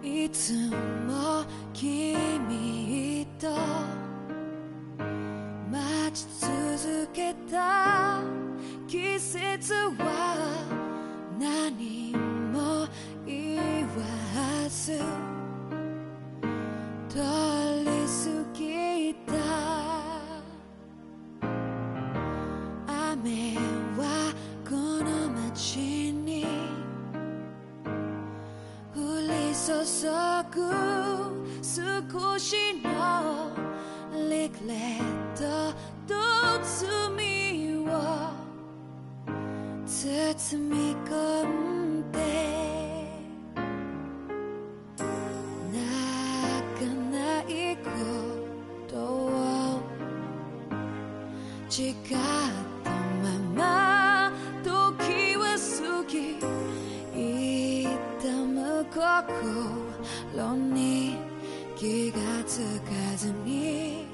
いつも君と待ち続けた季節は何も言わず通り過ぎた。雨はこの街に降り注ぐ少しのリグレットと罪を包み込んで泣かないことを誓ったまま時は過ぎ、痛む心に気がつかずに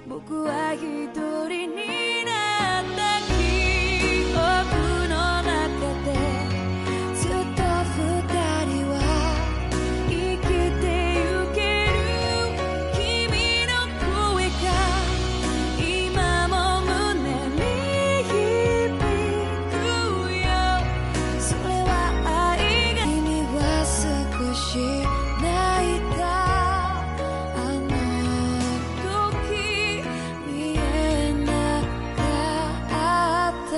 僕は一人になった。記憶の中でずっと二人は生きてゆける。君の声が今も胸に響くよ。それは愛が。君は少し泣いた。あの時見えなかった。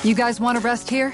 You guys want to rest here?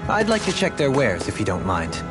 I'd like to check their wares, if you don't mind.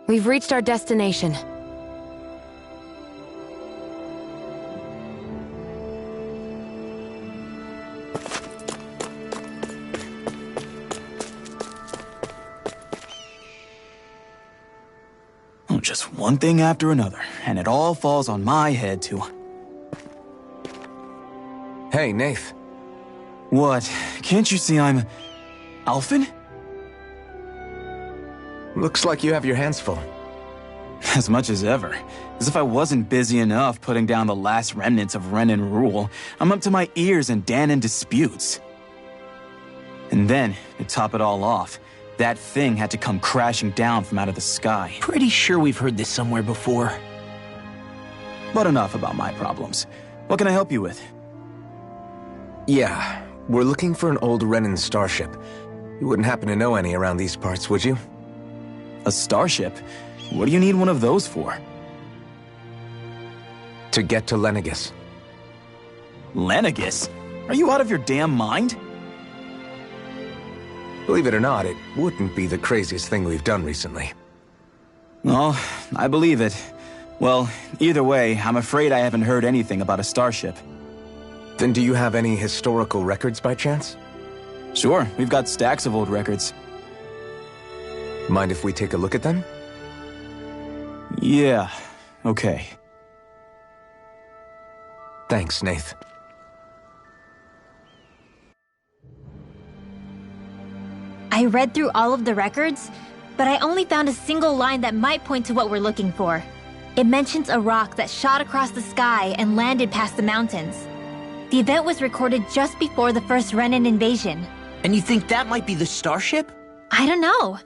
We've reached our destination. Oh, just one thing after another, and it all falls on my head to... Hey, Nath. What? Can't you see I'm... Alphen? Looks like you have your hands full. As much as ever. As if I wasn't busy enough putting down the last remnants of Renan rule, I'm up to my ears in Dahnan disputes. And then, to top it all off, that thing had to come crashing down from out of the sky. Pretty sure we've heard this somewhere before. But enough about my problems. What can I help you with? Yeah, we're looking for an old Renan starship. You wouldn't happen to know any around these parts, would you? A starship? What do you need one of those for? To get to Lenegis. Lenegis? Are you out of your damn mind? Believe it or not, it wouldn't be the craziest thing we've done recently. Well, I believe it. Well, either way, I'm afraid I haven't heard anything about a starship. Then do you have any historical records by chance? Sure, we've got stacks of old records. Mind if we take a look at them? Yeah, okay. Thanks, Nath. I read through all of the records, but I only found a single line that might point to what we're looking for. It mentions a rock that shot across the sky and landed past the mountains. The event was recorded just before the first Renan invasion. And you think that might be the starship? I don't know.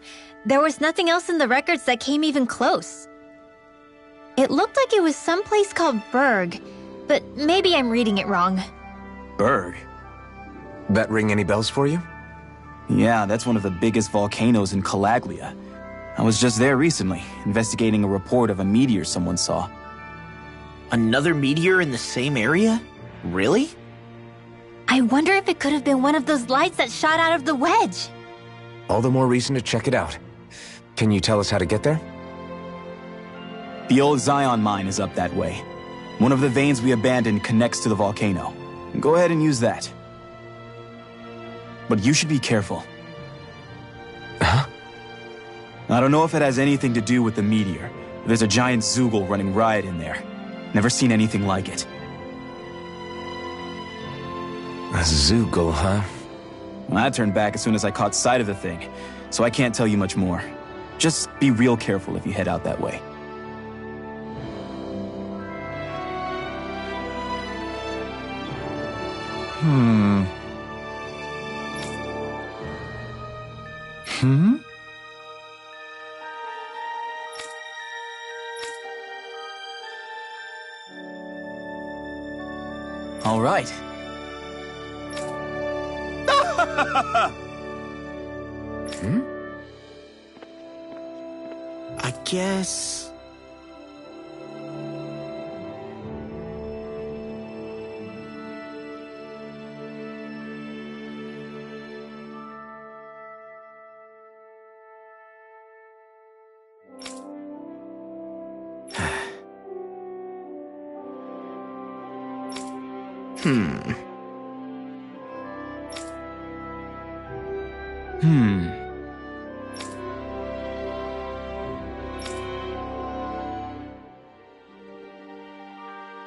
There was nothing else in the records that came even close. It looked like it was someplace called Berg, but maybe I'm reading it wrong. Berg? That ring any bells for you? Yeah, that's one of the biggest volcanoes in Calaglia. I was just there recently, investigating a report of a meteor someone saw. Another meteor in the same area? Really? I wonder if it could have been one of those lights that shot out of the wedge. All the more reason to check it out. Can you tell us how to get there? The old Zion mine is up that way. One of the veins we abandoned connects to the volcano. Go ahead and use that. But you should be careful. Huh? I don't know if it has anything to do with the meteor. There's a giant Zoogle running riot in there. Never seen anything like it. A Zoogle, huh? Well, I turned back as soon as I caught sight of the thing, so I can't tell you much more. Just be real careful if you head out that way. All right. I guess...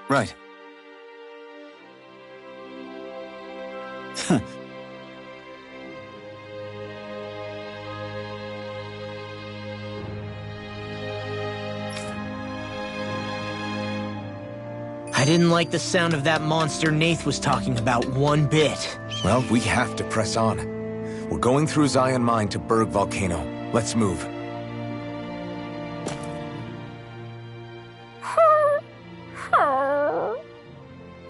Right. I didn't like the sound of that monster Nath was talking about one bit. Well, we have to press on. We're going through Zion Mine to Berg Volcano. Let's move.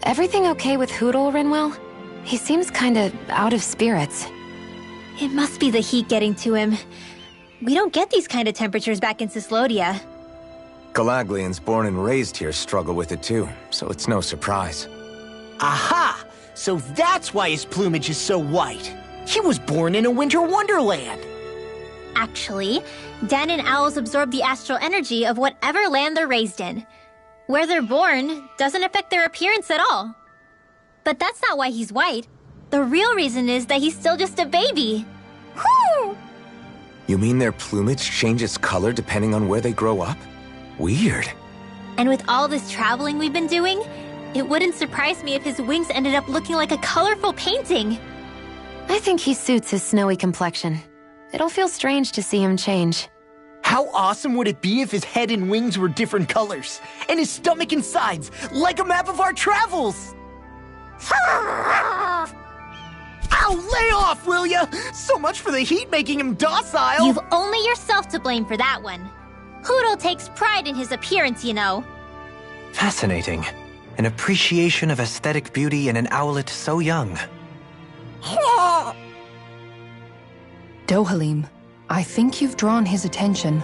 Everything okay with Hootle, Rinwell? He seems kinda out of spirits. It must be the heat getting to him. We don't get these kind of temperatures back in Cyslodia. Galaglians born and raised here struggle with it too, so it's no surprise. Aha! So that's why his plumage is so white. He was born in a winter wonderland. Actually, Daanan owls absorb the astral energy of whatever land they're raised in. Where they're born doesn't affect their appearance at all. But that's not why he's white. The real reason is that he's still just a baby. Whew! You mean their plumage changes color depending on where they grow up? Weird. And with all this traveling we've been doing, it wouldn't surprise me if his wings ended up looking like a colorful painting. I think he suits his snowy complexion. It'll feel strange to see him change. How awesome would it be if his head and wings were different colors? And his stomach and sides, like a map of our travels! Ow, lay off, will ya? So much for the heat making him docile! You've only yourself to blame for that one. Hootle takes pride in his appearance, you know. Fascinating. An appreciation of aesthetic beauty in an owlet so young. Dohalim, I think you've drawn his attention.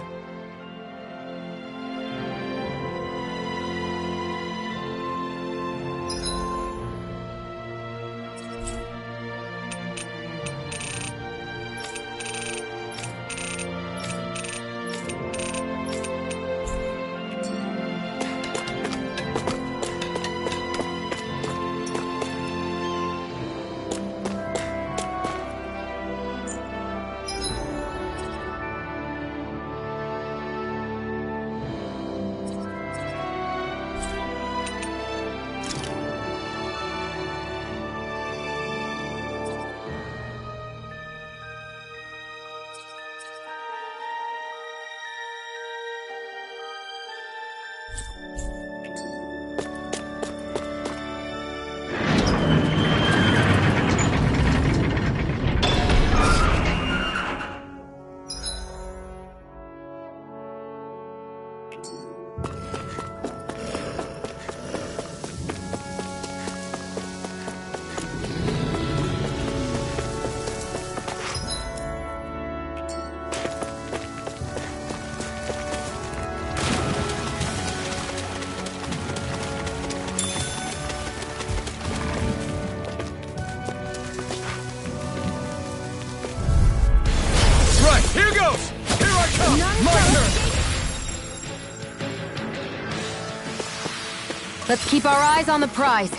Here goes! Here I come! My turn! Let's keep our eyes on the prize.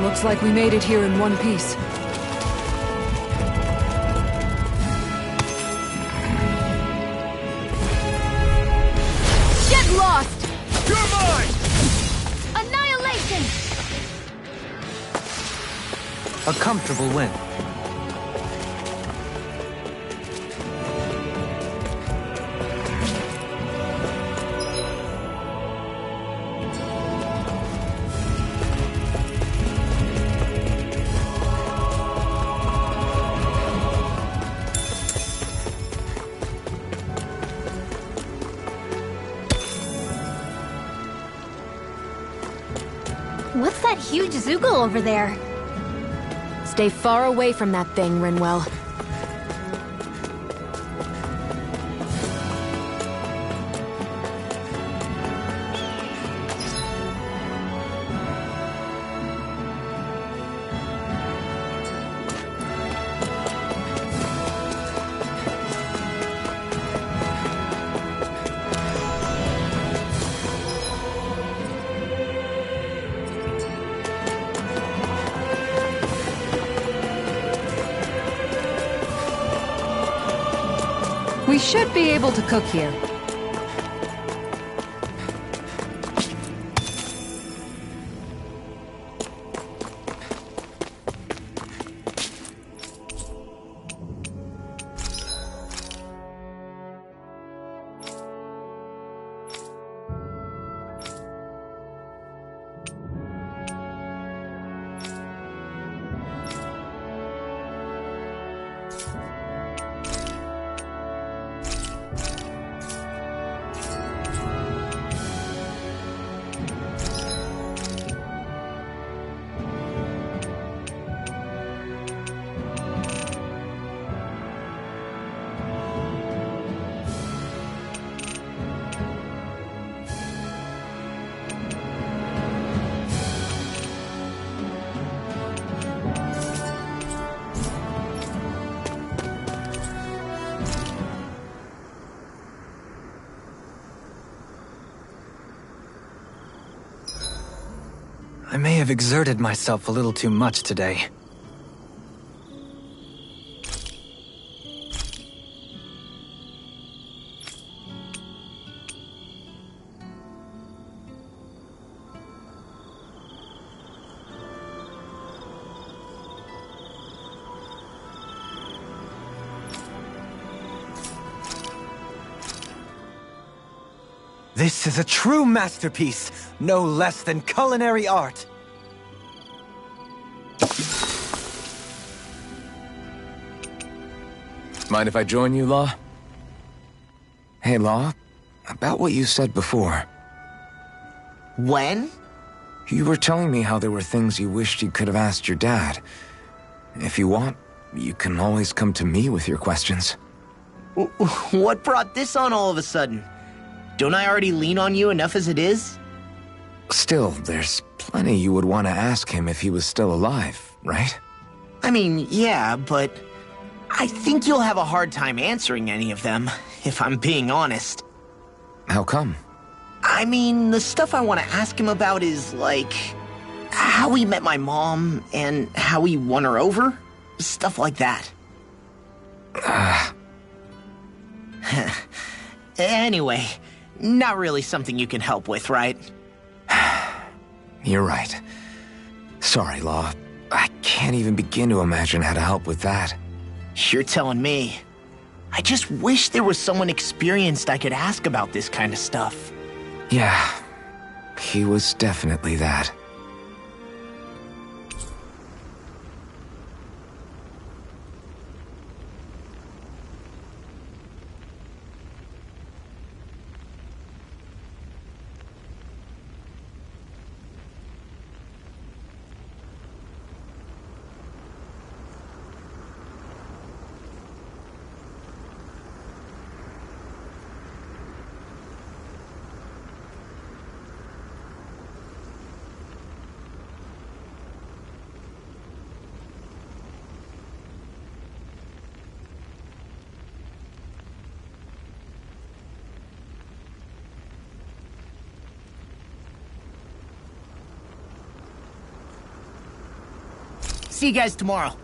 Looks like we made it here in one piece. Get lost! You're mine! Annihilation! A comfortable win. What's that huge Zoogle over there? Stay far away from that thing, Rinwell. We should be able to cook here. I may have exerted myself a little too much today. This is a true masterpiece, no less than culinary art. Mind if I join you, Law? Hey, Law, about what you said before. When? You were telling me how there were things you wished you could have asked your dad. If you want, you can always come to me with your questions. What brought this on all of a sudden? Don't I already lean on you enough as it is? Still, there's plenty you would want to ask him if he was still alive, right? I mean, yeah, but I think you'll have a hard time answering any of them, if I'm being honest. How come? I mean, the stuff I want to ask him about is, like, how he met my mom and how he won her over. Stuff like that. Anyway, not really something you can help with, right? You're right. Sorry, Law. I can't even begin to imagine how to help with that. You're telling me. I just wish there was someone experienced I could ask about this kind of stuff. Yeah, he was definitely that. See you guys tomorrow.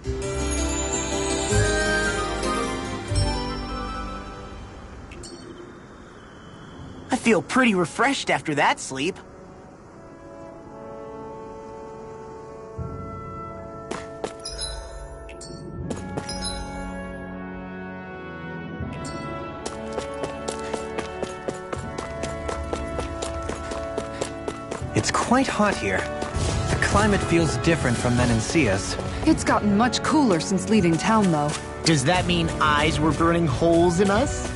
I feel pretty refreshed after that sleep. It's quite hot here. The climate feels different from Menancia's. It's gotten much cooler since leaving town, though. Does that mean eyes were burning holes in us?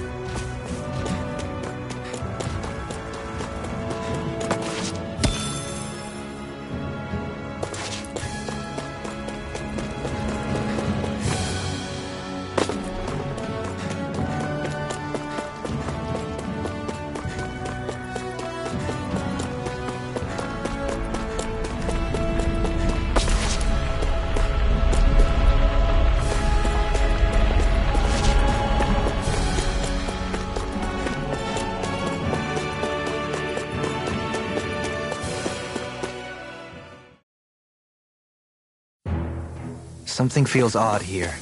Something feels odd here.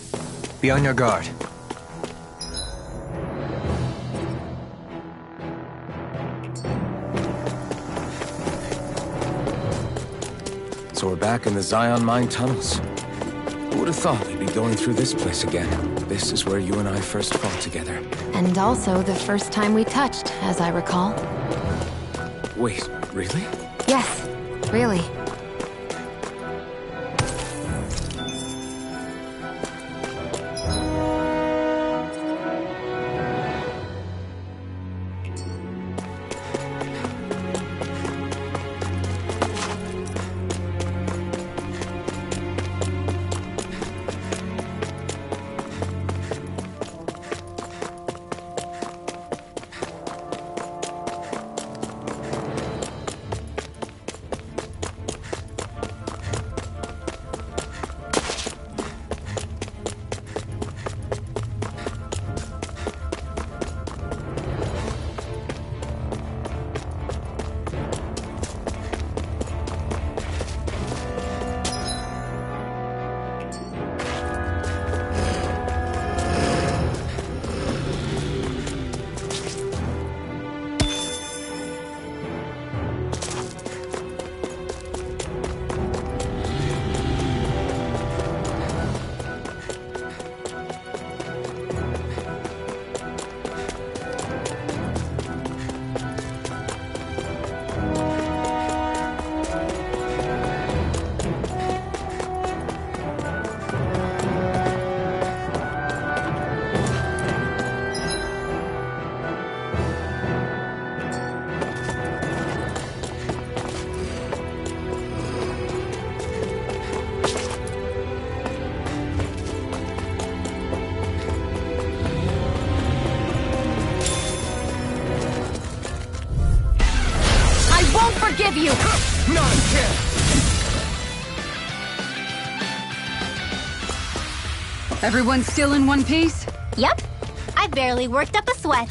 Be on your guard. So we're back in the Zion Mine tunnels. Who would have thought we'd be going through this place again? This is where you and I first fought together. And also the first time we touched, as I recall. Wait, really? Yes, really. Forgive you! Not again! Everyone still in one piece? Yep. I barely worked up a sweat.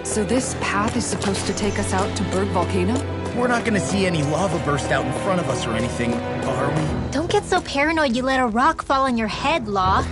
So this path is supposed to take us out to Berg Volcano? We're not gonna see any lava burst out in front of us or anything, are we? Don't get so paranoid you let a rock fall on your head, Law.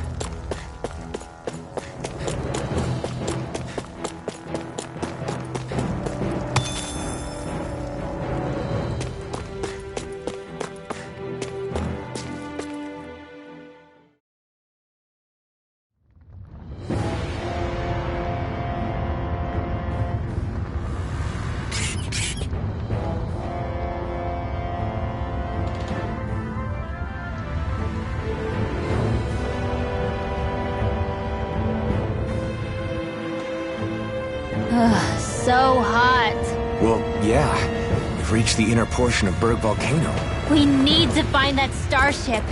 Ugh, so hot. Well, yeah. We've reached the inner portion of Berg Volcano. We need to find that starship.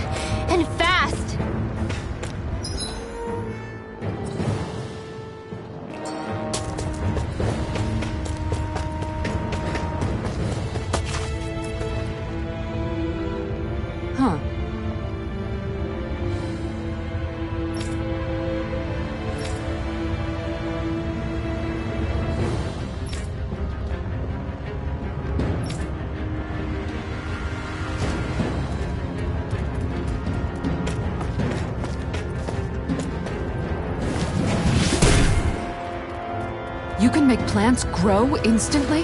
And fast! Huh. You can make plants grow instantly?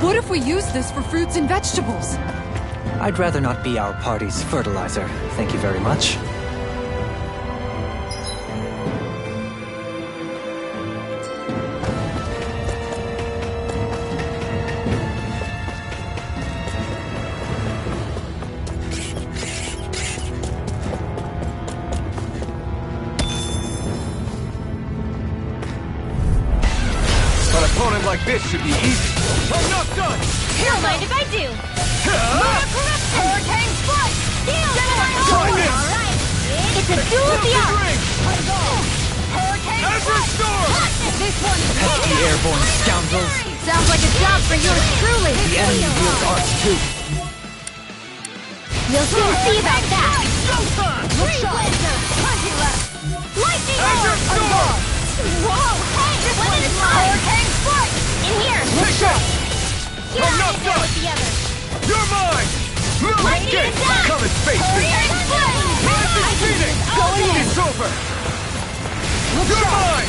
What if we use this for fruits and vegetables? I'd rather not be our party's fertilizer, thank you very much. An opponent like this should be easy. I'm not done! Don't mind if I do! Hurricane Strike! Try this! Alright! It's a duel of the arts! Hurricane Azure Storm! This one is Pesky airborne scoundrels! Sounds like a job for yours truly! The enemy wields arts too. You'll soon see about that! Showtime! Lightning Azure Storm! Whoa! Hey! One at a time! Hurricane Strike! In here! Take this! Get I'm out not of there done! with the others! You're mine! No escape! Come and face me! Hurricane Strike! Phoenix! Going in! It's over! You're mine!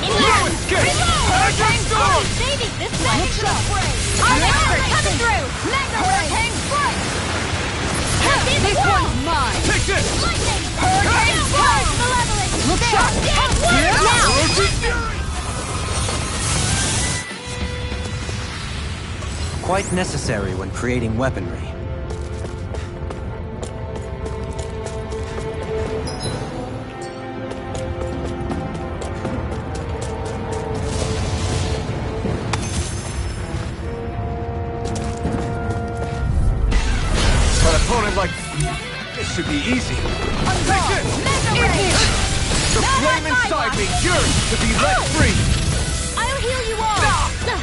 In No here! escape! Azure Storm! Baby, this one is our expert coming through! Mega Hurricane Strike! This one's mine! Take this! Lightning! Hurricane Strike! Malevolent! Look sharp! Now! Quite necessary when creating weaponry. An opponent like this should be easy. Take this! The flame inside me yearns to be let free! I'll heal you all!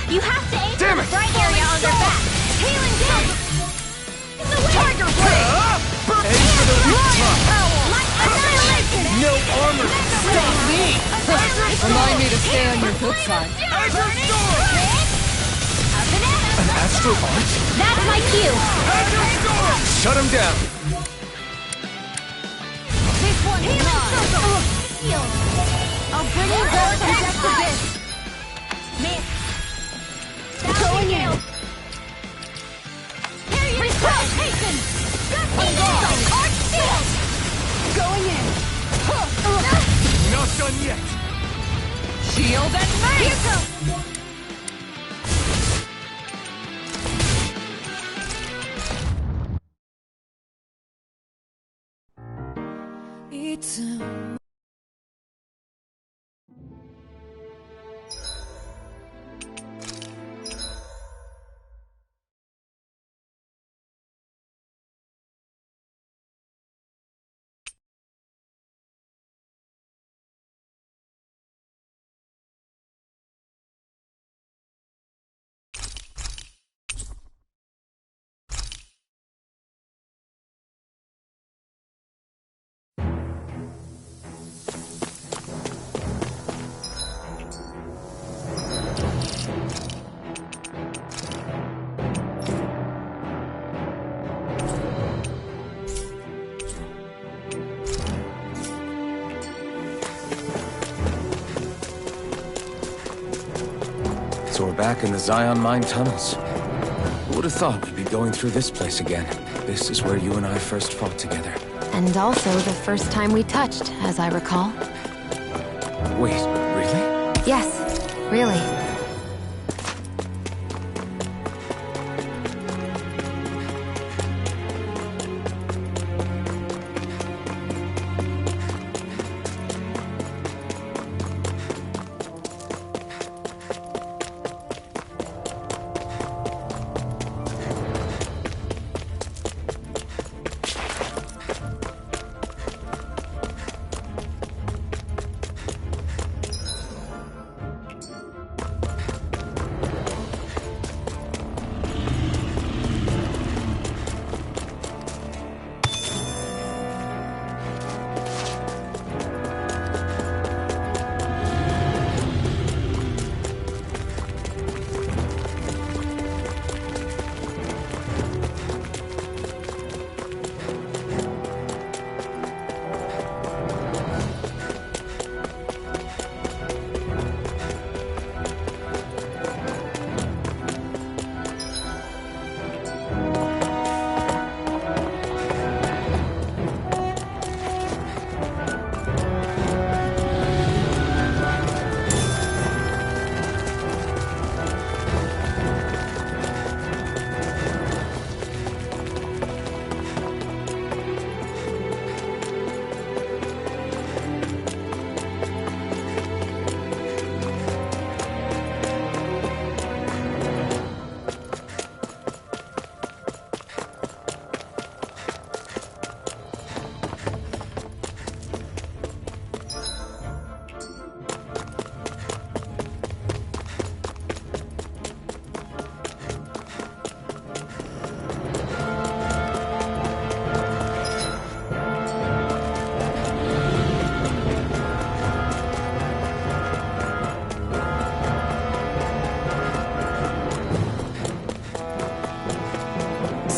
You have to aim Damn for it! the bright area on their back! Healing down! Tiger Blade! Aim for the weak spot! Annihilation! No armor! Stop me! Remind me to stay on your good side. Azure Storm! An astral art? That's my cue! Azure Storm! Shut him down! This one is mine! I'll bring you back to depth of this! Man! Going in! Hasten! Arch shield! Going in! Not done yet! Shield and mace! Here goes! 이쯤 So we're back in the Zion Mine tunnels. Who would have thought we'd be going through this place again? This is where you and I first fought together. And also the first time we touched, as I recall. Wait, really? Yes, really.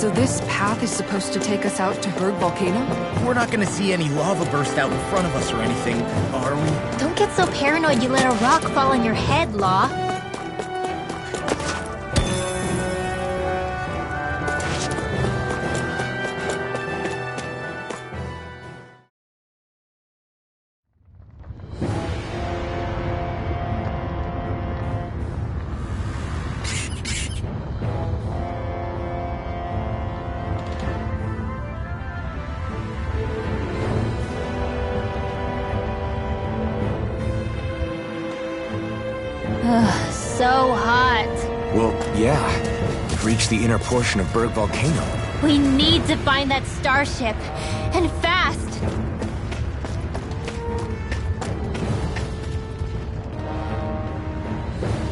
So this path is supposed to take us out to Berg Volcano? We're not gonna see any lava burst out in front of us or anything, are we? Don't get so paranoid you let a rock fall on your head, Law. So hot. Well, yeah. We've reached the inner portion of Berg Volcano. We need to find that starship. And fast!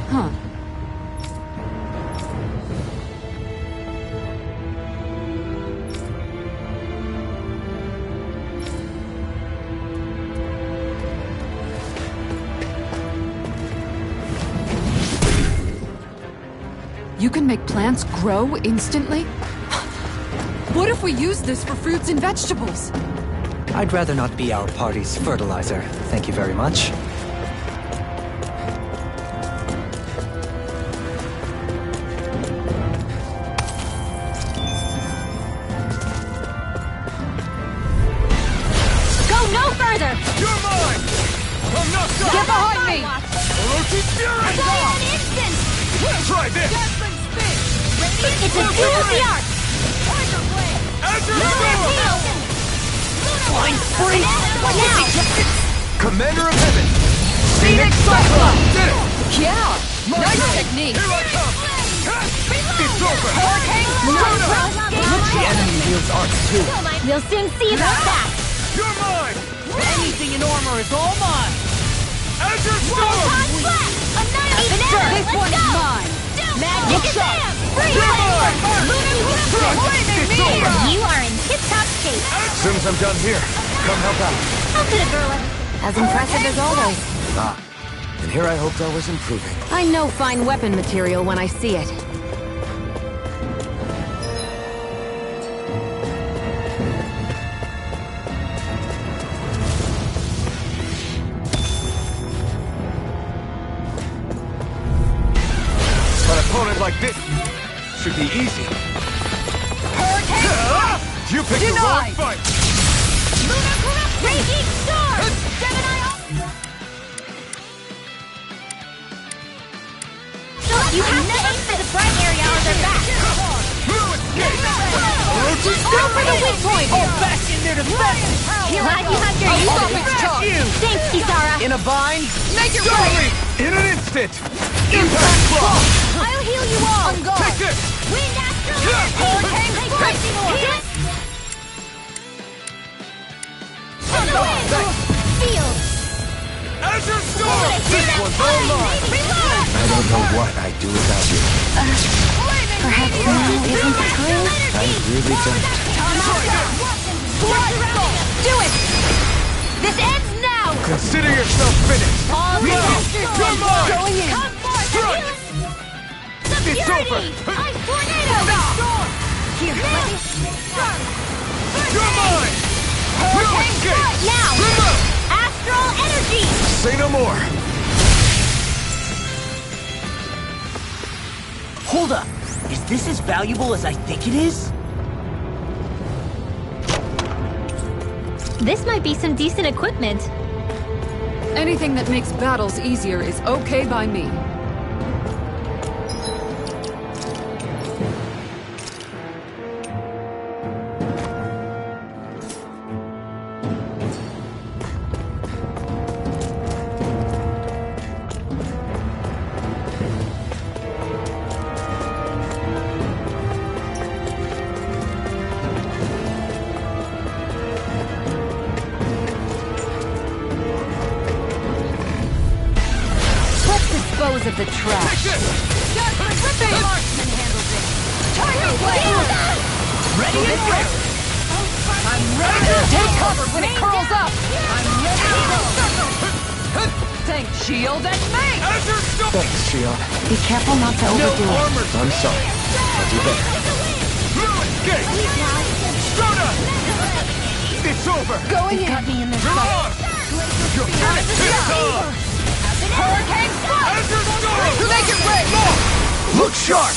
Huh. You can make plants grow instantly? What if we use this for fruits and vegetables? I'd rather not be our party's fertilizer. Thank you very much. Go no further! You're mine! I'm not done! Get behind me! Orochi Fury! Die in an instant! Try this! It's a duel of the arts! Azure Lunar Storm! Flying spree! What now? Commander of Heaven! Phoenix Cyclone! Did it! Yeah! Nice technique! Here I come! It's over! Hurricane The enemy wields arts too. We'll soon see about that! You're mine! Anything in armor is all mine! Azure Storm! This one's mine! Magic shot! You are in tip-top shape! As soon as I'm done here, come help out. How could a girl As impressive as always. Ah, and here I hoped I was improving. I know fine weapon material when I see it. An opponent like this should be easy. Hurricane! You picked the wrong Denied! fight! Raging Storm! You have to aim for the front area or their back! Orochi Go for the weak point! All back in there to defend! Glad you have your use of Stop it! it, Thanks, Kisara! In a bind? Make it Stop right! me! In an instant! Impact Claw! I'll heal you all! Take this! Wind Astral Hurricane Take Strike! Rising Orb! On the wind! Field! Azure Storm! This one's all mine! I don't know what I'd do without you. Perhaps now isn't the time? I really don't. Do it! This ends now! Consider yourself finished! All No! disasters You're mine! going in! Come forth! Strike! It's over! Ice Tornado! Here, let me... You're mine! No escape! Now! Remote! Astral Energy! Say no more! Hold up! Is this as valuable as I think it is? This might be some decent equipment. Anything that makes battles easier is okay by me. Dispose of the trash. Ready and ready! I'm ready to Take cover when it curls up! go! Thanks, Shield, and me! Azure Storm! Thanks, Shield. Be careful not to No overdo it. armor! I'm sorry. I'll do better. escape! Soda! It's over! Going in. You're on! You're finished! It's on! Hurricane Foot! Azure Storm! Make it rain! Look sharp!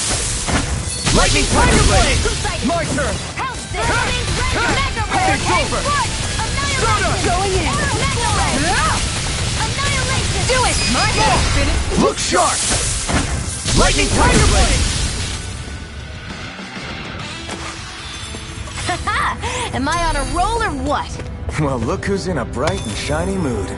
Lightning Tiger Blade! My turn! It's over! Soda! Going in. Do it! My turn! Look sharp! Lightning Tiger Blade! Am I on a roll or what? Well, look who's in a bright and shiny mood.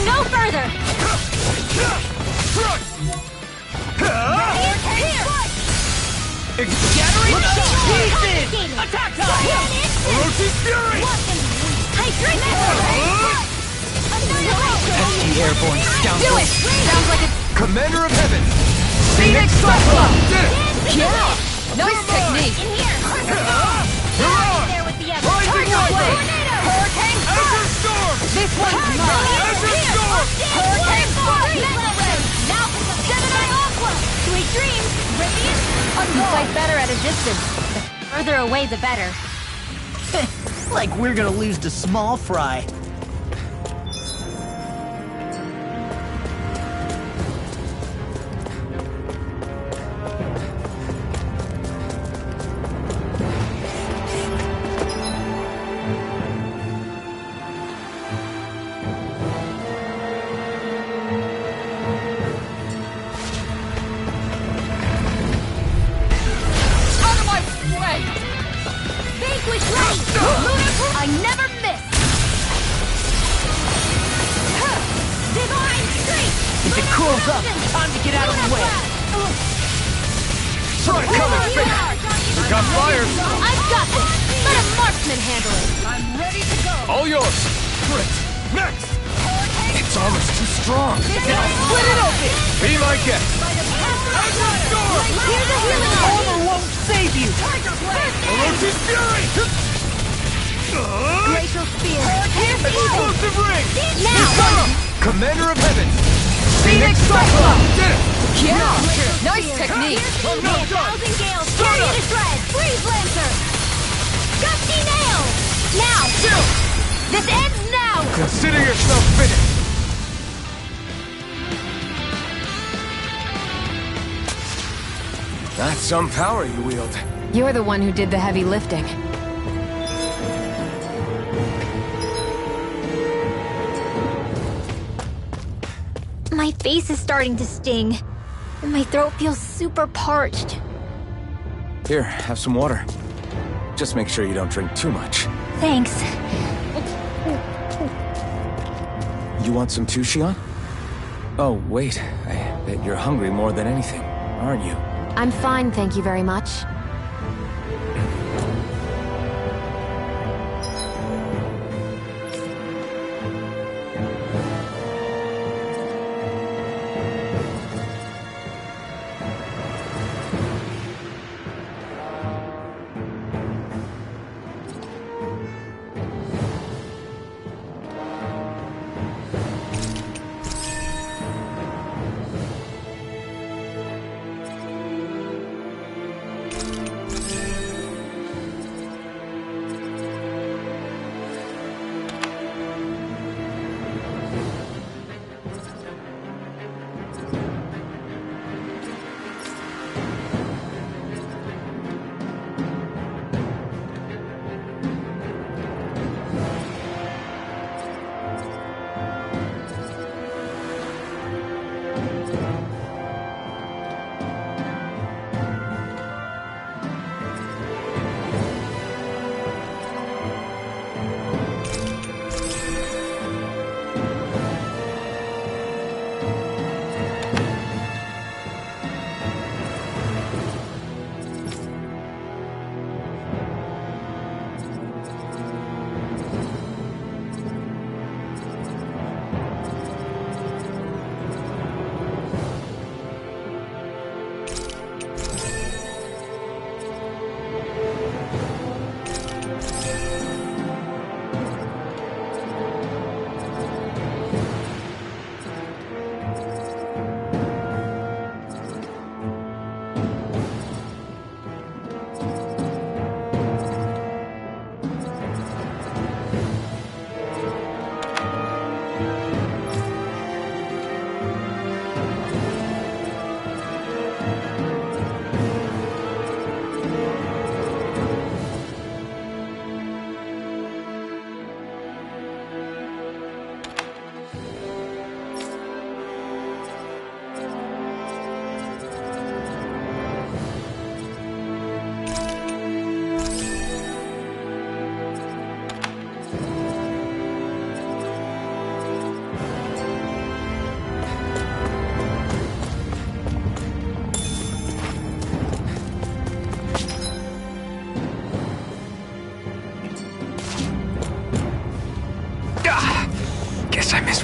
No further! Scattering pieces! Attack time! Orochi's Fury! Pesky airborne scoundrel. Do it! Sounds like it's Commander of Heaven! Phoenix Cyclops! Did it! Yeah! Nice technique! You're on! Rising Tiger! Hurricane Azure Storm! This one's mine! Azure Storm! Hurricane Foot! Now for the Gemini Aqua! Sweet dreams! Radiant! You fight better at a distance. The further away, the better. Like we're gonna lose to Small Fry. Out of my way! Vanquish ready! I never miss! Divine Streak! If it cools up, time to get out of the way. Try coming, Fate! Got fires! I've got this! Let a marksman handle it! I'm ready to go! All yours! Crit! Next! Its armor's too strong. Split it open! Be my guest! Azure Storm! Here's a healing Armor won't save you. Orochi's Fury! Glacial Spear! Explosive Ring! Now! Commander of Heaven! Phoenix Cyclops! Did it! Yeah! Nice technique! I'm not done! Thousand Gales! Carry it to shreds! Freeze Lancer! Gusty Nail! Now! This ends now! Consider yourself finished! That's some power you wield. You're the one who did the heavy lifting. My face is starting to sting. And my throat feels super parched. Here, have some water. Just make sure you don't drink too much. Thanks. You want some too, Shion? Oh, wait. I bet you're hungry more than anything, aren't you? I'm fine, thank you very much.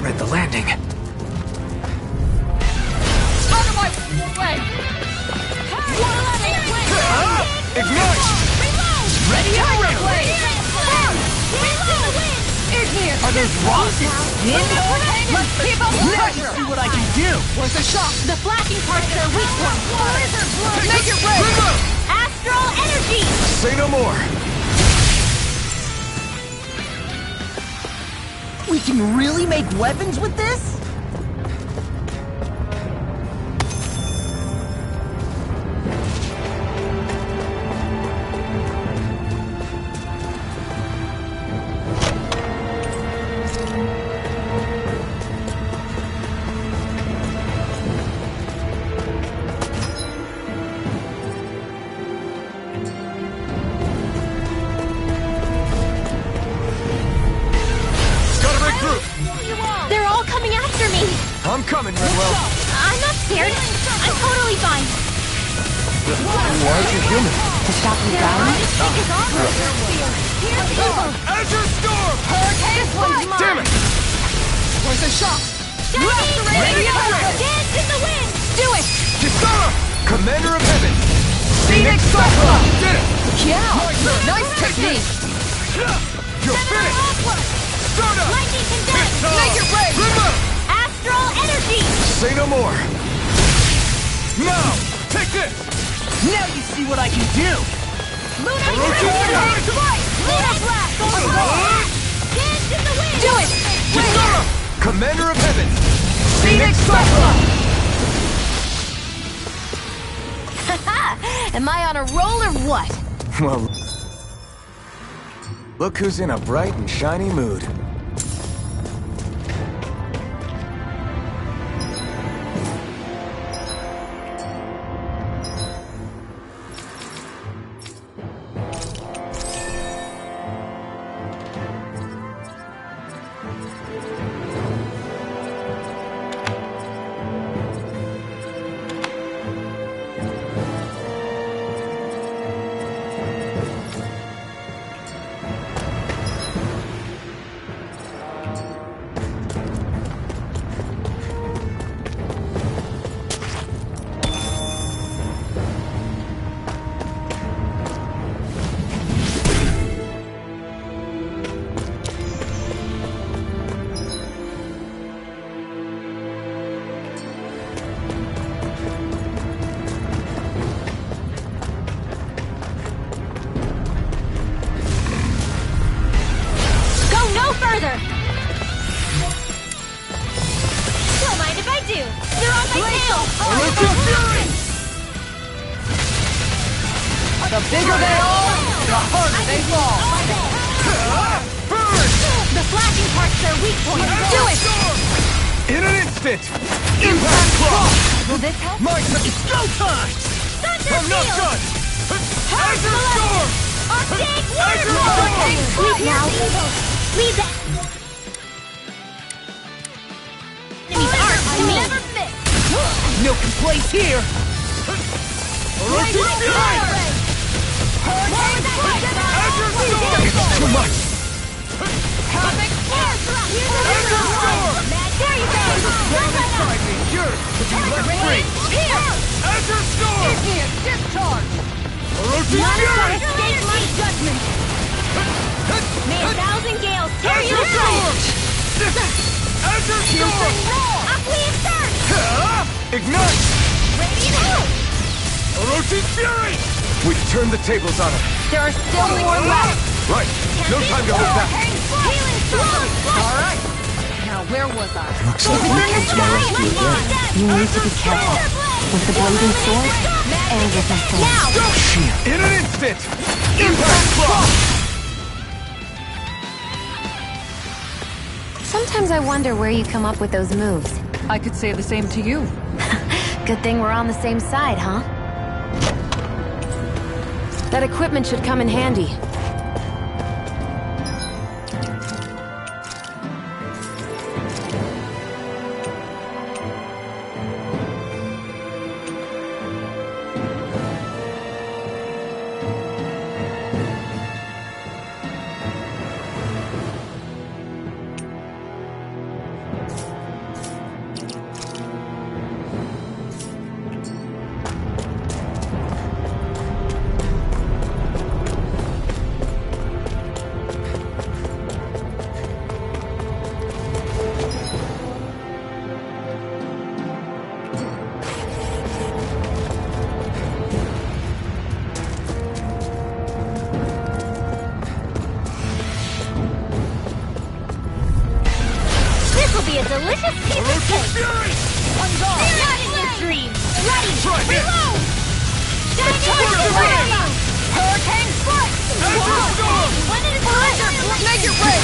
read the landing. Out of my way! Ignite! Ready up! Igneous! Are those rocks? Let's keep up the Now you pressure! see what I can do! Where's the shock? The flashing parts are weak point. Make it rain! Astral energy! Say no more! We can really make weapons with this? They're all coming after me! I'm coming, Renwell. I'm not scared. I'm totally fine. Why are you human? To stop you drowning? Azure Storm! This one's mine! Damn it! Where's the shock? Ready up! Dance in the wind! Do it! Kisara! Commander of Heaven! Phoenix Cyclone! Did it! Yeah! Nice technique! You're finished! Stardust! Lightning condense! Make it rain! Astral energy! Say no more! Now! Take this! Now you see what I can do! Luna Orochi Blast! Luna Blast! Dance in the wind! Do it! Kisara! Commander of Heaven! Phoenix Cyclone! Am I on a roll or what? Well, look who's in a bright and shiny mood. Further! Don't mind if I do! You're on my tail! The bigger they are, the harder they fall! The flashing parts are weak point! Do it! In an instant! Impact Cross! Will this help? It's go time! Thunder I'm not Field! done! Azure Storm! Arctic Azure Waterfall! Storm! Sleep now! Leave that! Enemies aren't to me! Never miss! No complaints here! Orochi Fury! Azure Storm! Too much! Azure Storm! There you go! Inside me, yours to be left free! Here! Azure Storm! Igneous discharge! Orochi None shall Fury! escape my judgment! May a thousand gales tear you Azure Storm! aside! Azure Storm! Aqueous Surge! Ignite! Radiant Hope! Orochi Fury! We've turned the tables on him. There are still more left! Right. No time to hold back. Healing Storm! All right. Now where was I? Looks like we came to my rescue again. You need to be careful. With the blazing sword and with my sword. Now! In an instant! Impact Cross! Sometimes I wonder where you come up with those moves. I could say the same to you. Good thing we're on the same side, huh? That equipment should come in handy. be a delicious piece of cake! On guard! Not in your dreams! Ready! Reload! Hurricane foot! When it is make it rain!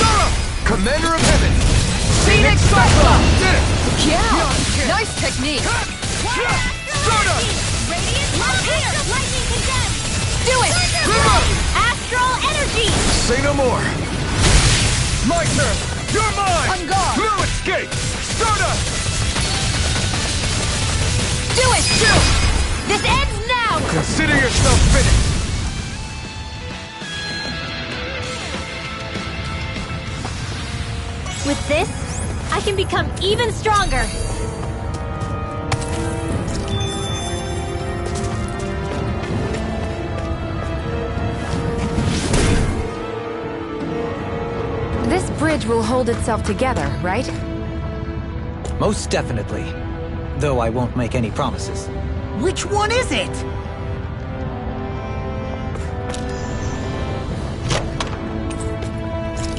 Commander of Heaven! Phoenix Cyclone! Did it! Yeah! Nice technique! Stardust! Radiant lightning condemned! Do it! Astral energy! Say no more! My turn! You're mine! On guard! No escape! Stardust! Do it! This ends now! Consider yourself finished! With this, I can become even stronger! This bridge will hold itself together, right? Most definitely. Though I won't make any promises. Which one is it?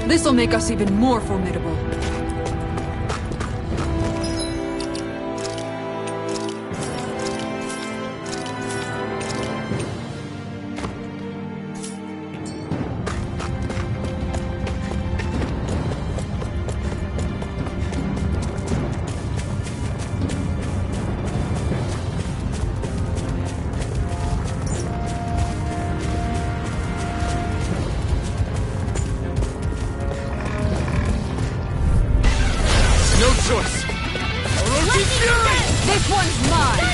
This'll make us even more formidable. This one's mine!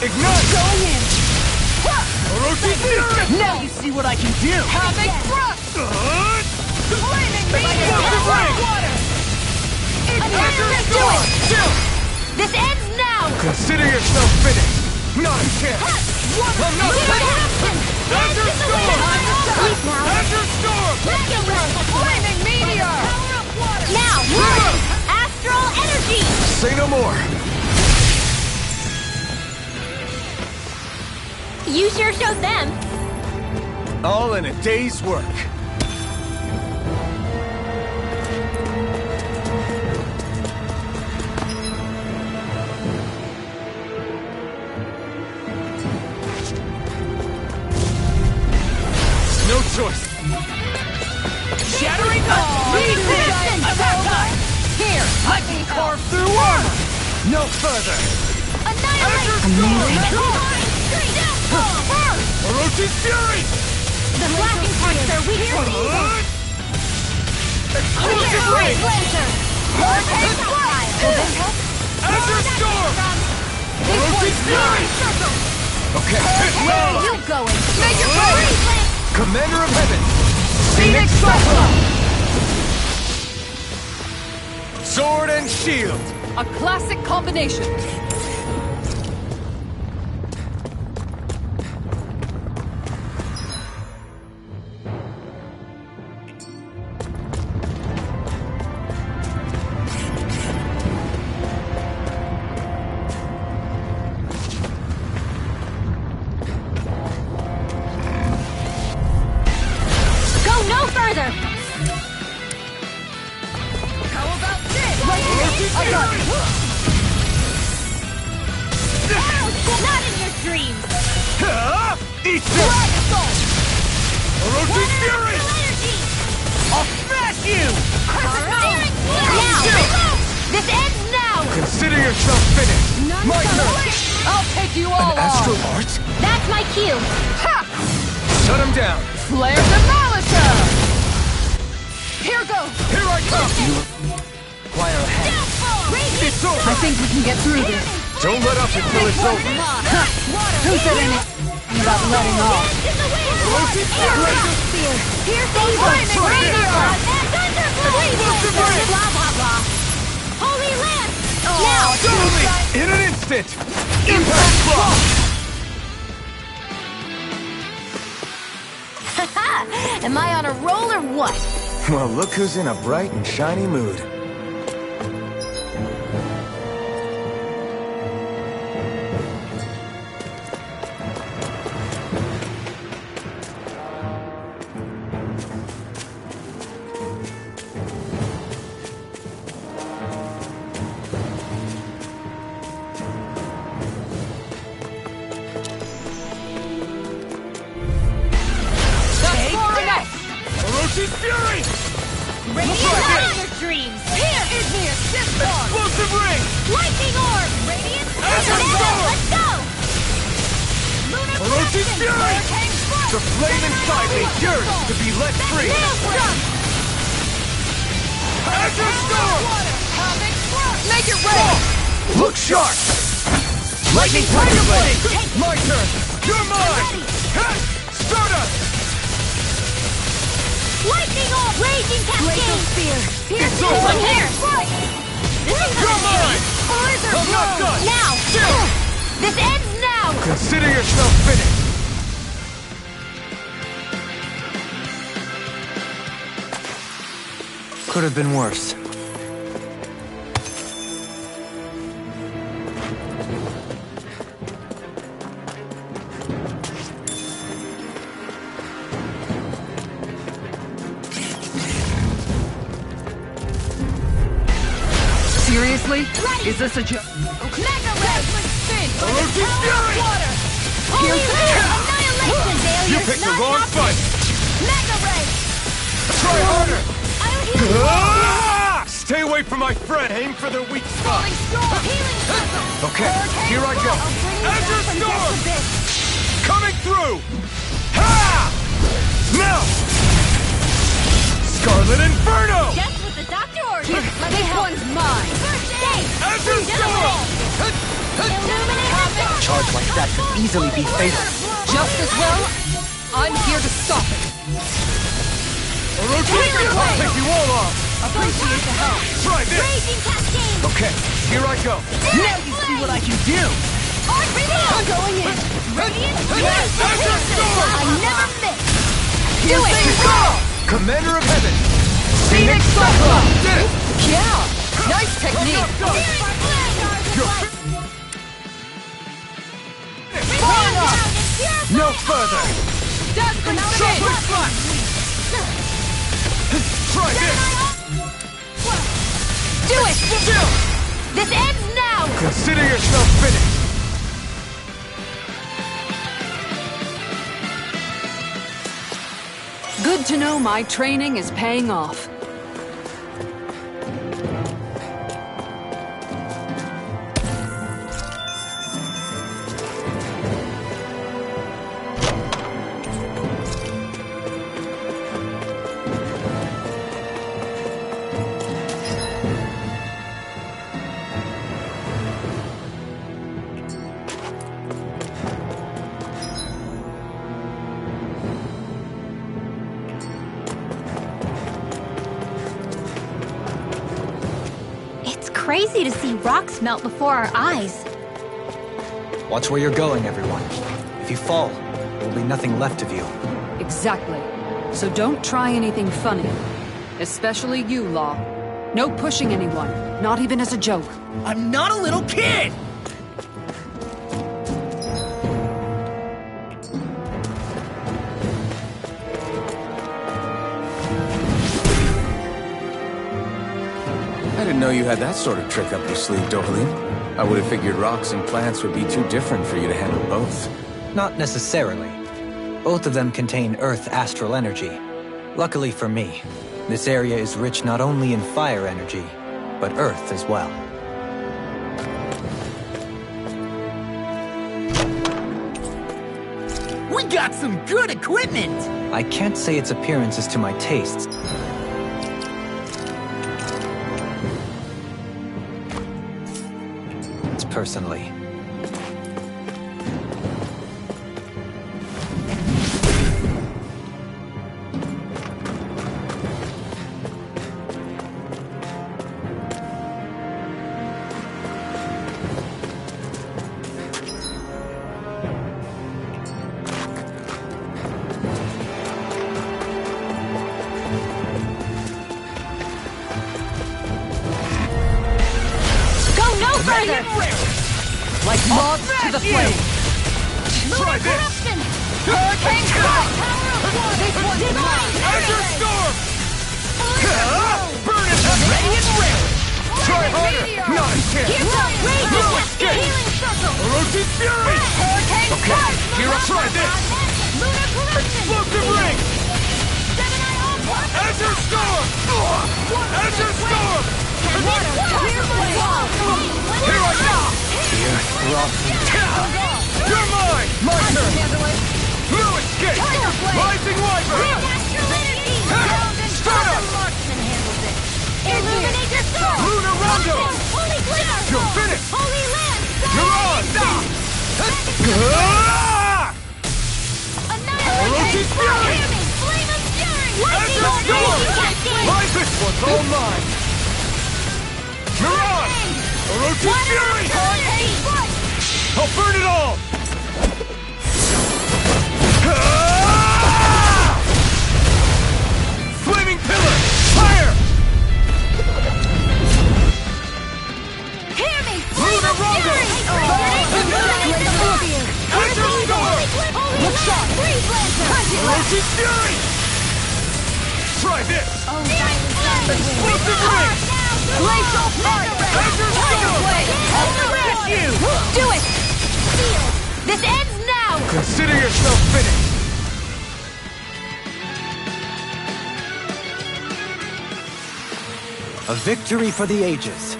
Ignite! Going in! Orochi Fury! Now you see what I can do! Havoc thrust! Flaming meteor! Water! Do it! This ends now! Consider yourself finished! Not a chance! I'm not finished! Azure Storm! Azure Storm! Flaming meteor! Now! Astral energy! Say no more! You sure showed them! All in a day's work. No choice. Shattering ball! Here! I can carve through armor! No further! Orochi Fury! The flashing parts are weak for you! Explosive ray! Hurricane fire! Azure Storm! Orochi Fury! Okay, Where are you going? Make your play! Commander of Heaven! Phoenix Cyclone! Sword and shield! A classic combination. Not in your dreams! Eat this! Orochi Fury! I'll smash you! Now! This ends now! Consider yourself finished! My turn! I'll take you all An astral on. art? That's my cue! Ha! Shut him down! Flare Demolition! Here goes! Here I come! Require a hand. It's over! I think we can get through this. Don't let up until it's over! Who said anything about letting off? Orochi Fury! Here's the Flaming meteor! Explosive ray! Blah, blah, blah. Holy Lance! Now! Suddenly! In an instant! Impact block! Haha! Am I on a roll or what? Well, look who's in a bright and shiny mood. Fury! Radiant your dreams! Here is the assist bar! Explosive ring! Lightning orb! Radiant Azure Storm! Let's go! Lunar Orochi's protection! Fury! Hurricane Strike! The flame inside me yearns to be let free! Maelstrom! Azure Storm! Havoc Thrust! Make it rain! Look sharp! Lightning Tiger Blade! My turn! You're mine! Heh! Stardust! Lightning orb! Raging Glacial cascade! Spear! It's over! One here! This is You're mine! Blizzard I'm not Blow! done! Now! Still! This ends now! Consider yourself finished! Could have been worse. Seriously? Is this a joke? Mega Wrestling Spin! Orochi's Fury! Water! Holy Wheel! Annihilation! You picked the wrong fight! Mega Ray! Try harder! I'll heal you! Ah! Stay away from my friend! Aim for their weak spot! Falling Storm! Healing Circle! Okay, Hurricane here I go! Blow! I'll bring you Azure down from Storm! depths of this. Coming through! Ha! Now! Scarlet Inferno! Just what the doctor ordered! This one's mine! First aid! Azure Storm! Illuminate! Charge like that could easily be fatal. Just as well, I'm here to stop it. Orochi, I'll take you all off! Appreciate the help. Try this! Raging cascade! Okay, here I go! Now you see what I can do! I'm going in! Radiant Azure Storm! I never miss! Do it! Commander of Heaven! Phoenix Cyclone! Did it! Yeah! Nice technique! No further! Dazzling Spin! Chocolate Slash! Try this! Do it! Still! This ends now! Consider yourself finished! Good to know my training is paying off. It's crazy to see rocks melt before our eyes. Watch where you're going, everyone. If you fall, there will be nothing left of you. Exactly. So don't try anything funny. Especially you, Law. No pushing anyone, not even as a joke. I'm not a little kid! I didn't know you had that sort of trick up your sleeve, Dohalim. I would have figured rocks and plants would be too different for you to handle both. Not necessarily. Both of them contain Earth astral energy. Luckily for me, this area is rich not only in fire energy, but Earth as well. We got some good equipment! I can't say its appearance is to my tastes. Personally. Go no further! Like moths to the flame. Try this! Corruption! Hurricane Strike! This one's mine! Azure Storm! Burn it! Ready and ready! Try harder! Not a chance! Here's our raging No cascade! escape! Healing circle! Orochi's Fury! Hurricane Okay, Strike! here I try this! Lunar corruption! Explosive ring! Seven-Eye Onslaught! You're mine! My turn! No escape! Rising Wyvern! Start up! Illuminate your soul! Lunar Rondo! Holy Glimmer! You're finished! Holy Land! You're on! Orochi's Fury! Flame of Fury! Azure Storm! My this one's all mine! You're on! Orochi's Fury! I'll burn it all! Flaming Pillar! Fire! Hear me! Lunar Rondo! Azure Storm! Orochi's Fury! Try this! Explosive Ring! Glacial Fire! Azure Storm! You! Do it! This ends now! Consider yourself finished! A victory for the ages.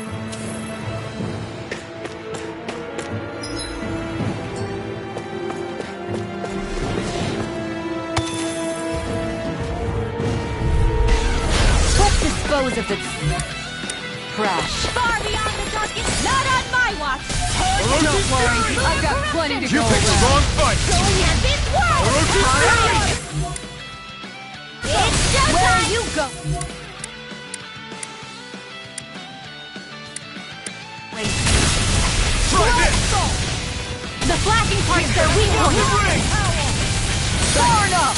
Let's dispose of the trash. Far beyond the darkest, not on my watch! Don't worry, I've got plenty to You go picked the around. wrong fight! Going at this world! Orochi's Fury! It's showtime! Where you go? Try this! The flashing part's their weak point! Ring! Burn up!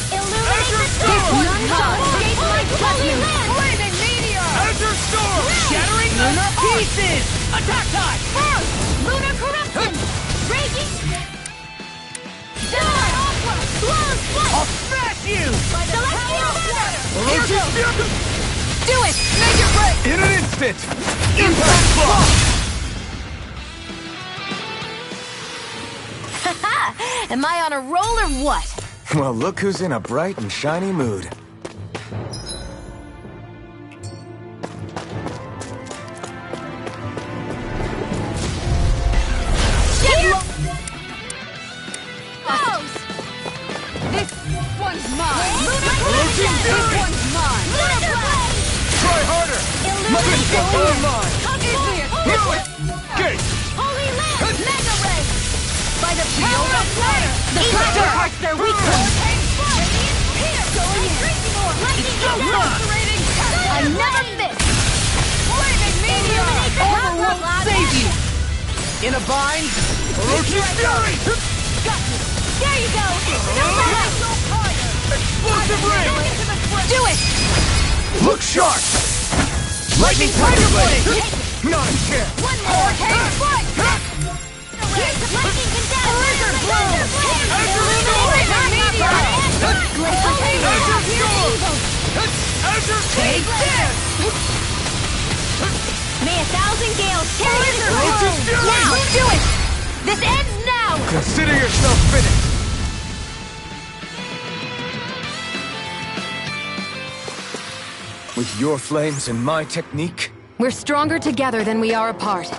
Illuminate the Azure soul! Storm! None shall escape my judgment! Flaming meteor! Azure Storm! Shattering lunar pieces! Attack time! First, lunar corruption! Raging! Dawn! Close I'll flight! smash you! Celestial Banner! Orochi's Fury! Do it! Make it break! In an instant! Impact Block! Am I on a roll or what? Well, look who's in a bright and shiny mood. This one's mine! Orochi's This Fury! one's mine! Try harder! This one's all mine! Do it! Gate! Holy Land! Mega Ray! By the Feel power the of fire! the Electro fire! heart's their weak point! Going in! Lightning Frustrating! I never miss! Flaming meteor! Over won't save you! In a bind? Orochi's Fury! There you go! Explosive Ring! Do it! Look sharp! Lightning Tiger Blade! Not a chance! One more! Strike! Lightning Blizzard blow! Azure Storm! Azure Storm! Azure Take this! May 1,000 gales carry this Orochi's Fury! Now! Do it! This ends now! Consider yourself finished! With your flames and my technique, We're stronger together than we are apart.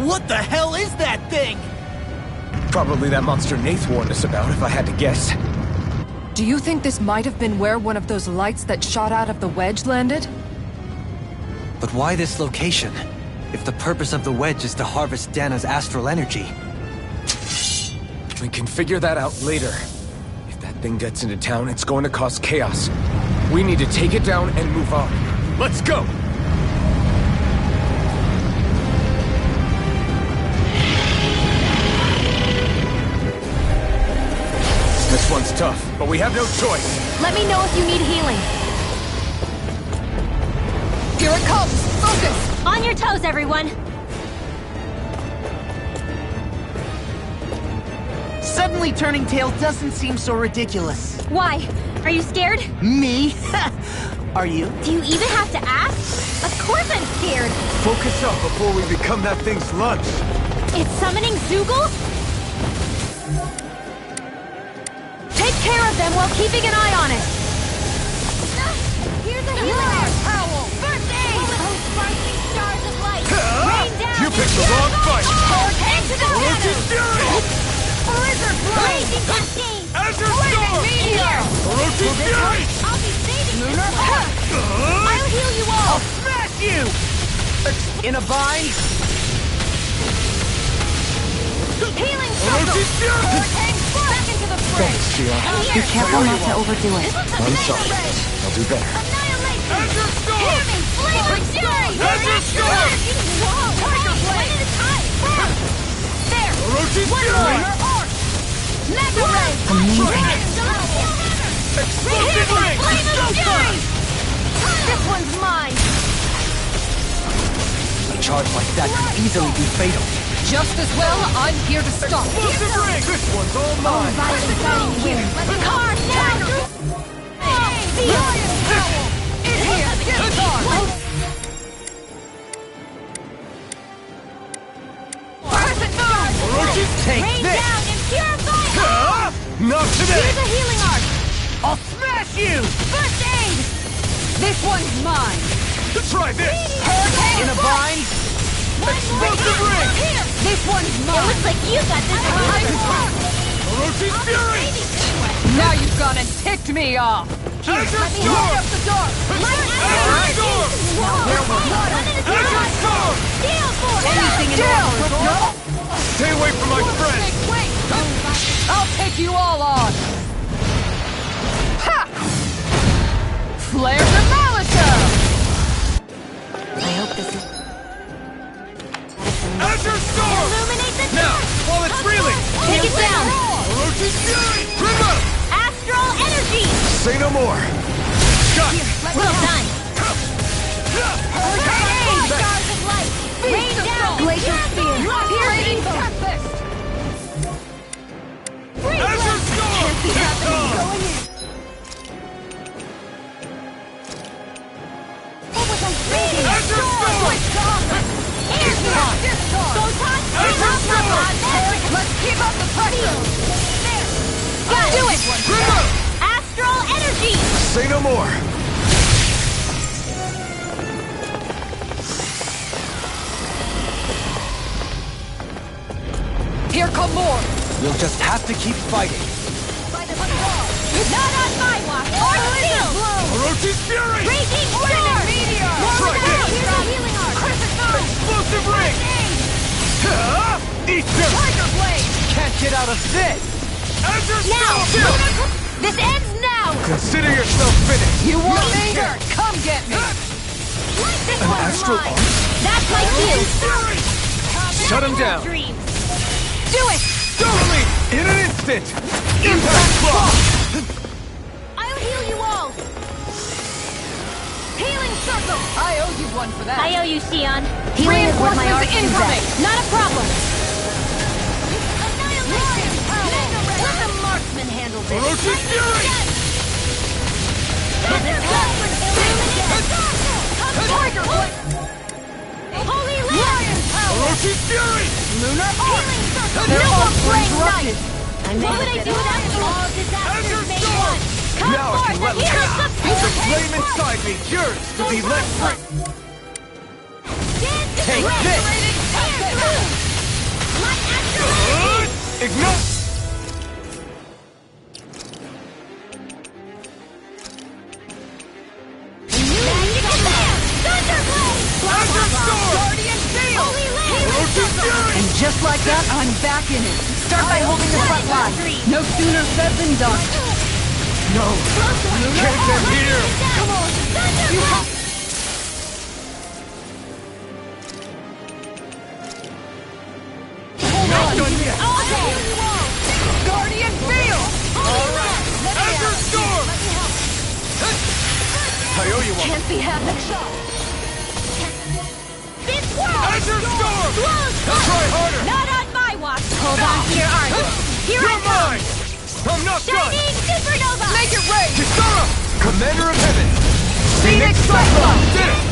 What the hell is that thing? probably that monster Nath warned us about, if I had to guess. Do you think this might have been where one of those lights that shot out of the wedge landed? But why this location? If the purpose of the wedge is to harvest Dana's astral energy. We can figure that out later. If that thing gets into town, it's going to cause chaos. We need to take it down and move on. Let's go! This one's tough, but we have no choice. Let me know if you need healing. Here it comes! Focus! On your toes, everyone! Suddenly turning tail doesn't seem so ridiculous. Why? Are you scared? Me? Are you? Do you even have to ask? Of course I'm scared! Focus up before we become that thing's lunch. It's summoning Zoogle? Take care of them while keeping an eye on it. Here's a healer! First aid! Oh, sparkling stars of light! Rain down! You picked the wrong fight! Into the Orochi's Fury! Blizzard Blazing Cascade! Azure Storm! Meteor! Orochi's Fury! I'll be saving Lunar Heart! I'll heal you all! Smash you! In a bind? Healing circle! Orochi's Fury! Back into the fray! Thanks, Shia. Be careful not to overdo it. I'm sorry. I'll do better. Annihilation! Azure Storm! Hear me! Flaming Fury! Azure Storm! Whoa! Tiger Blade! One at a time! There! Orochi's One Fury! more! Mega Ray! Explosive Ring! Flaming Fury! This one's mine! A charge like that could easily be fatal. Just as well, I'm here to stop. Explosive Ring! This one's all mine! Car now! In here! Get the car! Orochi's Take Rain this! down and purify! Not today! Here's a healing art! I'll smash you! First aid! This one's mine! Try this! In a bind? Explosive Ring! This one's It mine! looks like you got this one! Orochi's Fury! Now you've gone and ticked me off! Azure Storm! Up the door! Azure Storm! Azure Storm! Anything in order! Stay away from my friend! Wait! I'll take you all on! Ha! Flare the Malika! I hope this is... Azure Storm! Illuminate the Now, dark! while it's reeling! Take it down! Orochi's Fury! Rima! Astral energy! Say no more! Shot! Well done! Stars of light! Rain down! Glacier Spear! Piercing! Tempest! Azure Storm! Azure Storm! Let's keep up the pressure! Do it! Rima! Astral energy! Say no more! Here come more! We'll just have to keep fighting. Not on my watch! Or steel! Orochi's Fury! Raging storm! Try More this! down! Here's a healing art! Explosive Ring! Eat this! Tiger Blade! Can't get out of this! Azure Now! Storm! This ends now! Consider yourself finished! You want me? Come get me! This one's astral mine! arm? That's my cue! Fury! Shut him down! Dreams! Do it! Totally! In an instant! Impact Block! I'll heal you all! Healing circle! I owe you one for that. I owe you, Xion. Healing is what my art Reinforcements is incoming! at. Not a problem! Annihilation! Let the marksman handle this! Orochi's Fury! Tiger! Holy Lion! Orochi's Fury! Lunar Healing Circle! Nova Flame Knight! What would I do without all disasters made one? Come Now I can forth let and hear us the flame inside me, yours to be let free! Take this! My astral Ignite! Just like that, I'm back in it. Start by holding the front line. No sooner said than done. No! Get them here! Come on! You have... Not done yet! Guardian field! Alright! Azure Storm! I owe you one! Can't be having shot. Azure Storm! Now try harder! Not on my watch! Hold on to your arm. Here I You're come! mine! I'm not done! Shining Supernova! Make it rain! Kisara! Commander of Heaven! Phoenix Cyclone! Did it!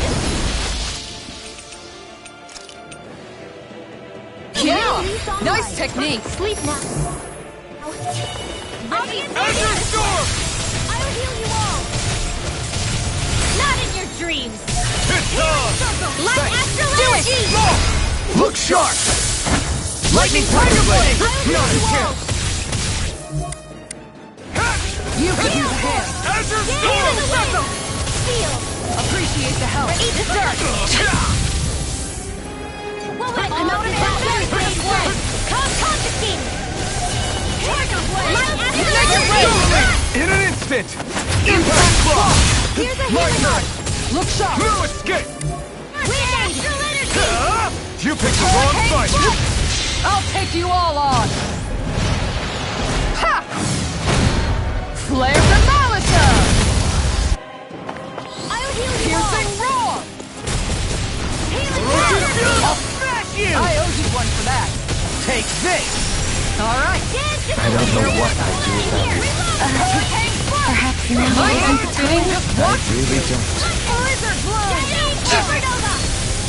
Yeah! Nice technique! Sleep now. I'll be in Azure Storm! I'll heal you all! Not in your dreams! It's on! Light Astral Energy! Look sharp! Lightning Tiger Blade! Not a chance! You can use a hand. Azure Heal the Storm! wind! Feel! Appreciate the help. Eat the dirt! I'm out of Blade Blade! Come confiscate! Tiger Blade! Light Astral Energy! In an instant! Impact Block! Here's a My healing turn! arm! Look sharp! No escape! Wind Astral Energy! You picked the wrong fight! I'll take you all on. Ha! Flare the Malisa! I'll heal you all! Piercing roar! Healing Erosion Energy! Fury! I'll smash you! I owe you one for that. Take this! All right. I don't know what I'd do without you. Perhaps now isn't the time. I really don't. Blizzard Bloom! Supernova!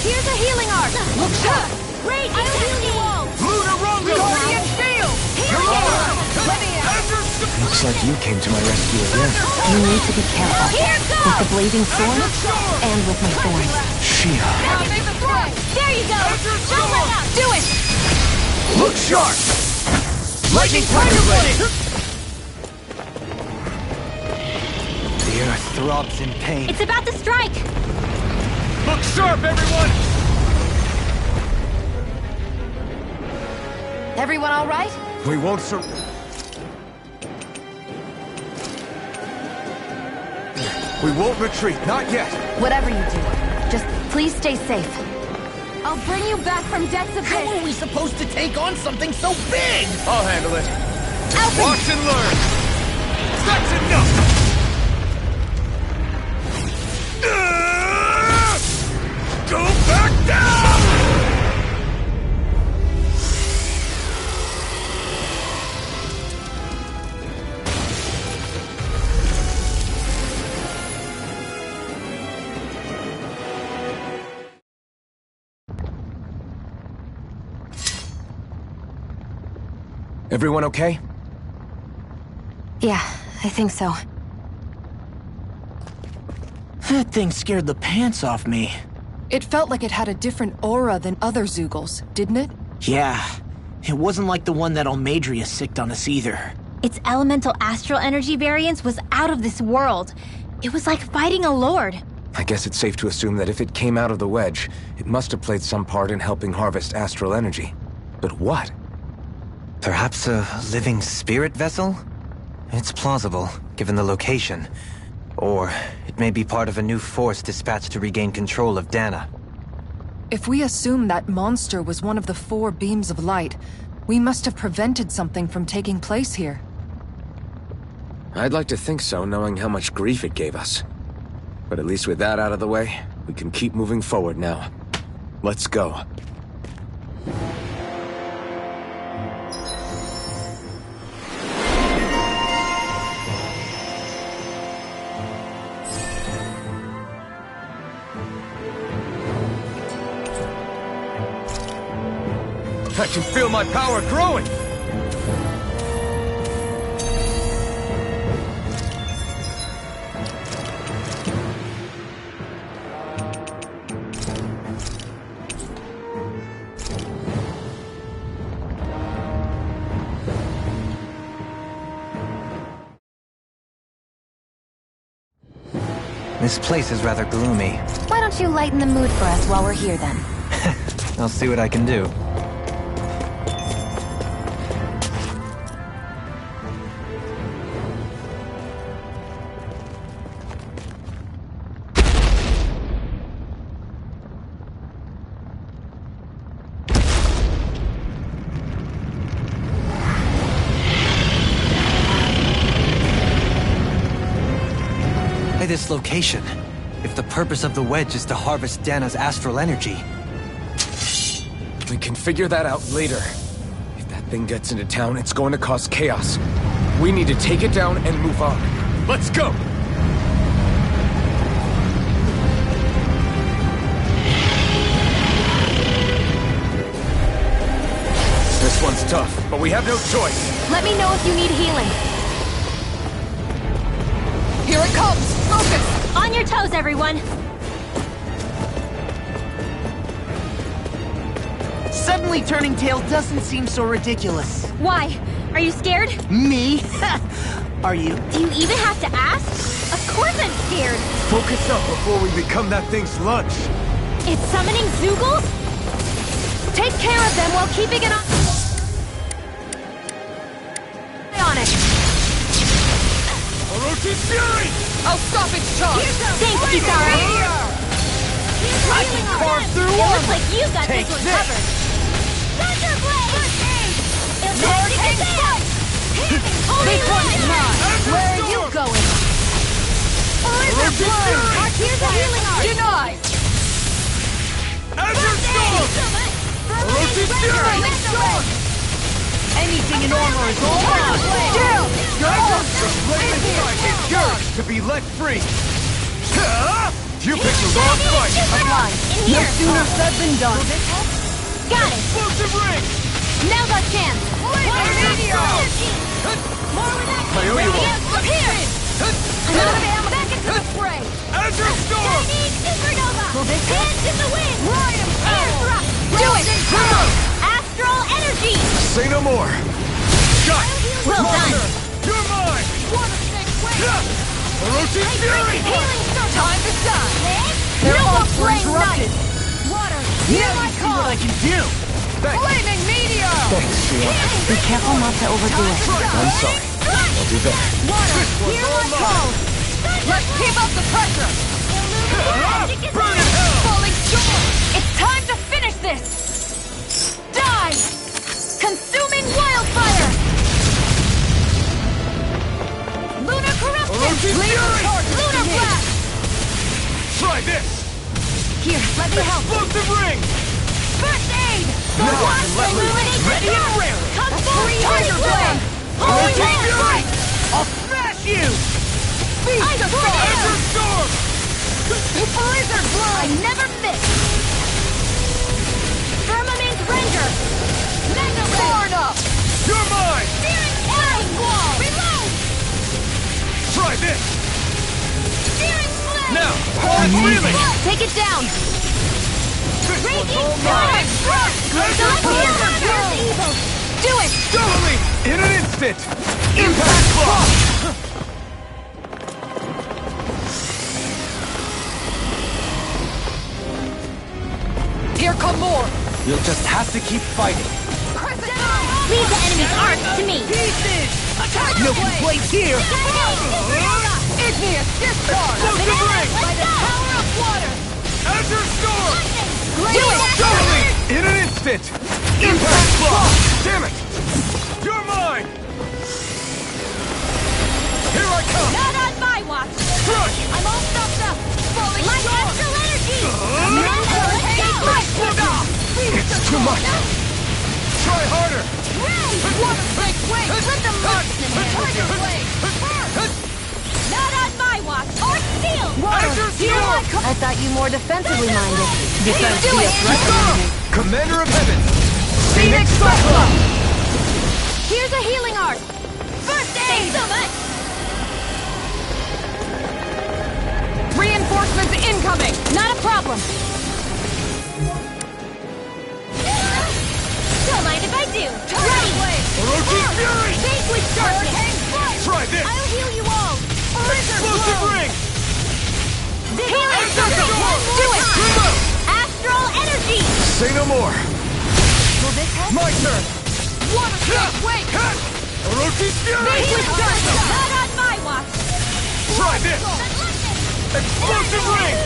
Here's a healing arm! Look sharp! Great! I'll heal you all! Lunar Rungo! Guardian field! Healing arm! Looks like you came to my rescue again. You need to be careful. Here With goes! the blazing sword and with my thorns. Shia. There you go! Don't let up! Do it! Look sharp! Lightning Tiger Blade! The earth throbs in pain. It's about to strike! Look sharp, everyone! Everyone all right? We won't We won't retreat, not yet! Whatever you do, just please stay safe. I'll bring you back from depths of How are we supposed to take on something so big? I'll handle it. Just watch and learn! That's enough! Go back down! Everyone okay? Yeah, I think so. That thing scared the pants off me. It felt like it had a different aura than other Zeugles, didn't it? Yeah, it wasn't like the one that Almadria sicked on us either. Its elemental astral energy variance was out of this world. It was like fighting a lord. I guess it's safe to assume that if it came out of the wedge, it must have played some part in helping harvest astral energy. But what? Perhaps a living spirit vessel? It's plausible, given the location. Or it may be part of a new force dispatched to regain control of Dana. If we assume that monster was one of the 4 beams of light, we must have prevented something from taking place here. I'd like to think so, knowing how much grief it gave us. But at least with that out of the way, we can keep moving forward now. Let's go. I can feel my power growing! This place is rather gloomy. Why don't you lighten the mood for us while we're here then? I'll see what I can do. this location? If the purpose of the wedge is to harvest Dana's astral energy. We can figure that out later. If that thing gets into town, it's going to cause chaos. We need to take it down and move on. Let's go! This one's tough, but we have no choice. Let me know if you need healing. Here it comes! Focus! On your toes, everyone! Suddenly turning tail doesn't seem so ridiculous. Why? Are you scared? Me? Are you? Do you even have to ask? Of course I'm scared! Focus up before we become that thing's lunch. It's summoning Zoogles? Take care of them while keeping an eye on it. Orochi's Fury! I'll stop its charge! Thanks, Kisara! I can carve through It looks armor! like you got Take this one this. covered! Thunderblade! This one's mine! Where are you going? Orochi's Fury! Here's a healing art! Denied! Azure Storm! Orochi's Fury! Anything in armor is all mine! The flame inside is yours to be let free! You picked the wrong fight! In here! Sooner said than done. Got it! Explosive ring! Now's our chance! I owe you one! I'm out of ammo! Back into the fray! Azure Storm! Supernova! Hands in the wind! Air thrust! Do it! Astral energy! Say no more! Shot! Well done! You're mine! Orochi's Fury! Time to shine! No more flame flame knife! knife! Water! Here I see what I can do! Flaming meteor! Thanks, Sheila. Be careful not to overdo it. I'm sorry. I'll do better. Water! Hear my call! Let's keep up the pressure! Burn in hell! Falling storm! It's time to finish this! Die! Consuming wildfire! Lunar corruption! Orochi's Fury! Lunar blast! Try this! Here, let me help! Explosive ring! First aid! Now I can let loose! Ready and raring! Come forward! Tiger blade! Holy Orochi's Fury! Fury! I'll smash you! Azure Storm! Blizzard blow! I never miss! Firmament render! Mega Torn up! You're mine! Ice wall! Reload! Try this! Steering flame! Now! Forward wheeling! Take it down! This one's all mine! Azure Storm! Do it! Totally! In an instant! Impact block! Here come more! You'll just have to keep fighting. Leave the enemy's arc to me! No complaints here! Igneous discharge! Explosive ring! By the power of water! Azure Storm! Do it! Totally! In an instant! Impact block! Damn it! You're mine! Here I come! Not on my watch! Crush! I'm all stuffed up! Falling My storm! astral energy! It's too much! Try harder! Water snake wing! Let them loose! Tiger blade! Not on my watch! Arc steel! Azure Storm! I thought you more defensively minded. Do it! Commander of Heaven! Phoenix Cyclone! Here's a healing art! First aid! Thanks so much! Reinforcements incoming! Not a problem! Don't mind if I do! Ready! Orochi's Fury! Vanquish darkness! Try this! I'll heal you all! Explosive ring! Healing Azure circle! Storm! Do it! Remote! Astral energy! Say no more! My turn! Water snake wing! Orochi's Fury! Vanquish darkness! Not on my watch! Try this! Explosive ring!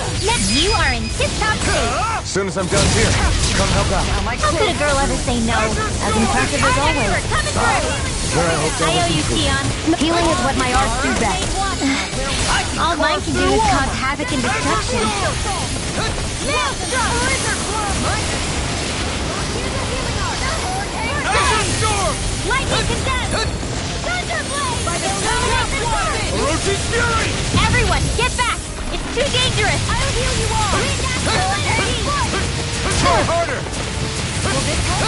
You are in tip-top shape! As soon as I'm done here, come help out. How could a girl ever say no? As impressive as always. Coming through! Here I hope I owe you, Tion. Healing is what my arts do best. I All mine can do is cause havoc and destruction. Lightning condensed! Thunderblade! By the Orochi's Fury! Everyone, get back! It's too dangerous! I'll heal you all! Try harder!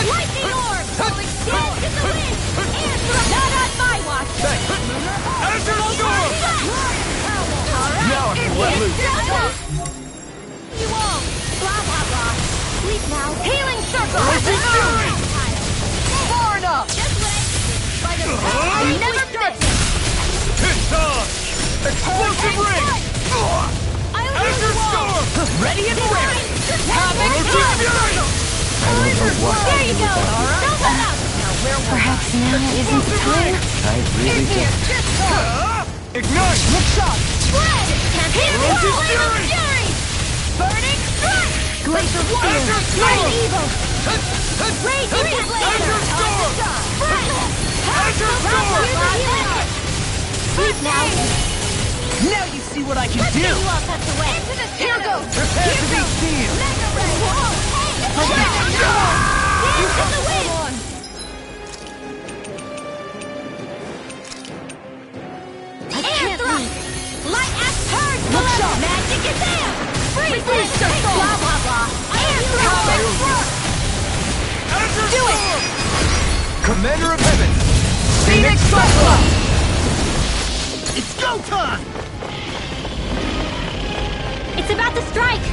Lightning orb! Ghost in the wind! And not on my watch! Azure Storm! Now I can let loose! You all! Blah, blah, blah. Sleep now. Healing circle! Orochi's Fury! Far enough! Just wait! By the I never miss! It's on! Explosive ring! Azure Storm! Ready and ready! Orochi's Fury! There you go! Don't let up! Perhaps now isn't the time? I really don't. Ignite! Look sharp! Spread! Orochi's Fury! Burning strike! Glacier Warrior! Azure Light Storm! evil! Raging Blazer! Azure Storm! Azure Storm! Sleep now! Now you see what I can Let's do! get you all tucked away! Into the Here goes! Prepare to be seen! Mega Ray! Whoa! Dance in the wind! Air thrust! Light axe purge! Look sharp! Magic is there! Freeze! Blah, blah, blah! Air thrust! Azure Do it! Storm! Commander of Heaven! Phoenix Cyclops! It's go time! It's about to strike!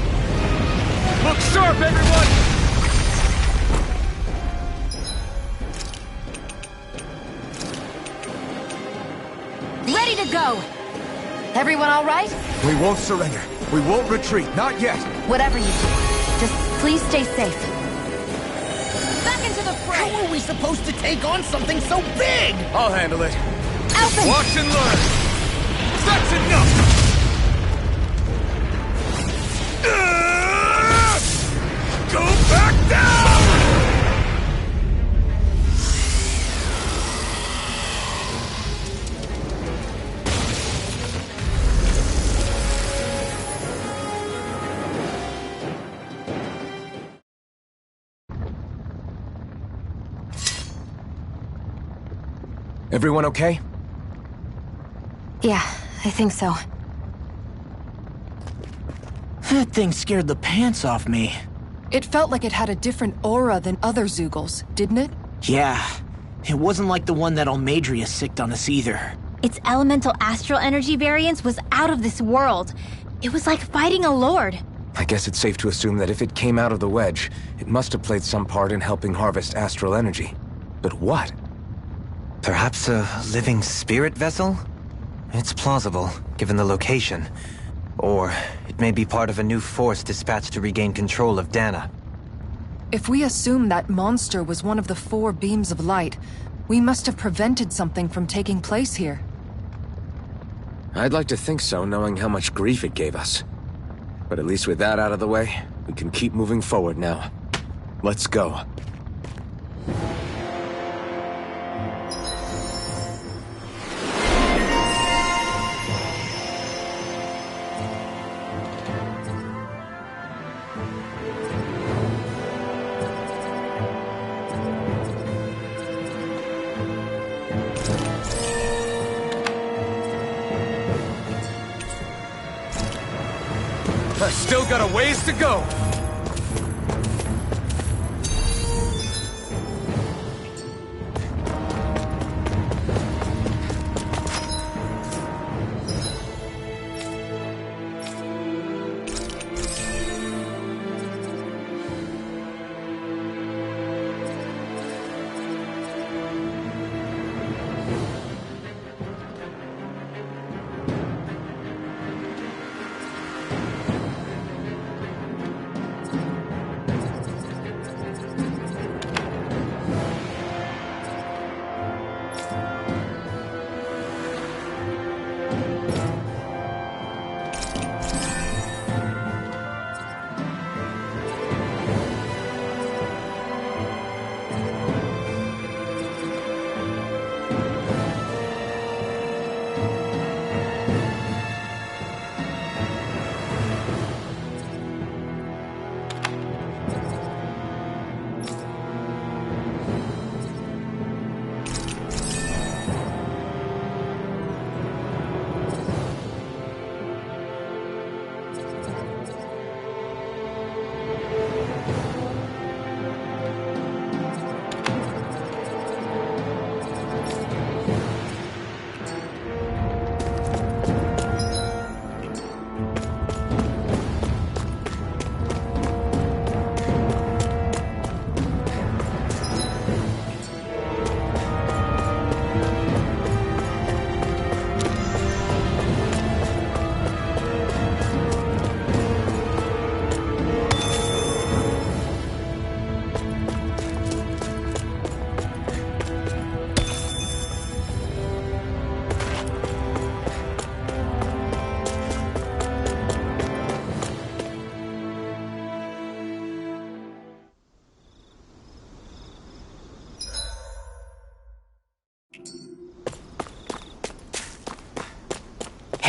Look sharp, everyone! Ready to go! Everyone all right? We won't surrender. We won't retreat. Not yet. Whatever you do, just please stay safe. Back into the fray! How are we supposed to take on something so big? I'll handle it. Alpha! Watch and learn! That's enough! Go back down! Everyone okay? Yeah, I think so. That thing scared the pants off me. It felt like it had a different aura than other Zeugles, didn't it? Yeah, it wasn't like the one that Almadria sicked on us either. Its elemental astral energy variance was out of this world. It was like fighting a lord. I guess it's safe to assume that if it came out of the wedge, it must have played some part in helping harvest astral energy. But what? Perhaps a living spirit vessel? It's plausible, given the location. Or it may be part of a new force dispatched to regain control of Dana. If we assume that monster was one of the 4 beams of light, we must have prevented something from taking place here. I'd like to think so, knowing how much grief it gave us. But at least with that out of the way, we can keep moving forward now. Let's go. I've still got a ways to go!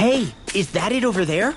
Hey, is that it over there?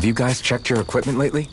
Have you guys checked your equipment lately?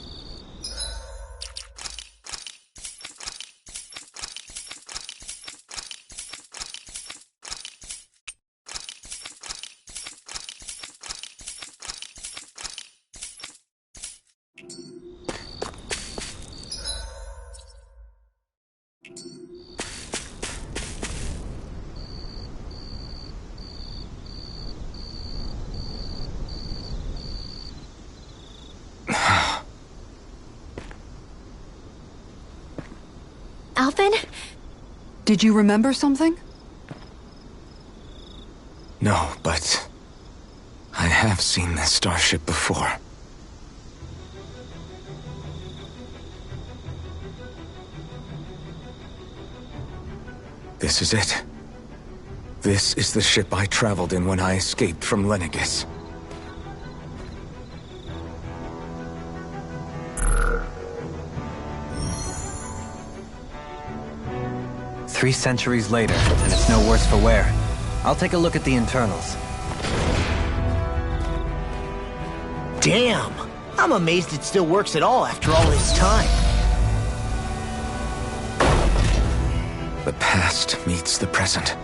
Alphen? Did you remember something? No, but I have seen this starship before. This is it. This is the ship I traveled in when I escaped from Lenegis. Three centuries later, and it's no worse for wear. I'll take a look at the internals. Damn! I'm amazed it still works at all after all this time. The past meets the present.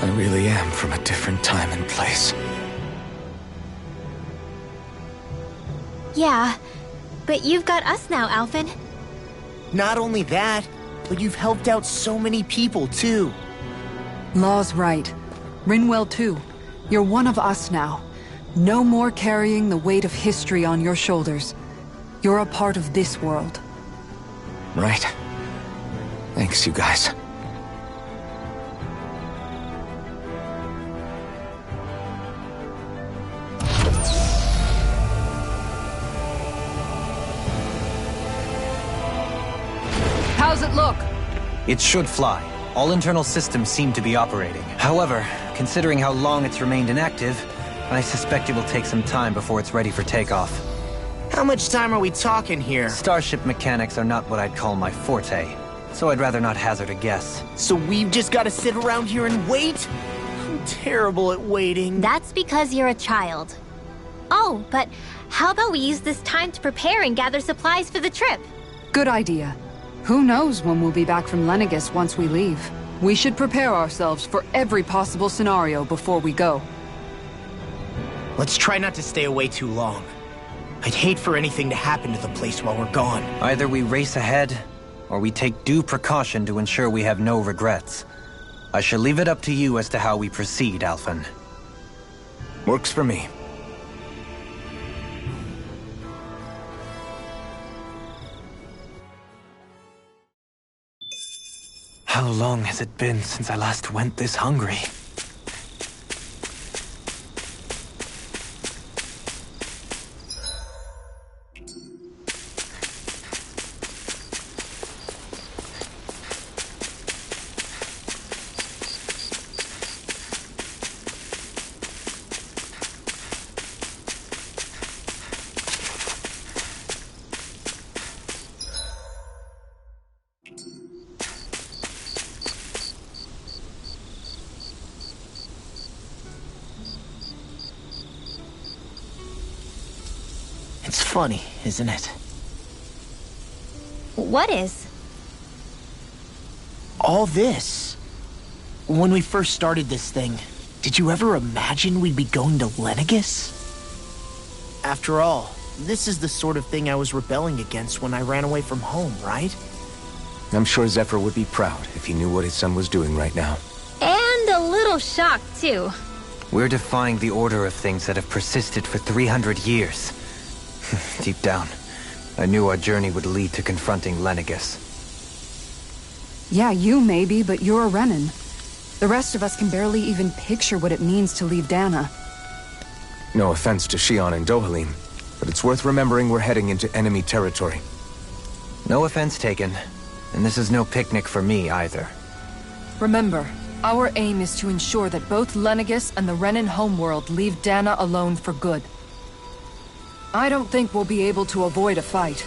I really am from a different time and place. Yeah, but you've got us now, Alphen. Not only that, but you've helped out so many people, too. Law's right. Rinwell too. You're one of us now. No more carrying the weight of history on your shoulders. You're a part of this world. Right. Thanks, you guys. How's it look? It should fly. All internal systems seem to be operating. However, considering how long it's remained inactive, I suspect it will take some time before it's ready for takeoff. How much time are we talking here? Starship mechanics are not what I'd call my forte, so I'd rather not hazard a guess. So we've just got to sit around here and wait? I'm terrible at waiting. That's because you're a child. Oh, but how about we use this time to prepare and gather supplies for the trip? Good idea. Who knows when we'll be back from Lenegis once we leave. We should prepare ourselves for every possible scenario before we go. Let's try not to stay away too long. I'd hate for anything to happen to the place while we're gone. Either we race ahead, or we take due precaution to ensure we have no regrets. I shall leave it up to you as to how we proceed, Alphen. Works for me. How long has it been since I last went this hungry? It's funny, isn't it? What is? All this. When we first started this thing, did you ever imagine we'd be going to Lenegis? After all, this is the sort of thing I was rebelling against when I ran away from home, right? I'm sure Zephyr would be proud if he knew what his son was doing right now. And a little shocked, too. We're defying the order of things that have persisted for 300 years. Deep down, I knew our journey would lead to confronting Lenegis. Yeah, you maybe, but you're a Renan. The rest of us can barely even picture what it means to leave Dana. No offense to Shion and Dohalim, but it's worth remembering we're heading into enemy territory. No offense taken, and this is no picnic for me either. Remember, our aim is to ensure that both Lenegis and the Renan homeworld leave Dana alone for good. I don't think we'll be able to avoid a fight.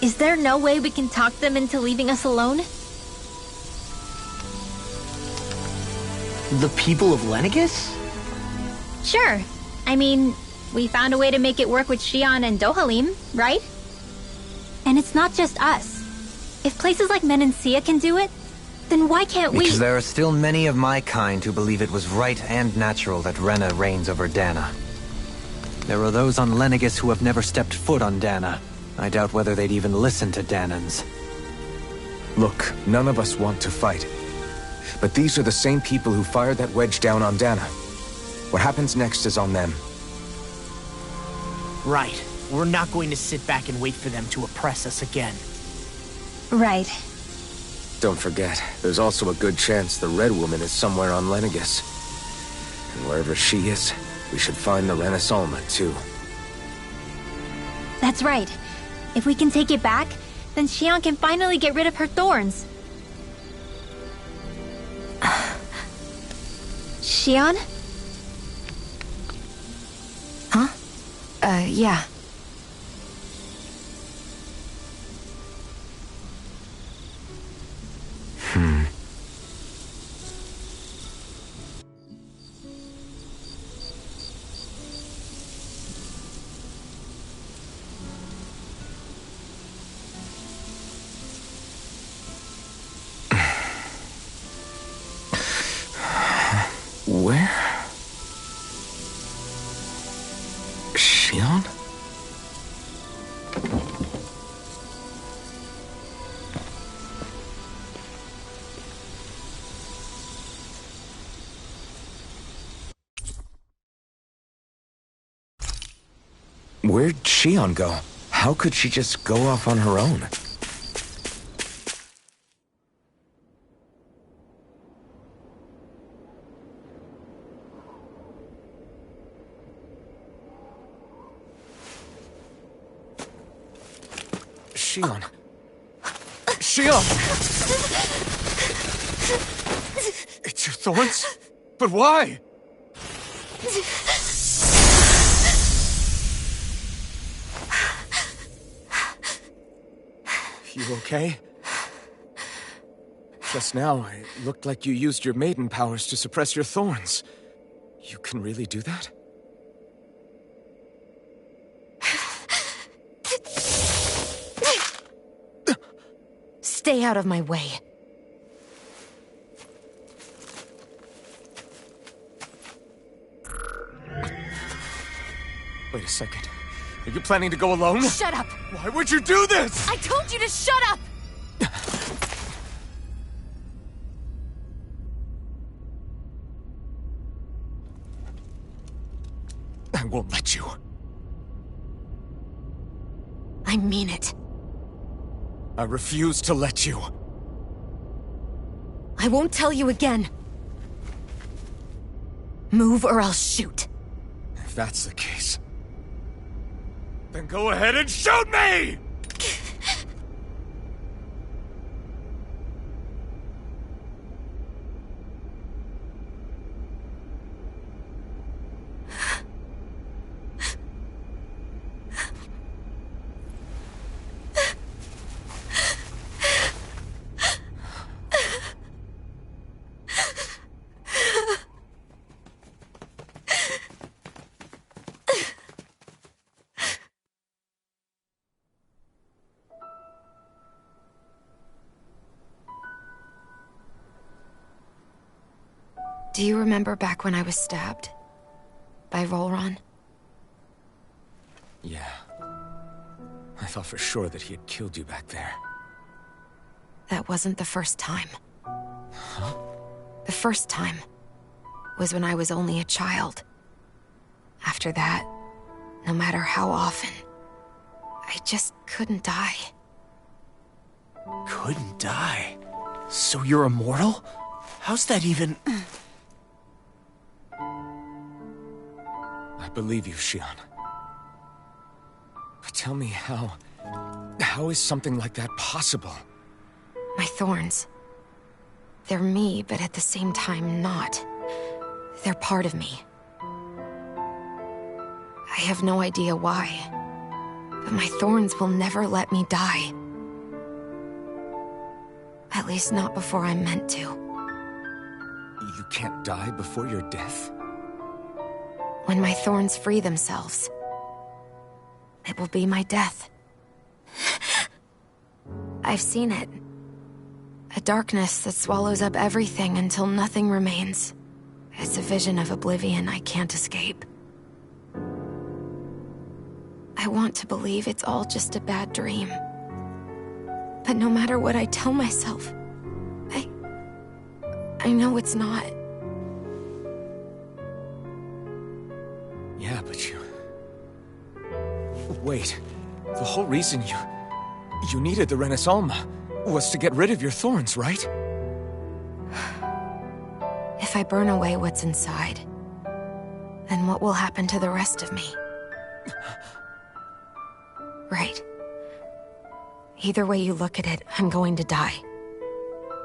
Is there no way we can talk them into leaving us alone? The people of Lenegis? Sure. I mean, we found a way to make it work with Shion and Dohalim, right? And it's not just us. If places like Menancia can do it, then why can't we? Because there are still many of my kind who believe it was right and natural that Rena reigns over Dana. There are those on Lenegis who have never stepped foot on Dana. I doubt whether they'd even listen to Danans. Look, none of us want to fight. But these are the same people who fired that wedge down on Dana. What happens next is on them. Right. We're not going to sit back and wait for them to oppress us again. Right. Don't forget, there's also a good chance the Red Woman is somewhere on Lenegis. And wherever she is, we should find the Renaissance too. That's right. If we can take it back, then Xion can finally get rid of her thorns. Xion? Huh? Yeah. Where? Xion? Where'd Xion go? How could she just go off on her own? Xion. Xion! It's your thorns? But why? You okay? Just now, it looked like you used your maiden powers to suppress your thorns. You can really do that? Stay out of my way. Wait a second. Are you planning to go alone? Shut up! Why would you do this? I told you to shut up! I won't let you. I mean it. I refuse to let you. I won't tell you again. Move or I'll shoot. If that's the case, then go ahead and shoot me! Do you remember back when I was stabbed? By Volron? Yeah. I thought for sure that he had killed you back there. That wasn't the first time. Huh? The first time was when I was only a child. After that, no matter how often, I just couldn't die. Couldn't die? So you're immortal? How's that even... I believe you, Xion. But tell me how is something like that possible? My thorns. They're me, but at the same time not. They're part of me. I have no idea why, but my thorns will never let me die. At least not before I'm meant to. You can't die before your death? When my thorns free themselves, it will be my death. I've seen it. A darkness that swallows up everything until nothing remains. It's a vision of oblivion I can't escape. I want to believe it's all just a bad dream. But no matter what I tell myself, I know it's not. Yeah, but Wait, the whole reason you needed the Renis Alma was to get rid of your thorns, right? If I burn away what's inside, then what will happen to the rest of me? Right. Either way you look at it, I'm going to die.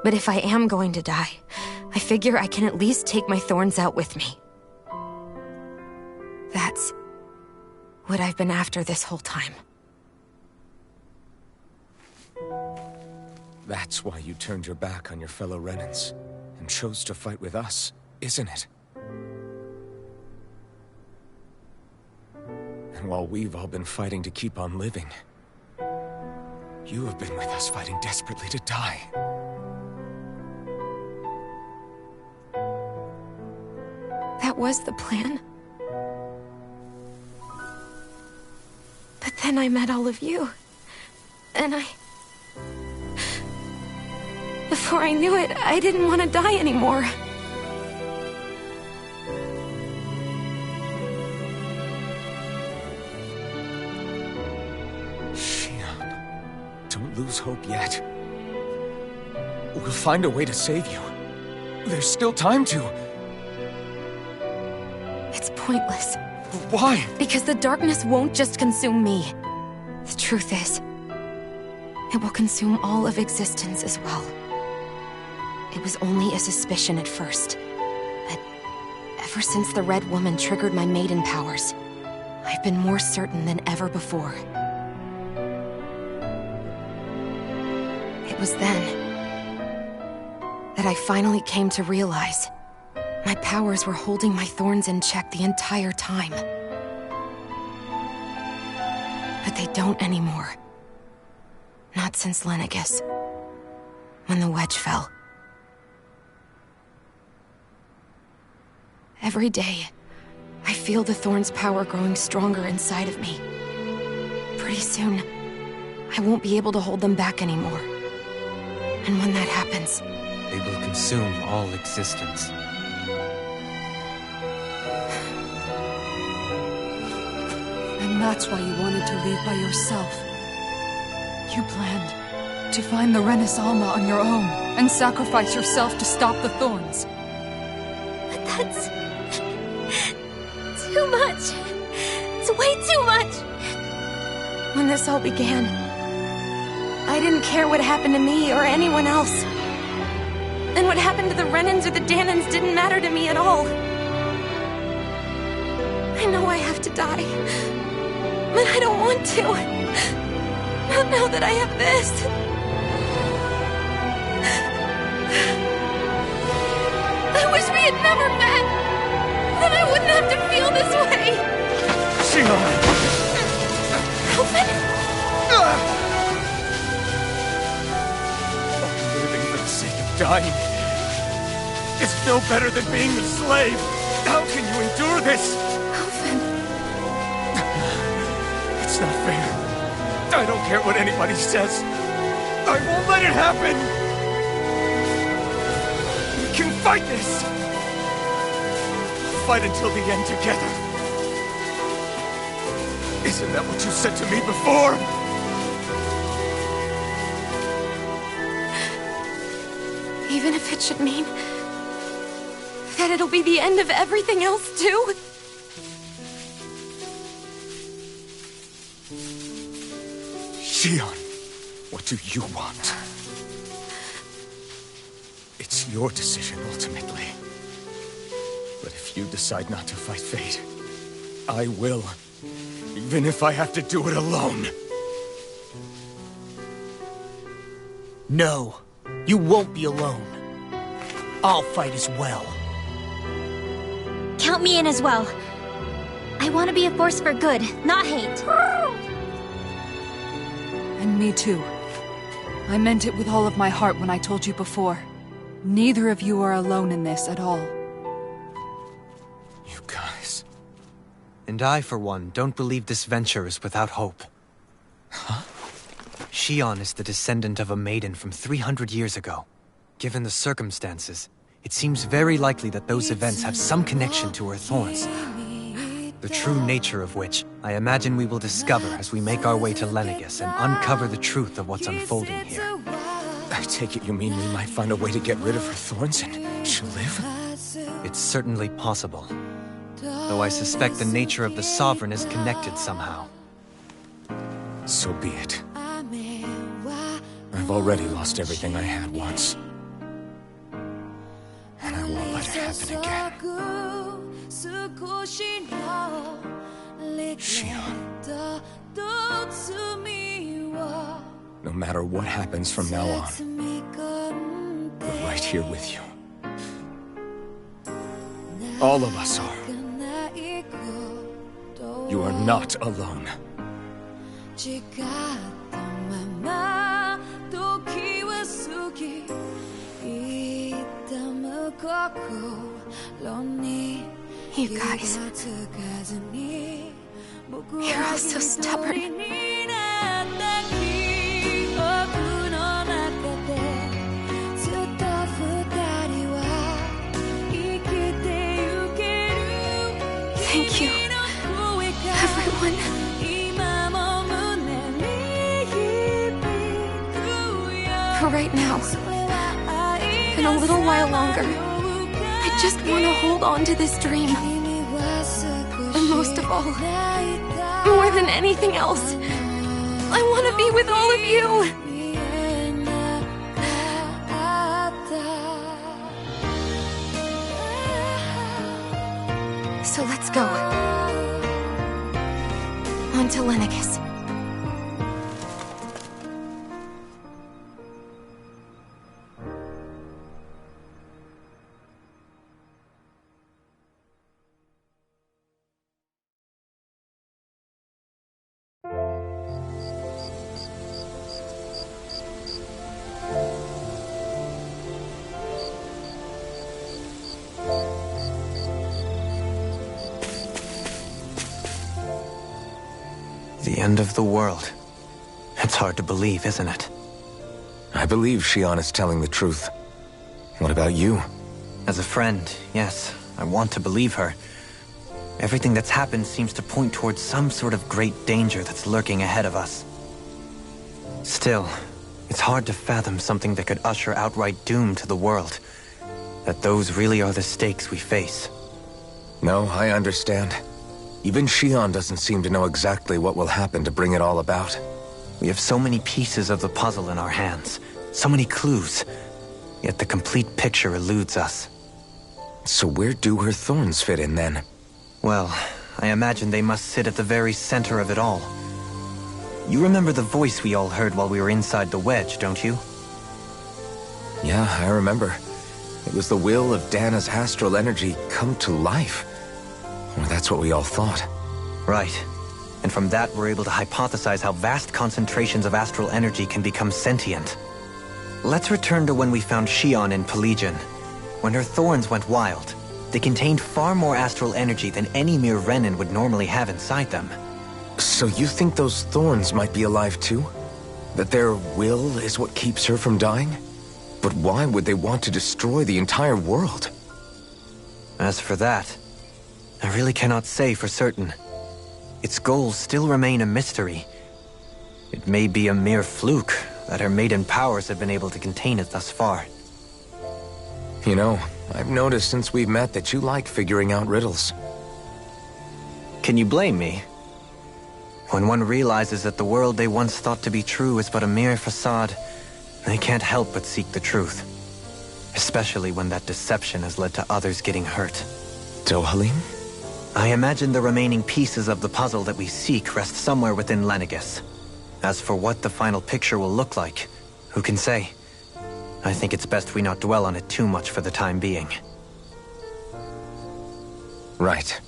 But if I am going to die, I figure I can at least take my thorns out with me. That's what I've been after this whole time. That's why you turned your back on your fellow Renins and chose to fight with us, isn't it? And while we've all been fighting to keep on living, you have been with us fighting desperately to die. That was the plan. But then I met all of you. And before I knew it, I didn't want to die anymore. Shionne, don't lose hope yet. We'll find a way to save you. There's still time to. It's pointless. Why? Because the darkness won't just consume me. The truth is, it will consume all of existence as well. It was only a suspicion at first. But ever since the Red Woman triggered my maiden powers, I've been more certain than ever before. It was then that I finally came to realize my powers were holding my thorns in check the entire time. But they don't anymore. Not since Lenegis, when the wedge fell. Every day, I feel the thorn's power growing stronger inside of me. Pretty soon, I won't be able to hold them back anymore. And when that happens, they will consume all existence. And that's why you wanted to leave by yourself. You planned to find the Renis Alma on your own and sacrifice yourself to stop the thorns. But that's too much. It's way too much. When this all began, I didn't care what happened to me or anyone else. And what happened to the Renins or the Dahnans didn't matter to me at all. I know I have to die, but I don't want to. Not now that I have this. I wish we had never met. Then I wouldn't have to feel this way. Shionne! Alphen? Living for the sake of dying is no better than being the slave. How can you endure this? Alphen. It's not fair. I don't care what anybody says. I won't let it happen. We can fight this. Fight until the end together. Isn't that what you said to me before? Even if it should mean that it'll be the end of everything else, too? Shionne, what do you want? It's your decision, ultimately. But if you decide not to fight fate, I will. Even if I have to do it alone. No, you won't be alone. I'll fight as well. Count me in as well. I want to be a force for good, not hate. And me too. I meant it with all of my heart when I told you before. Neither of you are alone in this at all. You guys. And I, for one, don't believe this venture is without hope. Huh? Shionne is the descendant of a maiden from 300 years ago. Given the circumstances, it seems very likely that those events have some connection to her thorns. the true nature of which I imagine we will discover as we make our way to Lenegis and uncover the truth of what's unfolding here. I take it you mean we might find a way to get rid of her thorns and she'll live? It's certainly possible. Though I suspect the nature of the Sovereign is connected somehow. So be it. I've already lost everything I had once. And I won't let it happen again. Shion. No matter what happens from now on, we're right here with you. All of us are. You are not alone. You guys. You're all so stubborn. Thank you, everyone. For right now, and a little while longer, I just want to hold on to this dream. And most of all, more than anything else, I want to be with all of you. So let's go. On to Lenegis. The end of the world. It's hard to believe, isn't it? I believe Shion is telling the truth. What about you? As a friend, yes, I want to believe her. Everything that's happened seems to point towards some sort of great danger that's lurking ahead of us. Still, it's hard to fathom something that could usher outright doom to the world. That those really are the stakes we face. No, I understand. Even Shion doesn't seem to know exactly what will happen to bring it all about. We have so many pieces of the puzzle in our hands, so many clues, yet the complete picture eludes us. So where do her thorns fit in then? Well, I imagine they must sit at the very center of it all. You remember the voice we all heard while we were inside the wedge, don't you? Yeah, I remember. It was the will of Dana's astral energy come to life. Well, that's what we all thought. Right. And from that, we're able to hypothesize how vast concentrations of astral energy can become sentient. Let's return to when we found Shion in Pelegion. When her thorns went wild, they contained far more astral energy than any mere Renin would normally have inside them. So you think those thorns might be alive too? That their will is what keeps her from dying? But why would they want to destroy the entire world? As for that, I really cannot say for certain. Its goals still remain a mystery. It may be a mere fluke that her maiden powers have been able to contain it thus far. You know, I've noticed since we've met that you like figuring out riddles. Can you blame me? When one realizes that the world they once thought to be true is but a mere facade, they can't help but seek the truth. Especially when that deception has led to others getting hurt. Dohalim? I imagine the remaining pieces of the puzzle that we seek rest somewhere within Lenegis. As for what the final picture will look like, who can say? I think it's best we not dwell on it too much for the time being. Right.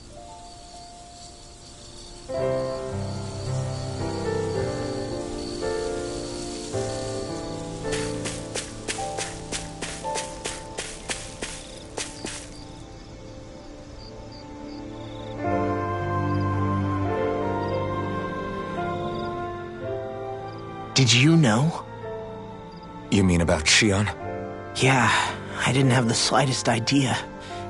Did you know? You mean about Shion? Yeah, I didn't have the slightest idea.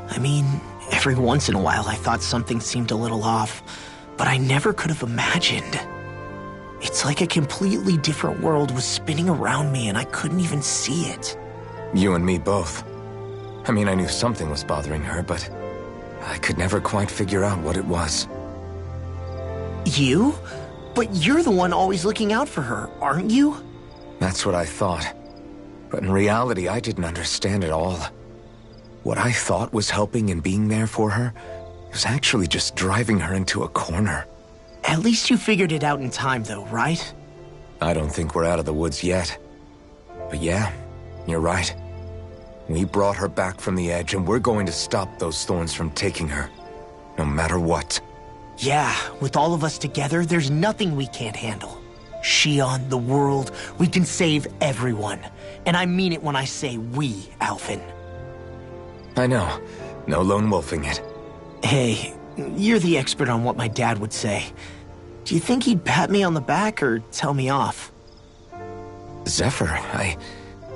I mean, Every once in a while, I thought something seemed a little off, but I never could have imagined. It's like a completely different world was spinning around me and I couldn't even see it. You and me both. I mean, I knew something was bothering her, but I could never quite figure out what it was. You? But you're the one always looking out for her, aren't you? That's what I thought. But in reality, I didn't understand it all. What I thought was helping and being there for her was actually just driving her into a corner. At least you figured it out in time, though, right? I don't think we're out of the woods yet. But yeah, you're right. We brought her back from the edge, and we're going to stop those thorns from taking her. No matter what. Yeah, with all of us together, there's nothing we can't handle. Shion, the world, we can save everyone. And I mean it when I say we, Alphen. I know. No lone wolfing it. Hey, you're the expert on what my dad would say. Do you think he'd pat me on the back or tell me off? Zephyr, I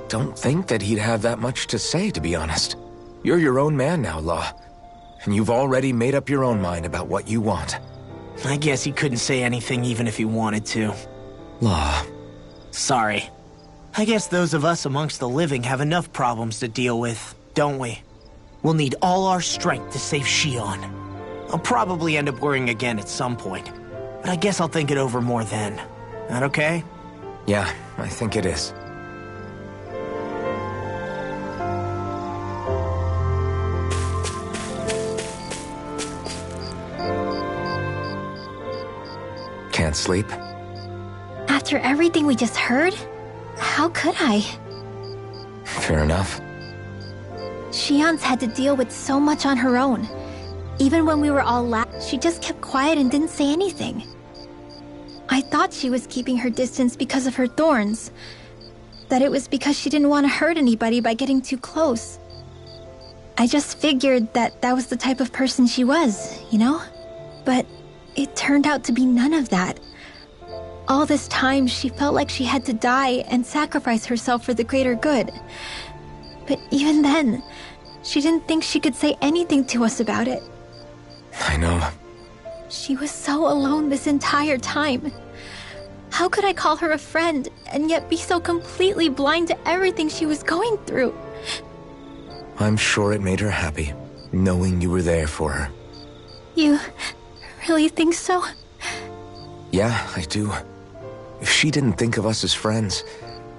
don't think that he'd have that much to say, to be honest. You're your own man now, Law. And you've already made up your own mind about what you want. I guess he couldn't say anything even if he wanted to. Law. Sorry. I guess those of us amongst the living have enough problems to deal with, don't we? We'll need all our strength to save Shion. I'll probably end up worrying again at some point, but I guess I'll think it over more then. That okay? Yeah, I think it is. Can't sleep? After everything we just heard? How could I? Fair enough. Shion's had to deal with so much on her own. Even when we were all she just kept quiet and didn't say anything. I thought she was keeping her distance because of her thorns. That it was because she didn't want to hurt anybody by getting too close. I just figured that that was the type of person she was, you know? But it turned out to be none of that. All this time, she felt like she had to die and sacrifice herself for the greater good. But even then, she didn't think she could say anything to us about it. I know. She was so alone this entire time. How could I call her a friend and yet be so completely blind to everything she was going through? I'm sure it made her happy, knowing you were there for her. You really think so? Yeah, I do. If she didn't think of us as friends,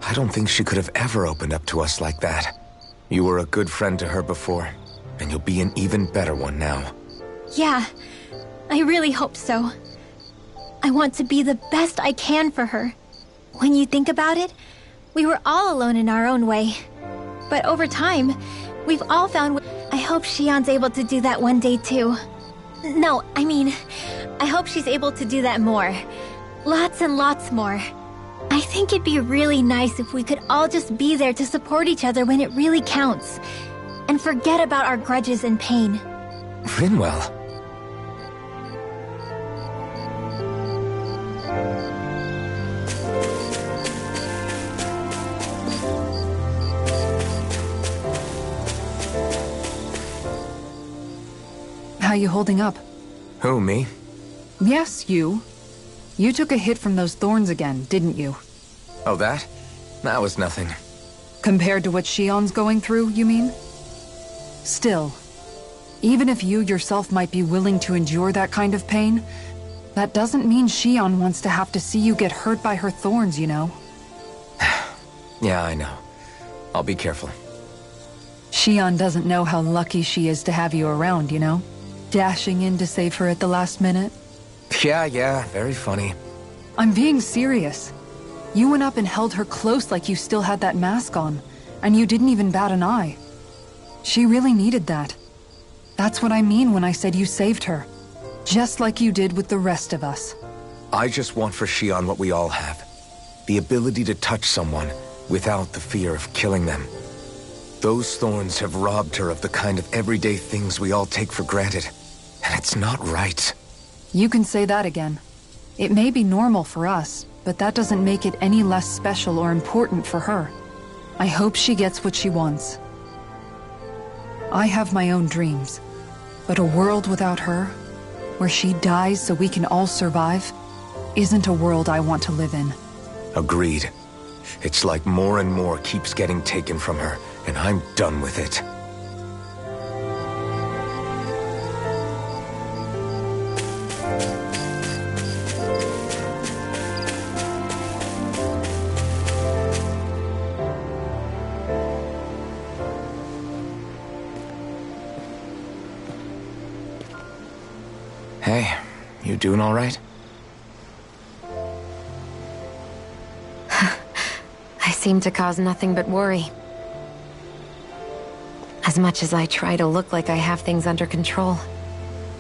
I don't think she could have ever opened up to us like that. You were a good friend to her before, and you'll be an even better one now. Yeah, I really hope so. I want to be the best I can for her. When you think about it, we were all alone in our own way. But over time, we've all found... I hope Shion's able to do that one day too. No, I mean, I hope she's able to do that more. Lots and lots more. I think it'd be really nice if we could all just be there to support each other when it really counts. And forget about our grudges and pain. Rinwell. How you holding up? Who, me? Yes, you. You took a hit from those thorns again, didn't you? Oh, that? That was nothing. Compared to what Shion's going through, you mean? Still, even if you yourself might be willing to endure that kind of pain, that doesn't mean Shion wants to have to see you get hurt by her thorns, you know? Yeah, I know. I'll be careful. Shion doesn't know how lucky she is to have you around, you know? Dashing in to save her at the last minute. Yeah, very funny. I'm being serious. You went up and held her close like you still had that mask on, and you didn't even bat an eye. She really needed that. That's what I mean when I said you saved her. Just like you did with the rest of us. I just want for Shion what we all have. The ability to touch someone without the fear of killing them. Those thorns have robbed her of the kind of everyday things we all take for granted. And it's not right. You can say that again. It may be normal for us, but that doesn't make it any less special or important for her. I hope she gets what she wants. I have my own dreams. But a world without her, where she dies so we can all survive, isn't a world I want to live in. Agreed. It's like more and more keeps getting taken from her, and I'm done with it. Hey, you doing all right? I seem to cause nothing but worry. As much as I try to look like I have things under control,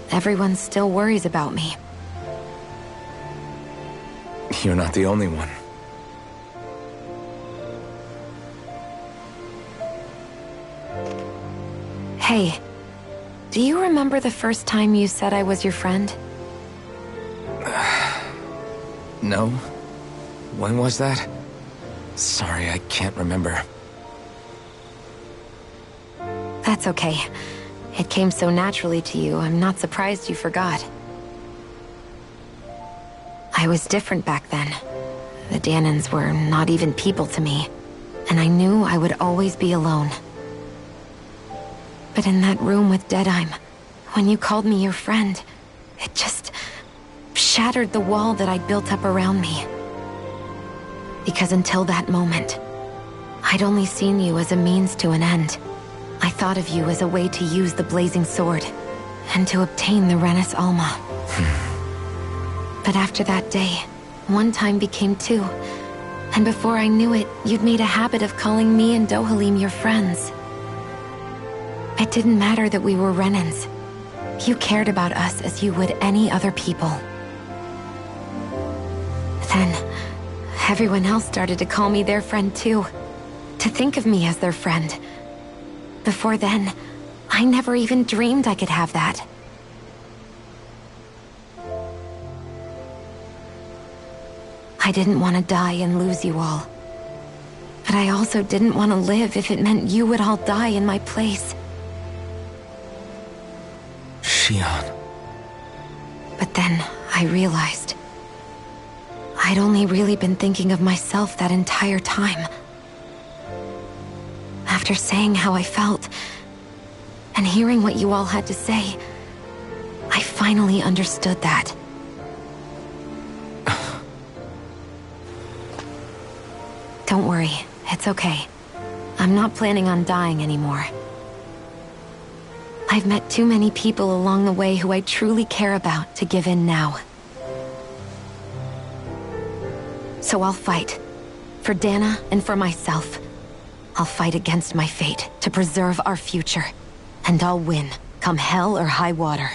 everyone still worries about me. You're not the only one. Hey, do you remember the first time you said I was your friend? No? When was that? Sorry, I can't remember. That's okay. It came so naturally to you, I'm not surprised you forgot. I was different back then. The Dahnans were not even people to me, and I knew I would always be alone. But in that room with Deadheim, when you called me your friend, it just shattered the wall that I'd built up around me. Because until that moment, I'd only seen you as a means to an end. I thought of you as a way to use the Blazing Sword, and to obtain the Renis Alma. But after that day, one time became two, and before I knew it, you'd made a habit of calling me and Dohalim your friends. It didn't matter that we were Renans. You cared about us as you would any other people. Then, everyone else started to call me their friend too. To think of me as their friend. Before then, I never even dreamed I could have that. I didn't want to die and lose you all. But I also didn't want to live if it meant you would all die in my place. Shionne. But then I realized I'd only really been thinking of myself that entire time. After saying how I felt, and hearing what you all had to say, I finally understood that. Don't worry, it's okay. I'm not planning on dying anymore. I've met too many people along the way who I truly care about to give in now. So I'll fight. For Dana and for myself. I'll fight against my fate to preserve our future. And I'll win, come hell or high water.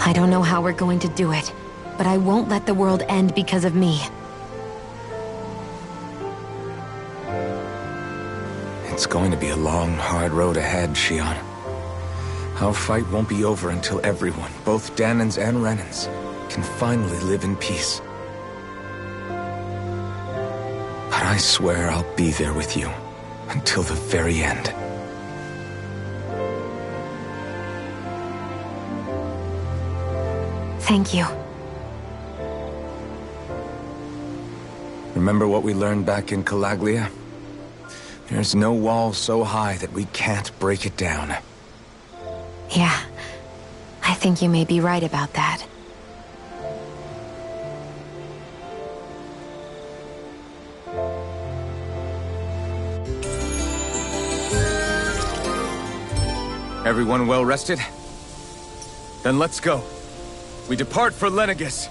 I don't know how we're going to do it, but I won't let the world end because of me. It's going to be a long, hard road ahead, Shionne. Our fight won't be over until everyone, both Dahnans and Renans, can finally live in peace. But I swear I'll be there with you, until the very end. Thank you. Remember what we learned back in Calaglia? There's no wall so high that we can't break it down. Yeah, I think you may be right about that. Everyone well rested? Then let's go. We depart for Lenegis.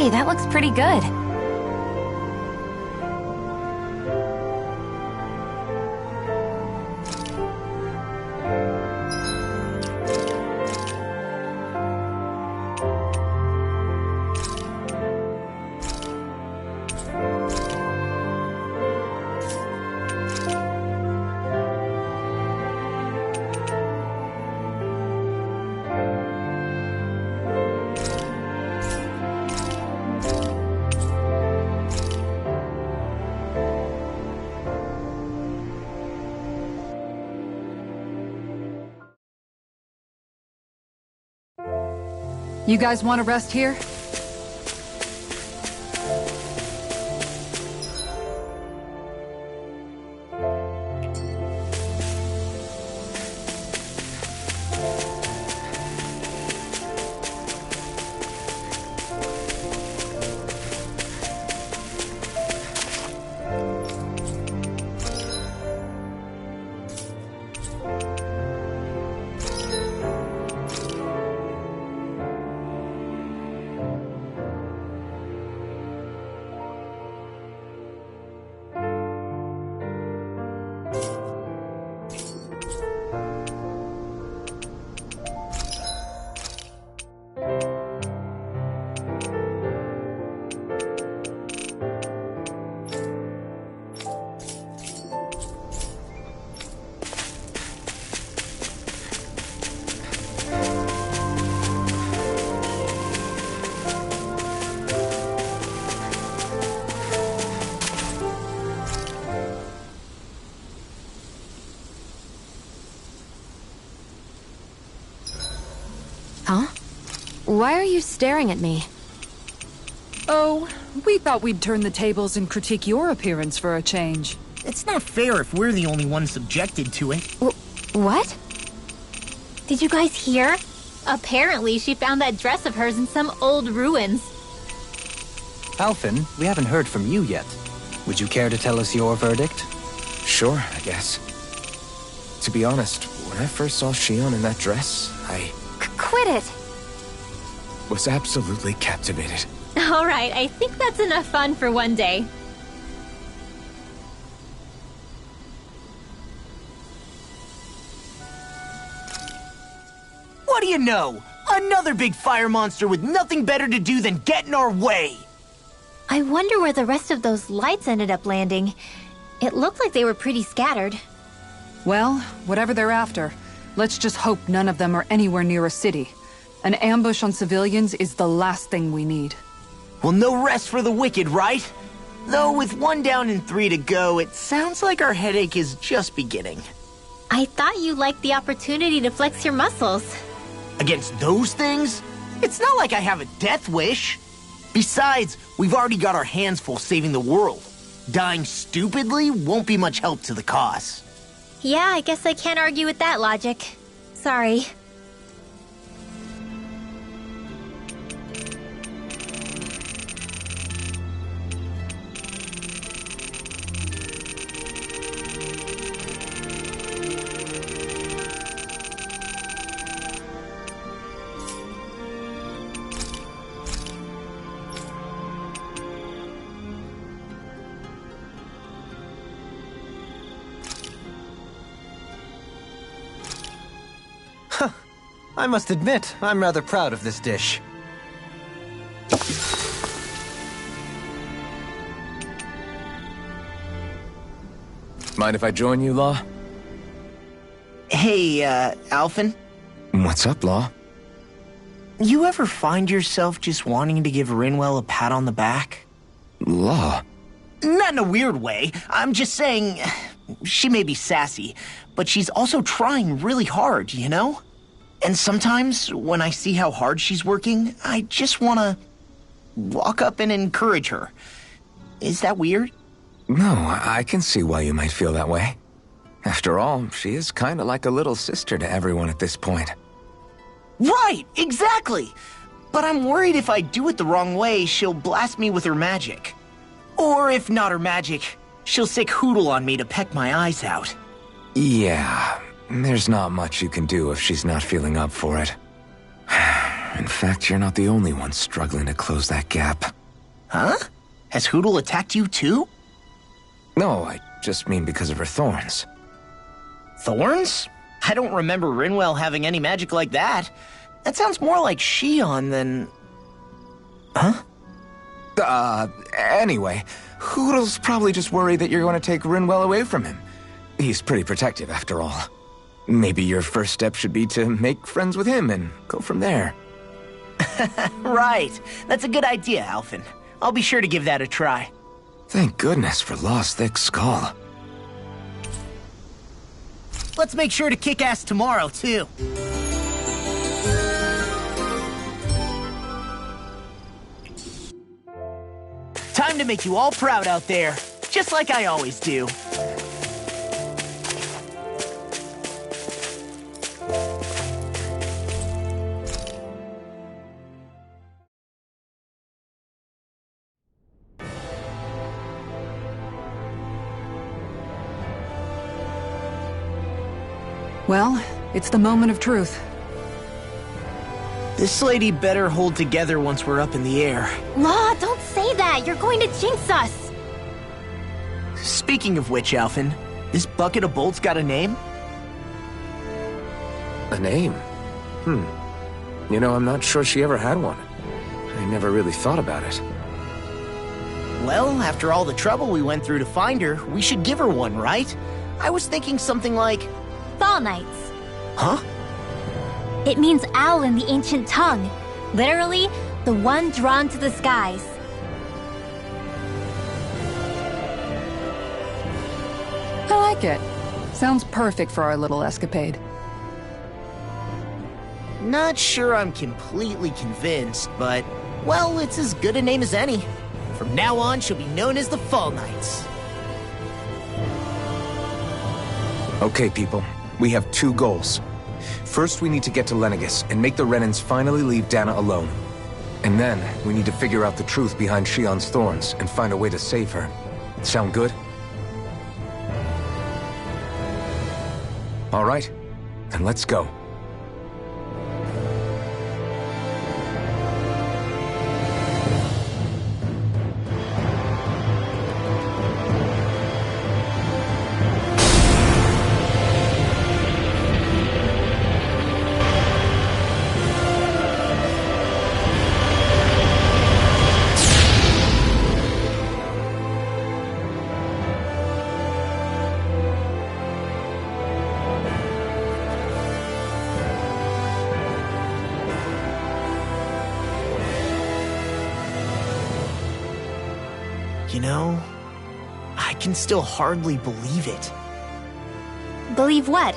Hey, that looks pretty good. You guys want to rest here? Huh? Why are you staring at me? Oh, we thought we'd turn the tables and critique your appearance for a change. It's not fair if we're the only ones subjected to it. What? Did you guys hear? Apparently, she found that dress of hers in some old ruins. Alphen, we haven't heard from you yet. Would you care to tell us your verdict? Sure, I guess. To be honest, when I first saw Shion in that dress, I Quit it! was absolutely captivated. Alright, I think that's enough fun for one day. What do you know? Another big fire monster with nothing better to do than get in our way! I wonder where the rest of those lights ended up landing. It looked like they were pretty scattered. Well, whatever they're after, let's just hope none of them are anywhere near a city. An ambush on civilians is the last thing we need. Well, no rest for the wicked, right? Though with 1 down and 3 to go, it sounds like our headache is just beginning. I thought you liked the opportunity to flex your muscles. Against those things? It's not like I have a death wish. Besides, we've already got our hands full saving the world. Dying stupidly won't be much help to the cause. Yeah, I guess I can't argue with that logic. Sorry. I must admit, I'm rather proud of this dish. Mind if I join you, Law? Hey, Alphen, What's up, Law? you ever find yourself just wanting to give Rinwell a pat on the back? Law? Not in a weird way. I'm just saying, she may be sassy, but she's also trying really hard, you know? And sometimes, when I see how hard she's working, I just want to walk up and encourage her. Is that weird? No, I can see why you might feel that way. After all, she is kind of like a little sister to everyone at this point. Right, exactly! But I'm worried if I do it the wrong way, she'll blast me with her magic. Or if not her magic, she'll sick Hootle on me to peck my eyes out. Yeah, there's not much you can do if she's not feeling up for it. In fact, you're not the only one struggling to close that gap. Huh? Has Hootle attacked you too? No, I just mean because of her thorns. Thorns? I don't remember Rinwell having any magic like that. That sounds more like Shion than... Huh? Anyway, Hoodle's probably just worried that you're going to take Rinwell away from him. He's pretty protective, after all. Maybe your first step should be to make friends with him and go from there. Right. That's a good idea, Alphen. I'll be sure to give that a try. Thank goodness for Law's thick skull. Let's make sure to kick ass tomorrow, too. Time to make you all proud out there, just like I always do. Well, it's the moment of truth. This lady better hold together once we're up in the air. Law, don't say that! You're going to jinx us! Speaking of which, Alphen, this bucket of bolts got a name? A name? You know, I'm not sure she ever had one. I never really thought about it. Well, after all the trouble we went through to find her, we should give her one, right? I was thinking something like... Fall Knights. Huh? It means owl in the ancient tongue. Literally, the one drawn to the skies. I like it. Sounds perfect for our little escapade. Not sure I'm completely convinced, but, well, it's as good a name as any. From now on, she'll be known as the Fall Knights. Okay, people. We have 2 goals. First, we need to get to Lenegis and make the Renans finally leave Dana alone. And then, we need to figure out the truth behind Shion's thorns and find a way to save her. Sound good? All right, then let's go. You know, I can still hardly believe it. Believe what?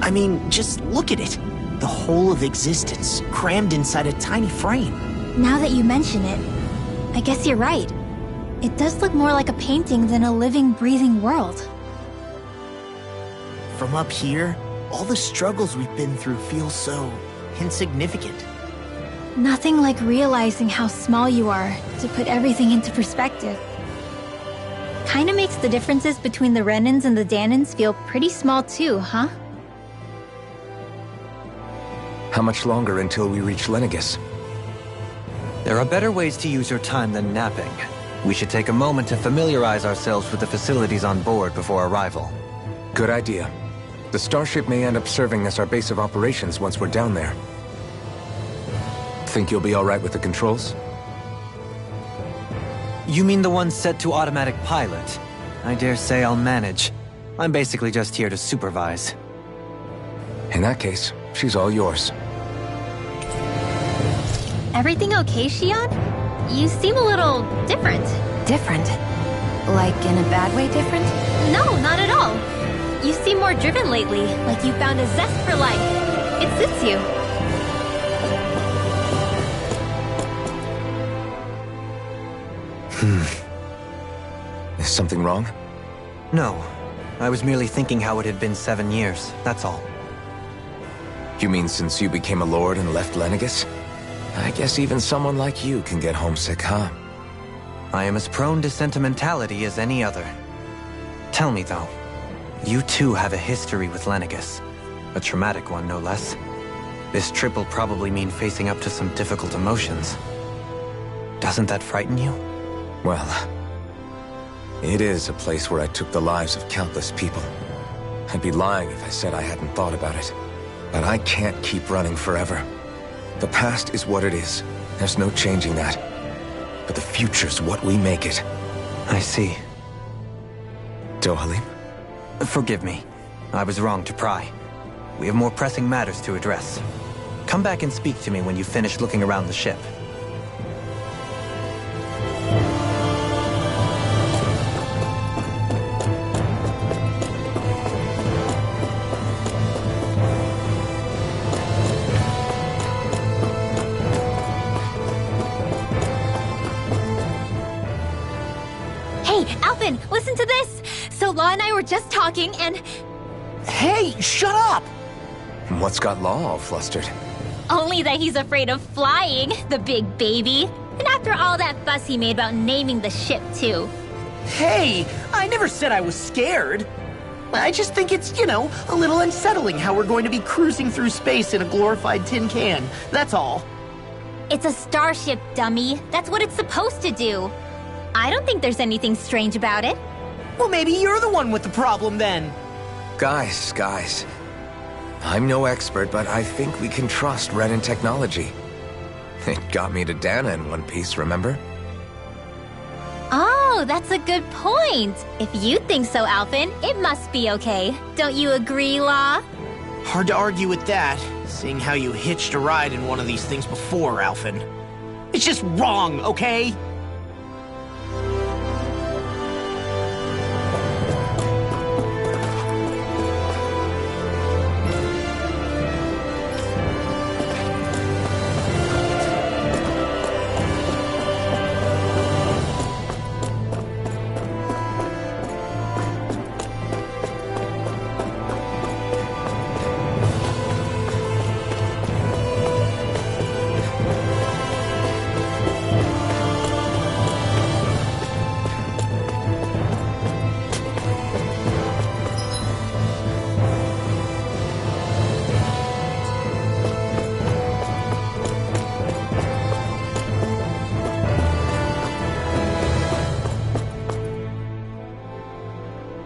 I mean, just look at it. The whole of existence, crammed inside a tiny frame. Now that you mention it, I guess you're right. It does look more like a painting than a living, breathing world. From up here, all the struggles we've been through feel so insignificant. Nothing like realizing how small you are to put everything into perspective. Kinda makes the differences between the Renans and the Danans feel pretty small too, huh? How much longer until we reach Lenegis? There are better ways to use your time than napping. We should take a moment to familiarize ourselves with the facilities on board before arrival. Good idea. The starship may end up serving as our base of operations once we're down there. Think you'll be all right with the controls? You mean the one set to automatic pilot? I dare say I'll manage. I'm basically just here to supervise. In that case, she's all yours. Everything okay, Shion? You seem a little different. Different? Like in a bad way different? No, not at all. You seem more driven lately, like you found a zest for life. It suits you. Is something wrong? No. I was merely thinking how it had been 7 years, that's all. You mean since you became a lord and left Lenegis? I guess even someone like you can get homesick, huh? I am as prone to sentimentality as any other. Tell me, though, you too have a history with Lenegis. A traumatic one, no less. This trip will probably mean facing up to some difficult emotions. Doesn't that frighten you? Well, it is a place where I took the lives of countless people. I'd be lying if I said I hadn't thought about it. But I can't keep running forever. The past is what it is. There's no changing that. But the future's what we make it. I see. Dohalim? Forgive me. I was wrong to pry. We have more pressing matters to address. Come back and speak to me when you finish looking around the ship. Alphen, listen to this! So Law and I were just talking and... Hey, shut up! What's got Law all flustered? Only that he's afraid of flying, the big baby. And after all that fuss he made about naming the ship, too. Hey, I never said I was scared. I just think it's, you know, a little unsettling how we're going to be cruising through space in a glorified tin can. That's all. It's a starship, dummy. That's what it's supposed to do. I don't think there's anything strange about it. Well, maybe you're the one with the problem then. Guys. I'm no expert, but I think we can trust Renan technology. It got me to Dana in one piece, remember? Oh, that's a good point. If you think so, Alphen, it must be okay. Don't you agree, Law? Hard to argue with that, seeing how you hitched a ride in one of these things before, Alphen. It's just wrong, okay?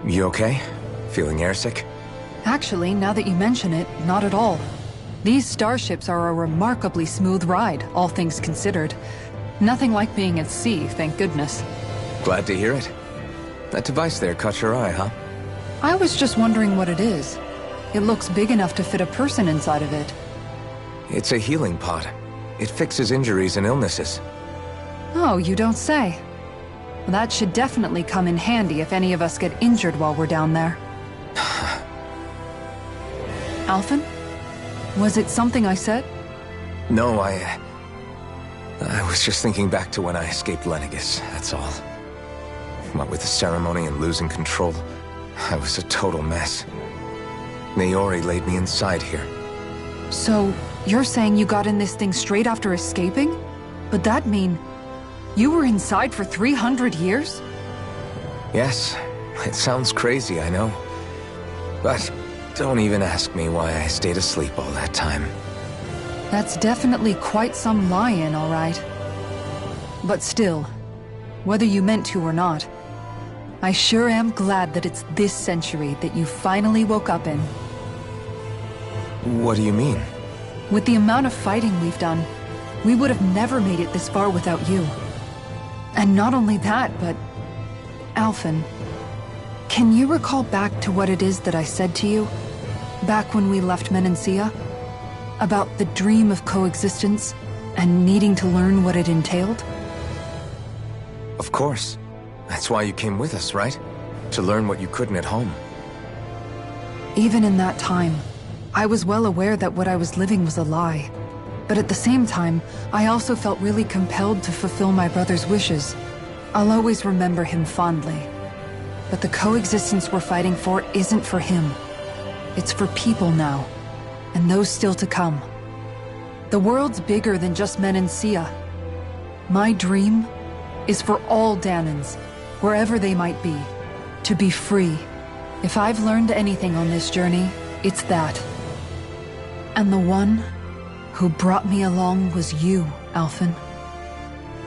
You okay? Feeling airsick? Actually, now that you mention it, not at all. These starships are a remarkably smooth ride, all things considered. Nothing like being at sea, thank goodness. Glad to hear it. That device there caught your eye, huh? I was just wondering what it is. It looks big enough to fit a person inside of it. It's a healing pod. It fixes injuries and illnesses. Oh, you don't say. That should definitely come in handy if any of us get injured while we're down there. Alphen? Was it something I said? No, I was just thinking back to when I escaped Lenegis, that's all. What with the ceremony and losing control, I was a total mess. Naori laid me inside here. So, you're saying you got in this thing straight after escaping? But that'd mean you were inside for 300 years? Yes, it sounds crazy, I know. But don't even ask me why I stayed asleep all that time. That's definitely quite some lie-in, all right. But still, whether you meant to or not, I sure am glad that it's this century that you finally woke up in. What do you mean? With the amount of fighting we've done, we would have never made it this far without you. And not only that, but... Alphen, can you recall back to what it is that I said to you? Back when we left Menancia? About the dream of coexistence, and needing to learn what it entailed? Of course. That's why you came with us, right? To learn what you couldn't at home. Even in that time, I was well aware that what I was living was a lie. But at the same time, I also felt really compelled to fulfill my brother's wishes. I'll always remember him fondly. But the coexistence we're fighting for isn't for him. It's for people now, and those still to come. The world's bigger than just Menancia. My dream is for all Dahnans, wherever they might be, to be free. If I've learned anything on this journey, it's that. And the one who brought me along was you, Alphen.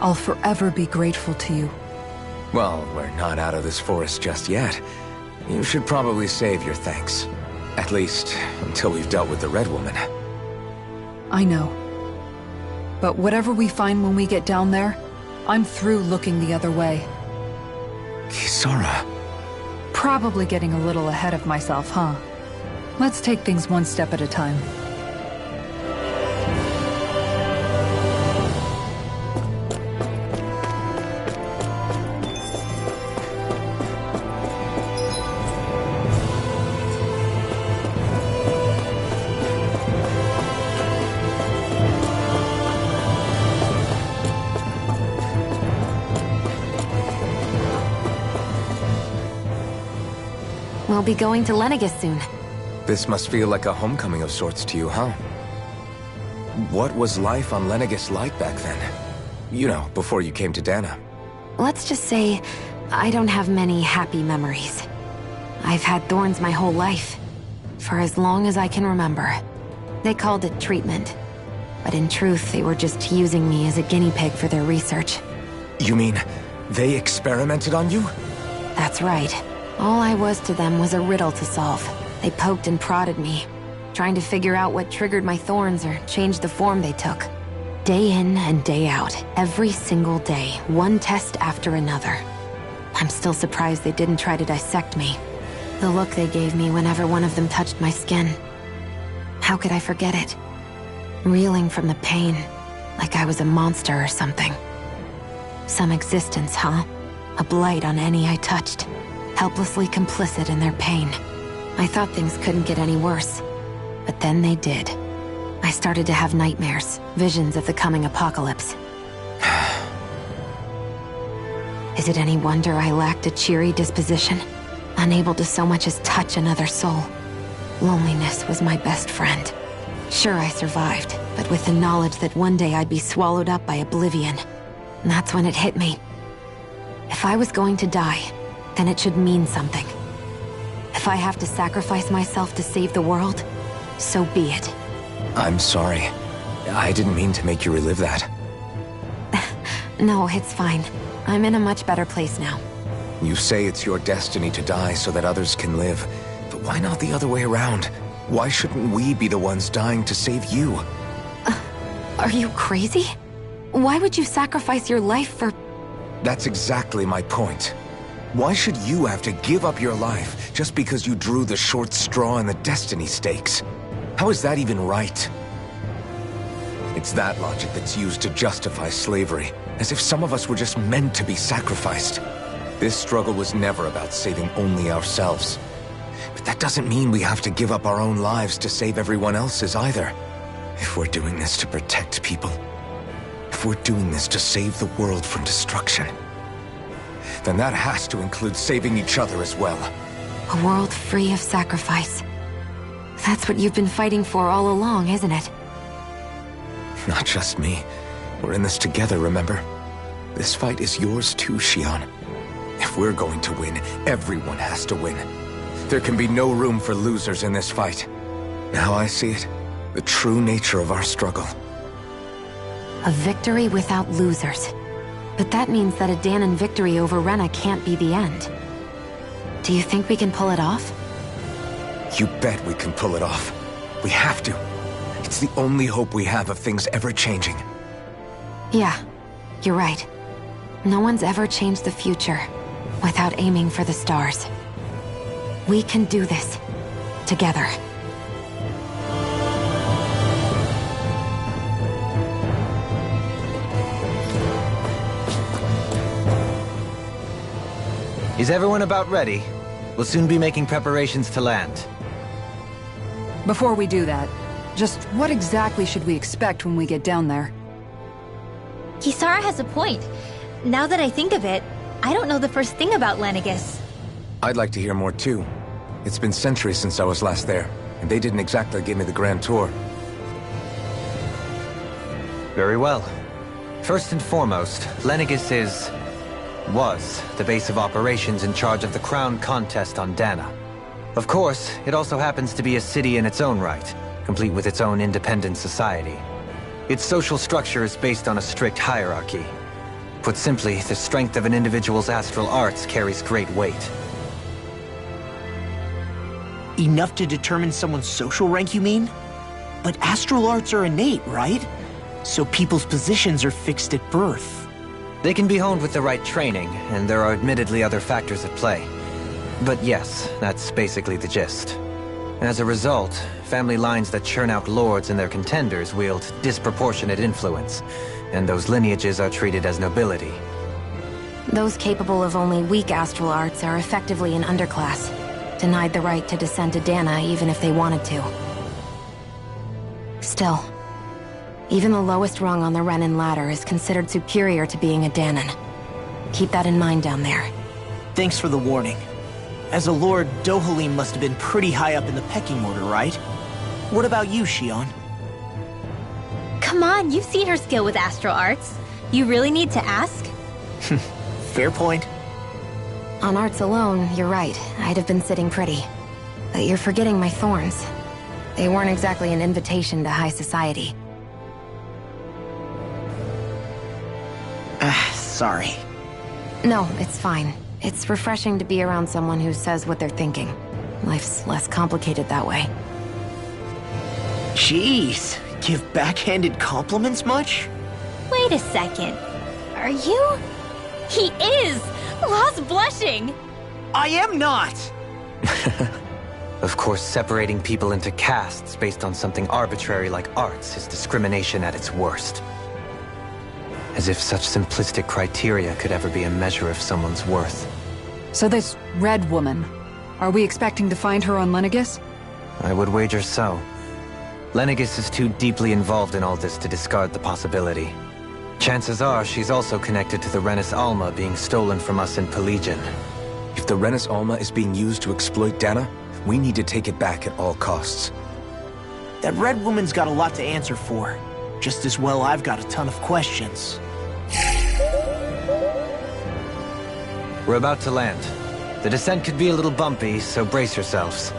I'll forever be grateful to you. Well, we're not out of this forest just yet. You should probably save your thanks. At least, until we've dealt with the Red Woman. I know. But whatever we find when we get down there, I'm through looking the other way. Kisara. Probably getting a little ahead of myself, huh? Let's take things one step at a time. We'll be going to Lenegis soon. This must feel like a homecoming of sorts to you, huh? What was life on Lenegis like back then? You know, before you came to Dahna. Let's just say, I don't have many happy memories. I've had thorns my whole life, for as long as I can remember. They called it treatment, but in truth, they were just using me as a guinea pig for their research. You mean, they experimented on you? That's right. All I was to them was a riddle to solve. They poked and prodded me, trying to figure out what triggered my thorns or changed the form they took. Day in and day out, every single day, one test after another. I'm still surprised they didn't try to dissect me. The look they gave me whenever one of them touched my skin. How could I forget it? Reeling from the pain, like I was a monster or something. Some existence, huh? A blight on any I touched. Helplessly complicit in their pain. I thought things couldn't get any worse, but then they did. I started to have nightmares, visions of the coming apocalypse. Is it any wonder I lacked a cheery disposition? Unable to so much as touch another soul. Loneliness was my best friend. Sure, I survived, but with the knowledge that one day I'd be swallowed up by oblivion. And that's when it hit me. If I was going to die, then it should mean something. If I have to sacrifice myself to save the world, so be it. I'm sorry. I didn't mean to make you relive that. No, it's fine. I'm in a much better place now. You say it's your destiny to die so that others can live. But why not the other way around? Why shouldn't we be the ones dying to save you? Are you crazy? Why would you sacrifice your life for... That's exactly my point. Why should you have to give up your life just because you drew the short straw in the destiny stakes? How is that even right? It's that logic that's used to justify slavery. as if some of us were just meant to be sacrificed. This struggle was never about saving only ourselves. But that doesn't mean we have to give up our own lives to save everyone else's either. If we're doing this to protect people, if we're doing this to save the world from destruction, then that has to include saving each other as well. A world free of sacrifice. That's what you've been fighting for all along, isn't it? Not just me. We're in this together, remember? This fight is yours too, Xion. If we're going to win, everyone has to win. There can be no room for losers in this fight. Now I see it. The true nature of our struggle. A victory without losers. But that means that a Dahnan victory over Rena can't be the end. Do you think we can pull it off? You bet we can pull it off. We have to. It's the only hope we have of things ever changing. Yeah, you're right. No one's ever changed the future without aiming for the stars. We can do this. Together. Is everyone about ready? We'll soon be making preparations to land. Before we do that, just what exactly should we expect when we get down there? Kisara has a point. Now that I think of it, I don't know the first thing about Lenegis. I'd like to hear more too. It's been centuries since I was last there, and they didn't exactly give me the grand tour. Very well. First and foremost, Lenegis was the base of operations in charge of the crown contest on Dahna. Of course, it also happens to be a city in its own right, complete with its own independent society. Its social structure is based on a strict hierarchy. Put simply, the strength of an individual's astral arts carries great weight. Enough to determine someone's social rank, you mean? But astral arts are innate, right? So people's positions are fixed at birth. They can be honed with the right training, and there are admittedly other factors at play. But yes, that's basically the gist. As a result, family lines that churn out lords and their contenders wield disproportionate influence, and those lineages are treated as nobility. Those capable of only weak astral arts are effectively an underclass, denied the right to descend to Dahna even if they wanted to. Still, even the lowest rung on the Renan ladder is considered superior to being a Dahnan. Keep that in mind down there. Thanks for the warning. As a lord, Dohalim must have been pretty high up in the pecking order, right? What about you, Xion? Come on, you've seen her skill with astral arts. You really need to ask? Fair point. On arts alone, you're right. I'd have been sitting pretty. But you're forgetting my thorns. They weren't exactly an invitation to high society. Sorry. No, it's fine. It's refreshing to be around someone who says what they're thinking. Life's less complicated that way. Jeez, give backhanded compliments much? Wait a second. Are you? He is! Lost blushing! I am not! Of course, separating people into castes based on something arbitrary like arts is discrimination at its worst. As if such simplistic criteria could ever be a measure of someone's worth. So this Red Woman, are we expecting to find her on Lenegis? I would wager so. Lenegis is too deeply involved in all this to discard the possibility. Chances are she's also connected to the Renis Alma being stolen from us in Pelegion. If the Renis Alma is being used to exploit Dahna, we need to take it back at all costs. That Red Woman's got a lot to answer for. Just as well I've got a ton of questions. We're about to land. The descent could be a little bumpy, so brace yourselves.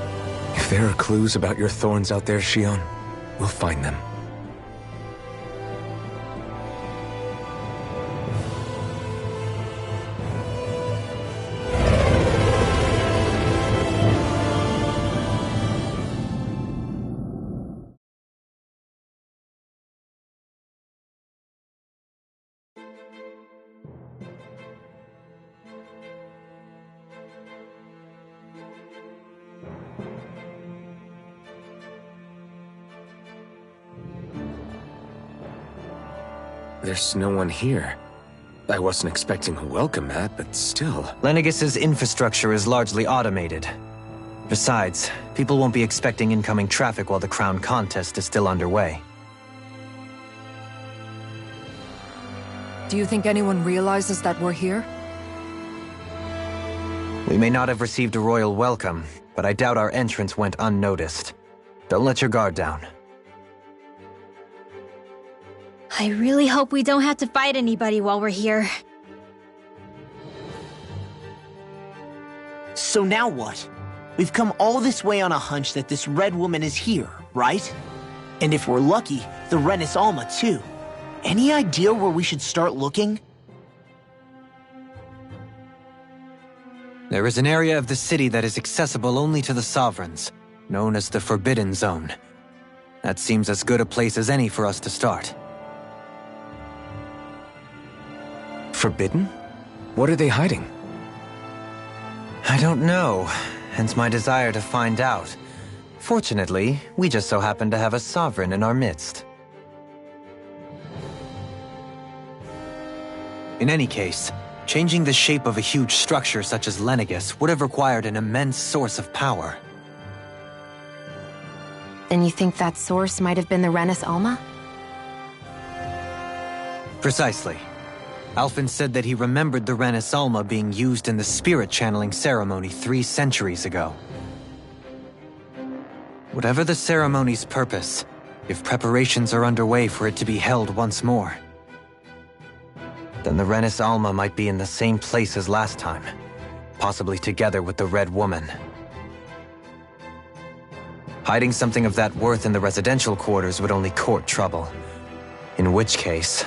If there are clues about your thorns out there, Xion, we'll find them. There's no one here. I wasn't expecting a welcome mat, but still. Lenegis' infrastructure is largely automated. Besides, people won't be expecting incoming traffic while the crown contest is still underway. Do you think anyone realizes that we're here? We may not have received a royal welcome, but I doubt our entrance went unnoticed. Don't let your guard down. I really hope we don't have to fight anybody while we're here. So now what? We've come all this way on a hunch that this red woman is here, right? And if we're lucky, the Renis Alma too. Any idea where we should start looking? There is an area of the city that is accessible only to the Sovereigns, known as the Forbidden Zone. That seems as good a place as any for us to start. Forbidden? What are they hiding? I don't know, hence my desire to find out. Fortunately, we just so happen to have a Sovereign in our midst. In any case, changing the shape of a huge structure such as Lenegis would have required an immense source of power. Then you think that source might have been the Renis Alma? Precisely. Alphen said that he remembered the Renis Alma being used in the spirit channeling ceremony 3 centuries ago. Whatever the ceremony's purpose, if preparations are underway for it to be held once more, then the Renis Alma might be in the same place as last time, possibly together with the Red Woman. Hiding something of that worth in the residential quarters would only court trouble. In which case...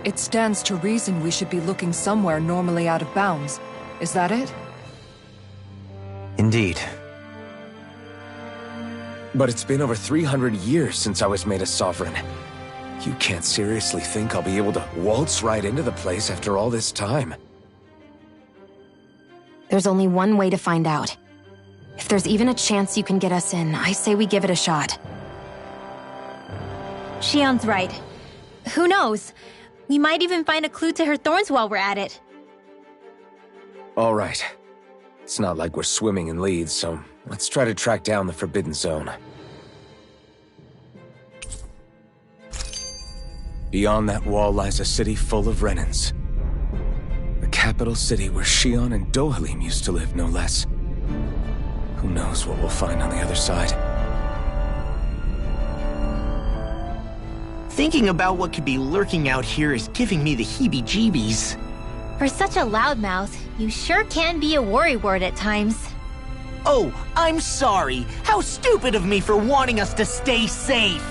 It stands to reason we should be looking somewhere normally out of bounds. Is that it? Indeed. But it's been over 300 years since I was made a Sovereign. You can't seriously think I'll be able to waltz right into the place after all this time. There's only one way to find out. If there's even a chance you can get us in, I say we give it a shot. Shion's right. Who knows? We might even find a clue to her thorns while we're at it. All right. It's not like we're swimming in leads, so let's try to track down the Forbidden Zone. Beyond that wall lies a city full of Renins. The capital city where Shion and Dohalim used to live, no less. Who knows what we'll find on the other side? Thinking about what could be lurking out here is giving me the heebie-jeebies. For such a loudmouth, you sure can be a worrywart at times. Oh, I'm sorry. How stupid of me for wanting us to stay safe.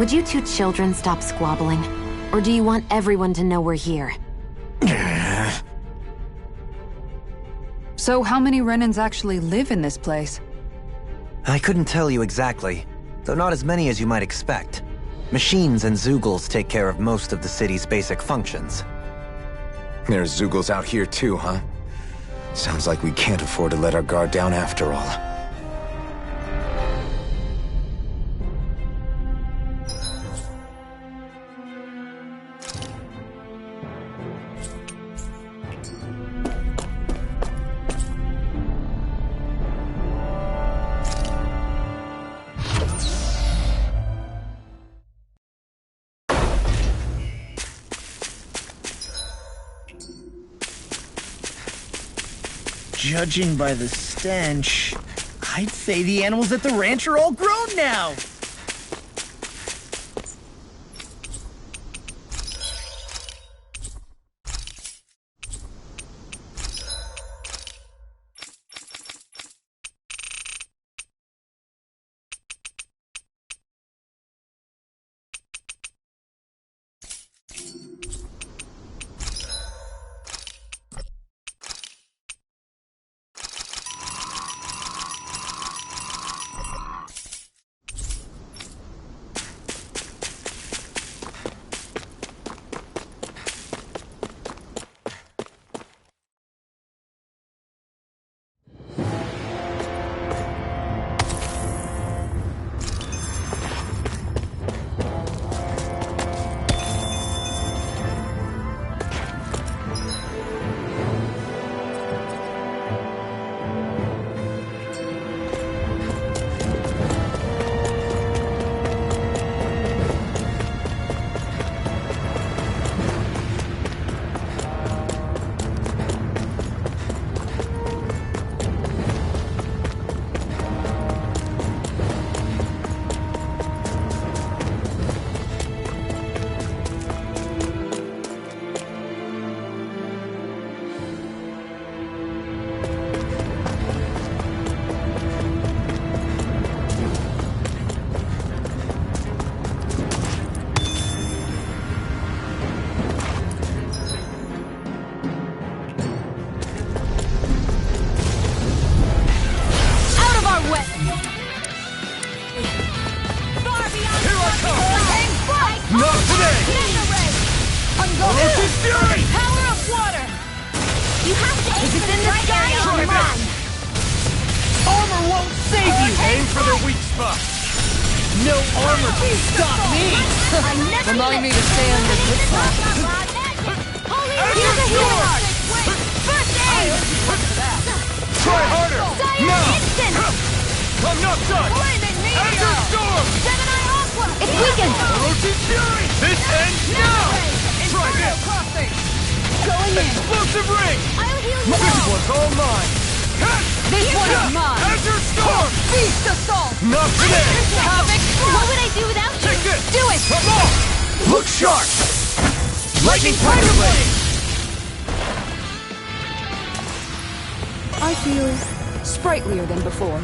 Would you two children stop squabbling? Or do you want everyone to know we're here? So how many Renins actually live in this place? I couldn't tell you exactly, though not as many as you might expect. Machines and Zeugles take care of most of the city's basic functions. There's Zeugles out here too, huh? Sounds like we can't afford to let our guard down after all. Judging by the stench, I'd say the animals at the ranch are all grown now. Eldritch Fury! Power of water! You have to aim for the right area on the line. Armor won't save you! Aim for their weak spot! No armor can stop me! Remind me to stay on the good side. Holy here's a healer! First aid! Try harder! Dire instant! I'm not done! Azure Storm! Gemini Aqua! It's weakened! Orochi Fury! This ends now! Try this! Going in! Explosive Ring! I'll heal you This all! one's all mine! This one is mine! Azure Storm! Feast assault! Not today! Havoc! What would I do without you? Take this! Do it! Come on! Look sharp! Lightning Tiger Blade! I feel sprightlier than before.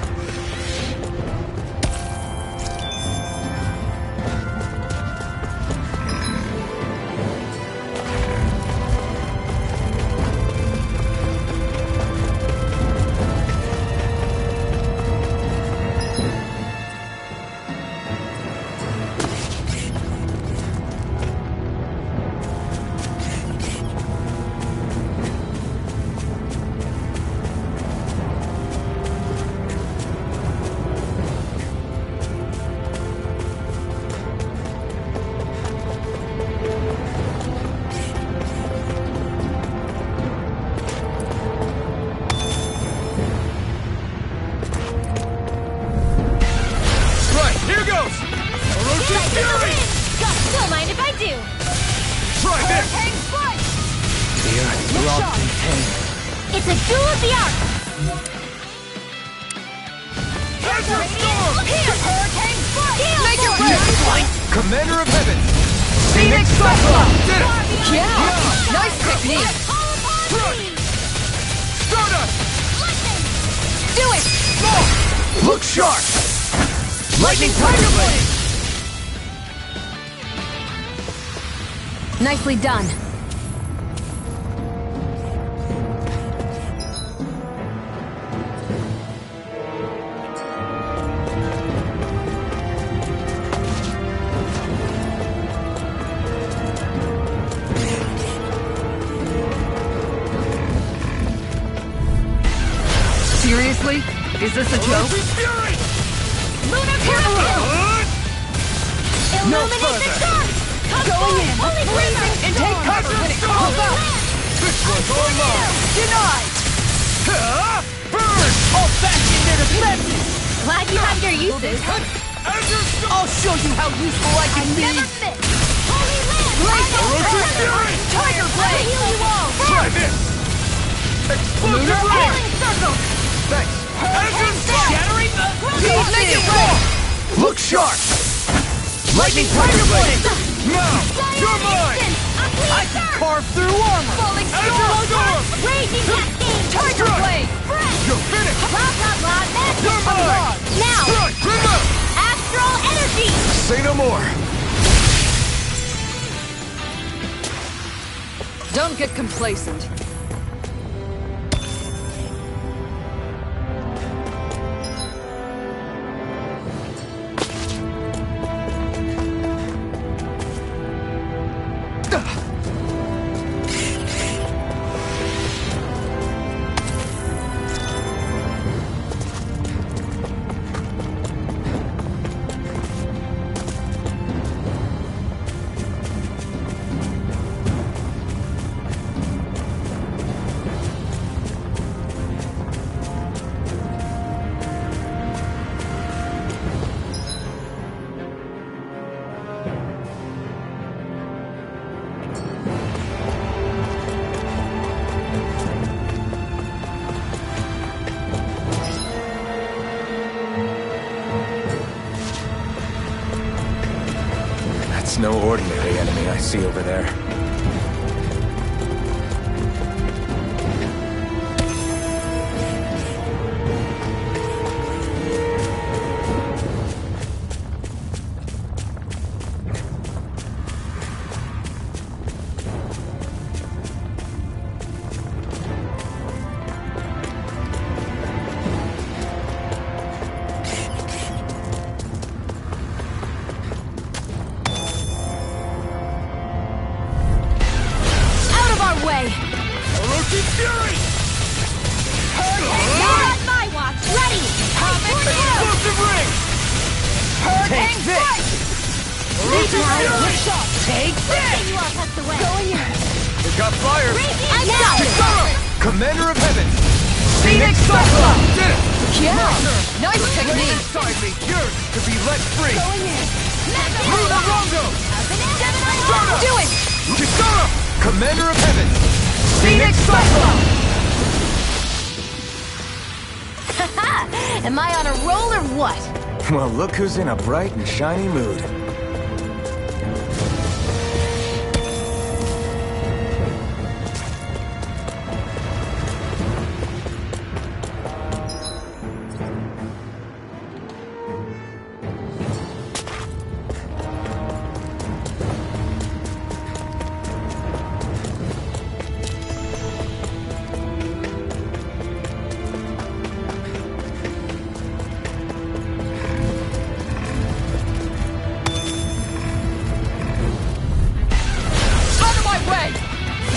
Right, here goes! Orochi Fury! Don't mind if I do! Try this! The earth throbs in pain. It's a duel of the arts! Azure Storm! Here! Hurricane Strike! Make it rain! Commander of Heaven! Phoenix Cyclops! Did it! Yeah! Nice technique! Stardust! Do it! Look sharp! Lightning Tiger Blade! Nicely done. Seriously? Is this a joke? Orochi Fury! Lunar Parallel! Illuminate the further. stars! Going in! Holy freezing! And take cover when it calls out! This one's all mine! Denied! Burn! All back in their defenses! Glad you have your uses. Azure Storm! I'll show you how useful I can be! Never miss! Holy Land! Orochi Fury! Tiger I'll Blade! heal you all! Try this! Explosive Ring! Healing Circle! Thanks! Azure Storm! Shattering the... Make it rain! Look sharp! Lightning Tiger Blade! Now! You're mine! I can carve through armor! Falling Azure Storm! Raging Cascade! Tiger Strike! Blade! You're finished! Blah blah blah! Magic! You're mine! Now! Strike! Bring up! Astral Energy! Say no more! Don't get complacent. That's no ordinary enemy I see over there. Fury! Not on my watch! Ready! Explosive ring! Take this! Orochi Fury! Take this! You all tucked away. It got fire! I got it! Kisara! Commander of Heaven! Phoenix Cyclone! Did it! Yeah! Nice Flame technique! inside me yearns to be let free! Mega Luna Rongo! Do it! Kisara! Commander of Heaven! Phoenix Cyclone! Am I on a roll or what? Well, look who's in a bright and shiny mood.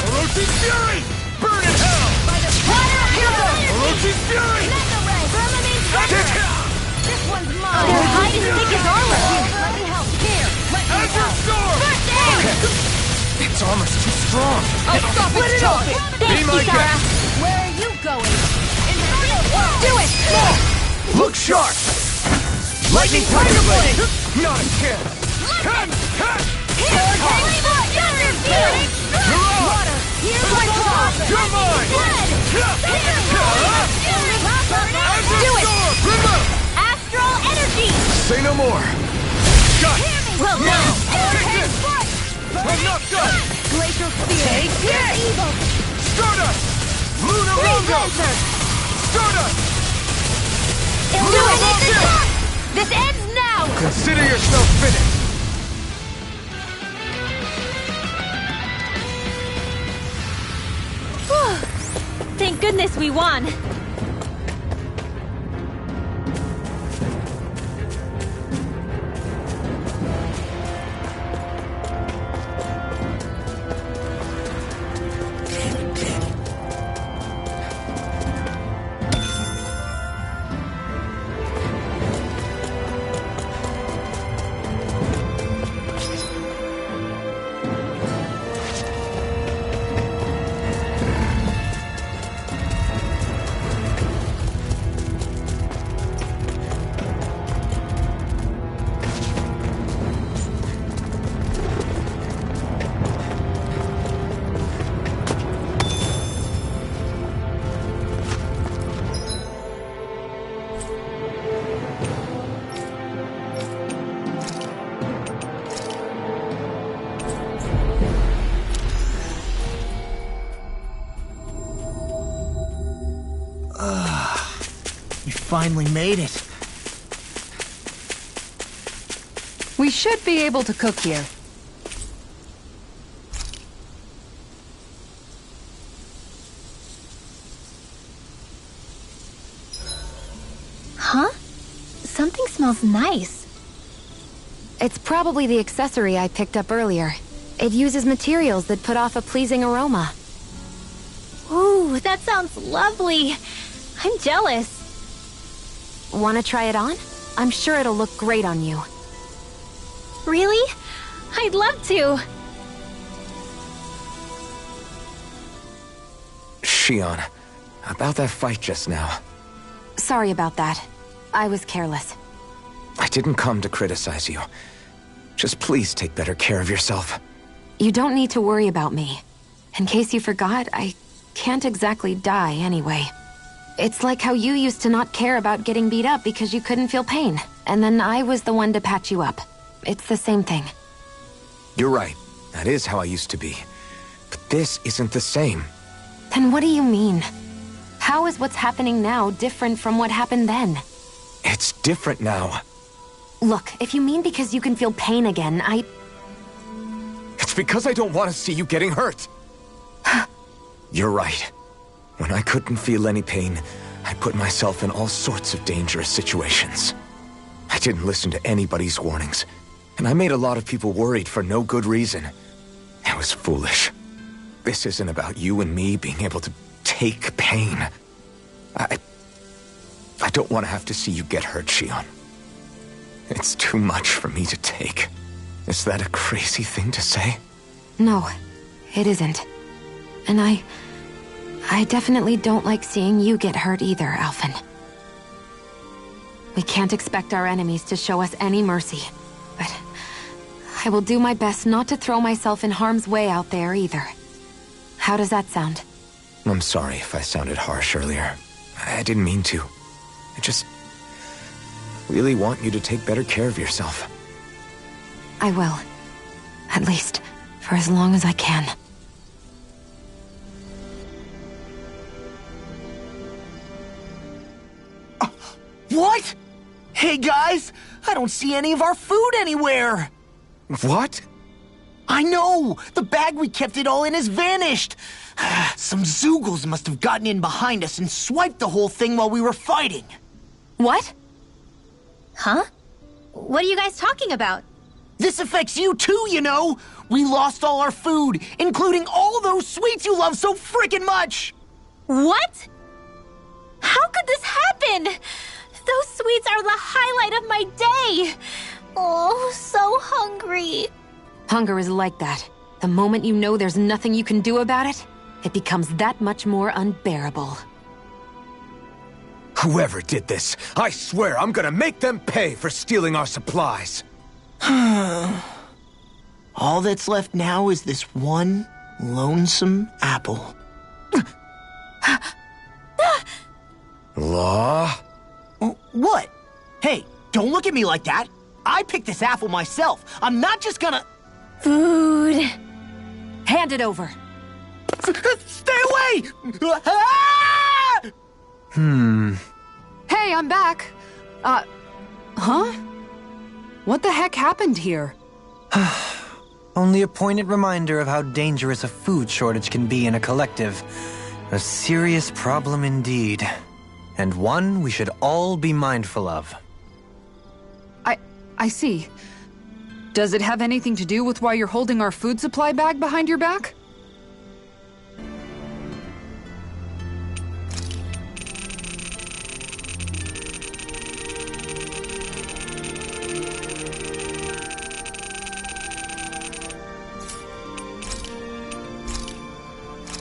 Orochi Fury! Burn in hell! Orochi Fury! This one's mine. Their hide is thick as armor. Let me help. Here. Let me Azure help. Storm! Its armor's too strong. I'll stop it talking! Be my guest! Where are you going? Do it! Look sharp! Lightning Tiger Blade! Not a chance! Cut! Here's my claw. You're mine! Do it! Remote! Astral energy. Say no more. Shut! Well done. Take this! I'm not done! Glacial spear. Take it! Evil. Stardust! Luna Rongo! Lancer. Stardust! Illuminate the dark. This ends now. Consider yourself finished. Thank goodness we won. We finally made it. We should be able to cook here. Huh? Something smells nice. It's probably the accessory I picked up earlier. It uses materials that put off a pleasing aroma. Ooh, that sounds lovely. I'm jealous. Want to try it on? I'm sure it'll look great on you. Really? I'd love to. Shion, about that fight just now. Sorry about that. I was careless. I didn't come to criticize you. Just please take better care of yourself. You don't need to worry about me. In case you forgot, I can't exactly die anyway. It's like how you used to not care about getting beat up because you couldn't feel pain, and then I was the one to patch you up. It's the same thing. You're right. That is how I used to be. But this isn't the same. Then what do you mean? How is what's happening now different from what happened then? It's different now. Look, if you mean because you can feel pain again, It's because I don't want to see you getting hurt. You're right. When I couldn't feel any pain, I put myself in all sorts of dangerous situations. I didn't listen to anybody's warnings, and I made a lot of people worried for no good reason. It was foolish. This isn't about you and me being able to take pain. I don't want to have to see you get hurt, Shion. It's too much for me to take. Is that a crazy thing to say? No, it isn't. And I definitely don't like seeing you get hurt either, Alphen. We can't expect our enemies to show us any mercy, but I will do my best not to throw myself in harm's way out there either. How does that sound? I'm sorry if I sounded harsh earlier. I didn't mean to. I just really want you to take better care of yourself. I will. At least, for as long as I can. What? Hey guys, I don't see any of our food anywhere! What? I know! The bag we kept it all in has vanished! Some Zeugles must have gotten in behind us and swiped the whole thing while we were fighting. What? Huh? What are you guys talking about? This affects you too, you know! We lost all our food, including all those sweets you love so frickin' much! What? How could this happen? Those sweets are the highlight of my day! Oh, so hungry. Hunger is like that. The moment you know there's nothing you can do about it, it becomes that much more unbearable. Whoever did this, I swear I'm gonna make them pay for stealing our supplies. All that's left now is this one lonesome apple. Law? What? Hey, don't look at me like that. I picked this apple myself. I'm not just gonna... Food. Hand it over. Stay away! Hey, I'm back. Huh? What the heck happened here? Only a poignant reminder of how dangerous a food shortage can be in a collective. A serious problem indeed. And one we should all be mindful of. I see. Does it have anything to do with why you're holding our food supply bag behind your back?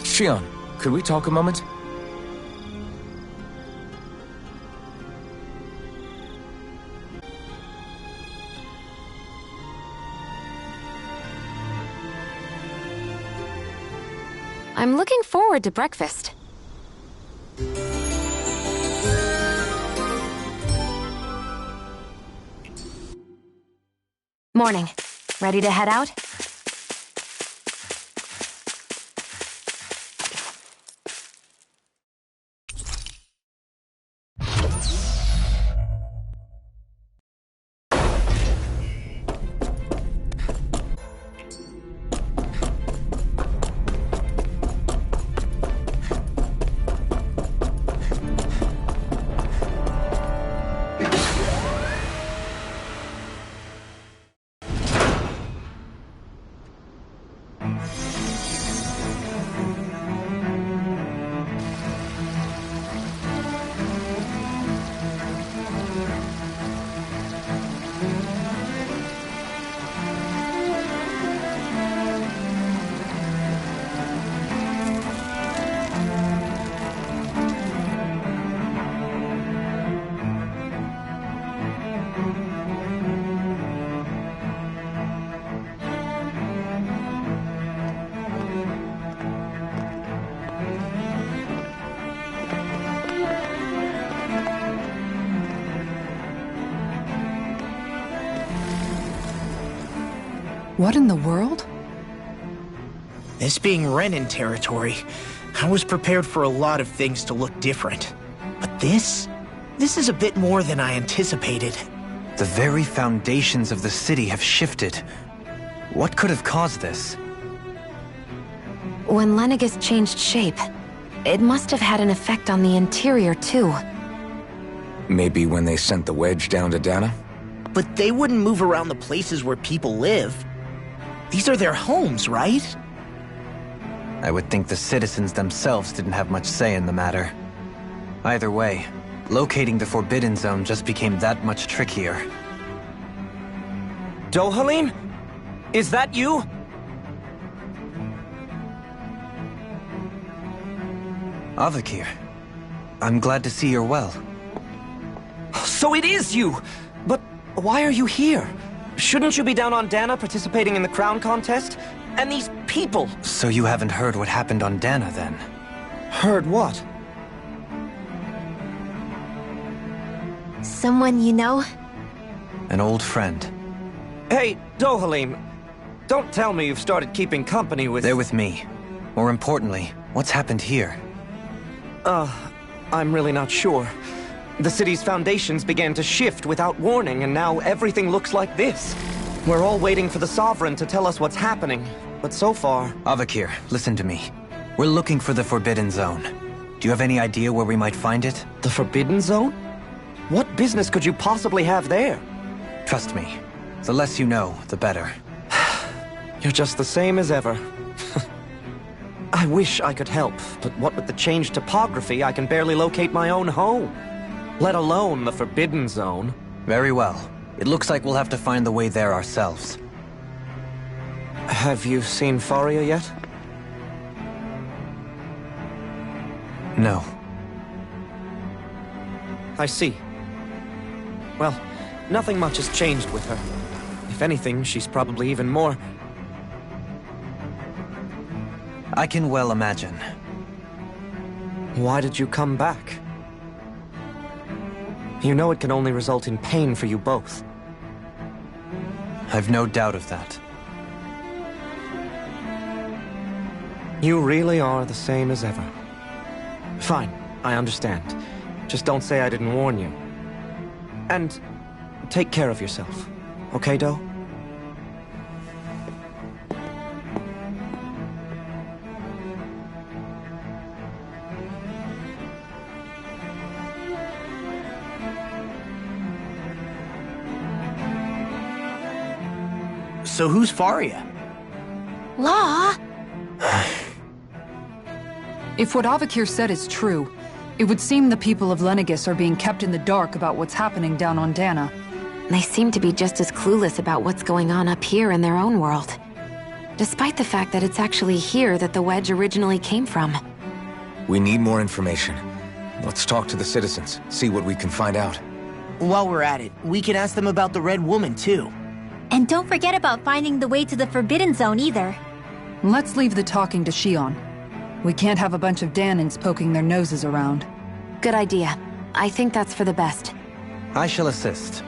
Shion, could we talk a moment? I'm looking forward to breakfast. Morning. Ready to head out? What in the world? This being Renan territory, I was prepared for a lot of things to look different. But this is a bit more than I anticipated. The very foundations of the city have shifted. What could have caused this? When Lenegis changed shape, it must have had an effect on the interior too. Maybe when they sent the wedge down to Dana? But they wouldn't move around the places where people live. These are their homes, right? I would think the citizens themselves didn't have much say in the matter. Either way, locating the Forbidden Zone just became that much trickier. Dohalim? Is that you? Avakir, I'm glad to see you're well. So it is you! But why are you here? Shouldn't you be down on Dana participating in the crown contest? And these people! So you haven't heard what happened on Dana, then? Heard what? Someone you know? An old friend. Hey, Dohalim, don't tell me you've started keeping company with... They're with me. More importantly, what's happened here? I'm really not sure. The city's foundations began to shift without warning, and now everything looks like this. We're all waiting for the Sovereign to tell us what's happening, but so far... Avakir, listen to me. We're looking for the Forbidden Zone. Do you have any idea where we might find it? The Forbidden Zone? What business could you possibly have there? Trust me. The less you know, the better. You're just the same as ever. I wish I could help, but what with the changed topography, I can barely locate my own home. Let alone the Forbidden Zone. Very well. It looks like we'll have to find the way there ourselves. Have you seen Faria yet? No. I see. Well, nothing much has changed with her. If anything, she's probably even more... I can well imagine. Why did you come back? You know it can only result in pain for you both. I've no doubt of that. You really are the same as ever. Fine, I understand. Just don't say I didn't warn you. And take care of yourself. Okay, Do? So who's Faria? Law? If what Avakir said is true, it would seem the people of Lenegis are being kept in the dark about what's happening down on Dana. They seem to be just as clueless about what's going on up here in their own world. Despite the fact that it's actually here that the wedge originally came from. We need more information. Let's talk to the citizens, see what we can find out. While we're at it, we can ask them about the Red Woman, too. And don't forget about finding the way to the Forbidden Zone either. Let's leave the talking to Shion. We can't have a bunch of Danins poking their noses around. Good idea. I think that's for the best. I shall assist.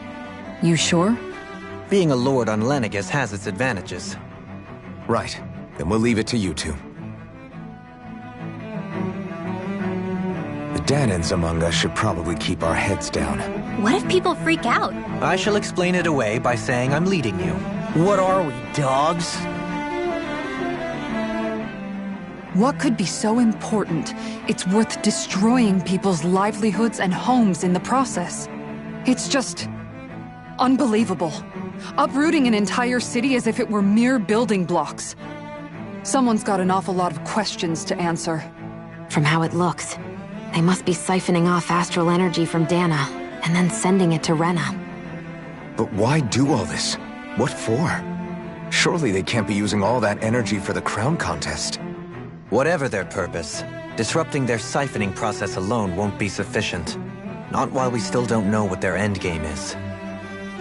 You sure? Being a lord on Lenegis has its advantages. Right. Then we'll leave it to you two. The Danins among us should probably keep our heads down. What if people freak out? I shall explain it away by saying I'm leading you. What are we, dogs? What could be so important? It's worth destroying people's livelihoods and homes in the process. It's just... unbelievable. Uprooting an entire city as if it were mere building blocks. Someone's got an awful lot of questions to answer. From how it looks, they must be siphoning off astral energy from Dana, and then sending it to Rena. But why do all this? What for? Surely they can't be using all that energy for the crown contest. Whatever their purpose, disrupting their siphoning process alone won't be sufficient. Not while we still don't know what their endgame is.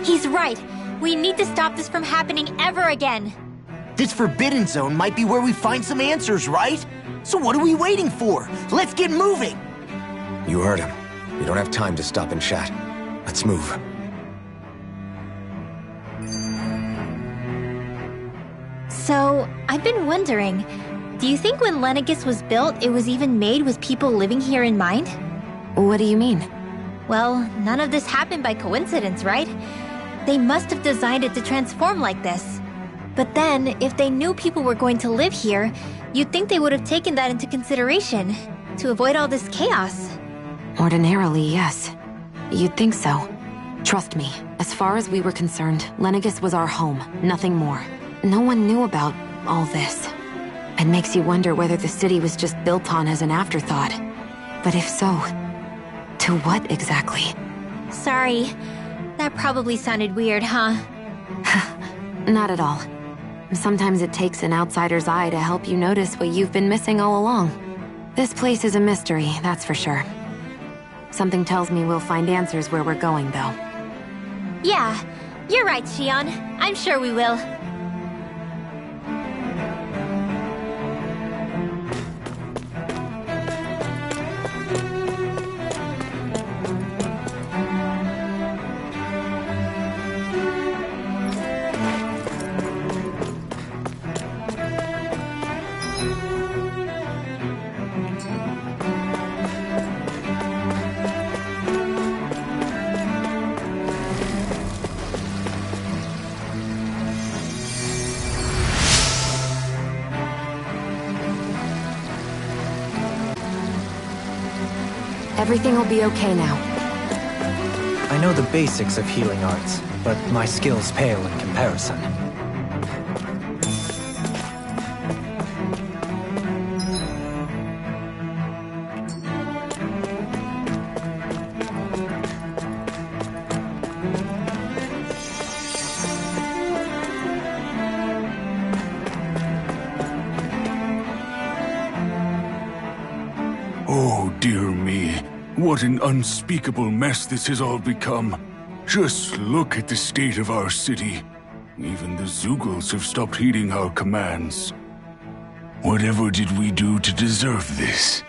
He's right. We need to stop this from happening ever again. This Forbidden Zone might be where we find some answers, right? So what are we waiting for? Let's get moving! You heard him. We don't have time to stop and chat. Let's move. So, I've been wondering, do you think when Lenegis was built, it was even made with people living here in mind? What do you mean? Well, none of this happened by coincidence, right? They must have designed it to transform like this. But then, if they knew people were going to live here, you'd think they would have taken that into consideration, to avoid all this chaos. Ordinarily, yes. You'd think so. Trust me, as far as we were concerned, Lenegis was our home, nothing more. No one knew about all this. It makes you wonder whether the city was just built on as an afterthought. But if so, to what exactly? Sorry. That probably sounded weird, huh? Not at all. Sometimes it takes an outsider's eye to help you notice what you've been missing all along. This place is a mystery, that's for sure. Something tells me we'll find answers where we're going, though. Yeah, you're right, Shion. I'm sure we will. Everything will be okay now. I know the basics of healing arts, but my skills pale in comparison. Oh, dear me. What an unspeakable mess this has all become. Just look at the state of our city. Even the Zeugles have stopped heeding our commands. Whatever did we do to deserve this?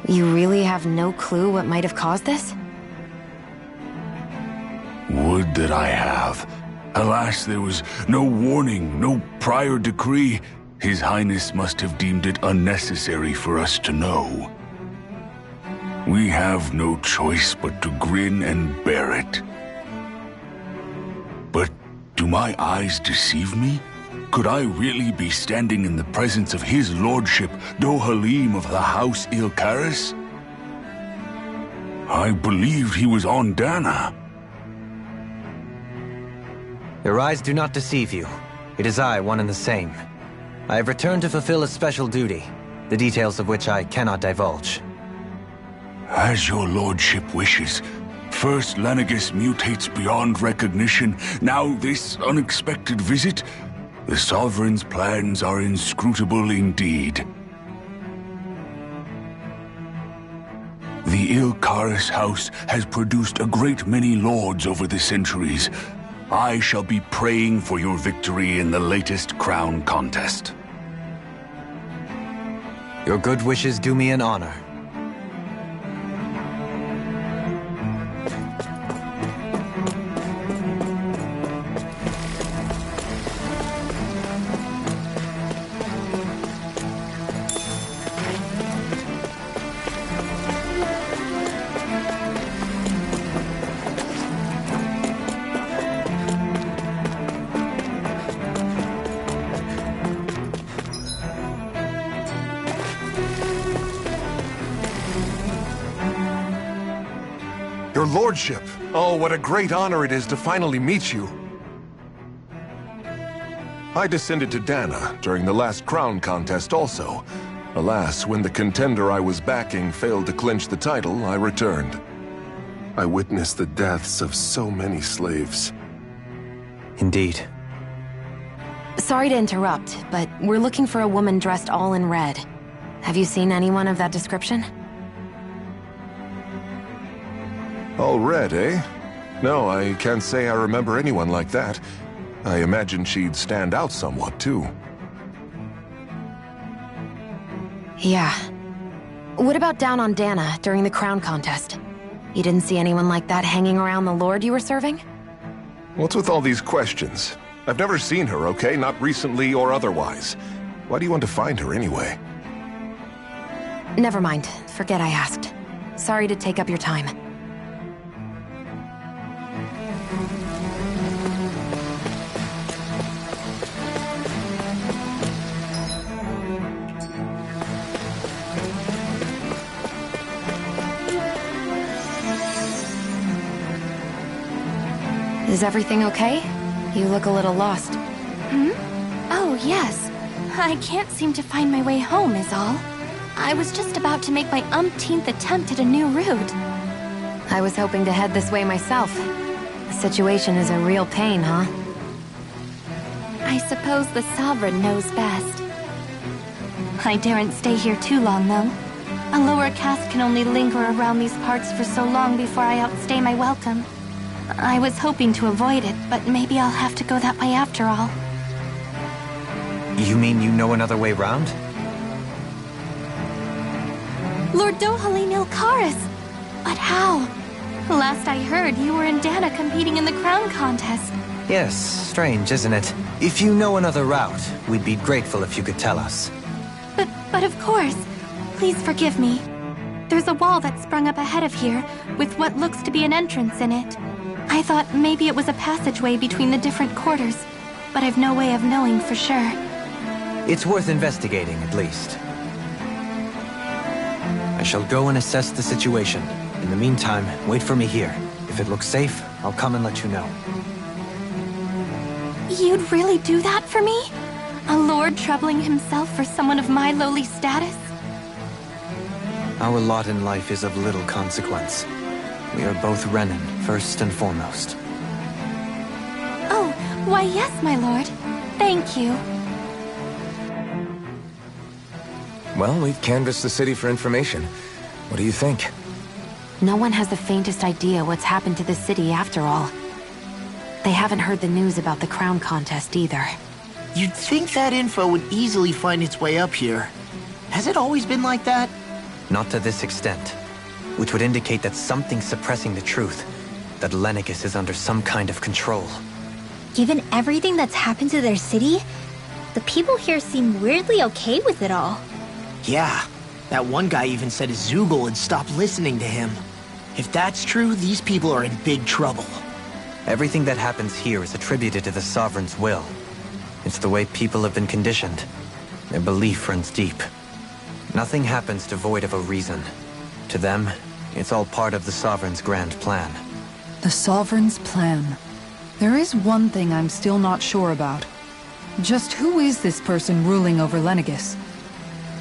You really have no clue what might have caused this? Would that I have. Alas, there was no warning, no prior decree. His Highness must have deemed it unnecessary for us to know. We have no choice but to grin and bear it. But do my eyes deceive me? Could I really be standing in the presence of his lordship, Dohalim of the House Ylcaris? I believed he was on Dana. Your eyes do not deceive you. It is I, one and the same. I have returned to fulfill a special duty, the details of which I cannot divulge. As your lordship wishes. First Lenegis mutates beyond recognition, now this unexpected visit. The Sovereign's plans are inscrutable indeed. The Ylcaris House has produced a great many lords over the centuries. I shall be praying for your victory in the latest crown contest. Your good wishes do me an honor. Your lordship! Oh, what a great honor it is to finally meet you. I descended to Dana during the last crown contest also. Alas, when the contender I was backing failed to clinch the title, I returned. I witnessed the deaths of so many slaves. Indeed. Sorry to interrupt, but we're looking for a woman dressed all in red. Have you seen anyone of that description? All red, eh? No, I can't say I remember anyone like that. I imagine she'd stand out somewhat, too. Yeah. What about down on Dana during the crown contest? You didn't see anyone like that hanging around the lord you were serving? What's with all these questions? I've never seen her, okay? Not recently or otherwise. Why do you want to find her anyway? Never mind. Forget I asked. Sorry to take up your time. Is everything okay? You look a little lost. Hmm? Oh, yes. I can't seem to find my way home is all. I was just about to make my umpteenth attempt at a new route. I was hoping to head this way myself. The situation is a real pain, huh? I suppose the Sovereign knows best. I daren't stay here too long, though. A lower caste can only linger around these parts for so long before I outstay my welcome. I was hoping to avoid it, but maybe I'll have to go that way after all. You mean you know another way round? Lord Dohalim Ilkaris! But how? Last I heard, you were in Dana competing in the crown contest. Yes, strange, isn't it? If you know another route, we'd be grateful if you could tell us. But of course. Please forgive me. There's a wall that sprung up ahead of here, with what looks to be an entrance in it. I thought maybe it was a passageway between the different quarters, but I've no way of knowing for sure. It's worth investigating, at least. I shall go and assess the situation. In the meantime, wait for me here. If it looks safe, I'll come and let you know. You'd really do that for me? A lord troubling himself for someone of my lowly status? Our lot in life is of little consequence. We are both Renan, first and foremost. Oh, why yes, my lord. Thank you. Well, we've canvassed the city for information. What do you think? No one has the faintest idea what's happened to the city after all. They haven't heard the news about the crown contest either. You'd think that info would easily find its way up here. Has it always been like that? Not to this extent. Which would indicate that something's suppressing the truth. That Lenegis is under some kind of control. Given everything that's happened to their city, the people here seem weirdly okay with it all. Yeah, that one guy even said Zoogle had stopped listening to him. If that's true, these people are in big trouble. Everything that happens here is attributed to the Sovereign's will. It's the way people have been conditioned. Their belief runs deep. Nothing happens devoid of a reason. To them, it's all part of the Sovereign's grand plan. The Sovereign's plan. There is one thing I'm still not sure about. Just who is this person ruling over Lenegis?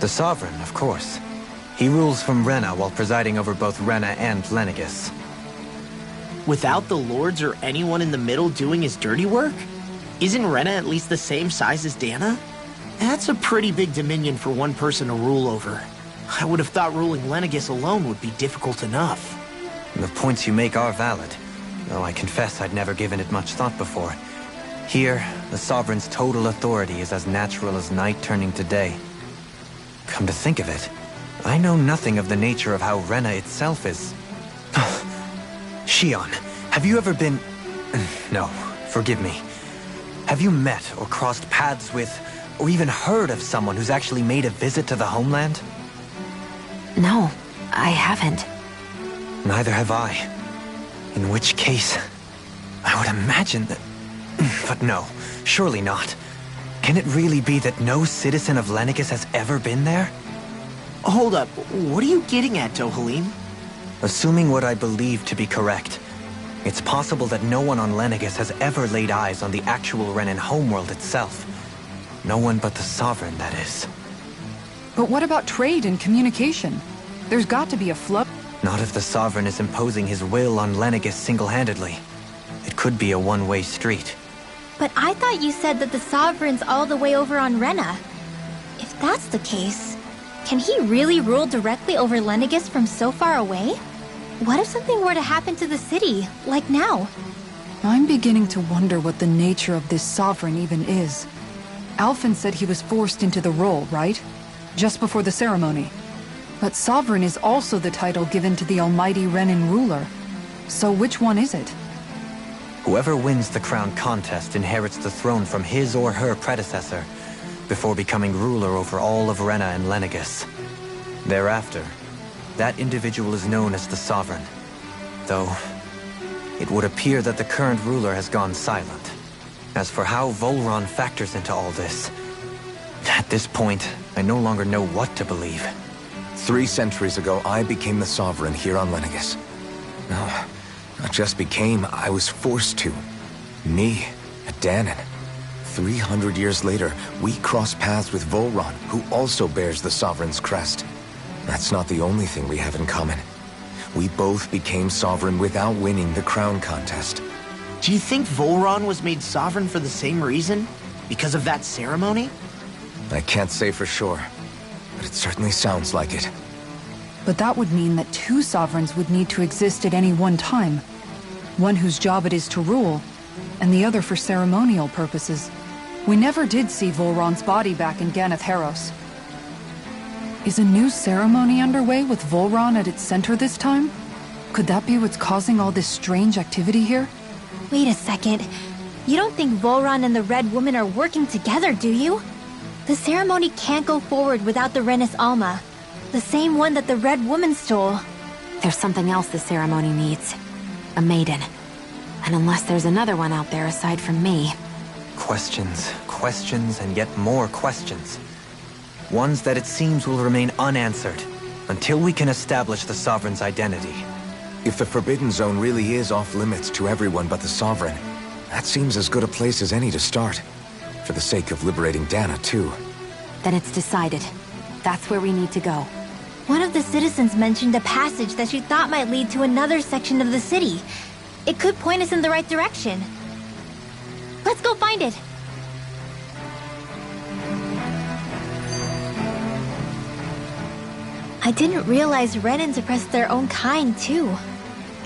The Sovereign, of course. He rules from Rena while presiding over both Rena and Lenegis. Without the lords or anyone in the middle doing his dirty work? Isn't Rena at least the same size as Dana? That's a pretty big dominion for one person to rule over. I would have thought ruling Lenegis alone would be difficult enough. The points you make are valid, though I confess I'd never given it much thought before. Here, the Sovereign's total authority is as natural as night turning to day. Come to think of it, I know nothing of the nature of how Rena itself is. Shion, have you ever been... No, forgive me. Have you met or crossed paths with, or even heard of someone who's actually made a visit to the homeland? No, I haven't. Neither have I. In which case, I would imagine that... But no, surely not. Can it really be that no citizen of Lenegis has ever been there? Hold up, what are you getting at, Dohalim? Assuming what I believe to be correct, it's possible that no one on Lenegis has ever laid eyes on the actual Renan homeworld itself. No one but the Sovereign, that is. But what about trade and communication? There's got to be a flow. Not if the Sovereign is imposing his will on Lenegis single-handedly. It could be a one-way street. But I thought you said that the Sovereign's all the way over on Rena. If that's the case, can he really rule directly over Lenegis from so far away? What if something were to happen to the city, like now? I'm beginning to wonder what the nature of this Sovereign even is. Alphen said he was forced into the role, right? Just before the ceremony. But Sovereign is also the title given to the almighty Renan ruler. So which one is it? Whoever wins the crown contest inherits the throne from his or her predecessor, before becoming ruler over all of Rena and Lenegis. Thereafter, that individual is known as the Sovereign. Though, it would appear that the current ruler has gone silent. As for how Volron factors into all this, at this point, I no longer know what to believe. 3 centuries ago, I became the Sovereign here on Lenegis. No, not just became, I was forced to. Me, a Danan. 300 years later, we cross paths with Volron, who also bears the Sovereign's crest. That's not the only thing we have in common. We both became Sovereign without winning the crown contest. Do you think Volron was made Sovereign for the same reason? Because of that ceremony? I can't say for sure, but it certainly sounds like it. But that would mean that two Sovereigns would need to exist at any one time. One whose job it is to rule, and the other for ceremonial purposes. We never did see Volron's body back in Ganeth Heros. Is a new ceremony underway with Volron at its center this time? Could that be what's causing all this strange activity here? Wait a second. You don't think Volron and the Red Woman are working together, do you? The ceremony can't go forward without the Renis Alma. The same one that the Red Woman stole. There's something else the ceremony needs. A maiden. And unless there's another one out there aside from me... Questions, questions, and yet more questions. Ones that it seems will remain unanswered, until we can establish the Sovereign's identity. If the Forbidden Zone really is off-limits to everyone but the Sovereign, that seems as good a place as any to start. For the sake of liberating Dana, too. Then it's decided. That's where we need to go. One of the citizens mentioned a passage that she thought might lead to another section of the city. It could point us in the right direction. Let's go find it! I didn't realize Renans oppressed their own kind, too.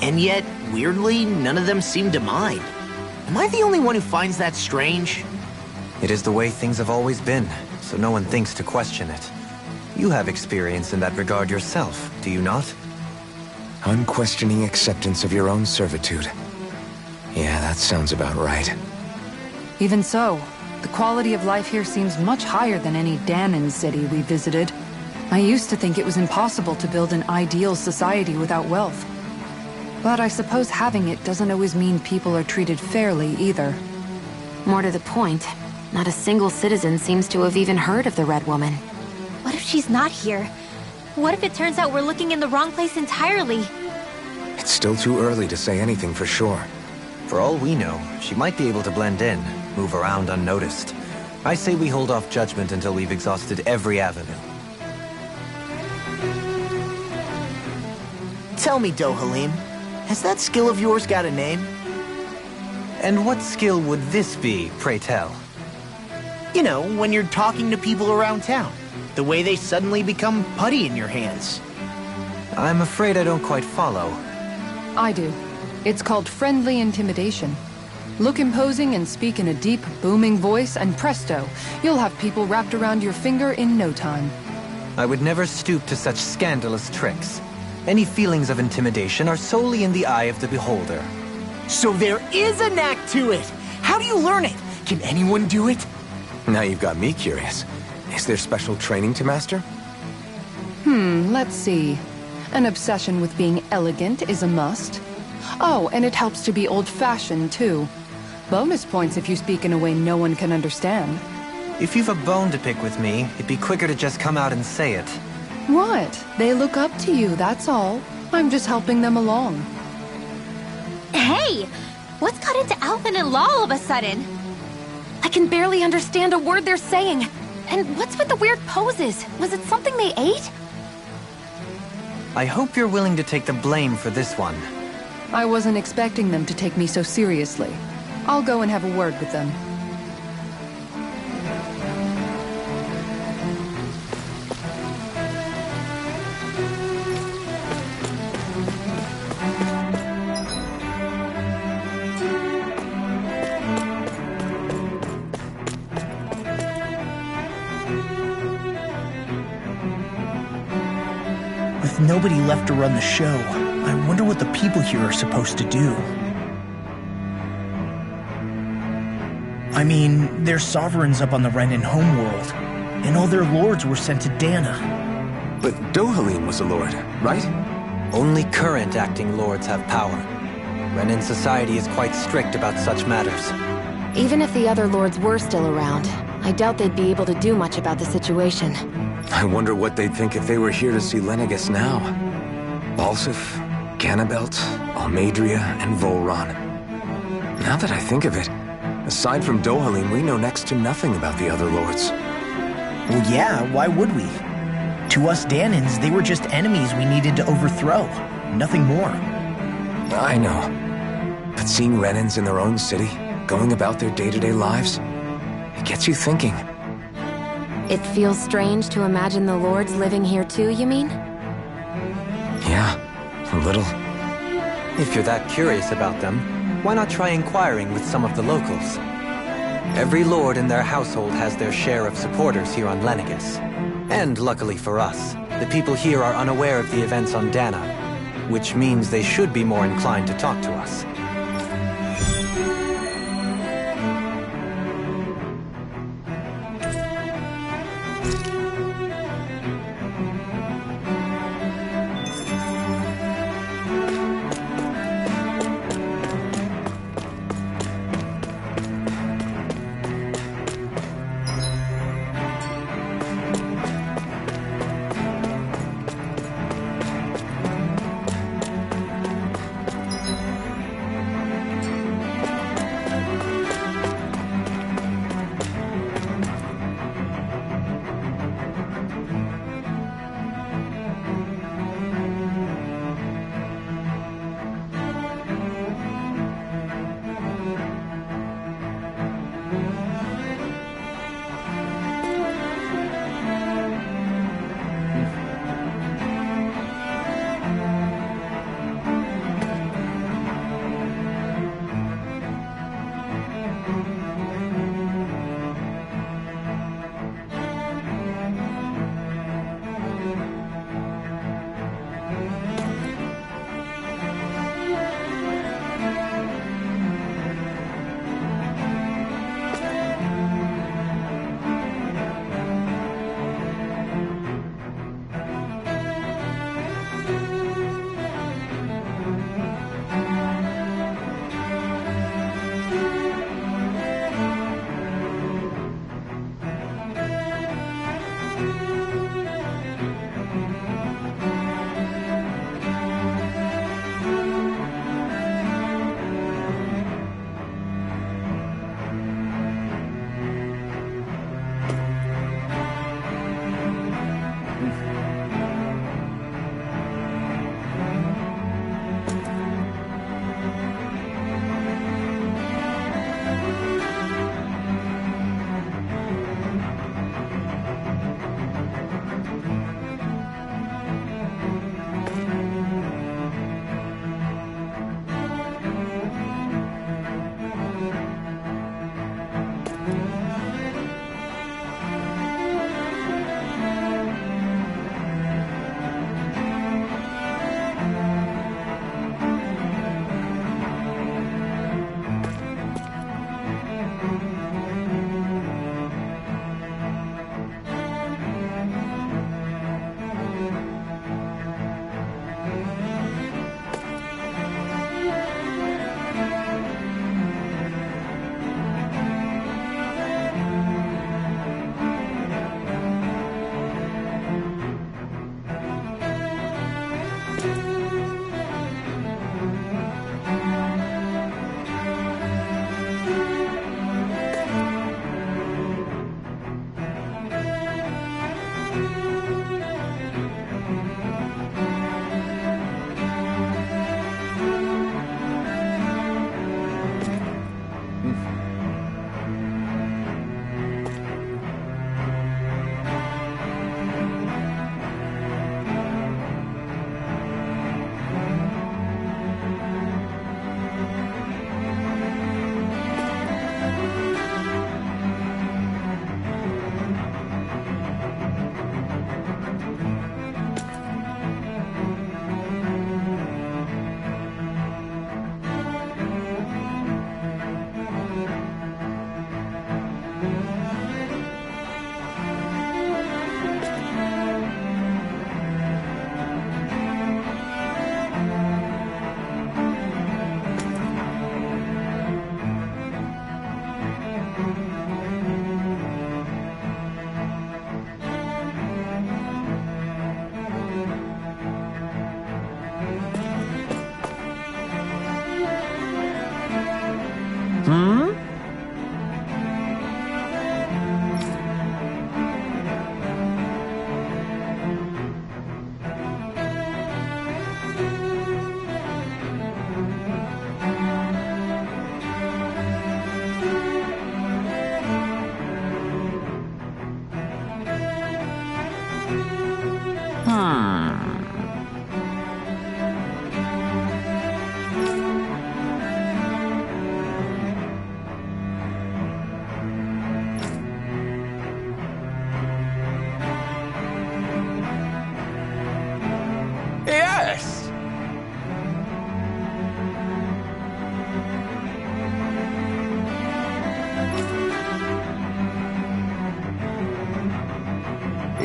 And yet, weirdly, none of them seem to mind. Am I the only one who finds that strange? It is the way things have always been, so no one thinks to question it. You have experience in that regard yourself, do you not? Unquestioning acceptance of your own servitude. Yeah, that sounds about right. Even so, the quality of life here seems much higher than any Danon city we visited. I used to think it was impossible to build an ideal society without wealth. But I suppose having it doesn't always mean people are treated fairly either. More to the point, not a single citizen seems to have even heard of the Red Woman. What if she's not here? What if it turns out we're looking in the wrong place entirely? It's still too early to say anything for sure. For all we know, she might be able to blend in, move around unnoticed. I say we hold off judgment until we've exhausted every avenue. Tell me, Dohalim, has that skill of yours got a name? And what skill would this be, pray tell? You know, when you're talking to people around town. The way they suddenly become putty in your hands. I'm afraid I don't quite follow. I do. It's called friendly intimidation. Look imposing and speak in a deep, booming voice, and presto, you'll have people wrapped around your finger in no time. I would never stoop to such scandalous tricks. Any feelings of intimidation are solely in the eye of the beholder. So there is a knack to it! How do you learn it? Can anyone do it? Now you've got me curious. Is there special training to master? Let's see. An obsession with being elegant is a must. Oh, and it helps to be old-fashioned, too. Bonus points if you speak in a way no one can understand. If you've a bone to pick with me, it'd be quicker to just come out and say it. What? They look up to you, that's all. I'm just helping them along. Hey! What's got into Alphen and Law all of a sudden? I can barely understand a word they're saying. And what's with the weird poses? Was it something they ate? I hope you're willing to take the blame for this one. I wasn't expecting them to take me so seriously. I'll go and have a word with them. With nobody left to run the show, I wonder what the people here are supposed to do. I mean, there's sovereigns up on the Renan homeworld, and all their lords were sent to Dana. But Dohalim was a lord, right? Only current acting lords have power. Renan society is quite strict about such matters. Even if the other lords were still around, I doubt they'd be able to do much about the situation. I wonder what they'd think if they were here to see Lenegis now. Balsif, Ganabelt, Almadria, and Volron. Now that I think of it, Aside from Dohalim, we know next to nothing about the other lords. Well, yeah, why would we? To us Danans, they were just enemies we needed to overthrow. Nothing more. I know. But seeing Renans in their own city, going about their day-to-day lives, it gets you thinking. It feels strange to imagine the lords living here too, you mean? Yeah, a little. If you're that curious about them, why not try inquiring with some of the locals? Every lord in their household has their share of supporters here on Lenegis. And luckily for us, the people here are unaware of the events on Dana, which means they should be more inclined to talk to us.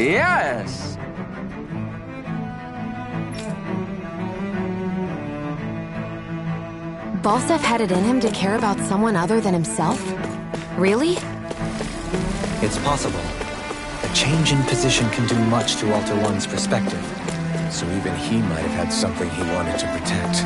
Yes! Balseph had it in him to care about someone other than himself? Really? It's possible. A change in position can do much to alter one's perspective. So even he might have had something he wanted to protect.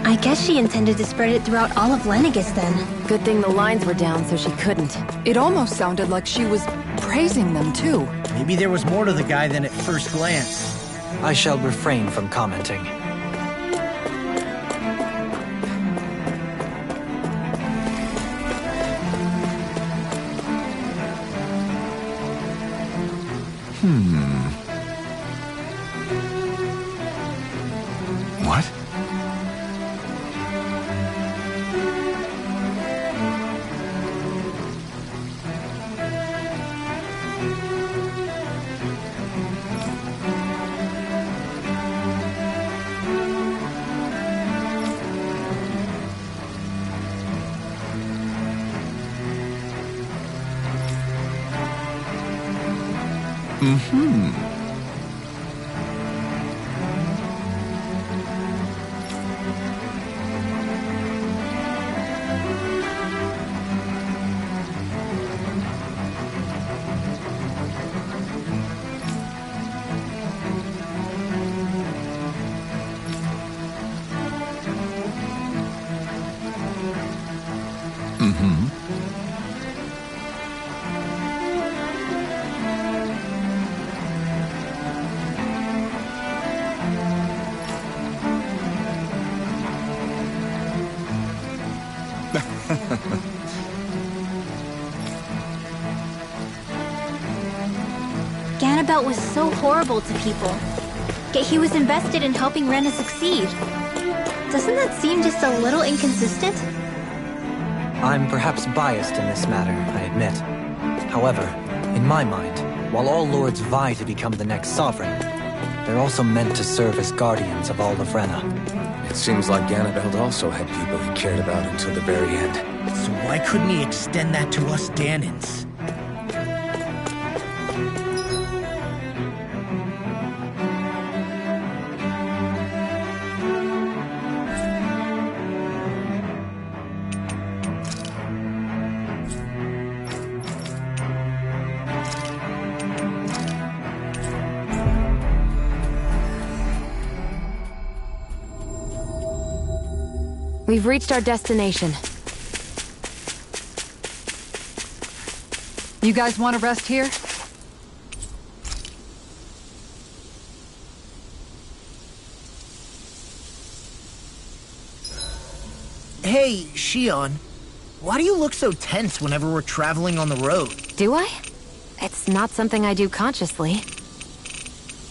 I guess she intended to spread it throughout all of Lenegis then. Good thing the lines were down so she couldn't. It almost sounded like she was praising them too. Maybe there was more to the guy than at first glance. I shall refrain from commenting. What? Ganabelt was so horrible to people. Yet he was invested in helping Rena succeed. Doesn't that seem just a little inconsistent? I'm perhaps biased in this matter, I admit. However, in my mind, while all lords vie to become the next sovereign, they're also meant to serve as guardians of all of Rena. It seems like Ganabelt also had people he cared about until the very end. So why couldn't he extend that to us Danans? We've reached our destination. You guys want to rest here? Hey, Shion. Why do you look so tense whenever we're traveling on the road? Do I? It's not something I do consciously.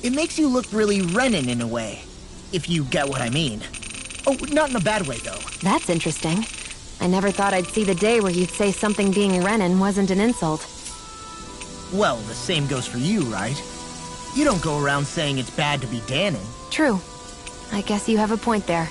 It makes you look really Renan in a way, if you get what I mean. Oh, not in a bad way, though. That's interesting. I never thought I'd see the day where you'd say something being Renan wasn't an insult. Well, the same goes for you, right? You don't go around saying it's bad to be Danon. True. I guess you have a point there.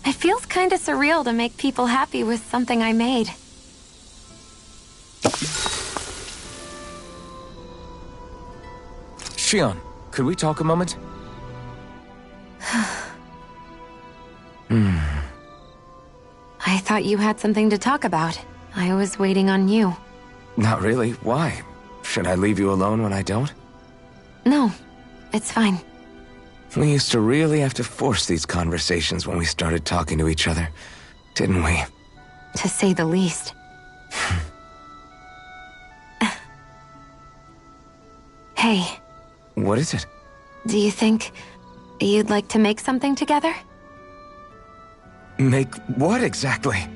It feels kinda surreal to make people happy with something I made. Shion, could we talk a moment? I thought you had something to talk about. I was waiting on you. Not really. Why? Should I leave you alone when I don't? No, it's fine. We used to really have to force these conversations when we started talking to each other, didn't we? To say the least. Hey. What is it? Do you think you'd like to make something together? Make what exactly?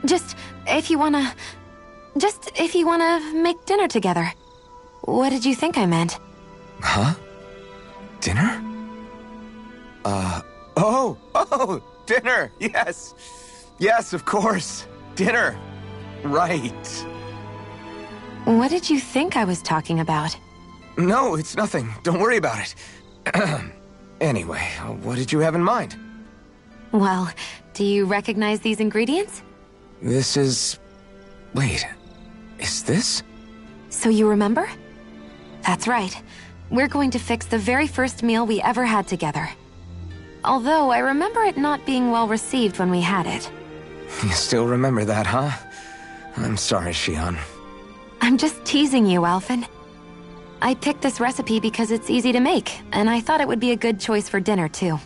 Just if you wanna make dinner together. What did you think I meant? Huh? Dinner? Dinner! Yes! Yes, of course! Dinner! Right. What did you think I was talking about? No, it's nothing. Don't worry about it. Anyway, what did you have in mind? Well, do you recognize these ingredients? This is... Wait, is this? So you remember? That's right. We're going to fix the very first meal we ever had together. Although I remember it not being well received when we had it. You still remember that, huh? I'm sorry, Shion. I'm just teasing you, Alphen. I picked this recipe because it's easy to make, and I thought it would be a good choice for dinner, too.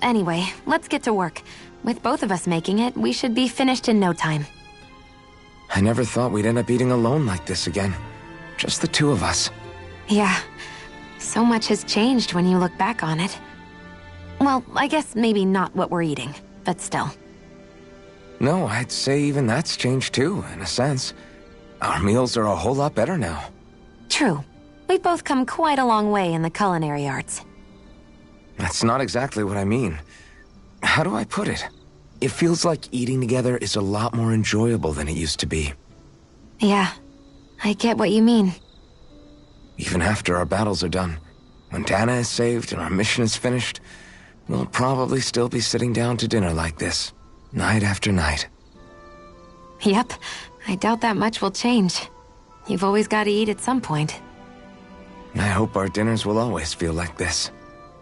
Anyway, let's get to work. With both of us making it, we should be finished in no time. I never thought we'd end up eating alone like this again. Just the two of us. Yeah. So much has changed when you look back on it. Well, I guess maybe not what we're eating, but still. No, I'd say even that's changed too, in a sense. Our meals are a whole lot better now. True. We've both come quite a long way in the culinary arts. That's not exactly what I mean. How do I put it? It feels like eating together is a lot more enjoyable than it used to be. Yeah, I get what you mean. Even after our battles are done, when Dana is saved and our mission is finished, we'll probably still be sitting down to dinner like this, night after night. Yep, I doubt that much will change. You've always got to eat at some point. I hope our dinners will always feel like this.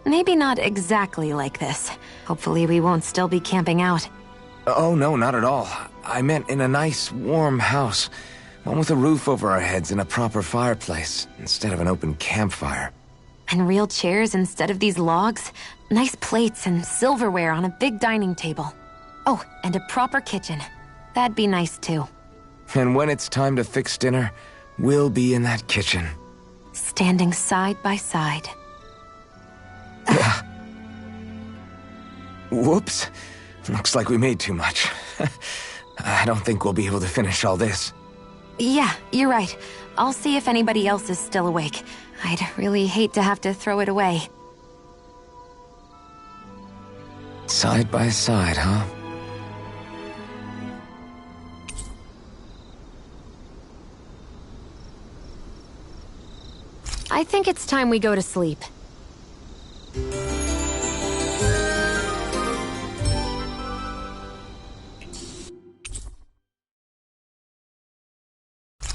Maybe not exactly like this. Hopefully we won't still be camping out. Oh, no, not at all. I meant in a nice, warm house. One with a roof over our heads and a proper fireplace, instead of an open campfire. And real chairs instead of these logs. Nice plates and silverware on a big dining table. Oh, and a proper kitchen. That'd be nice too. And when it's time to fix dinner, we'll be in that kitchen. Standing side by side. Whoops. Looks like we made too much. I don't think we'll be able to finish all this. Yeah, you're right. I'll see if anybody else is still awake. I'd really hate to have to throw it away. Side by side, huh? I think it's time we go to sleep.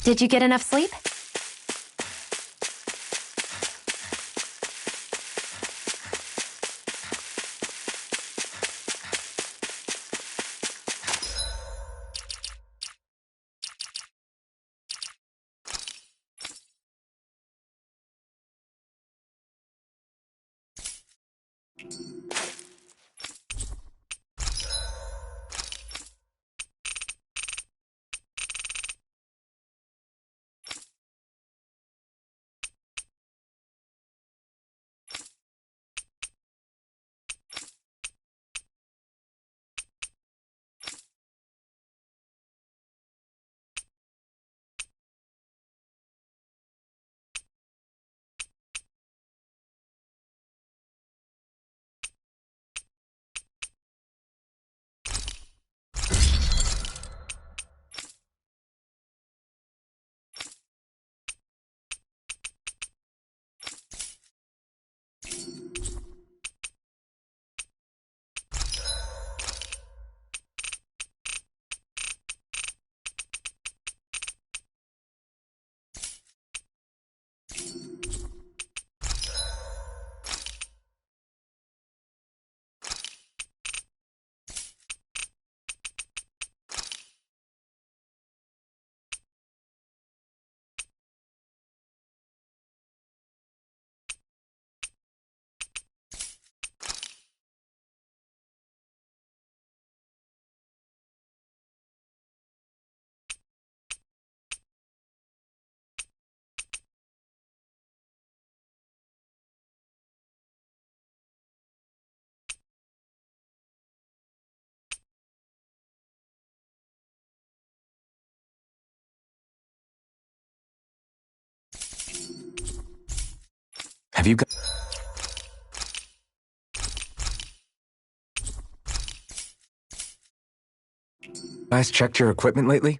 Did you get enough sleep? Have you guys checked your equipment lately?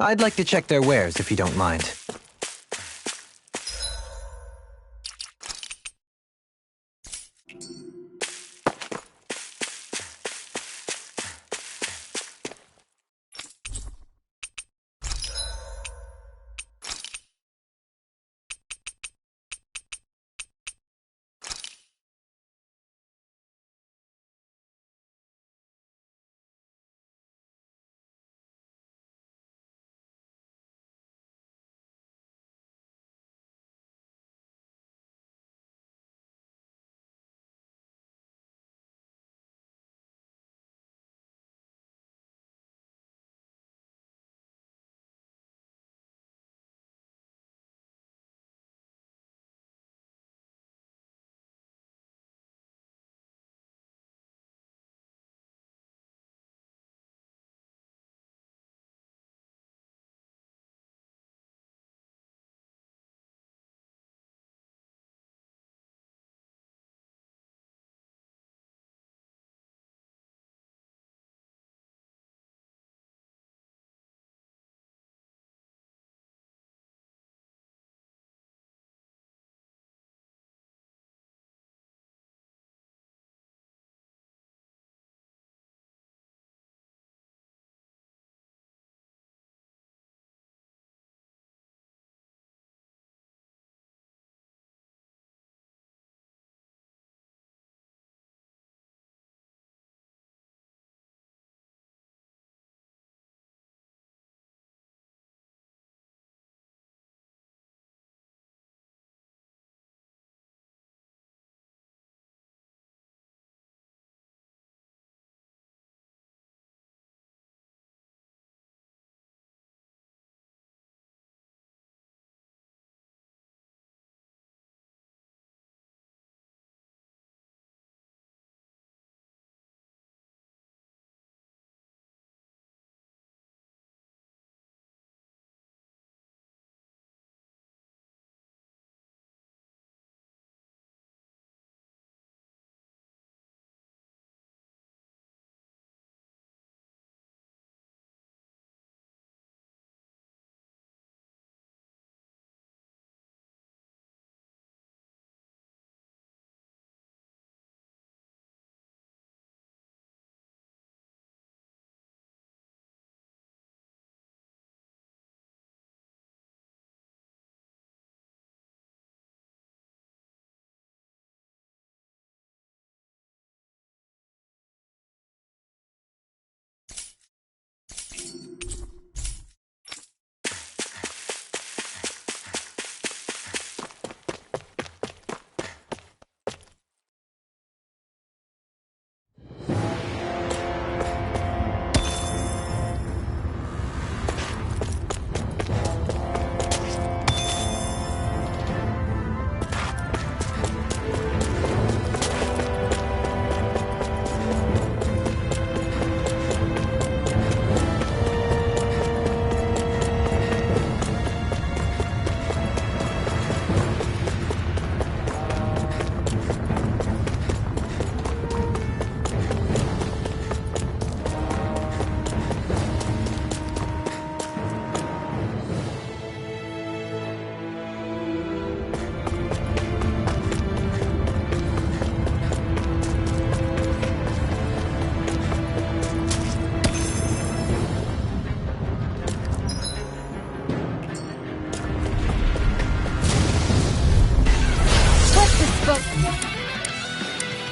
I'd like to check their wares, if you don't mind.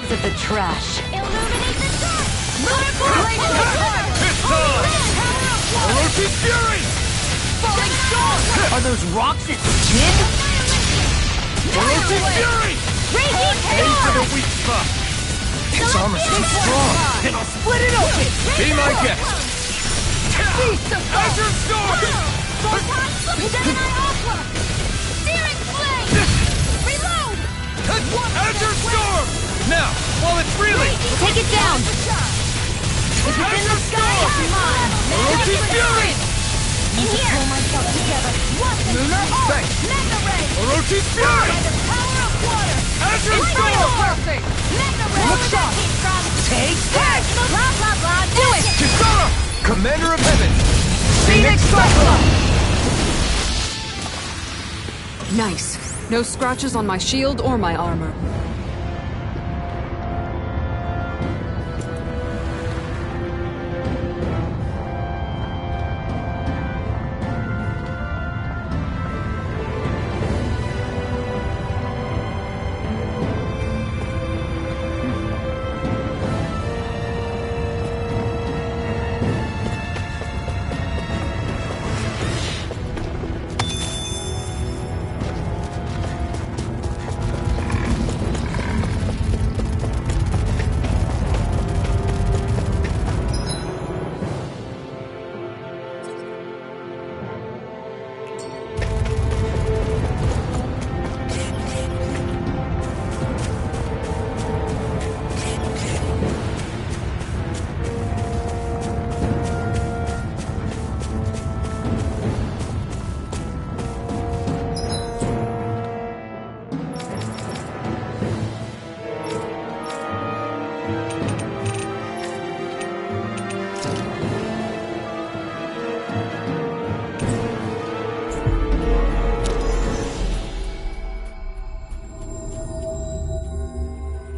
Of the trash. Illuminate the dark! Orochi's Fury! Falling storm! Are those rocks its skin? Orochi's Fury! Raging Aim for the storm! weak spot! Its armor's too strong. Then I'll split it open! Be my guest! Beast of Azure Storm! Photon! Gemini Aqua! Searing Flame! Reload! Azure Storm! Now, while it's reeling! Take it down! If it's in the sky, it's mine! Orochi's Fury! Need to pull myself together! Lunar Arc! Thanks. Mega Ray! Orochi's Fury! By the power of water! Azure Inferno Storm! Orc! Mega Ray! Look sharp. From Take that! Blah blah blah! Do it! Kisara! Commander of Heaven! Phoenix Cyclone! Nice. No scratches on my shield or my armor.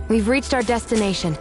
We've reached our destination.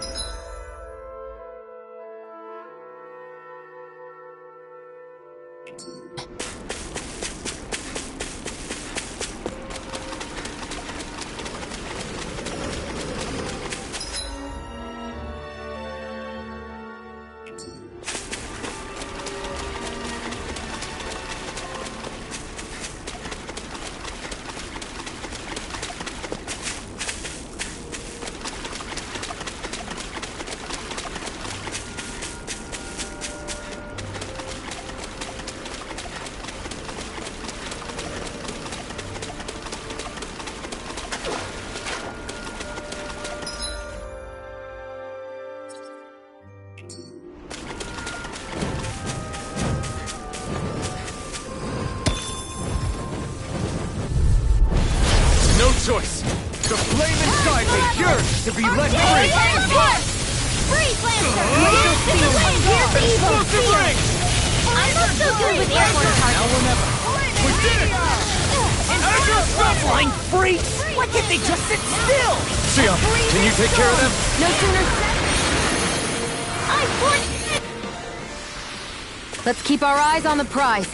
Choice. The flame inside me yearns to be let free. Freeze, Lancer! Here's evil! I'm not so good with airborne targets. Now or never. We did it! Flying freaks! Why can't they just sit still? Shionne, can you take care of them? No sooner said... Let's keep our eyes on the prize.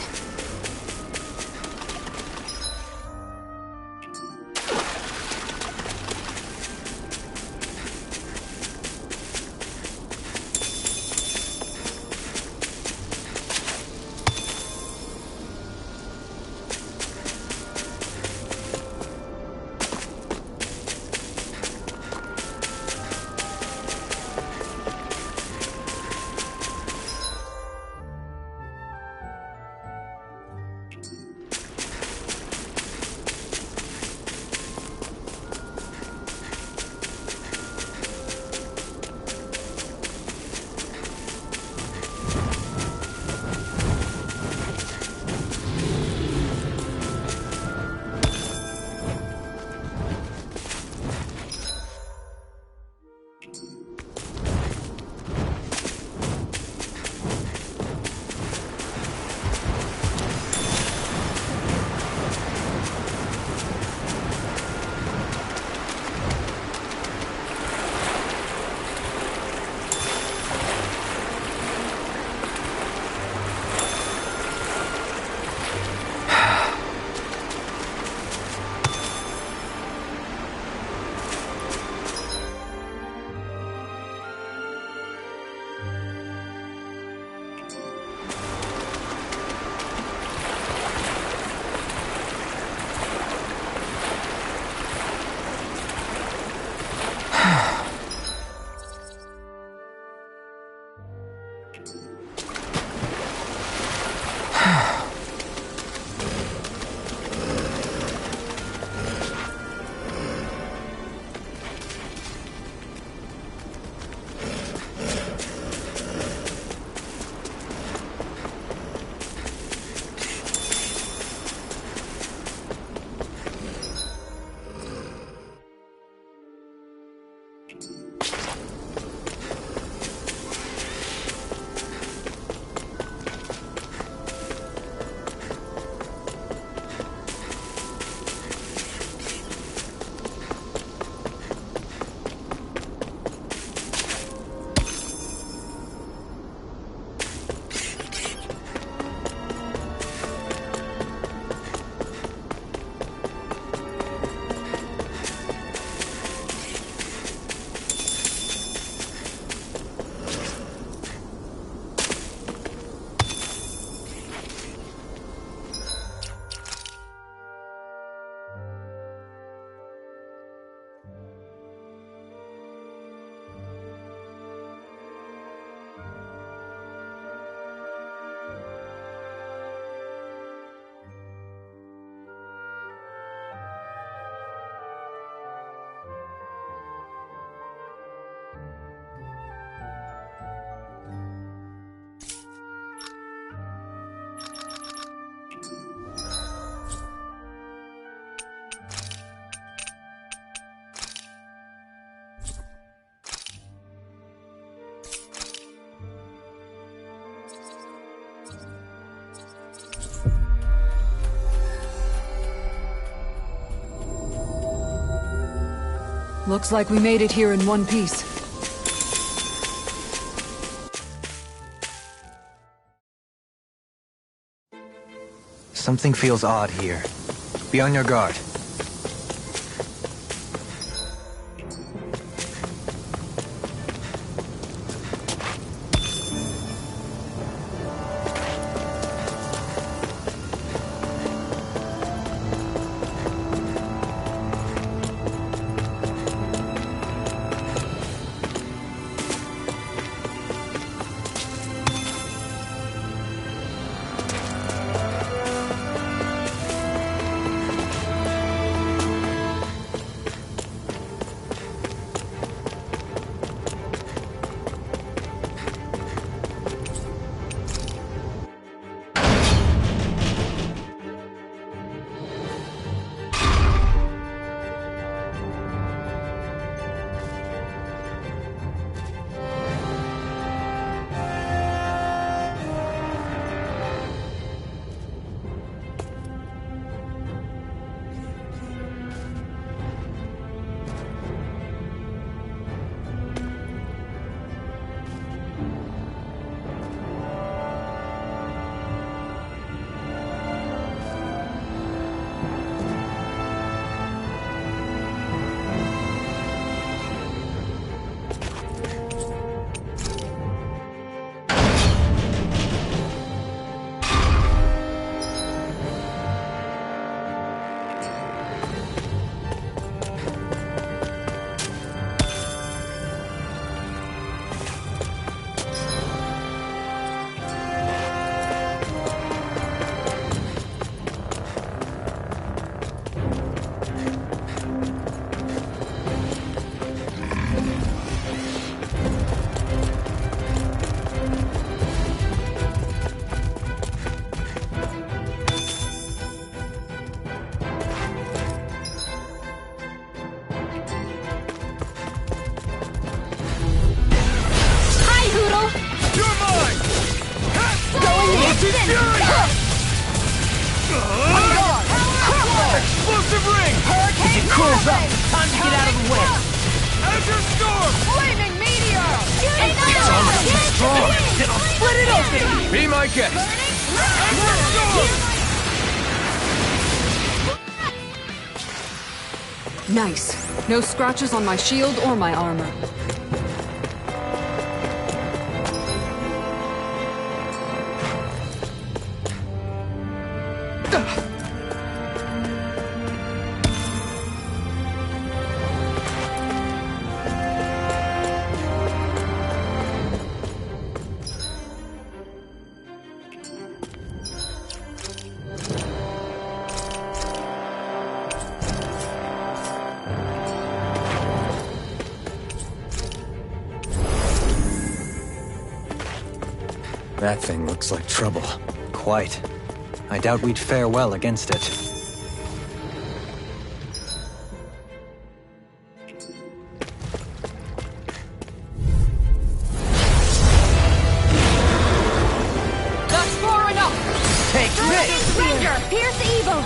Looks like we made it here in one piece. Something feels odd here. Be on your guard. Explosive ring! As it cools up, time to get out of the way. Azure Storm! Flaming meteor! It's almost too strong! Then I'll split it open! Be my guest! Azure Storm! Nice. No scratches on my shield or my armor. That thing looks like trouble. Quite. I doubt we'd fare well against it. That's far enough! Take this! Surrender! Pierce evil!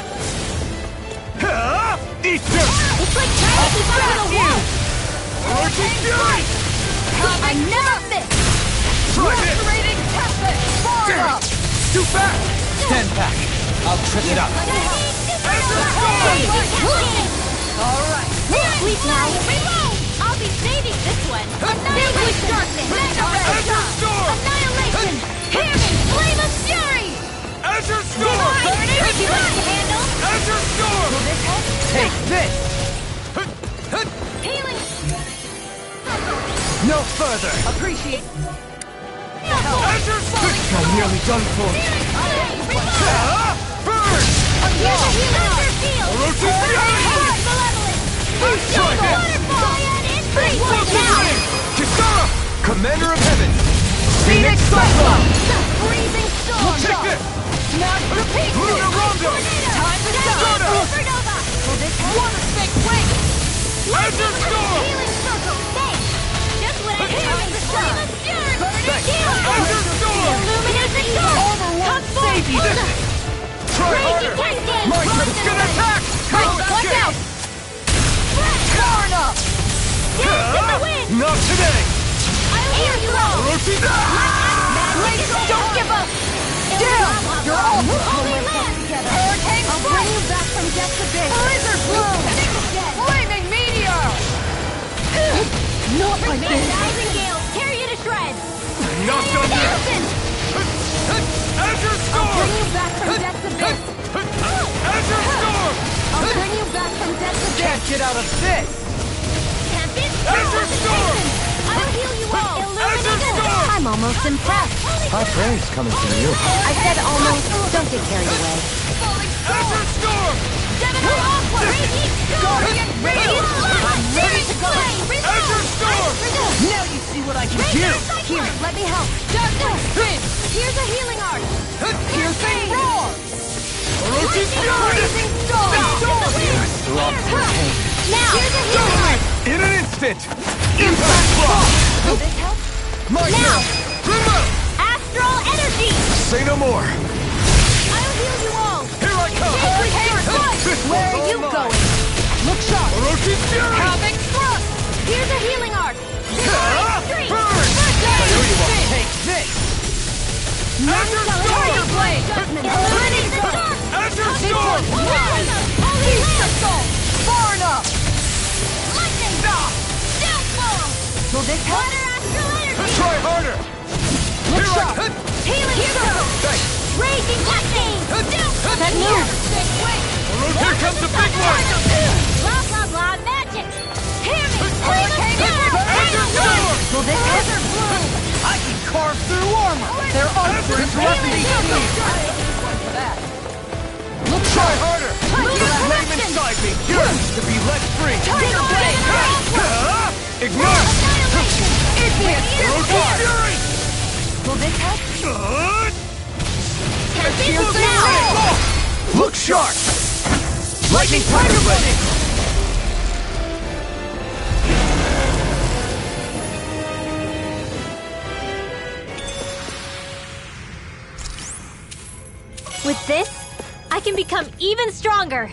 Eat this! It's like trying to keep up with a wolf! Orchid Fury! I never miss! Try this! Lacerating tempest! Far enough! Too fast! Stand back! I'll trip it up! Alright! Sleep now! Reload! I'll be saving this one! Annihilation! Annihilation! Hear me! Flame of Fury! Azure Storm! Divine! Tricky one to handle! Azure Storm! Take this! Healing! No further! Appreciate. Azure Storm! I'm nearly done for! Burn! Orochi Fury! Try this! Kisara! Commander of Heaven! Phoenix Cyclone! Freezing storm! We'll take this! Smash the peak! Luna Rondo! Time to die! Supernova! Wanna stay quick! Azure Storm! Healing circle! Thanks! Just what I need! Flame of Fury! Azure Storm! Illuminating storm! Come forth! Try harder! My turn! It's gonna attack! Watch out! Far enough! Don't give up! Down! You're all Holy Land! Hurricane I'll bring you back from death's abyss! Blizzard Bloom! Flaming Meteor! Not like this! Rising Gale, tear you to shreds! Not done yet! Listen! Azure I'll Storm! bring you back from death's abyss! Azure Storm! I'll bring you back from death's abyss! Can't get out of this! Tempest! Azure Storm! I'll heal you all! Azure Storm! I'm almost impressed. High praise coming from you. I said almost. Don't get carried away. Azure Storm! Gemini Aqua! Raging Storm! Radiant Flood! I'm ready to go. Azure Storm! Now you see what I can do! Here, let me help! Spin! Here's a healing art! Piercing Roar! Orochi's Fury! Blazing Storm! Drop your pain. Now! Here's a healing art! In an instant! Impact block! Will this help? Now! Astral Energy! Say no more! I'll heal you all! Here I come! Where are you going? Look sharp! Orochi's Fury! Havoc Thrust! Here's a healing art! Divine Stream! Take this! Azure Storm! Blade! Illuminating the dark! Azure Storm! Holy Land! Far enough! Lightning! Downfall! Will this help? Water Astral Energy! Try harder! Look Here sharp! I Healing Storm! Raging Lightning! Downfall! That moves! Here comes the big one! Blah blah blah magic! Hear me! Hurricane Azure Storm! Will this Blizzard Bloom! I can carve through armor! They're uninterrupted each Look Try sharp! harder! The flame inside me yearns to be let free! Tiger Blade! Ignore! Igneous! Orochi's Fury! Will this help? Tempest now! Look sharp! Lightning Tiger Blade! With this, I can become even stronger.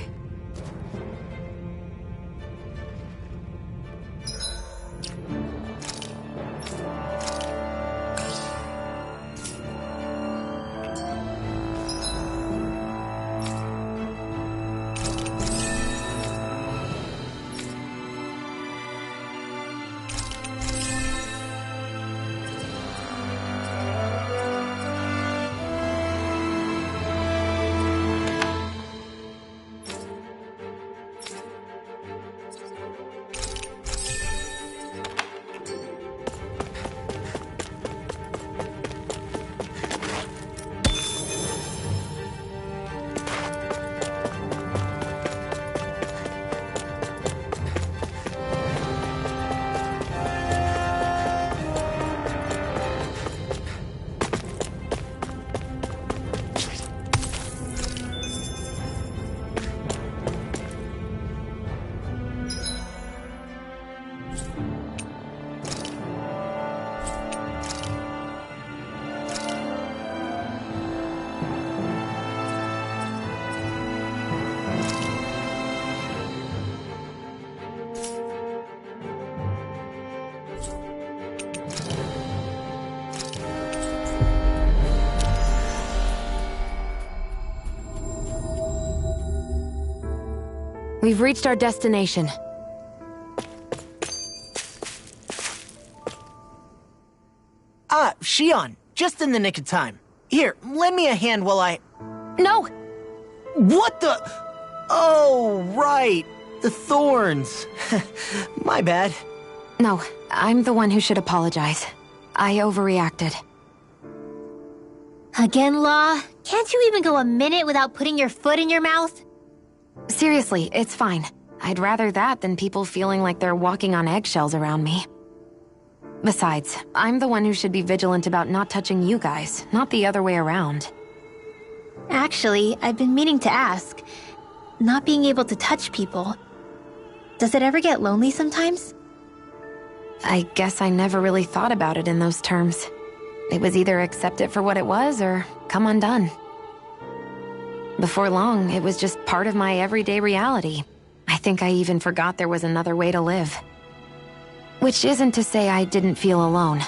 We've reached our destination. Ah, Shion, just in the nick of time. Here, lend me a hand while I... No! What the... Oh, right. The thorns. My bad. No, I'm the one who should apologize. I overreacted. Again, Law? Can't you even go a minute without putting your foot in your mouth? Seriously, it's fine. I'd rather that than people feeling like they're walking on eggshells around me. Besides, I'm the one who should be vigilant about not touching you guys, not the other way around. Actually, I've been meaning to ask. Not being able to touch people. Does it ever get lonely sometimes? I guess I never really thought about it in those terms. It was either accept it for what it was or come undone. Before long, it was just part of my everyday reality. I think I even forgot there was another way to live. Which isn't to say I didn't feel alone.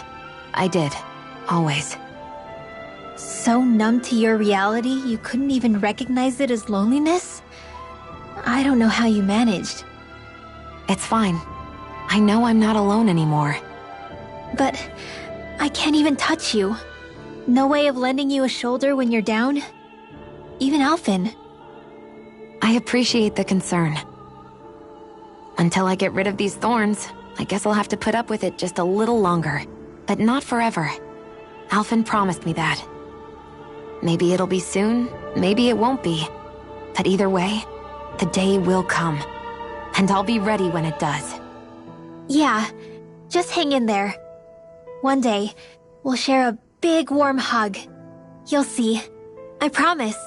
I did. Always. So numb to your reality, you couldn't even recognize it as loneliness? I don't know how you managed. It's fine. I know I'm not alone anymore. But I can't even touch you. No way of lending you a shoulder when you're down? Even Alphen. I appreciate the concern. Until I get rid of these thorns, I guess I'll have to put up with it just a little longer. But not forever. Alphen promised me that. Maybe it'll be soon, maybe it won't be. But either way, the day will come. And I'll be ready when it does. Yeah, just hang in there. One day, we'll share a big warm hug. You'll see. I promise.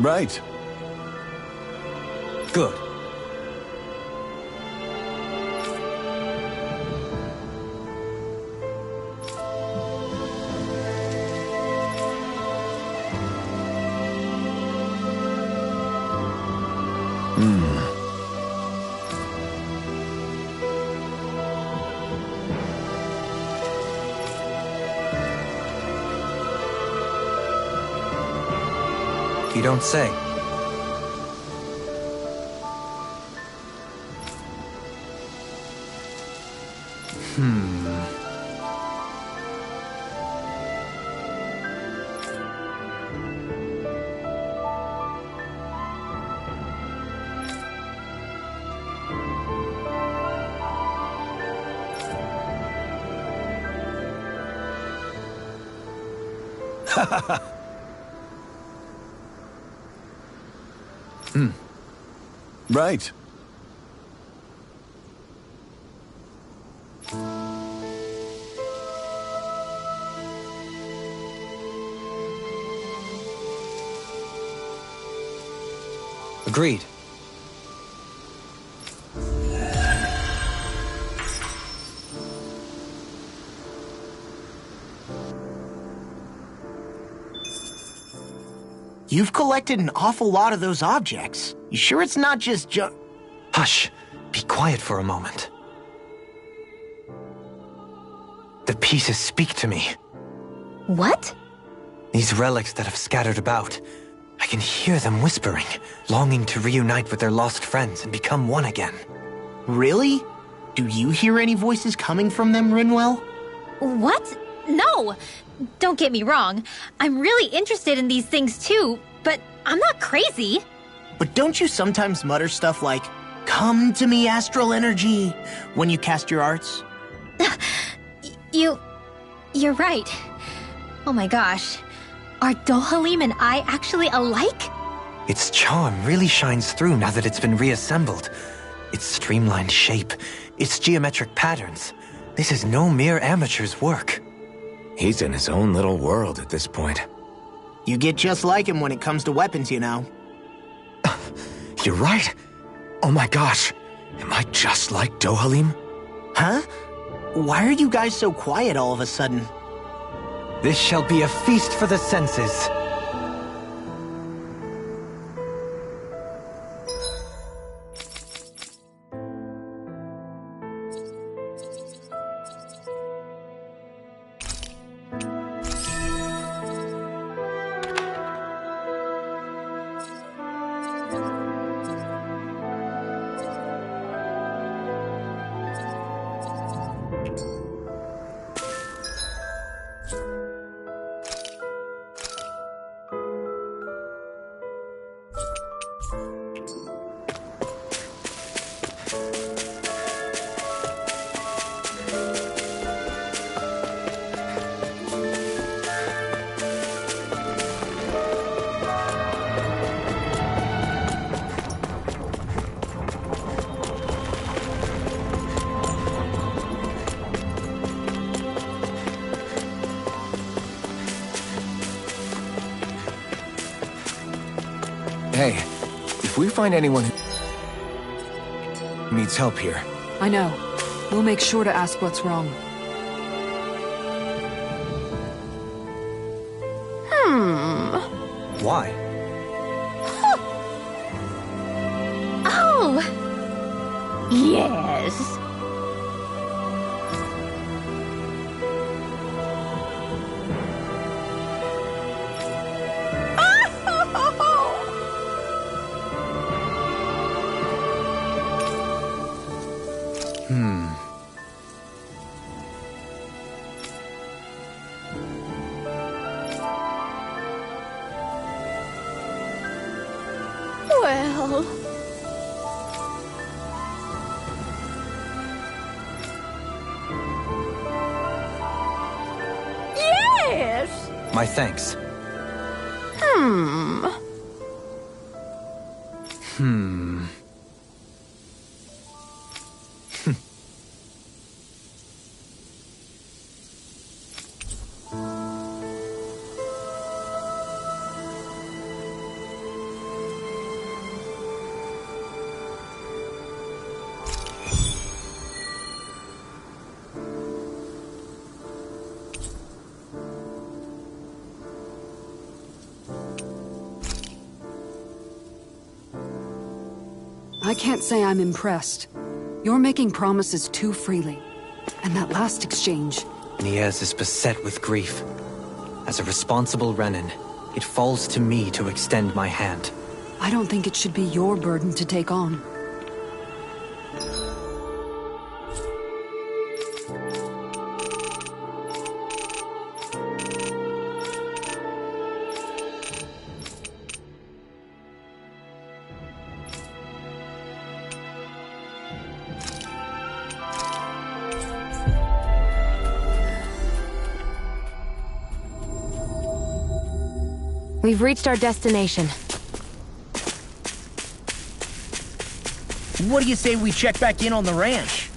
Right. Good. You don't say. Right. Agreed. You've collected an awful lot of those objects. You sure it's not just junk? Hush. Be quiet for a moment. The pieces speak to me. What? These relics that have scattered about. I can hear them whispering, longing to reunite with their lost friends and become one again. Really? Do you hear any voices coming from them, Rinwell? What? No! Don't get me wrong. I'm really interested in these things too, but I'm not crazy. But don't you sometimes mutter stuff like, "Come to me, astral energy," when you cast your arts? You You're right. Oh my gosh. Are Dohalim and I actually alike? Its charm really shines through now that it's been reassembled. Its streamlined shape, its geometric patterns. This is no mere amateur's work. He's in his own little world at this point. You get just like him when it comes to weapons, you know. You're right. Oh my gosh. Am I just like Dohalim? Huh? Why are you guys so quiet all of a sudden? This shall be a feast for the senses. Hey, if we find anyone who needs help here... I know. We'll make sure to ask what's wrong. Why? Oh! Yes. Well... Yes! My thanks. I can't say I'm impressed. You're making promises too freely. And that last exchange... Niez is beset with grief. As a responsible Renin, it falls to me to extend my hand. I don't think it should be your burden to take on. We've reached our destination. What do you say we check back in on the ranch?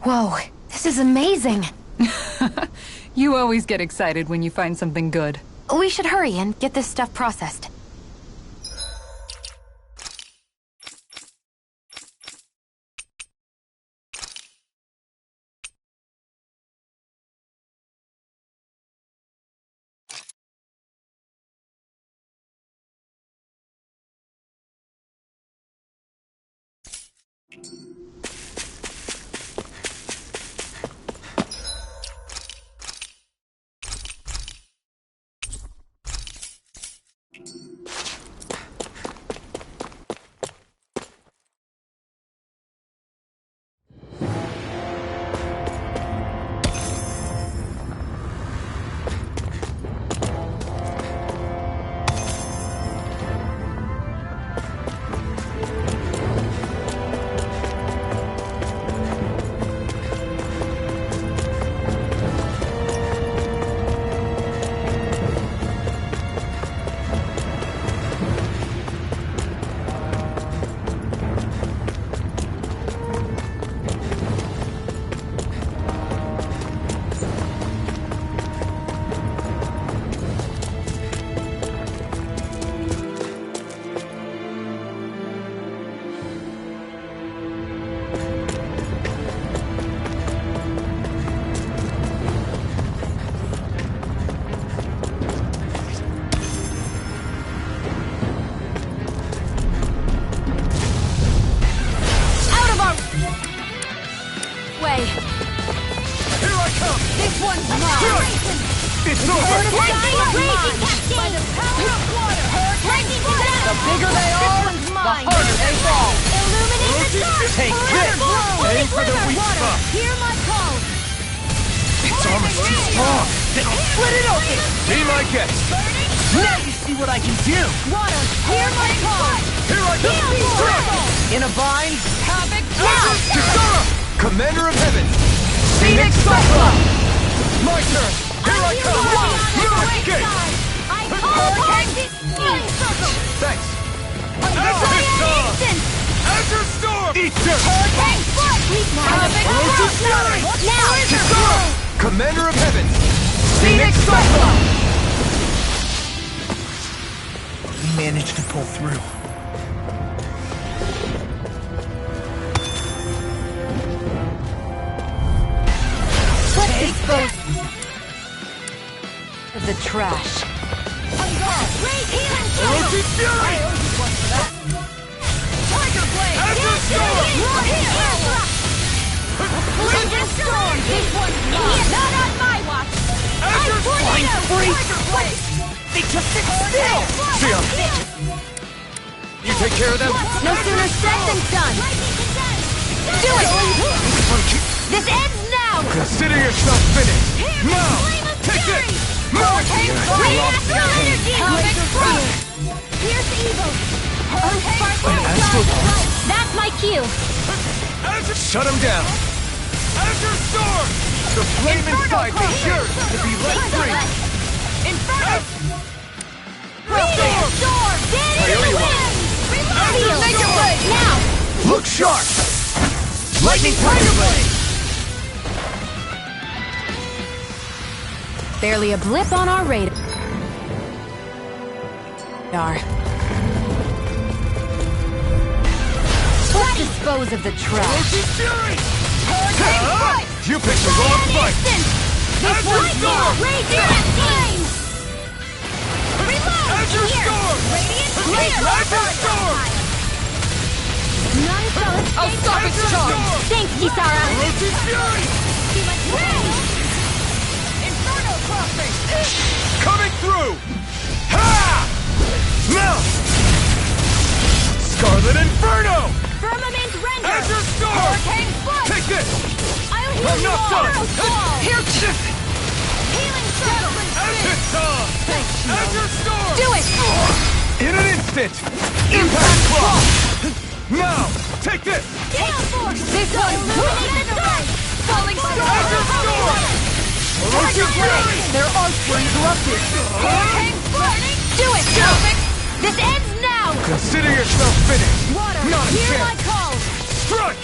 Whoa, this is amazing. You always get excited when you find something good. We should hurry and get this stuff processed. Commander of Heavens! Phoenix Cyclone! We managed to pull through. Let's dispose of the trash. Great healing Erotic Fury! Tiger Blade! Azure Storm! Azure Storm! This one's mine! Not on my watch! Azure Flying Freak! Tiger Blade! They just sit still! Xion! You take care of them? No sooner said than done! Do it! This ends now! Consider yourself finished! Now! Take this! Hurricane Natural Energy! Fierce Evil! That's my cue! Shut him down! Azure Storm! The flame inside me yearns to be let free! Inferno! Storm! Fiery one! Make it break! Now! Look sharp! Lightning Tiger Blade! Barely a blip on our radar. Let's dispose of the trash. You picked the wrong fight! This one's more! Radiant Flame! Reload! Azure Storm! Radiant Clear! Azure Storm! None shall escape! I'll stop its charge! Thanks, Kisara! Erotic Fury! Inferno Crossing! Coming through! Ha! Now! Scarlet Inferno! Firmament Render! Azure Storm! Hurricane Foot! Take this! I'll heal I'm you not all! done! Fall! Here! Healing Circle! Azure Storm! Do it! In an instant! Impact Claw! Now! Take this! Gale Force! This one! Illuminate the sun! Falling Storm! Azure Storm! Erotic Fury! Their arcs were interrupted. Hurricane Foot! Do it! This ends now! Consider yourself finished! Water! Not a Hear my chance! call! Strike!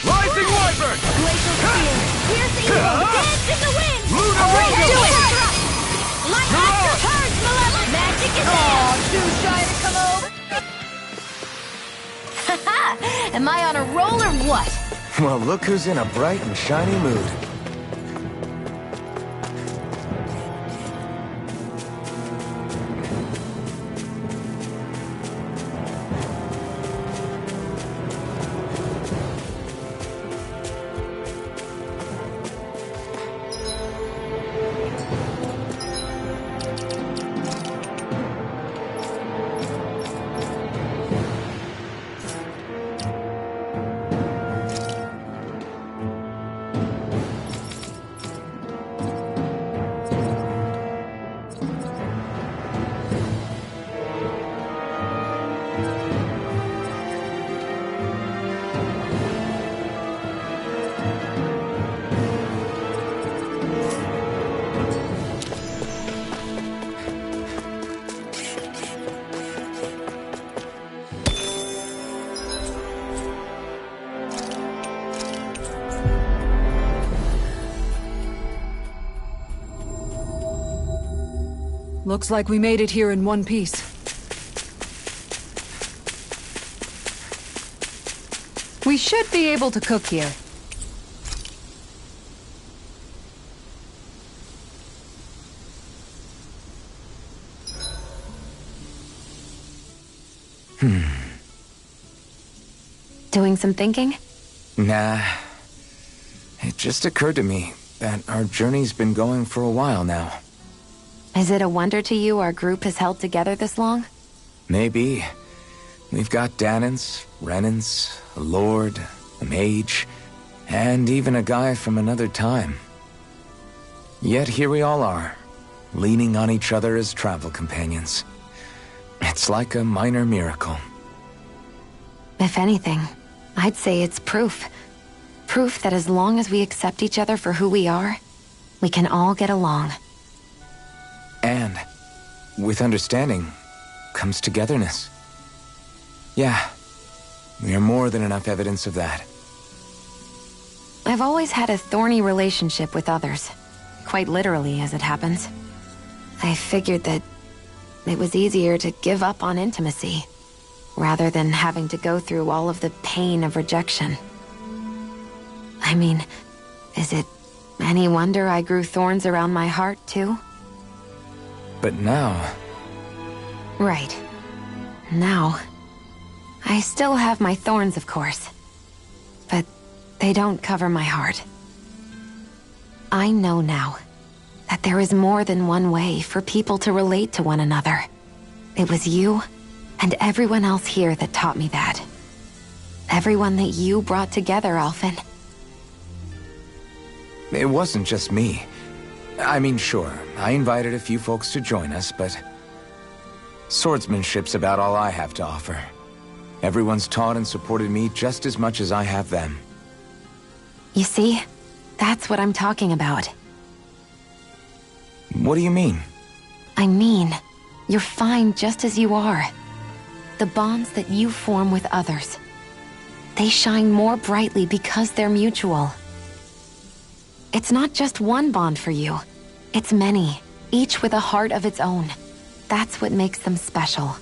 Rise Blazing Wyvern! Glacial Spear! Piercing Blow! Dance in the wind! Luna Alright, Rosa! do it! Light Master Purge, Malevolent! Magic is out! Too shy to come over? Haha! Am I on a roll or what? Well, look who's in a bright and shiny mood. Looks like we made it here in one piece. We should be able to cook here. Doing some thinking? Nah. It just occurred to me that our journey's been going for a while now. Is it a wonder to you our group has held together this long? Maybe. We've got Danans, Renans, a lord, a mage, and even a guy from another time. Yet here we all are, leaning on each other as travel companions. It's like a minor miracle. If anything, I'd say it's proof. Proof that as long as we accept each other for who we are, we can all get along. And with understanding comes togetherness. Yeah, we are more than enough evidence of that. I've always had a thorny relationship with others. Quite literally, as it happens. I figured that it was easier to give up on intimacy, rather than having to go through all of the pain of rejection. I mean, is it any wonder I grew thorns around my heart, too? But now... Right. Now... I still have my thorns, of course. But they don't cover my heart. I know now that there is more than one way for people to relate to one another. It was you and everyone else here that taught me that. Everyone that you brought together, Alphen. It wasn't just me. I mean, sure, I invited a few folks to join us, but... swordsmanship's about all I have to offer. Everyone's taught and supported me just as much as I have them. You see? That's what I'm talking about. What do you mean? I mean, you're fine just as you are. The bonds that you form with others, they shine more brightly because they're mutual. It's not just one bond for you. It's many, each with a heart of its own. That's what makes them special.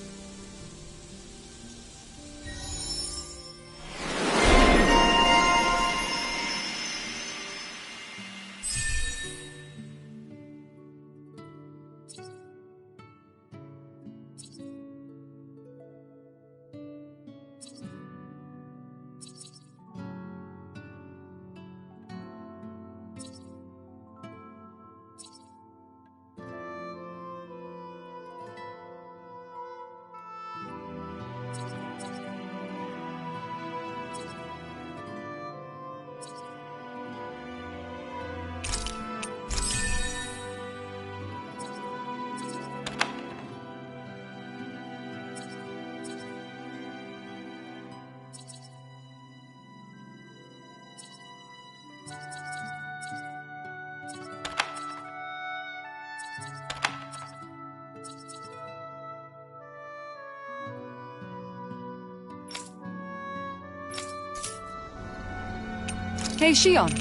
Hey, Shion.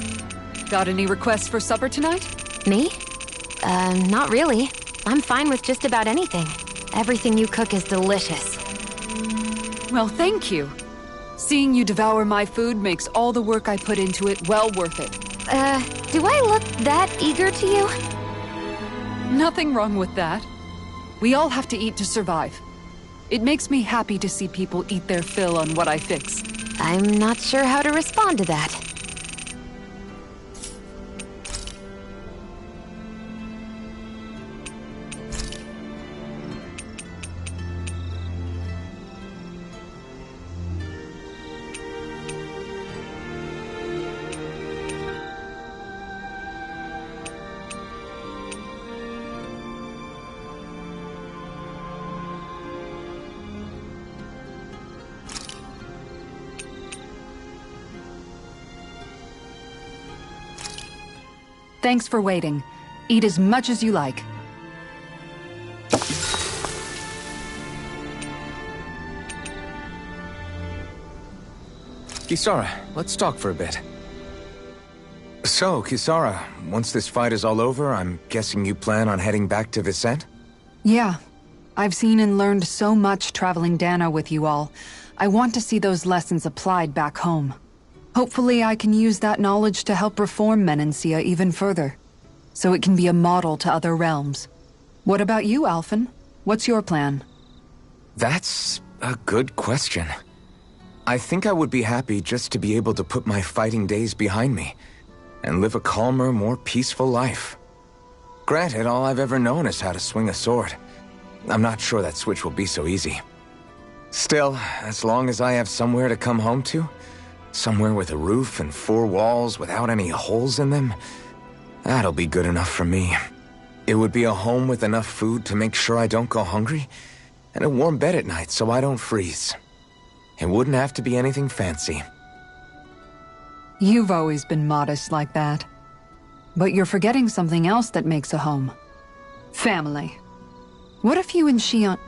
Got any requests for supper tonight? Me? Not really. I'm fine with just about anything. Everything you cook is delicious. Well, thank you. Seeing you devour my food makes all the work I put into it well worth it. Do I look that eager to you? Nothing wrong with that. We all have to eat to survive. It makes me happy to see people eat their fill on what I fix. I'm not sure how to respond to that. Thanks for waiting. Eat as much as you like. Kisara, let's talk for a bit. So, Kisara, once this fight is all over, I'm guessing you plan on heading back to Viscent? Yeah. I've seen and learned so much traveling Dana with you all. I want to see those lessons applied back home. Hopefully I can use that knowledge to help reform Menancia even further, so it can be a model to other realms. What about you, Alphen? What's your plan? That's a good question. I think I would be happy just to be able to put my fighting days behind me and live a calmer, more peaceful life. Granted, all I've ever known is how to swing a sword. I'm not sure that switch will be so easy. Still, as long as I have somewhere to come home to, somewhere with a roof and 4 walls without any holes in them, that'll be good enough for me. It would be a home with enough food to make sure I don't go hungry, and a warm bed at night so I don't freeze. It wouldn't have to be anything fancy. You've always been modest like that. But you're forgetting something else that makes a home. Family. What if you and Shion...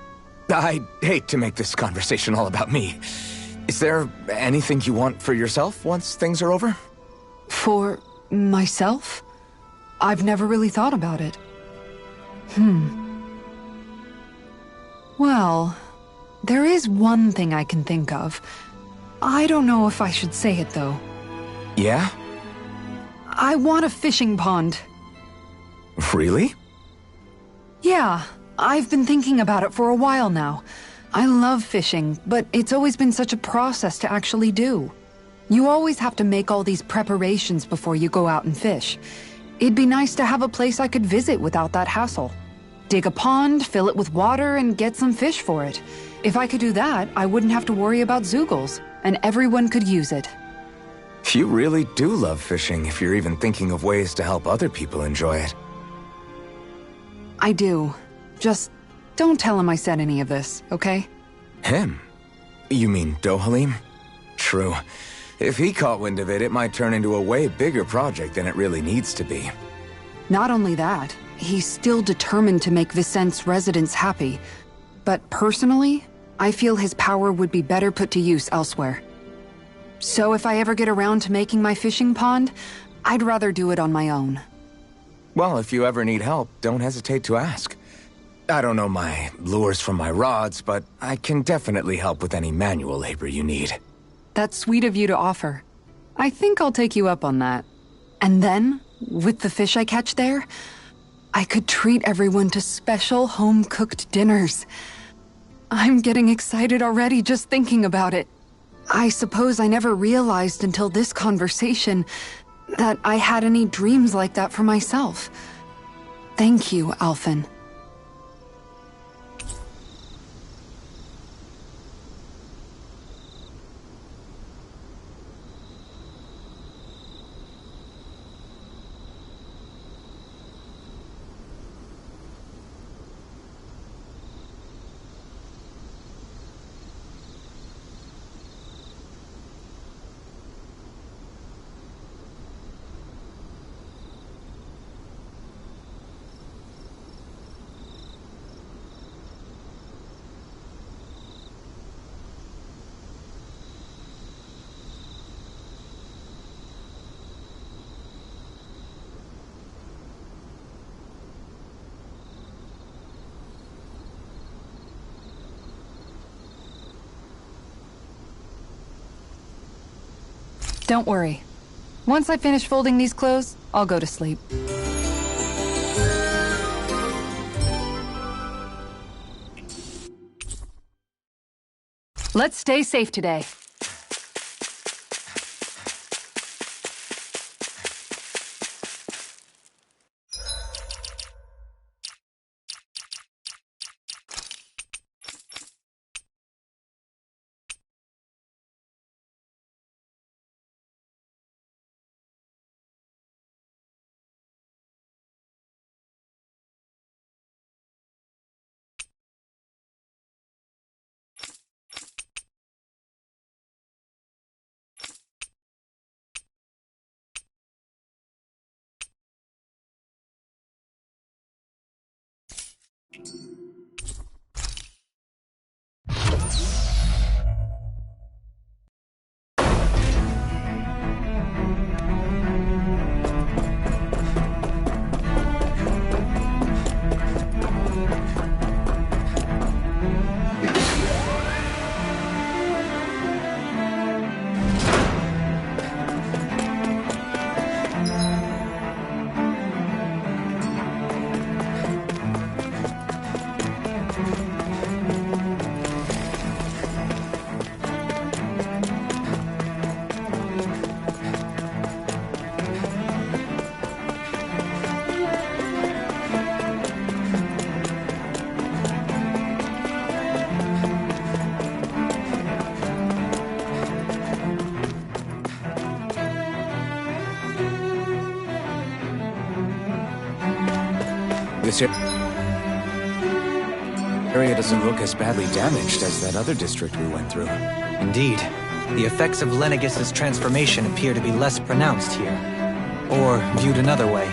I'd hate to make this conversation all about me. Is there anything you want for yourself once things are over? For myself? I've never really thought about it. Well, there is one thing I can think of. I don't know if I should say it, though. Yeah? I want a fishing pond. Really? Yeah, I've been thinking about it for a while now. I love fishing, but it's always been such a process to actually do. You always have to make all these preparations before you go out and fish. It'd be nice to have a place I could visit without that hassle. Dig a pond, fill it with water, and get some fish for it. If I could do that, I wouldn't have to worry about Zeugles, and everyone could use it. You really do love fishing if you're even thinking of ways to help other people enjoy it. I do. Just don't tell him I said any of this, okay? Him? You mean Dohalim? True. If he caught wind of it, it might turn into a way bigger project than it really needs to be. Not only that, he's still determined to make Viscent's residents happy. But personally, I feel his power would be better put to use elsewhere. So if I ever get around to making my fishing pond, I'd rather do it on my own. Well, if you ever need help, don't hesitate to ask. I don't know my lures from my rods, but I can definitely help with any manual labor you need. That's sweet of you to offer. I think I'll take you up on that. And then, with the fish I catch there, I could treat everyone to special home-cooked dinners. I'm getting excited already just thinking about it. I suppose I never realized until this conversation that I had any dreams like that for myself. Thank you, Alphen. Don't worry. Once I finish folding these clothes, I'll go to sleep. Let's stay safe today. This area doesn't look as badly damaged as that other district we went through. Indeed. The effects of Lenegis' transformation appear to be less pronounced here. Or, viewed another way,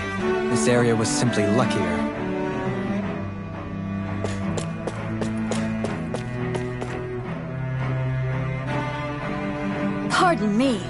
this area was simply luckier. Pardon me.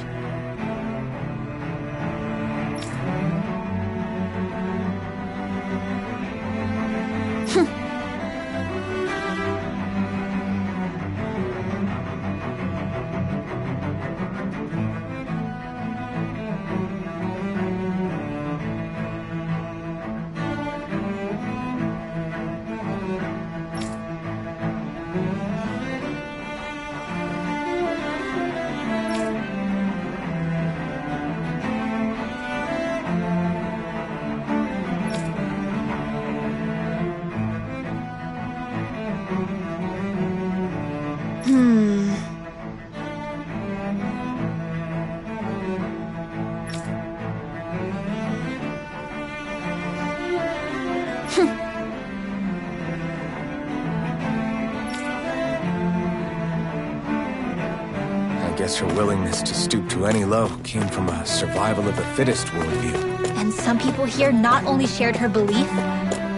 I guess her willingness to stoop to any low came from a survival of the fittest worldview. And some people here not only shared her belief,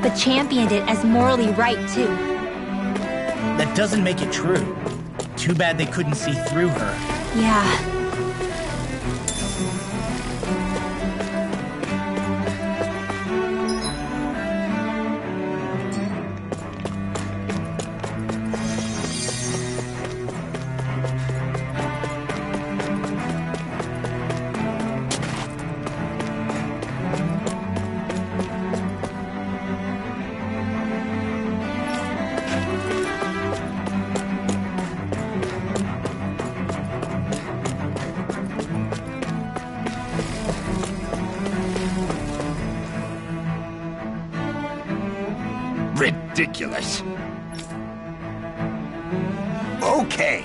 but championed it as morally right, too. That doesn't make it true. Too bad they couldn't see through her. Yeah. Ridiculous. Okay.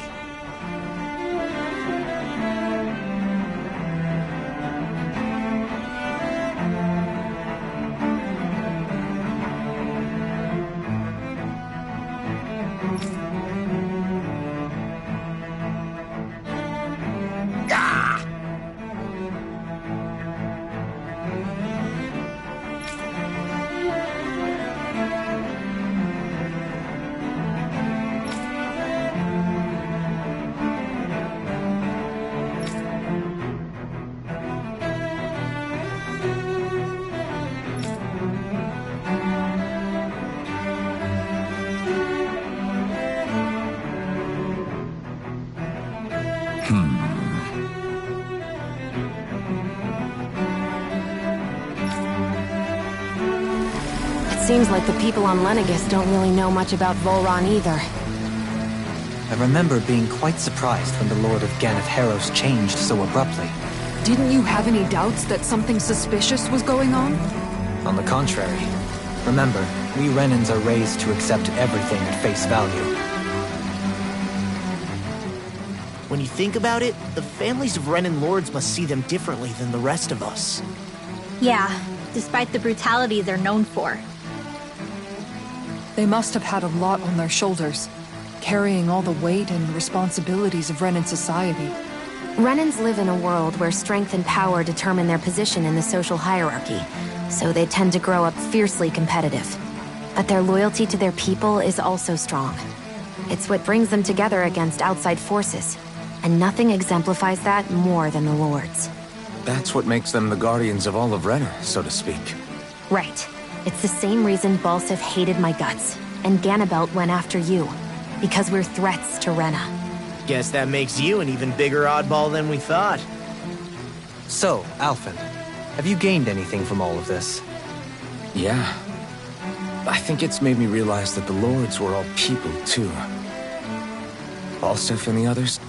seems like the people on Lenegis don't really know much about Volron either. I remember being quite surprised when the Lord of Ganeth Harros changed so abruptly. Didn't you have any doubts that something suspicious was going on? On the contrary. Remember, we Renans are raised to accept everything at face value. When you think about it, the families of Renan lords must see them differently than the rest of us. Yeah, despite the brutality they're known for. They must have had a lot on their shoulders, carrying all the weight and responsibilities of Renan society. Renans live in a world where strength and power determine their position in the social hierarchy, so they tend to grow up fiercely competitive. But their loyalty to their people is also strong. It's what brings them together against outside forces, and nothing exemplifies that more than the Lords. That's what makes them the guardians of all of Rena, so to speak. Right. It's the same reason Balsif hated my guts, and Ganabelt went after you. Because we're threats to Rena. Guess that makes you an even bigger oddball than we thought. So, Alphen, have you gained anything from all of this? Yeah. I think it's made me realize that the Lords were all people, too. Balsif and the others,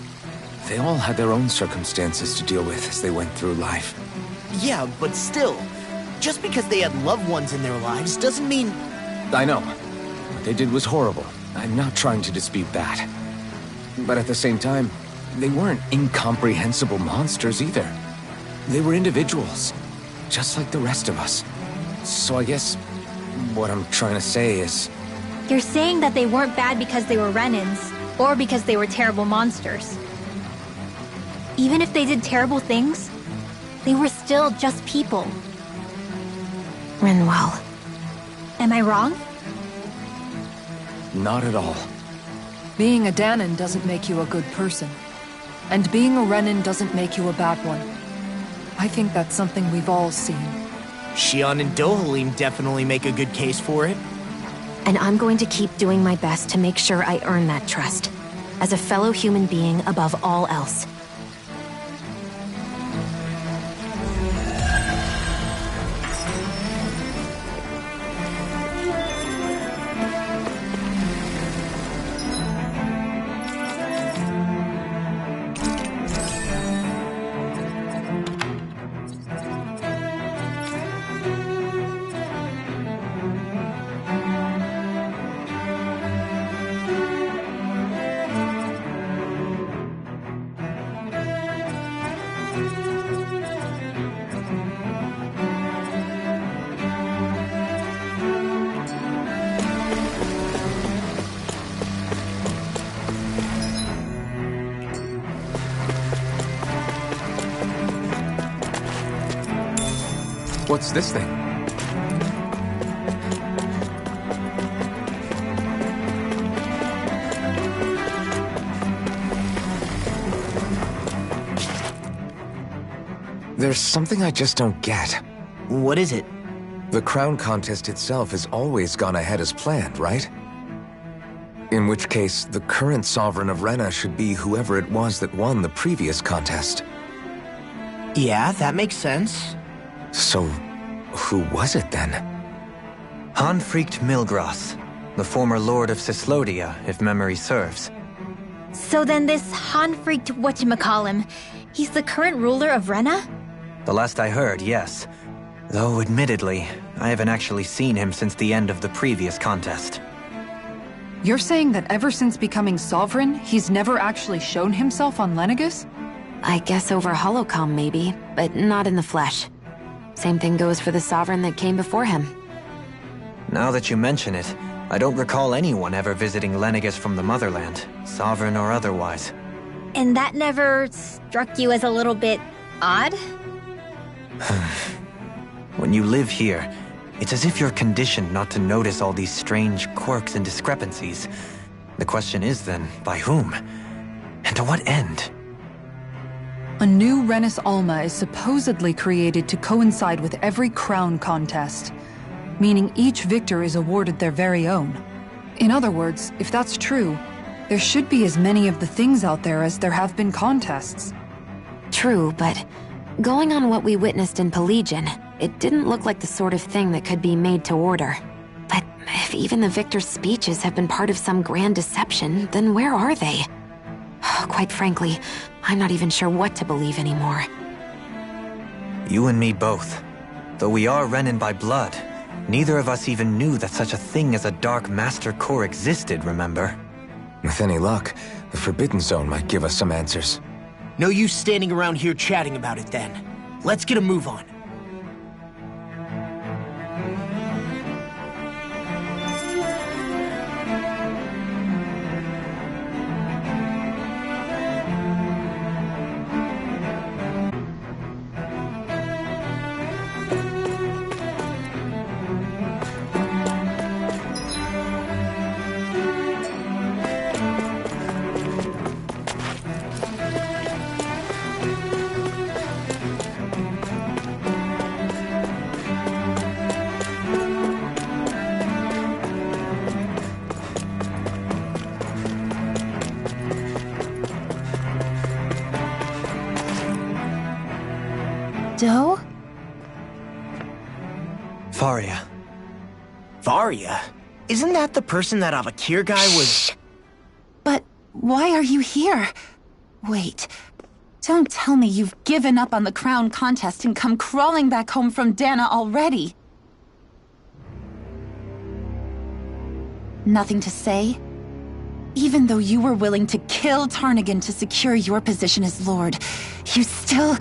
they all had their own circumstances to deal with as they went through life. Yeah, but still, just because they had loved ones in their lives doesn't mean... I know. What they did was horrible. I'm not trying to dispute that. But at the same time, they weren't incomprehensible monsters either. They were individuals, just like the rest of us. So I guess what I'm trying to say is... You're saying that they weren't bad because they were Renans, or because they were terrible monsters. Even if they did terrible things, they were still just people. Rinwell. Am I wrong? Not at all. Being a Dahnan doesn't make you a good person. And being a Renan doesn't make you a bad one. I think that's something we've all seen. Shion and Dohalim definitely make a good case for it. And I'm going to keep doing my best to make sure I earn that trust. As a fellow human being above all else. What's this thing? There's something I just don't get. What is it? The crown contest itself has always gone ahead as planned, right? In which case, the current sovereign of Rena should be whoever it was that won the previous contest. Yeah, that makes sense. So, who was it then? Hanfrikt Milgras, the former lord of Cyslodia, if memory serves. So then this Hanfrikt whatchamacallem, he's the current ruler of Rena? The last I heard, yes. Though, admittedly, I haven't actually seen him since the end of the previous contest. You're saying that ever since becoming sovereign, he's never actually shown himself on Lenegis? I guess over Holocom maybe, but not in the flesh. Same thing goes for the sovereign that came before him. Now that you mention it, I don't recall anyone ever visiting Lenegis from the motherland, sovereign or otherwise. And that never struck you as a little bit odd? When you live here, it's as if you're conditioned not to notice all these strange quirks and discrepancies. The question is then, by whom? And to what end? A new Renis Alma is supposedly created to coincide with every crown contest, meaning each victor is awarded their very own. In other words, if that's true, there should be as many of the things out there as there have been contests. True, but going on what we witnessed in Pelagian, it didn't look like the sort of thing that could be made to order. But If even the victor's speeches have been part of some grand deception, then where are they? Quite frankly, I'm not even sure what to believe anymore. You and me both. Though we are Renan by blood, neither of us even knew that such a thing as a Dark Master Core existed, remember? With any luck, the Forbidden Zone might give us some answers. No use standing around here chatting about it then. Let's get a move on. Doe? Faria. Faria? Isn't that the person that Avakir guy was... But why are you here? Wait, don't tell me you've given up on the crown contest and come crawling back home from Dana already. Nothing to say? Even though you were willing to kill Tarnagin to secure your position as Lord, you still...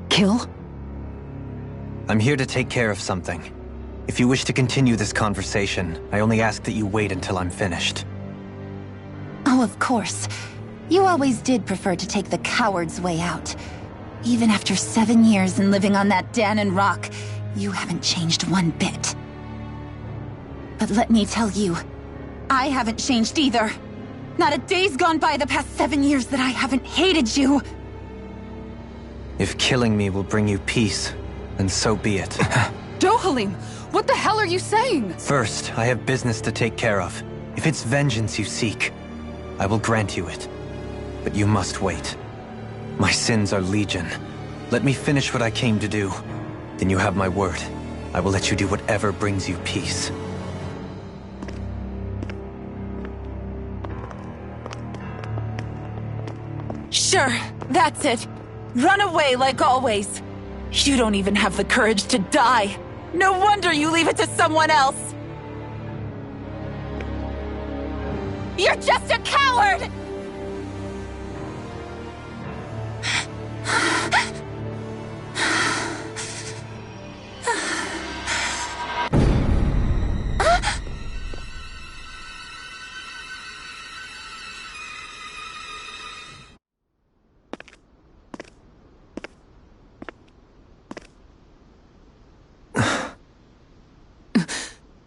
Kill? I'm here to take care of something. If you wish to continue this conversation, I only ask that you wait until I'm finished. Oh, of course. You always did prefer to take the coward's way out. Even after 7 years and living on that Danon rock, you haven't changed one bit. But let me tell you, I haven't changed either. Not a day's gone by the past 7 years that I haven't hated you. If killing me will bring you peace, then so be it. Dohalim, what the hell are you saying? First, I have business to take care of. If it's vengeance you seek, I will grant you it. But you must wait. My sins are legion. Let me finish what I came to do. Then you have my word. I will let you do whatever brings you peace. Sure, that's it. Run away like always. You don't even have the courage to die. No wonder you leave it to someone else. You're just a coward!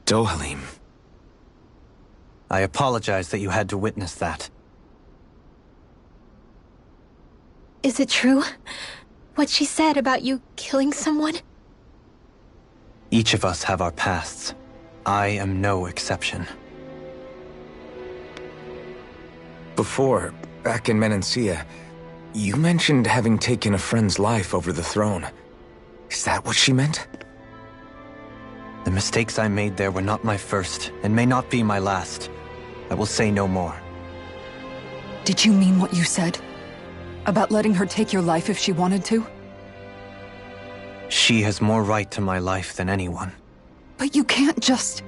Dohalim. I apologize that you had to witness that. Is it true? What she said about you killing someone? Each of us have our pasts. I am no exception. Before, back in Menancia, you mentioned having taken a friend's life over the throne. Is that what she meant? The mistakes I made there were not my first, and may not be my last. I will say no more. Did you mean what you said? About letting her take your life if she wanted to? She has more right to my life than anyone. But you can't just...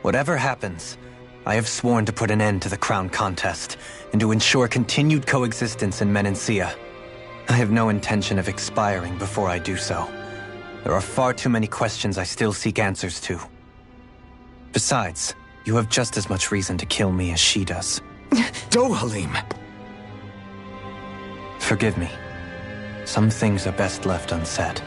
Whatever happens, I have sworn to put an end to the crown contest, and to ensure continued coexistence in Menancia. I have no intention of expiring before I do so. There are far too many questions I still seek answers to. Besides, you have just as much reason to kill me as she does. Dohalim! Forgive me. Some things are best left unsaid.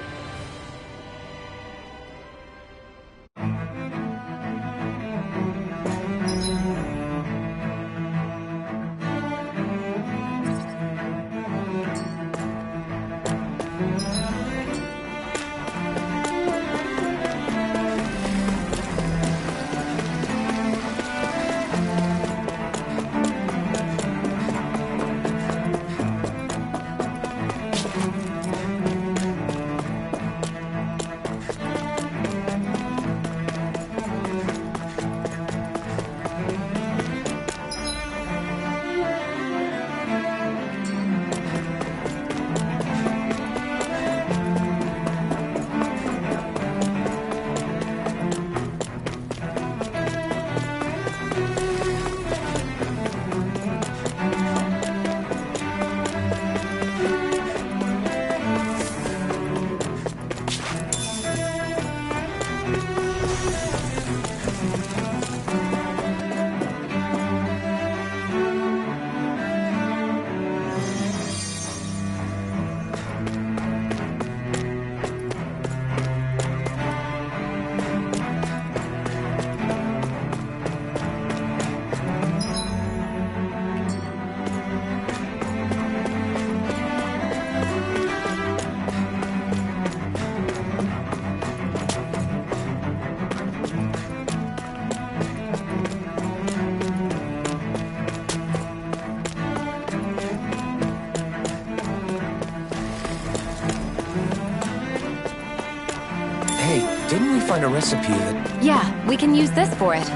find a recipe that... Yeah, we can use this for it.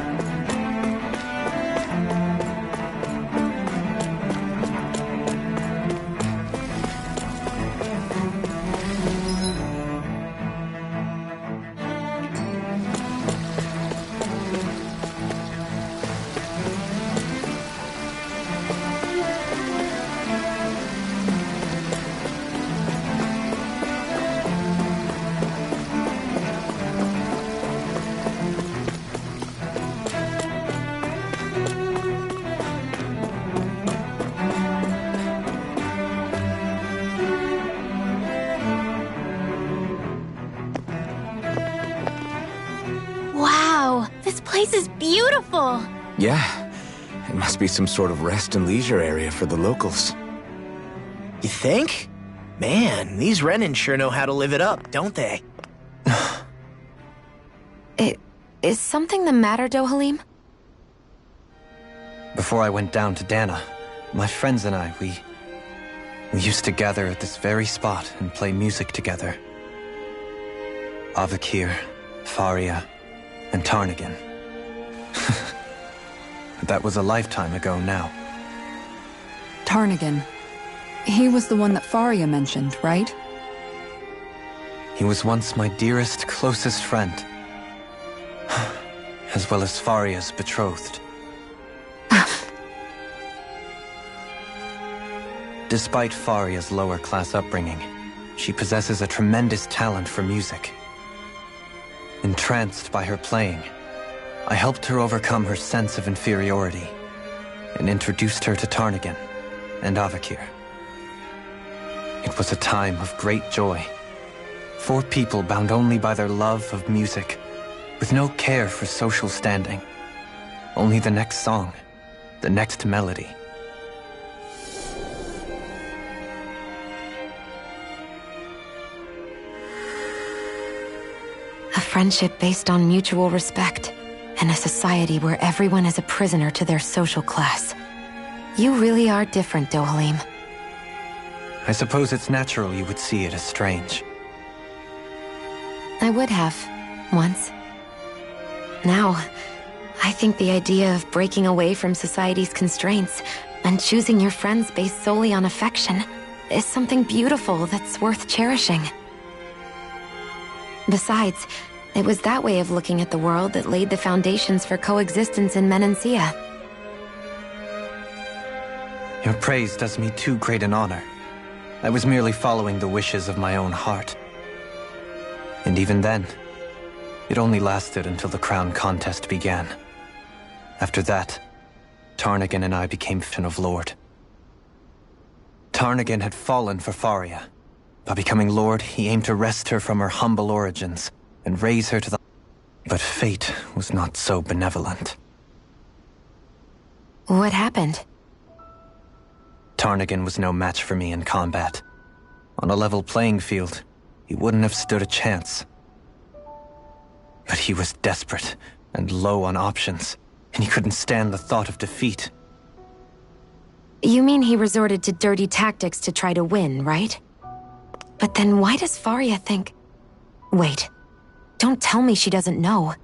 Wow, this place is beautiful! Yeah, it must be some sort of rest and leisure area for the locals. You think? Man, these Renan sure know how to live it up, don't they? Is something the matter, Dohalim? Before I went down to Dana, my friends and I, we used to gather at this very spot and play music together. Avakir, Faria, and Tarnagin. But that was a lifetime ago now. Tarnagin. He was the one that Faria mentioned, right? He was once my dearest, closest friend. As well as Faria's betrothed. Despite Faria's lower-class upbringing, she possesses a tremendous talent for music. Entranced by her playing, I helped her overcome her sense of inferiority and introduced her to Tarnagin and Avakir. It was a time of great joy. 4 people bound only by their love of music, with no care for social standing. Only the next song, the next melody. A friendship based on mutual respect, and a society where everyone is a prisoner to their social class. You really are different, Dohalim. I suppose it's natural you would see it as strange. I would have, once. Now, I think the idea of breaking away from society's constraints and choosing your friends based solely on affection is something beautiful that's worth cherishing. Besides, it was that way of looking at the world that laid the foundations for coexistence in Menancia. Your praise does me too great an honor. I was merely following the wishes of my own heart. And even then, it only lasted until the crown contest began. After that, Tarnagin and I became Fin of Lord. Tarnagin had fallen for Faria. By becoming Lord, he aimed to wrest her from her humble origins and raise her to the... But fate was not so benevolent. What happened? Tarnagin was no match for me in combat. On a level playing field, he wouldn't have stood a chance. But he was desperate and low on options, and he couldn't stand the thought of defeat. You mean he resorted to dirty tactics to try to win, right? But then why does Faria think... Wait, don't tell me she doesn't know.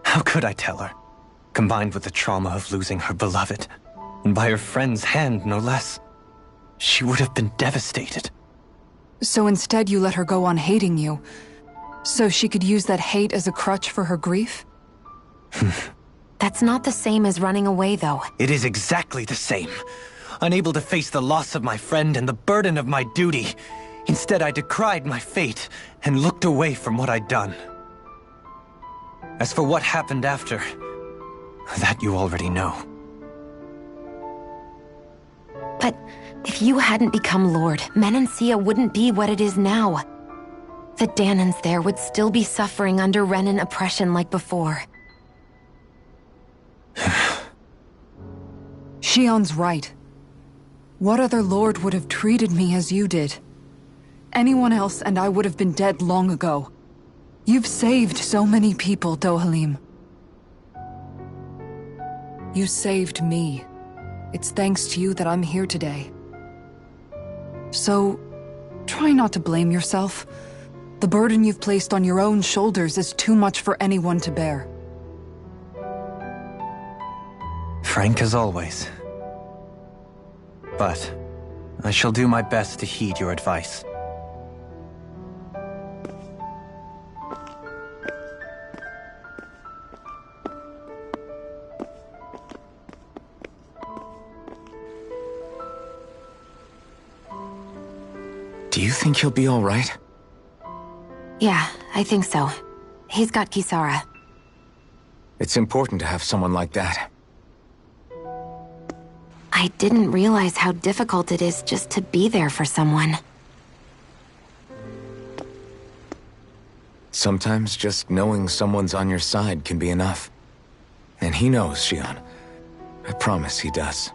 How could I tell her? Combined with the trauma of losing her beloved, and by her friend's hand, no less, she would have been devastated. So instead you let her go on hating you, so she could use that hate as a crutch for her grief? That's not the same as running away, though. It is exactly the same. Unable to face the loss of my friend and the burden of my duty, instead I decried my fate and looked away from what I'd done. As for what happened after, that you already know. But if you hadn't become Lord, Menancia wouldn't be what it is now. The Danans there would still be suffering under Renan oppression like before. Shion's right. What other lord would have treated me as you did? Anyone else and I would have been dead long ago. You've saved so many people, Dohalim. You saved me. It's thanks to you that I'm here today. So, try not to blame yourself. The burden you've placed on your own shoulders is too much for anyone to bear. Frank as always. But I shall do my best to heed your advice. Do you think he'll be all right? Yeah, I think so. He's got Kisara. It's important to have someone like that. I didn't realize how difficult it is just to be there for someone. Sometimes just knowing someone's on your side can be enough. And he knows, Shion. I promise he does.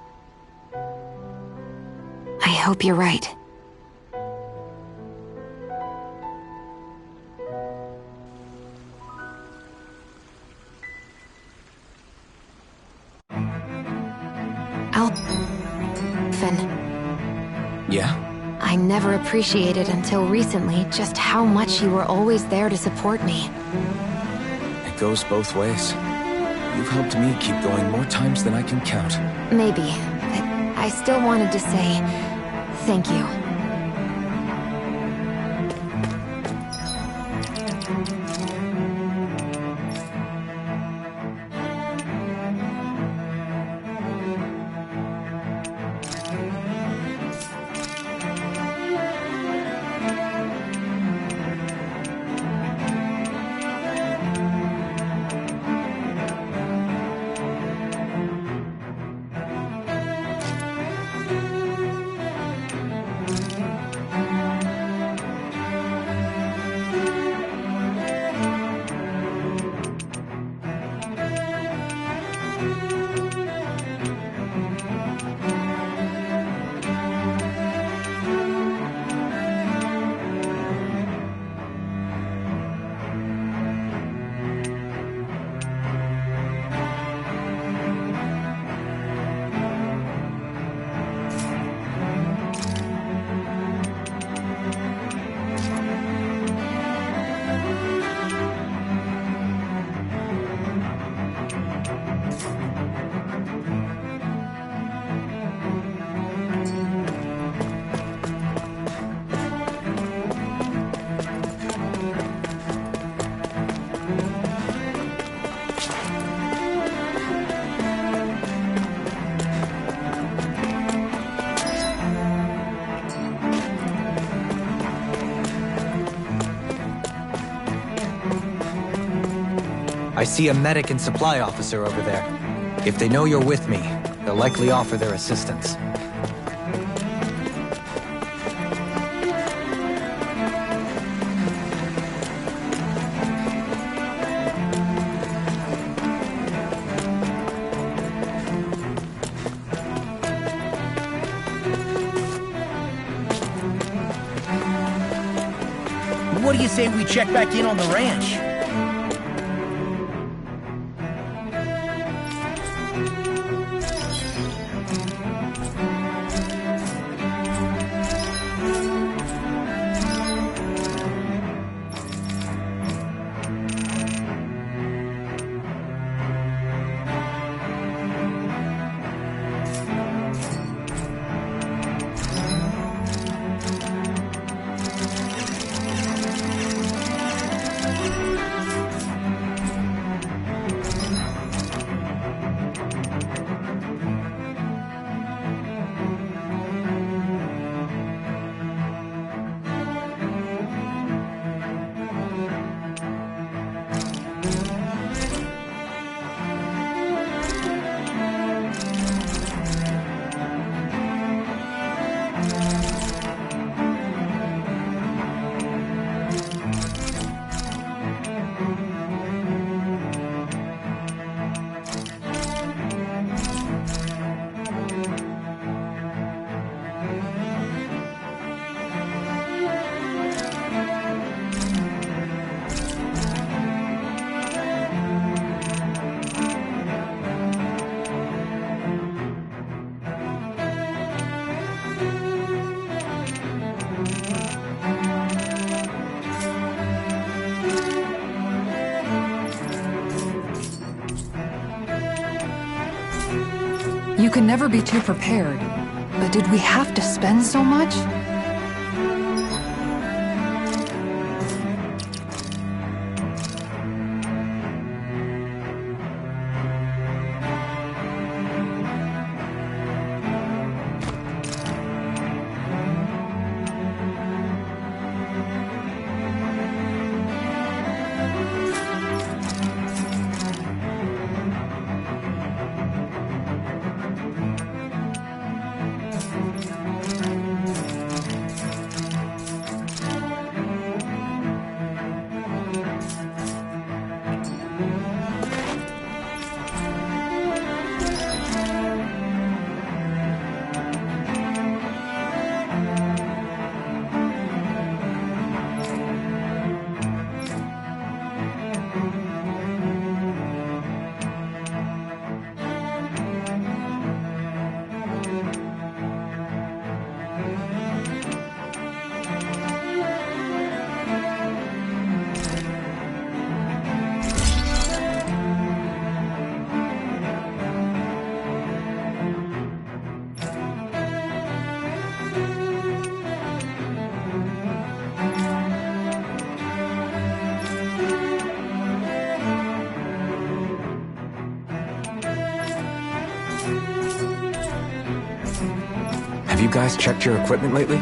I hope you're right. Yeah? I never appreciated until recently just how much you were always there to support me. It goes both ways. You've helped me keep going more times than I can count. Maybe, but I still wanted to say thank you. I see a medic and supply officer over there. If they know you're with me, they'll likely offer their assistance. What do you say we check back in on the ranch? You can never be too prepared. But did we have to spend so much? Have you guys checked your equipment lately?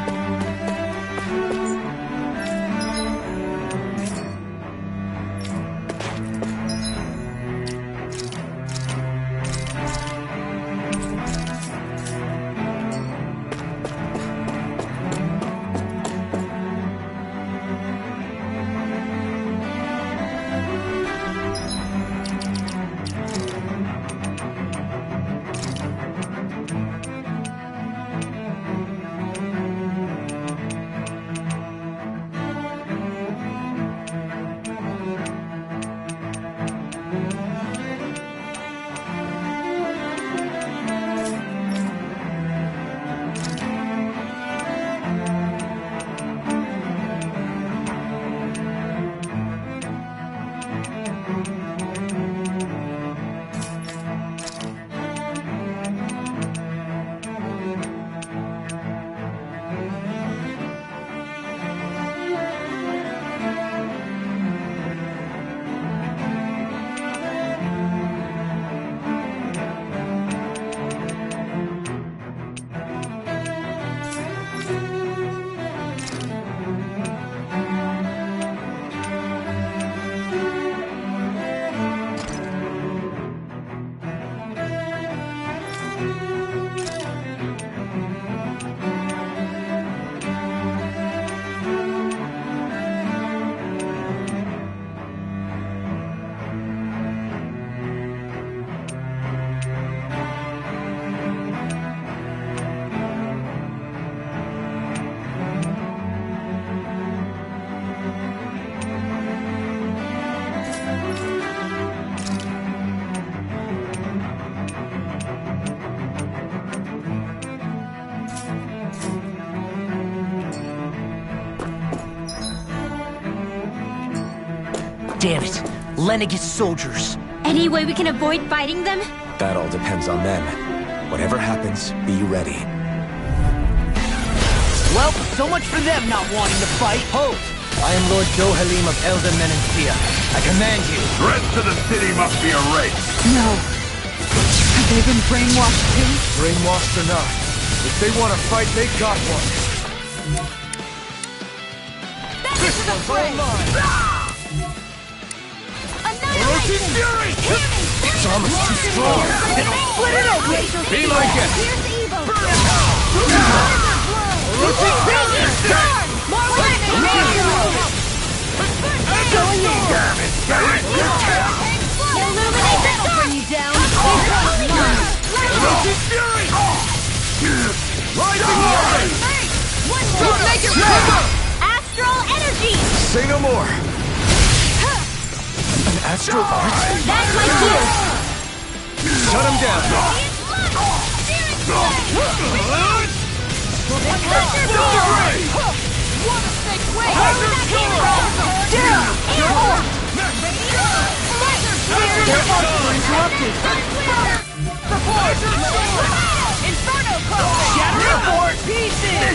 Damn it. Lenegis soldiers. Any way we can avoid fighting them? That all depends on them. Whatever happens, be ready. Well, so much for them not wanting to fight. Hold! I am Lord Dohalim of Elder Menancia. I command you. The rest of the city must be erased. No. Have they been brainwashed too? Brainwashed or not, if they want to fight, they got one. This one's all mine! Orochi's fury! Its armor's too strong. Split it open! Be like it! Here's the evil! Orochi's fury! More lightning! Going in! Damn it! Illuminate that will bring you down! Orochi's fury! Rising line! Don't make it river! Astral energy! Say no more! An astral art? That's my cue! Shut him down!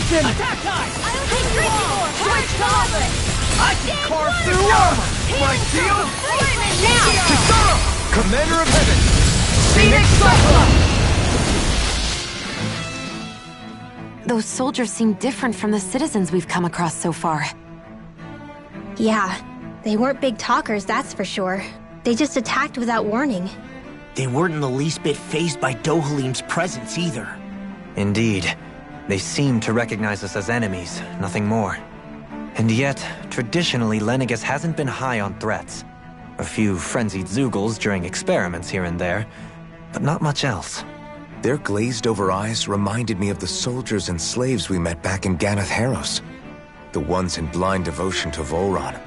Listen! Attack time! I'll take you all! Switch to I can carve through armor! My shield! Now! Kisara! Commander of Heaven! Phoenix Cyclops! Those soldiers seem different from the citizens we've come across so far. Yeah, they weren't big talkers, that's for sure. They just attacked without warning. They weren't in the least bit fazed by Dohalim's presence either. Indeed. They seem to recognize us as enemies, nothing more. And yet, traditionally, Lenegis hasn't been high on threats. A few frenzied Zeugles during experiments here and there, but not much else. Their glazed-over eyes reminded me of the soldiers and slaves we met back in Ganath Haros. The ones in blind devotion to Volron.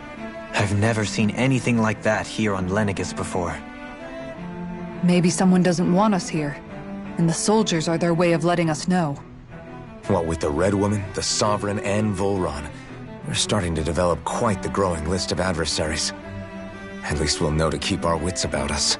I've never seen anything like that here on Lenegis before. Maybe someone doesn't want us here, and the soldiers are their way of letting us know. What with the Red Woman, the Sovereign, and Volron, we're starting to develop quite the growing list of adversaries. At least we'll know to keep our wits about us.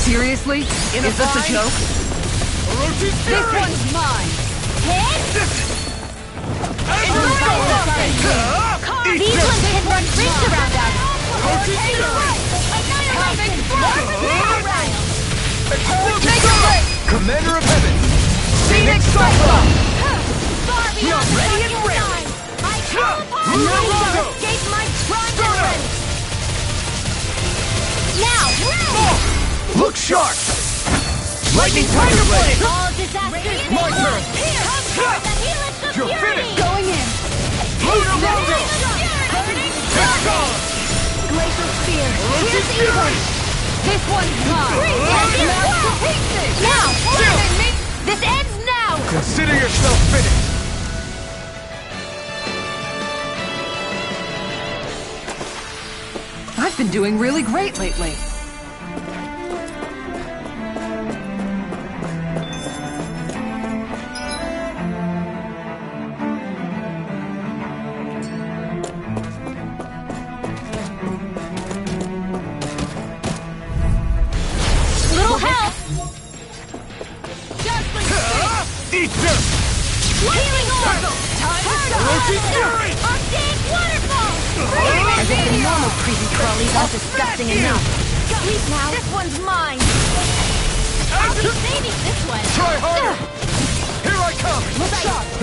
Seriously? Is this a joke? This one's mine! These ones can run rings around us! Commander of Heaven! Phoenix Cyclops! We are ready and ready! I call upon you to escape my prime. Now! Look sharp! Lightning Tiger Blade! All disasters My turn! You're finished! Going in! Lunar Rondo! Glacial Spear! Orochi's Fury! This one's mine! Now! This ends now! Consider yourself finished! I've been doing really great lately. Little help! Eat them! Healing orb! Orochi's Fury! Arctic waterfall! As if the normal creepy crawlies aren't disgusting enough. Sleep now! This one's mine! I'll be saving this one! Try harder! Here I come!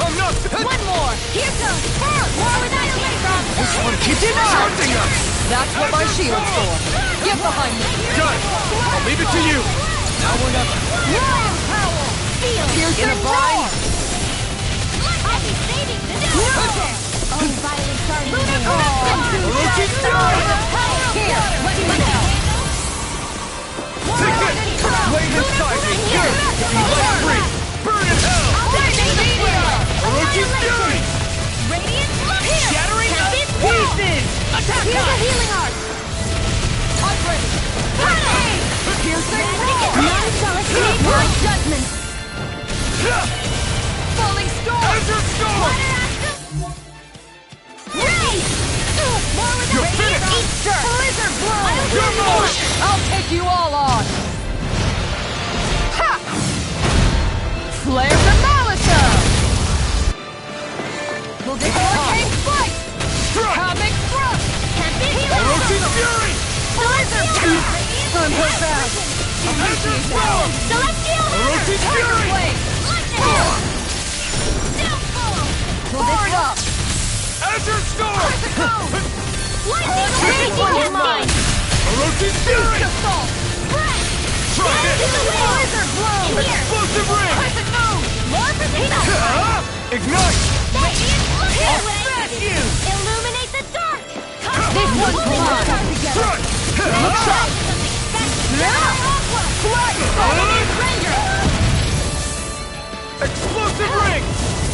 I'm not... One more! Here goes! More where that came from! This one keeps charging us! That's what my shield's for. Get behind me. Done! I'll leave it to you! Now or never. Roaring Howl! Feel Piercing roar! I'll be saving this one! Oh, violent starting Orochi's Fury! Here! Let me know! Take it! Blade inside me! Here! Be light free! Burn in hell! Orochi's Fury! Radiant look here! Shattering Can us this pieces! Attack! Here's a healing art! I'm ready! Piercing None shall escape my judgment! Falling storm! Azure Storm! You're finished! Blizzard blow! You're mine! I'll take you all on! Ha! Flare the Malisa! We'll get Arcane Flight! Havoc Thrust! Orochi's Fury! Blizzard blow! I'm hurt bad! Azure Storm! Celestial Orochi's Fury! Blade! We'll get up! Azure Storm! Lightning raging mine! Orochi's Fury! Assault! Try this! Blizzard blow! Explosive Ring! Crescent moon! More precision! Ignite! Radiant look here! Smash you! Explosive ring!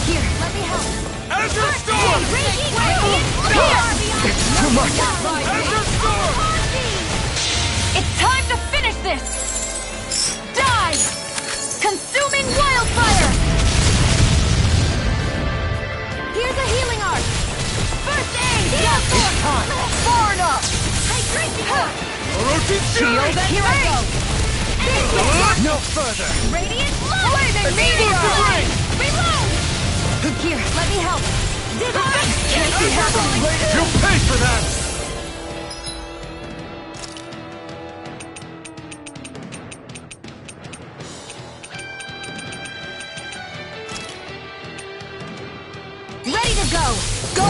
Here, let me help. Azure Storm! It's too much! Azure Storm! It's time to finish this! Die! Consuming wildfire! Here's a healing art! First aid! It's time! Far enough! Orochi Shield, here I go! No further! Radiant Blazing Meteor! Reload! Here, let me help! Can't be happening! You'll pay for that! Ready to go!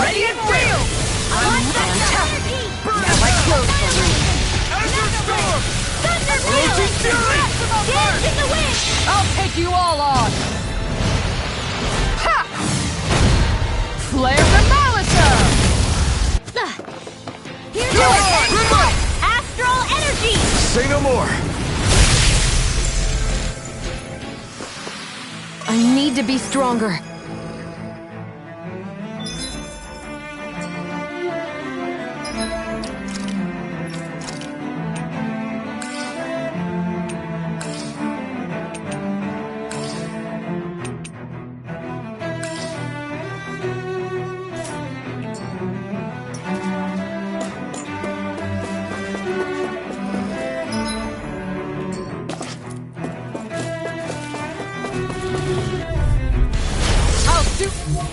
Ready and real! Now I close the loop! Azure Storm! Thunder Orochi Fury! Dance in the wind! I'll take you all on! Ha! Flare the Molitor! Here's Go on! Remote! Astral energy! Say no more! I need to be stronger.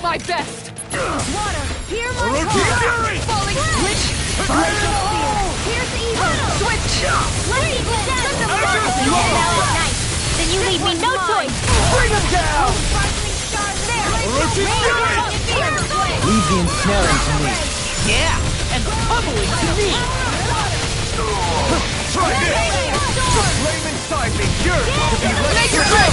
My best! Water, hear my Orochi call! Fury! Falling switch! Glacial Spear! Here's the evil! Switch! Lightning Nice! Then you leave me no choice! Bring him down! Sparkling stars there! Orochi Fury! Leave the ensnaring to me. Yeah, and pummeling to me. Try this! The flame inside me yearns to be let go!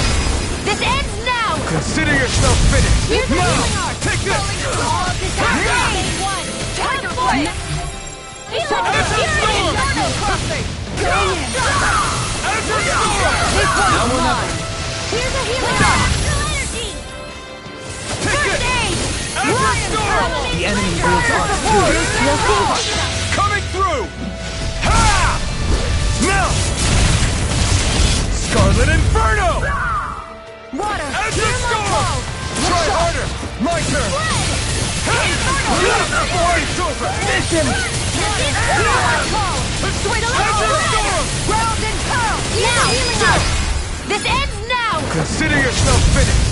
This ends now! Consider yourself finished! Here's the Now, healing art! take this! Tiger Voice! Azure Storm! Azure Storm! This one's mine! Here's a healing art! Take it! Azure Storm! The enemy builds on Coming through! Ha! Now! Scarlet Inferno! Water! Azure Storm! Try harder! My turn! It's over! Miss him! Azure Storm! Round and pearl! Now! Healing art! This ends now! Consider yourself finished!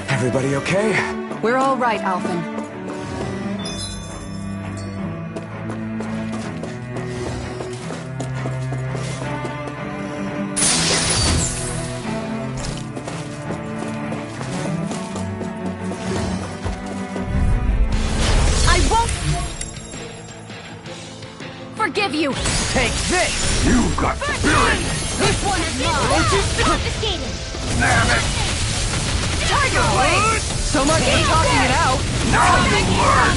Everybody okay? We're all right, Alphen. Forgive you! Take this! You've got spirit! This one is mine! Confiscated! Damn it! Tiger Blade! So much for talking it out! Now you learn!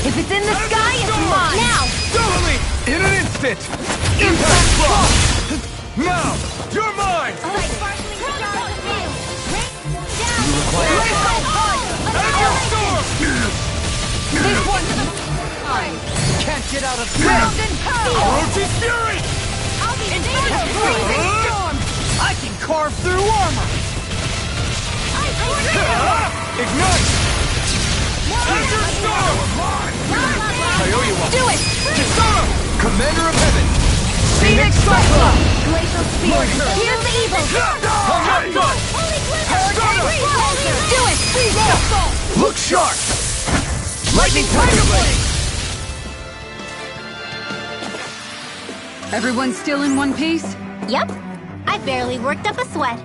If it's in the sky, it's mine! Now! Dually! In an instant! Impact block! Now! You're mine! You Azure Storm! This one's mine! Can't get out of this! Round and pearl! Orochi Fury! I'll be Inferno Freezing Storm! I can carve through armor. Ignite! Azure Storm! I owe you one! Do it! Kisara! Commander of Heaven! Phoenix Cyclone! Glacial Spear! My turn. Here's the evil! I'm not done! Do it! Look sharp! Lightning Tiger Blade! Everyone still in one piece? Yep. I barely worked up a sweat.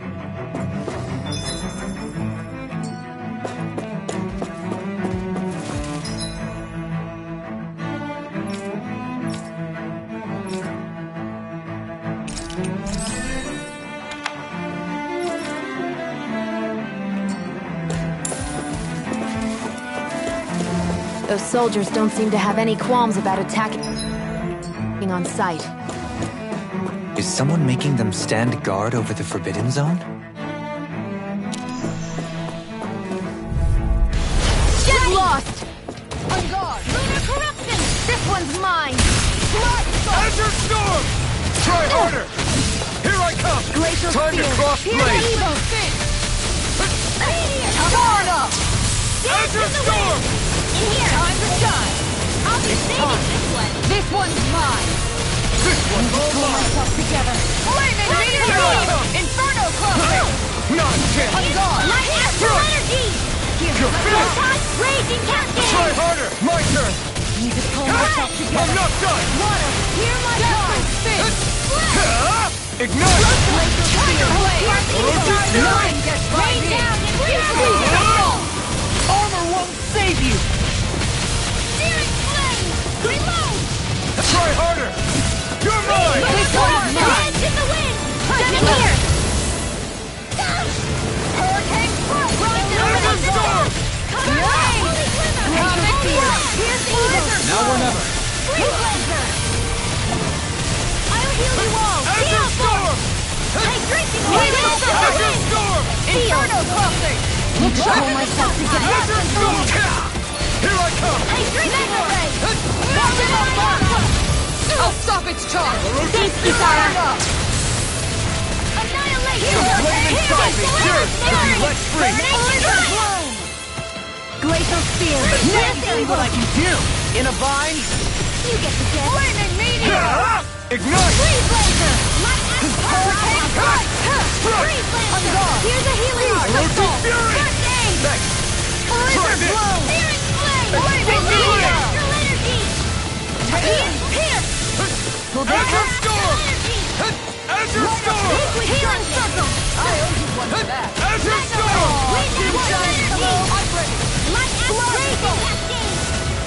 Those soldiers don't seem to have any qualms about attacking on sight. Is someone making them stand guard over the Forbidden Zone? Get lost! On guard! Lunar corruption! This one's mine! Azure Storm! Try harder! Here I come! Glacial Time to Spear! cross Here's blade! Evo! Torn up! Azure Storm! In here! Time to shine! I'll be saving this one! This one's mine! This one's all Pull mine! myself together! Flaming meteor Here I beam! come! Inferno cluster! Nonsense! On guard! Light astral energy! You're finished! Raging cascade! Try harder! My turn! Need to pull myself I'm together! not done! Water! Hear my call! Ignite! Tiger blade! Orochi's Fury! Nothing gets by Rain me! down and freeze! Armor won't save you! Searing flame! Reload! Try harder! You're mine! This one's mine! Edge in the wind! Stunning here! Hurricane Sprite! Azure Storm! Holy glimmer! Comet Beam! Here's the Evo! Now or never. Free Blazer! I'll heal you all! Azure Storm! Hydration! Azure Storm! Inferno crossing! Need to pull myself together! Azure Storm! Here I come! Hydration! I'll stop its charge! Thanks, Kisara! The flame inside me yearns to be let free! Glacial Spear! See what I can do! In a bind? You get the guess! Flaming meteor! Ignite! Free Blazer! Light Hurricane Strike! Free Blazer! Here's a healing Orochi's Fury! First aid! Thanks! Try Blizzard this! Blow! Searing Flame! Flaming meteor! Astral Energy! Pierce! Pull this Azure Storm! Energy! Azure Storm! Healing Circle! I owe you one for that! Azure Storm! Wind Water Energy! I'm ready! Light Astral Raging Cascade!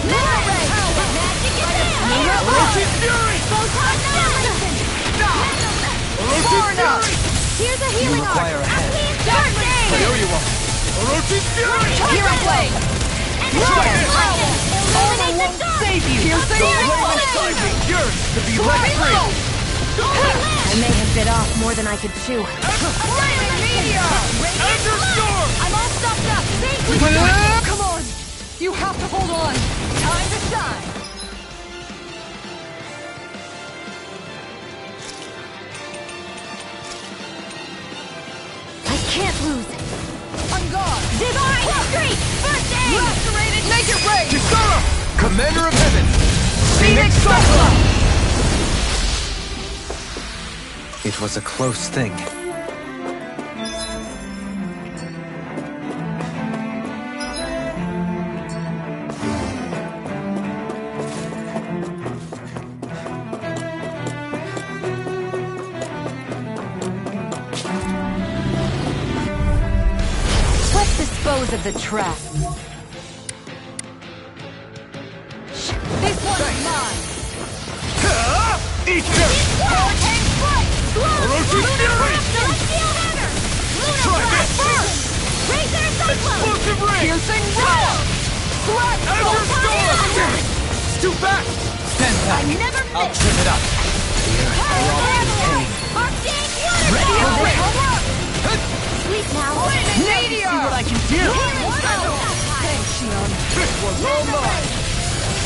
Metal Ray! Magic Advance! Orochi's Fury! Photon Skeleton! Orochi's Fury! Here's a healing arc! require a head. First aid! I owe you one! Orochi's Fury! Hero Blade! Try this! Illuminate the dark! Save you! The flame inside me yearns to be let free! I may have bit off more than I could chew. Flaming meteor! Azure Storm! I'm all stopped up! Come on! You have to hold on! Time to shine! I can't lose. On guard! Divine Streak! First aid! Lacerated! Make it rain! Kisara! Commander of Heaven! Phoenix Cyclone! It was a close thing. Let's dispose of the trap. This one's mine! Eat this! Hurricane Strike! Orochi's Fury! Celestial Hammer! Lunar Try Blast this! Burst! Razor Cyclone! Explosive ring! Piercing Roar! Blood! Azure Storm! Too fast! I never I'll miss! trip it up. Arctic Water! Ready to work! Sleep now! Flaming meteor! See what I can do! Thanks, Shion. This one's all mine!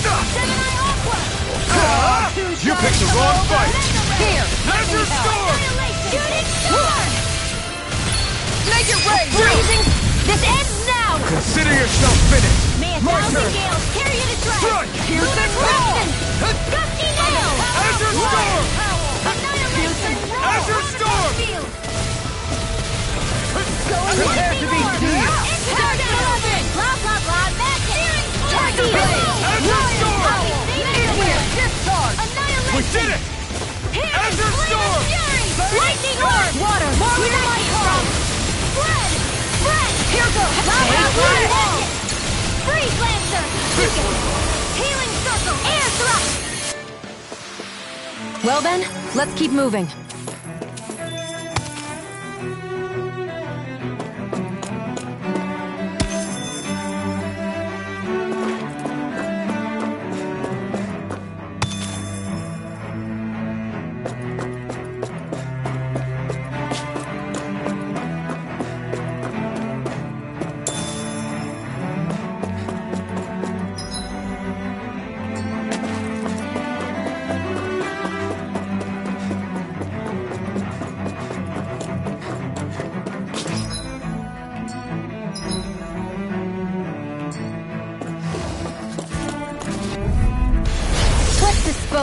Gemini Aqua! You picked the wrong fight! Here! Azure Storm! Shooting Star! Make it rain! Freezing! This ends now! Consider yourself finished! May a My thousand turn! gales carry you to strike! Strike! Piercing Roar! Gusty Nail! Azure Storm! Annihilation! Azure Storm! Field! Prepare to be seized! Interdependent! Blah blah blah! Magic! Tiger Blade! Azure Storm! In here! Discharge! We did it! Azure Storm! Lightning Orb! Water! Hear my call! Spread! Spread! Here goes! Magic! Freeze Lancer! Healing Circle! Air Thrust! Well then, let's keep moving.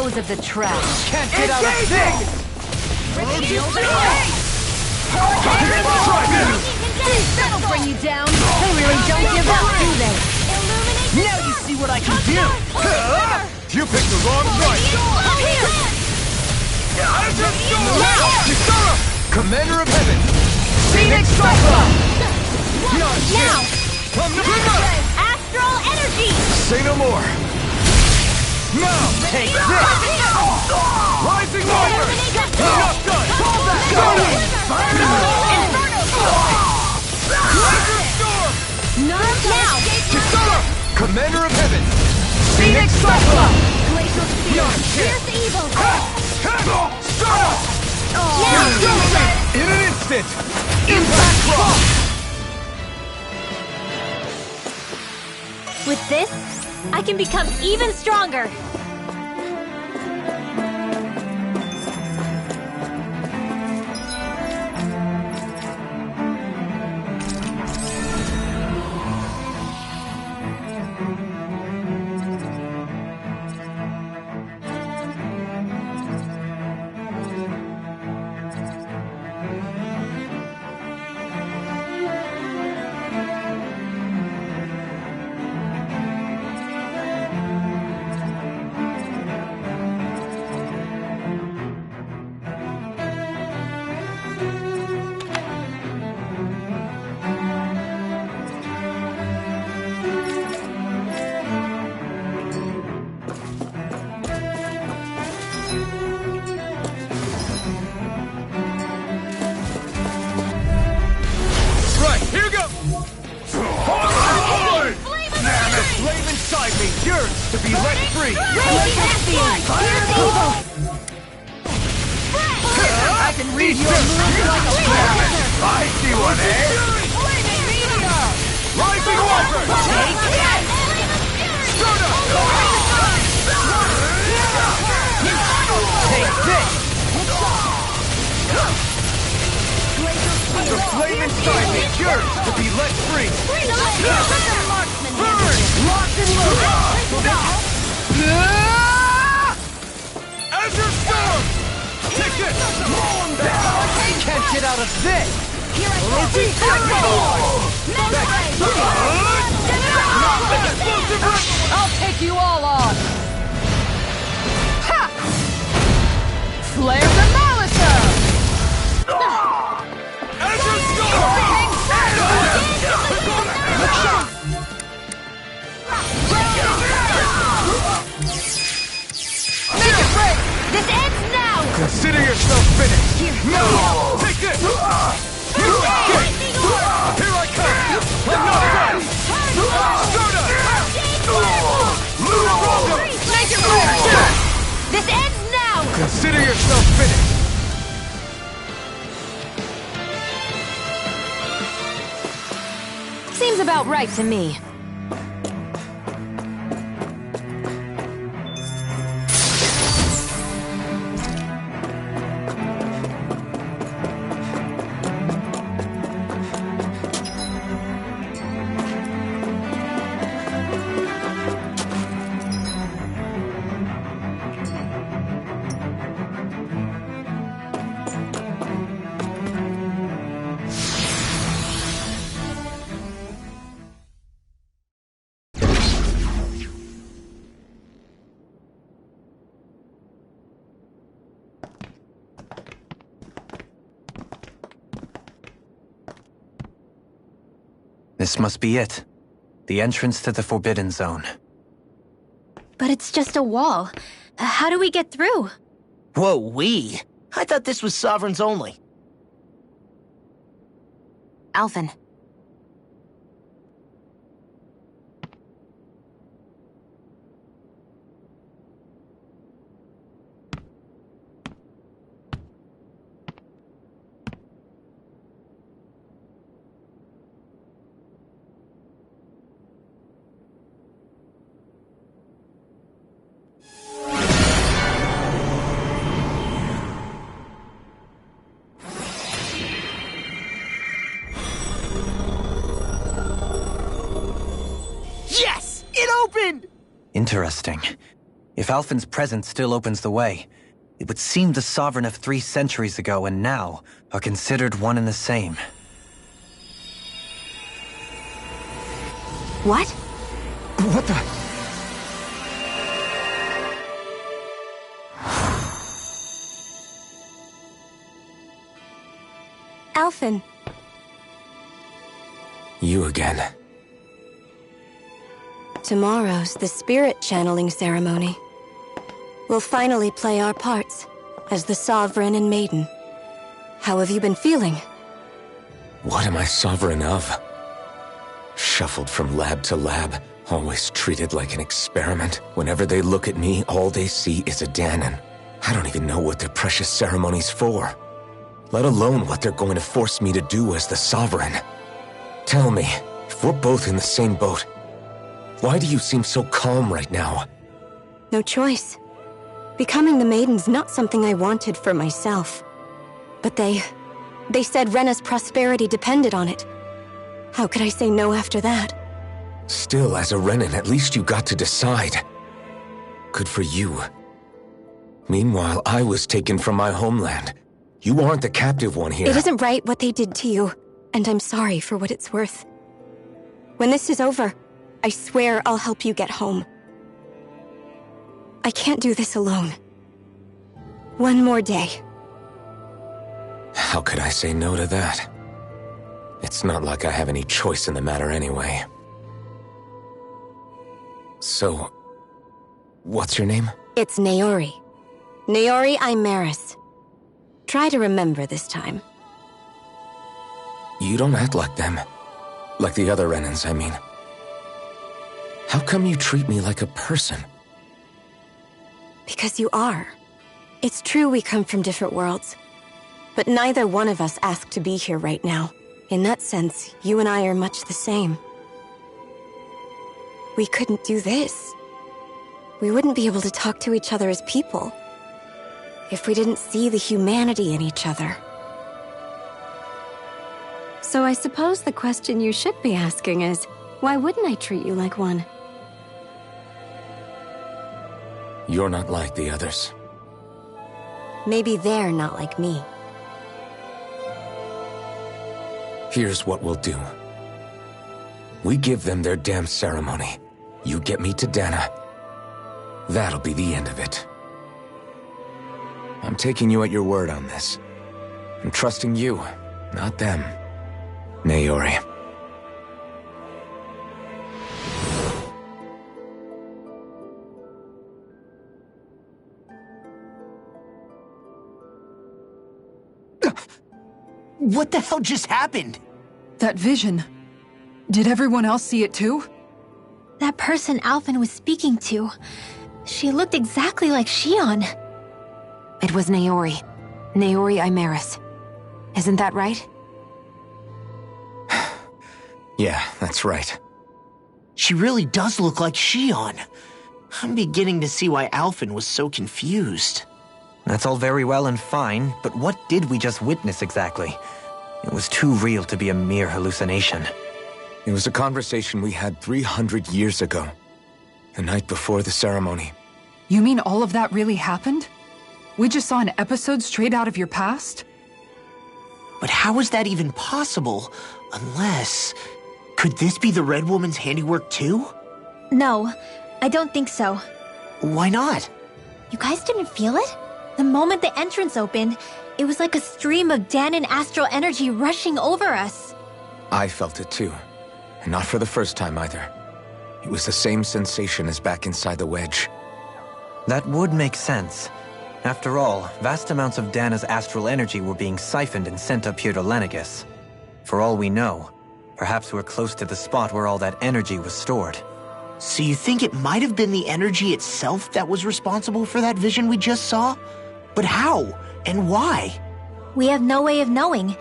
dispose of the trash. Can't get out of this! That'll bring you down. They really don't give up, do they? Now you see what I can do! You picked the wrong fight! Kisara! Commander of Heaven! Phoenix Cyclone! Now! Come to bring up! Astral energy! Say no more! Now! Take this! Rising Wyvern! Enough done! Go! Laser Storm! Not now! Kisara! Commander of Heaven! Phoenix Cyclone! Glacial Spear! Here's the evil! Stardust! In an instant! Impact Cross! With this, I can become even stronger! Right, here you go! The flame inside me yearns to be let free! I can read your moves like a wizard! I see one, eh? Rising Wyvern! Take this! The flame inside me yearns to be let free! Burn! Lock and load! Azure Storm! Take it! Can't get out of this! I'll take you all on! Ha! Flare the Malicer! Azure Storm! Make it break! This ends now! Consider yourself finished! No! Take it! Escape! Here I come! I'm not done! Stardust! Make it break! This ends now! Consider yourself finished! Seems about right to me. This must be it. The entrance to the Forbidden Zone. But it's just a wall. How do we get through? Whoa, we? I thought this was Sovereigns only. Alphen. Yes! It opened! Interesting. If Alphen's presence still opens the way, it would seem the Sovereign of 3 centuries ago and now are considered one and the same. What? What the... Alphen. You again. Tomorrow's the spirit channeling ceremony. We'll finally play our parts as the Sovereign and Maiden. How have you been feeling? What am I sovereign of? Shuffled from lab to lab, always treated like an experiment. Whenever they look at me, all they see is a Dahnan. I don't even know what their precious ceremony's for, let alone what they're going to force me to do as the Sovereign. Tell me, if we're both in the same boat, why do you seem so calm right now? No choice. Becoming the Maiden's not something I wanted for myself. But they said Rena's prosperity depended on it. How could I say no after that? Still, as a Renan, at least you got to decide. Good for you. Meanwhile, I was taken from my homeland. You aren't the captive one here. It isn't right what they did to you, and I'm sorry for what it's worth. When this is over, I swear I'll help you get home. I can't do this alone. One more day. How could I say no to that? It's not like I have any choice in the matter anyway. So, what's your name? It's Naori. Naori Imeris. Try to remember this time. You don't act like them. Like the other Renans, I mean. How come you treat me like a person? Because you are. It's true we come from different worlds. But neither one of us asked to be here right now. In that sense, you and I are much the same. We couldn't do this. We wouldn't be able to talk to each other as people if we didn't see the humanity in each other. So I suppose the question you should be asking is, why wouldn't I treat you like one? You're not like the others. Maybe they're not like me. Here's what we'll do. We give them their damn ceremony. You get me to Dahna. That'll be the end of it. I'm taking you at your word on this. I'm trusting you, not them. Naori. What the hell just happened? That vision. Did everyone else see it too? That person Alphen was speaking to, she looked exactly like Shion. It was Naori. Naori Imeris. Isn't that right? Yeah, that's right. She really does look like Shion. I'm beginning to see why Alphen was so confused. That's all very well and fine, but what did we just witness exactly? It was too real to be a mere hallucination. It was a conversation we had 300 years ago. The night before the ceremony. You mean all of that really happened? We just saw an episode straight out of your past? But how is that even possible? Unless... Could this be the Red Woman's handiwork too? No, I don't think so. Why not? You guys didn't feel it? The moment the entrance opened, it was like a stream of Dahnan astral energy rushing over us. I felt it too. And not for the first time either. It was the same sensation as back inside the wedge. That would make sense. After all, vast amounts of Dahna's astral energy were being siphoned and sent up here to Lenegis. For all we know, perhaps we're close to the spot where all that energy was stored. So you think it might have been the energy itself that was responsible for that vision we just saw? But how? And why? We have no way of knowing.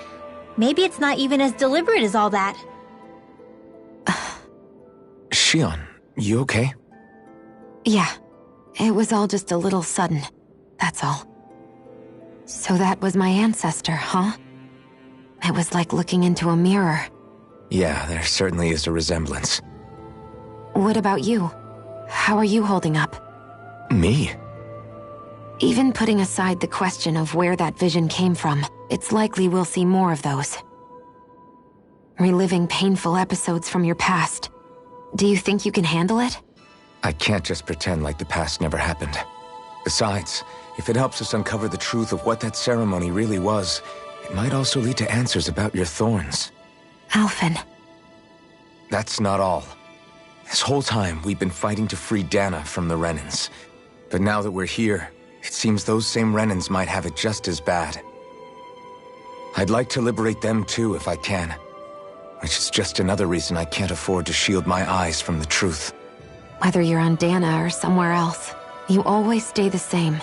Maybe it's not even as deliberate as all that. Shion, you okay? Yeah. It was all just a little sudden. That's all. So that was my ancestor, huh? It was like looking into a mirror. Yeah, there certainly is a resemblance. What about you? How are you holding up? Me? Even putting aside the question of where that vision came from, it's likely we'll see more of those. Reliving painful episodes from your past. Do you think you can handle it? I can't just pretend like the past never happened. Besides, if it helps us uncover the truth of what that ceremony really was, it might also lead to answers about your thorns. Alphen. That's not all. This whole time, we've been fighting to free Dana from the Renans. But now that we're here, it seems those same Renans might have it just as bad. I'd like to liberate them too if I can. Which is just another reason I can't afford to shield my eyes from the truth. Whether you're on Dana or somewhere else, you always stay the same.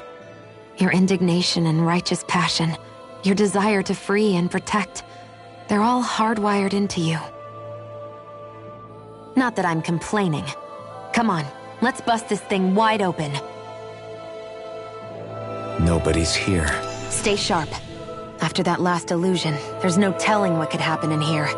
Your indignation and righteous passion, your desire to free and protect, they're all hardwired into you. Not that I'm complaining. Come on, let's bust this thing wide open. Nobody's here. Stay sharp. After that last illusion, there's no telling what could happen in here.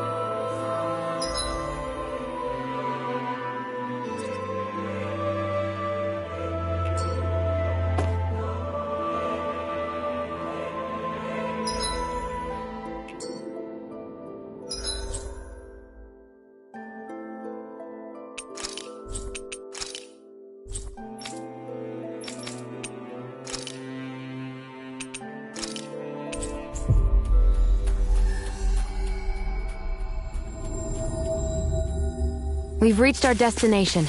We've reached our destination.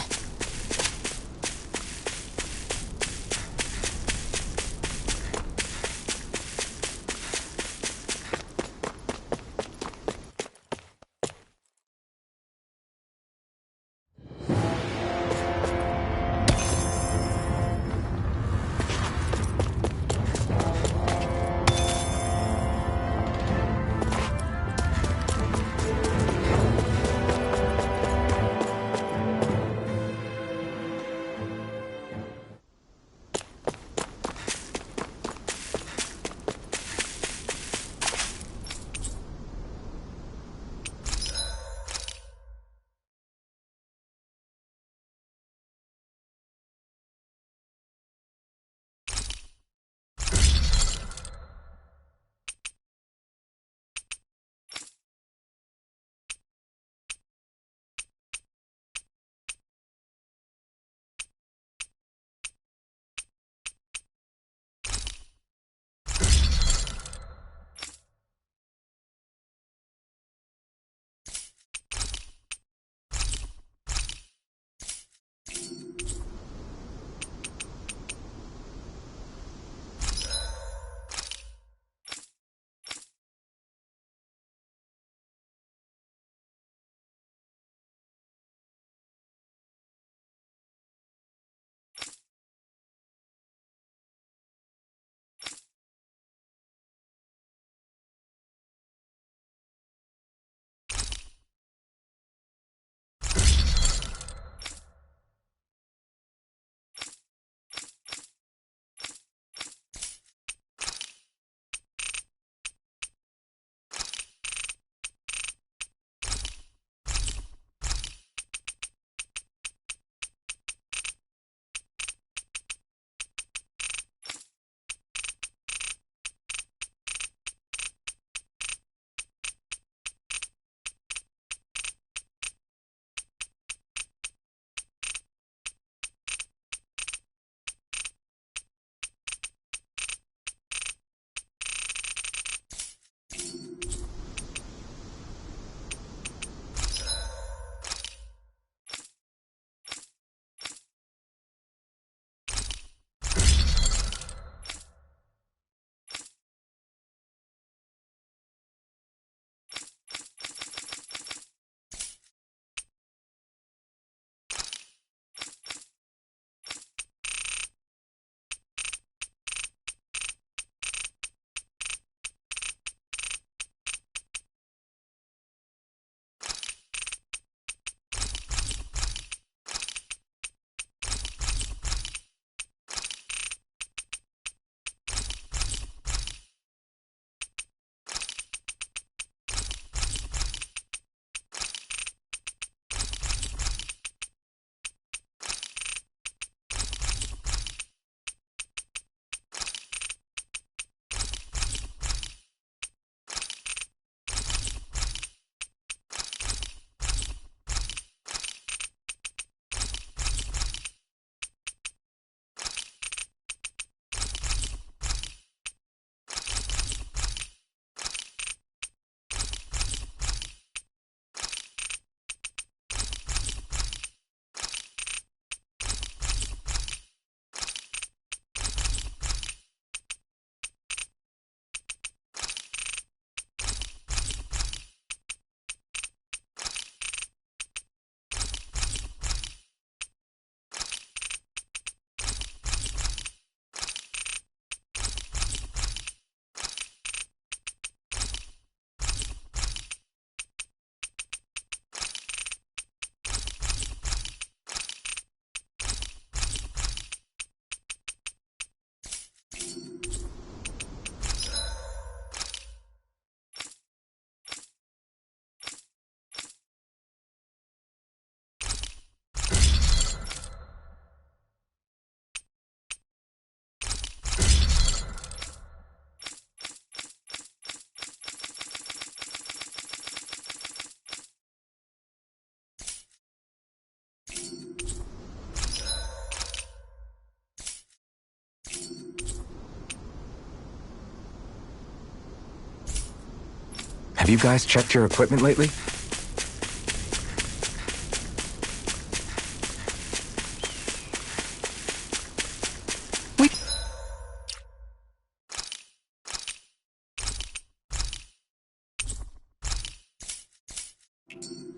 Have you guys checked your equipment lately?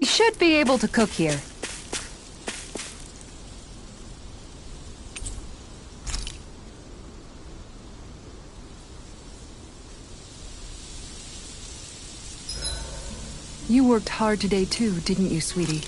You should be able to cook here. You worked hard today too, didn't you, sweetie?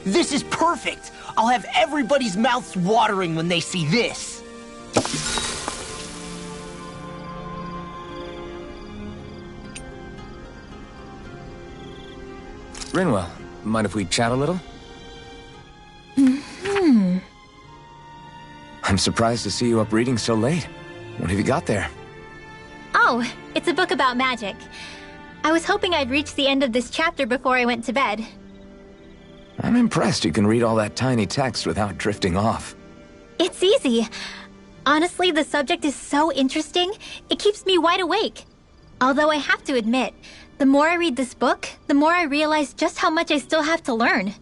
This is perfect! I'll have everybody's mouths watering when they see this! Rinwell, mind if we chat a little? I'm surprised to see you up reading so late. What have you got there? Oh, it's a book about magic. I was hoping I'd reach the end of this chapter before I went to bed. I'm impressed you can read all that tiny text without drifting off. It's easy. Honestly, the subject is so interesting, it keeps me wide awake. Although I have to admit, the more I read this book, the more I realize just how much I still have to learn.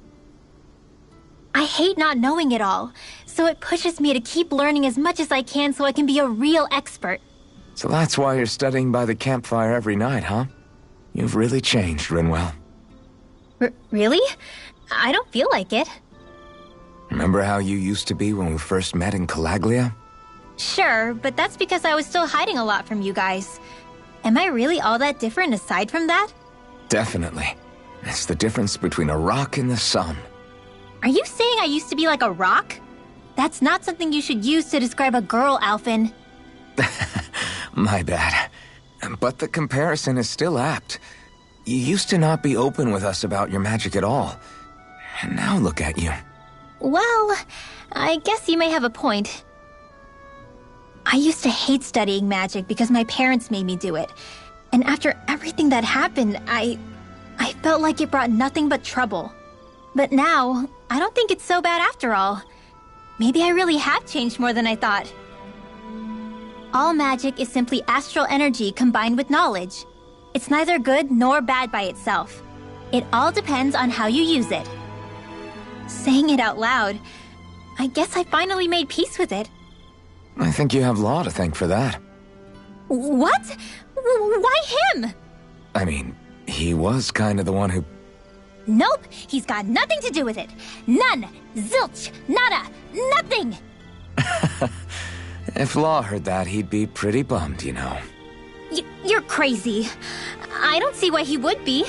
I hate not knowing it all, so it pushes me to keep learning as much as I can so I can be a real expert. So that's why you're studying by the campfire every night, huh? You've really changed, Rinwell. Really? I don't feel like it. Remember how you used to be when we first met in Calaglia? Sure, but that's because I was still hiding a lot from you guys. Am I really all that different aside from that? Definitely. It's the difference between a rock and the sun. Are you saying I used to be like a rock? That's not something you should use to describe a girl, Alphen. My bad. But the comparison is still apt. You used to not be open with us about your magic at all. And now look at you. Well, I guess you may have a point. I used to hate studying magic because my parents made me do it. And after everything that happened, I felt like it brought nothing but trouble. But now, I don't think it's so bad after all. Maybe I really have changed more than I thought. All magic is simply astral energy combined with knowledge. It's neither good nor bad by itself. It all depends on how you use it. Saying it out loud, I guess I finally made peace with it. I think you have Law to thank for that. What? Why him? I mean, he was kind of the one who... Nope, he's got nothing to do with it. None. Zilch. Nada. Nothing. If Law heard that, he'd be pretty bummed, you know. You're crazy. I don't see why he would be.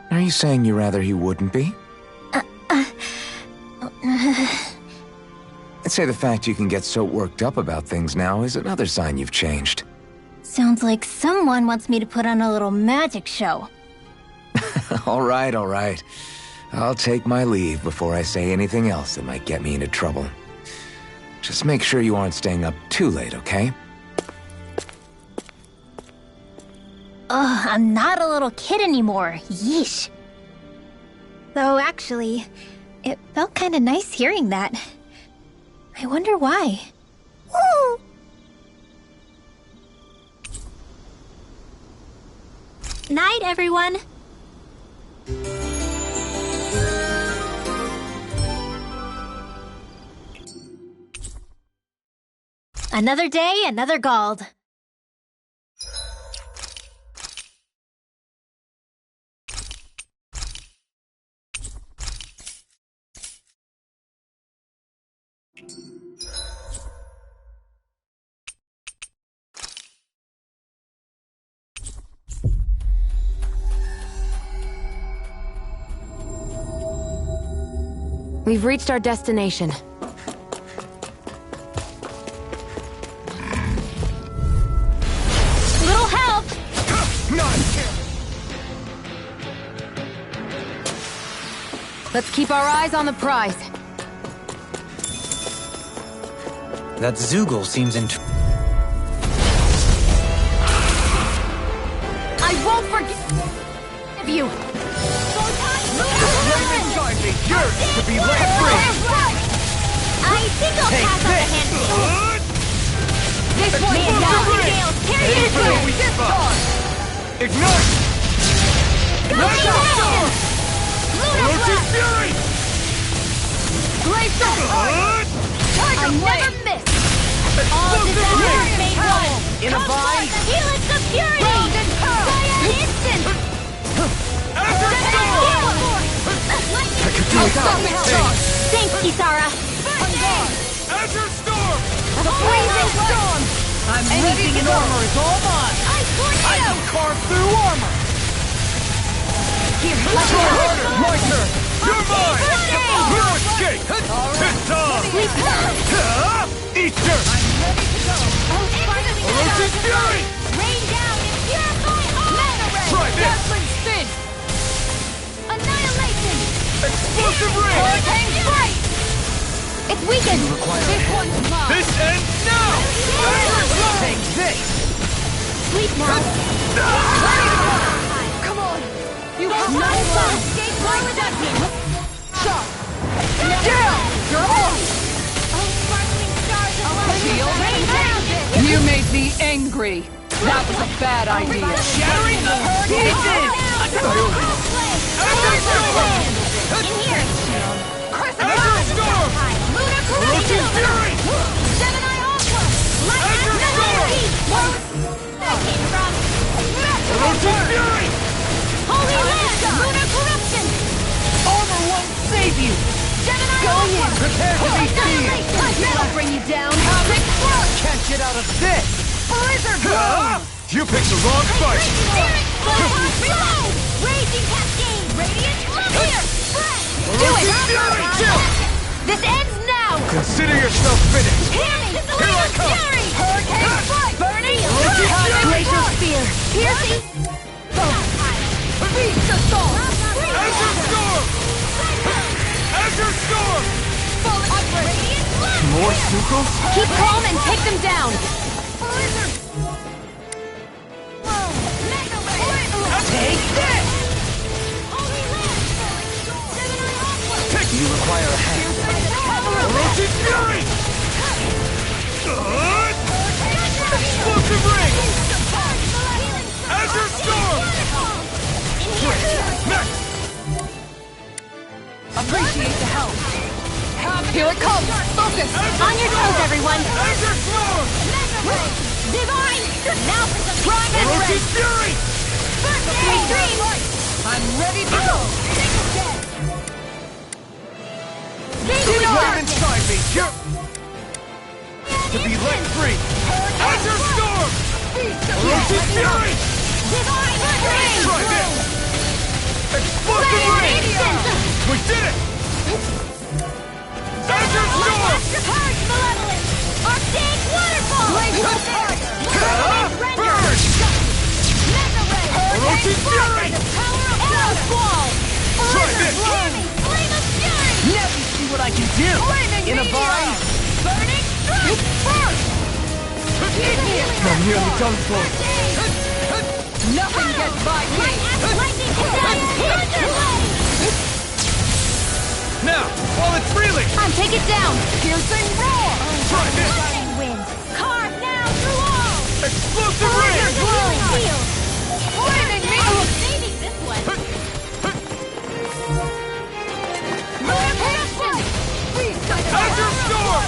Are you saying you rather he wouldn't be? I'd say the fact you can get so worked up about things now is another sign you've changed. Sounds like someone wants me to put on a little magic show. All right, all right. I'll take my leave before I say anything else that might get me into trouble. Just make sure you aren't staying up too late, okay? Ugh, I'm not a little kid anymore. Yeesh. Though, actually, it felt kinda nice hearing that. I wonder why. Woo! Night, everyone. Another day, another Gald. We've reached our destination. Little help! Let's keep our eyes on the prize. That Zoogle seems I won't forgive you! Yours to be let free! I think I'll pass on the handshake. This one's for Gale, carry it through! Ignite! Roach's Fury! Grace of I never miss! All disasters made one! In a vine! Helix of Purity! Golden Pearl! Fire instant! I could do without it! Thanks, Kisara! Azure Storm! The freezing storm! I'm anything in armor is all mine! I can carve through armor! Here, Try harder! My turn! You're mine! No escape! This time! Eat dirt! Roach's Fury! Rain down and purify all! Mega Ray! Try this! Dazzling spin! Annihilation! Explosive Ray! Hurricane Strike! It's weakened! This one's mine! This ends now! Take this! Sleep now! Come on! You have no time! Escape my reduction! Shot! Down! You're off! Oh, sparkling stars of light! Rain down! You made me angry. That was a bad idea. Shattering the pieces! Azure Storm! In here! Azure Storm! Roach's Fury! Gemini Aqua! Light Azure Storm! That came from... Roach's Fury! Holy Land! Lunar Corruption! Armor won't save you! Gemini Go Aqua! in! Prepare to be seized! That'll bring you down! Quick Crush! Can't get out of this! Blizzard Blow! You picked the wrong fight! Spirit Photon Flow! Raging Cascade! Radiant Here! Do it! Fury! Chill! This ends now! Consider yourself finished! Hear me! Here I come! Hurricane Strike! Burning! Glacial Spear! Piercing! Beast Assault! Azure Storm! Azure Storm! More Zoogles? Keep calm and take them down! Take this! You require a hand. Roach's Fury! Explosive Ring! Azure Storm! Next! Appreciate the help. Here it comes. Focus. On your toes, everyone! Azure Storm! Divine! Now for some prime and Roach's Fury! Sweet dreams! I'm ready to go. Flame inside me! To be let free! Azure Storm! Roach's Fury! Divine! Try this! Explosive Ring! We did it! Azure Storm! Purge Malevolence! Arctic Waterfall! Burn! Mega Ray! Roach's Fury! Power of Arrow Squall! Try this! I can do. In a bind. Burning strike! First! I'm nearly done for. Nothing gets by me! Lightning Now, while it's reeling! Take it down! Piercing roar! Try this! Lightning wind! Carve now through all! Explosive rain! Field! Flaming me! Saving this one! Azure Storm!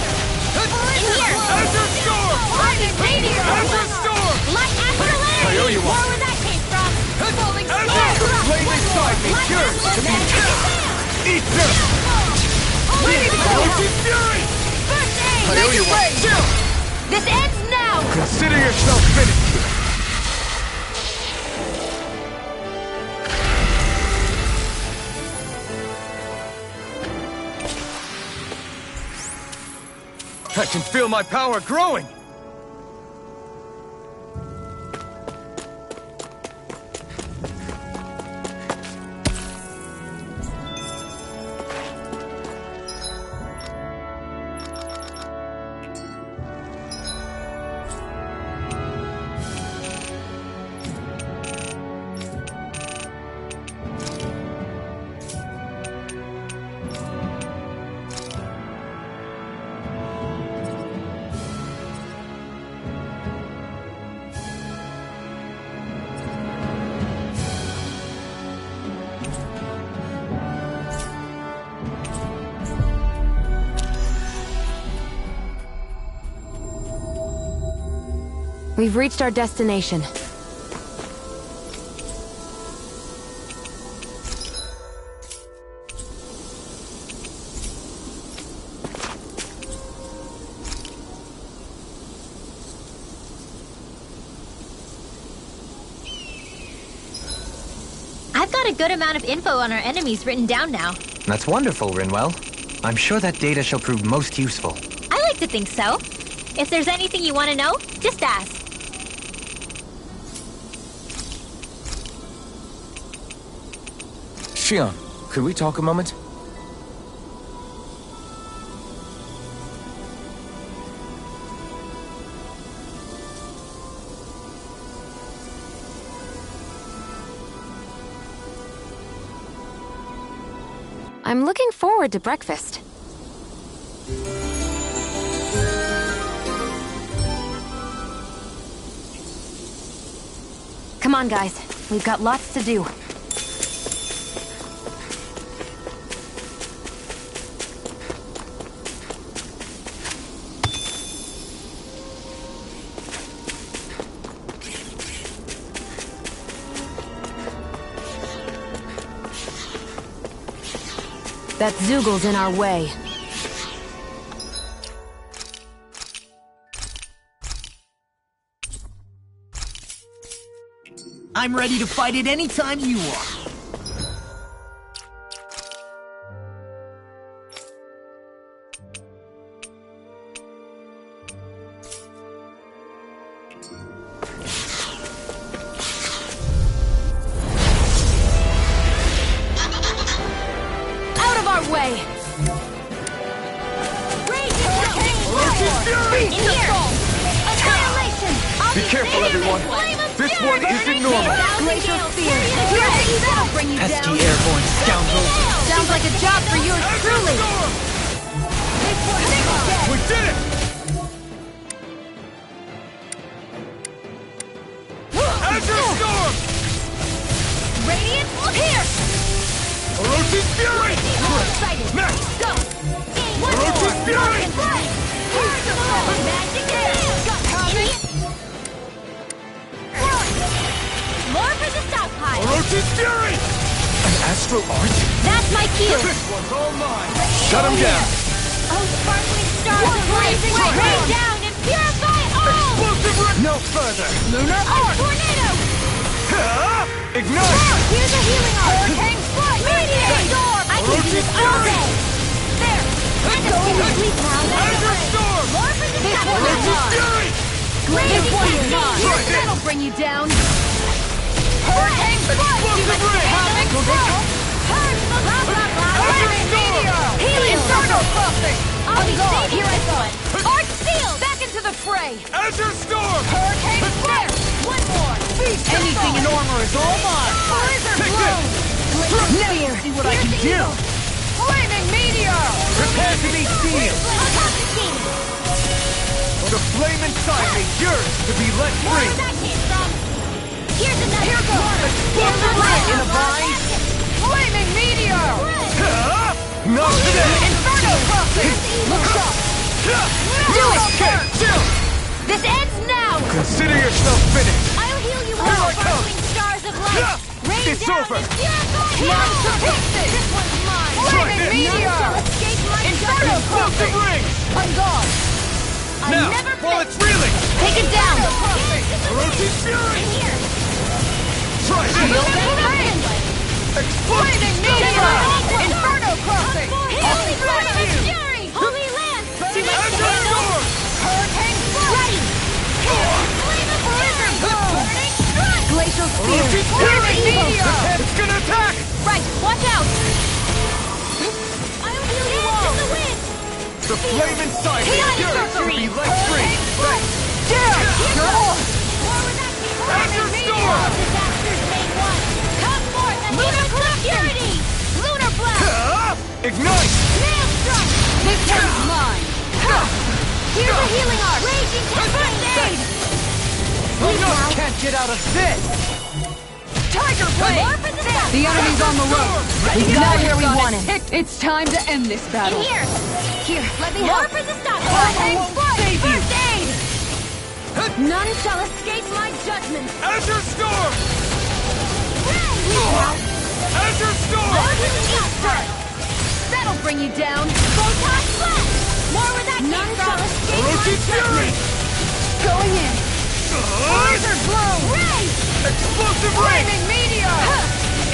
In here! Azure Storm! Lightning meteor! Azure Storm! Light after I owe you one. Where that came from? Falling Azure! Lay beside me, yours to be Eat this! Ferocious Fury! First aid! I owe you one. Chill! This ends now! Consider yourself finished! I can feel my power growing! We've reached our destination. I've got a good amount of info on our enemies written down now. That's wonderful, Rinwell. I'm sure that data shall prove most useful. I like to think so. If there's anything you want to know, just ask. Shion, could we talk a moment? I'm looking forward to breakfast. Come on, guys. We've got lots to do. That Zoogl's in our way. I'm ready to fight it anytime you are. Be careful, everyone! This one isn't normal! Glacial Sphere! That'll bring you Pesky down! airborne scoundrel! Sounds like a job for yours truly! We did it! Azure Storm! Radiant, here! Ferocious Fury! Excited! Max! Go! Ferocious Fury! Magic air! More for the stockpile! Ferocious Fury! An astral arch? That's my cue! This one's all mine! Shut him down! Oh, sparkling stars of blazing rain down and purify all! Explosive rain! No further! Lunar arc! Tornado! Ignite! Here's a healing arc! Hurricane strike! Radiant storm! I can do this all day! There! And a sweet pound! Azure Storm! More for the Ferocious Fury! Blazing rain! That'll bring you down! Hurricane strike! Explosive rain! Havoc! Azure Storm! Healing Inferno! God! Here I go! Arch Seal! Back into the fray! Azure Storm! Hurricane Flare! One more! Anything in armor is all mine! Blizzard Take Bloom! Now let's see what I can do! Flaming Meteor! Prepare to be sealed! The flame inside me yearns to be let free! Where that came from? Here's another! Here goes! Explosive ray in a vine! Flaming Meteor! Not today! Inferno Crossing! Look sharp! Do it! Okay, chill! This ends now! Consider yourself finished! I'll heal you Here all, I come. sparkling stars of light! Rain It's down over. this non-subversive! This one's mine! Flaming None Meteor! shall escape my Inferno judgment! Crossing! Ring! On guard! I Now, never while miss. it's reeling! Take it down! Orochi Fury! Here! Try Shield this! and rain! Flaming Meteor! Meteor! Inferno Crossing! Holy Flaming Fury! Holy Lance! To my Azure Storm! Hurricane Ready! Flame of Blizzard Bloom! Burning Strike! Glacial Spear! Orochi Flaming Fury! Meteor! It's gonna attack! Right, watch out! I'll heal you all! To the wind! The flame inside me Chaotic yearns to Sorcery! be let free! Down! You're on! Azure Storm! Disasters made one! Come forth and Lunar Purity! Lunar Blast! Ignite! Maelstrom! This one's mine! Here's a healing arc! Raging First Aid! Enough can't get out of this! Tiger Blade! The enemy's on the road. He's Now not where you've we got want it. him. It's time to end this battle. In here! Here, let me More help! for the stop! Hurricane Save you! First Aid! None shall escape my judgment! Azure Storm! Ray! Azure Storm! Easter! That'll bring you down! Photon Flash! More where that None shall escape Orochi my Fury! judgment! Going in! Blizzard Bloom! Ray! Explosive ring! Flaming Meteor!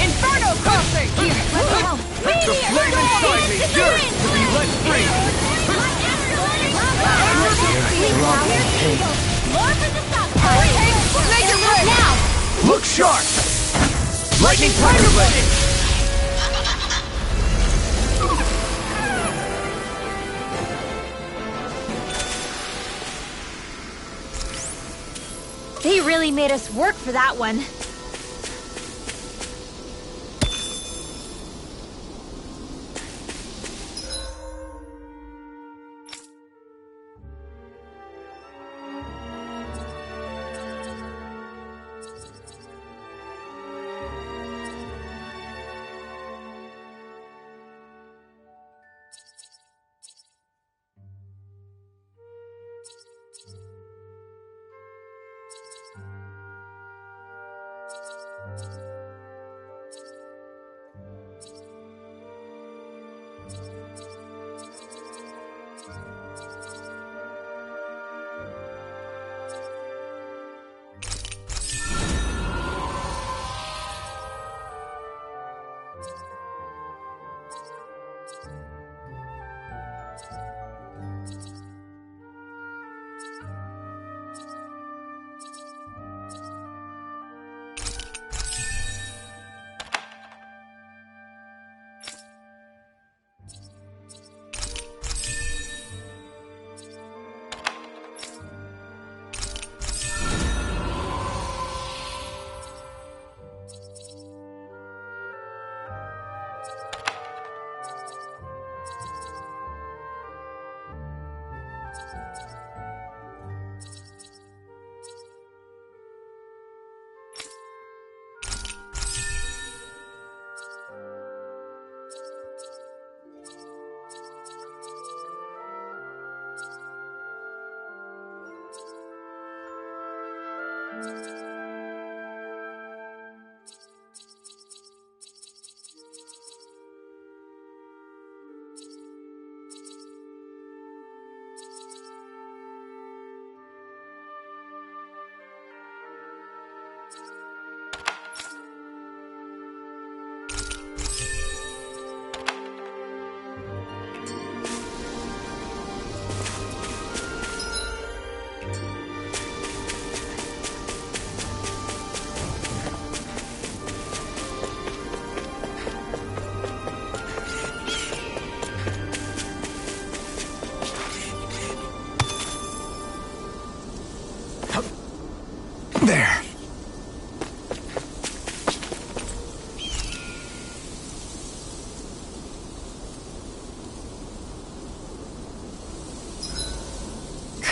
Inferno Crossing! Here, let me help! The flame inside me yearns to be let free! Make it right now! Look sharp! Lightning Tiger Blade! They really made us work for that one.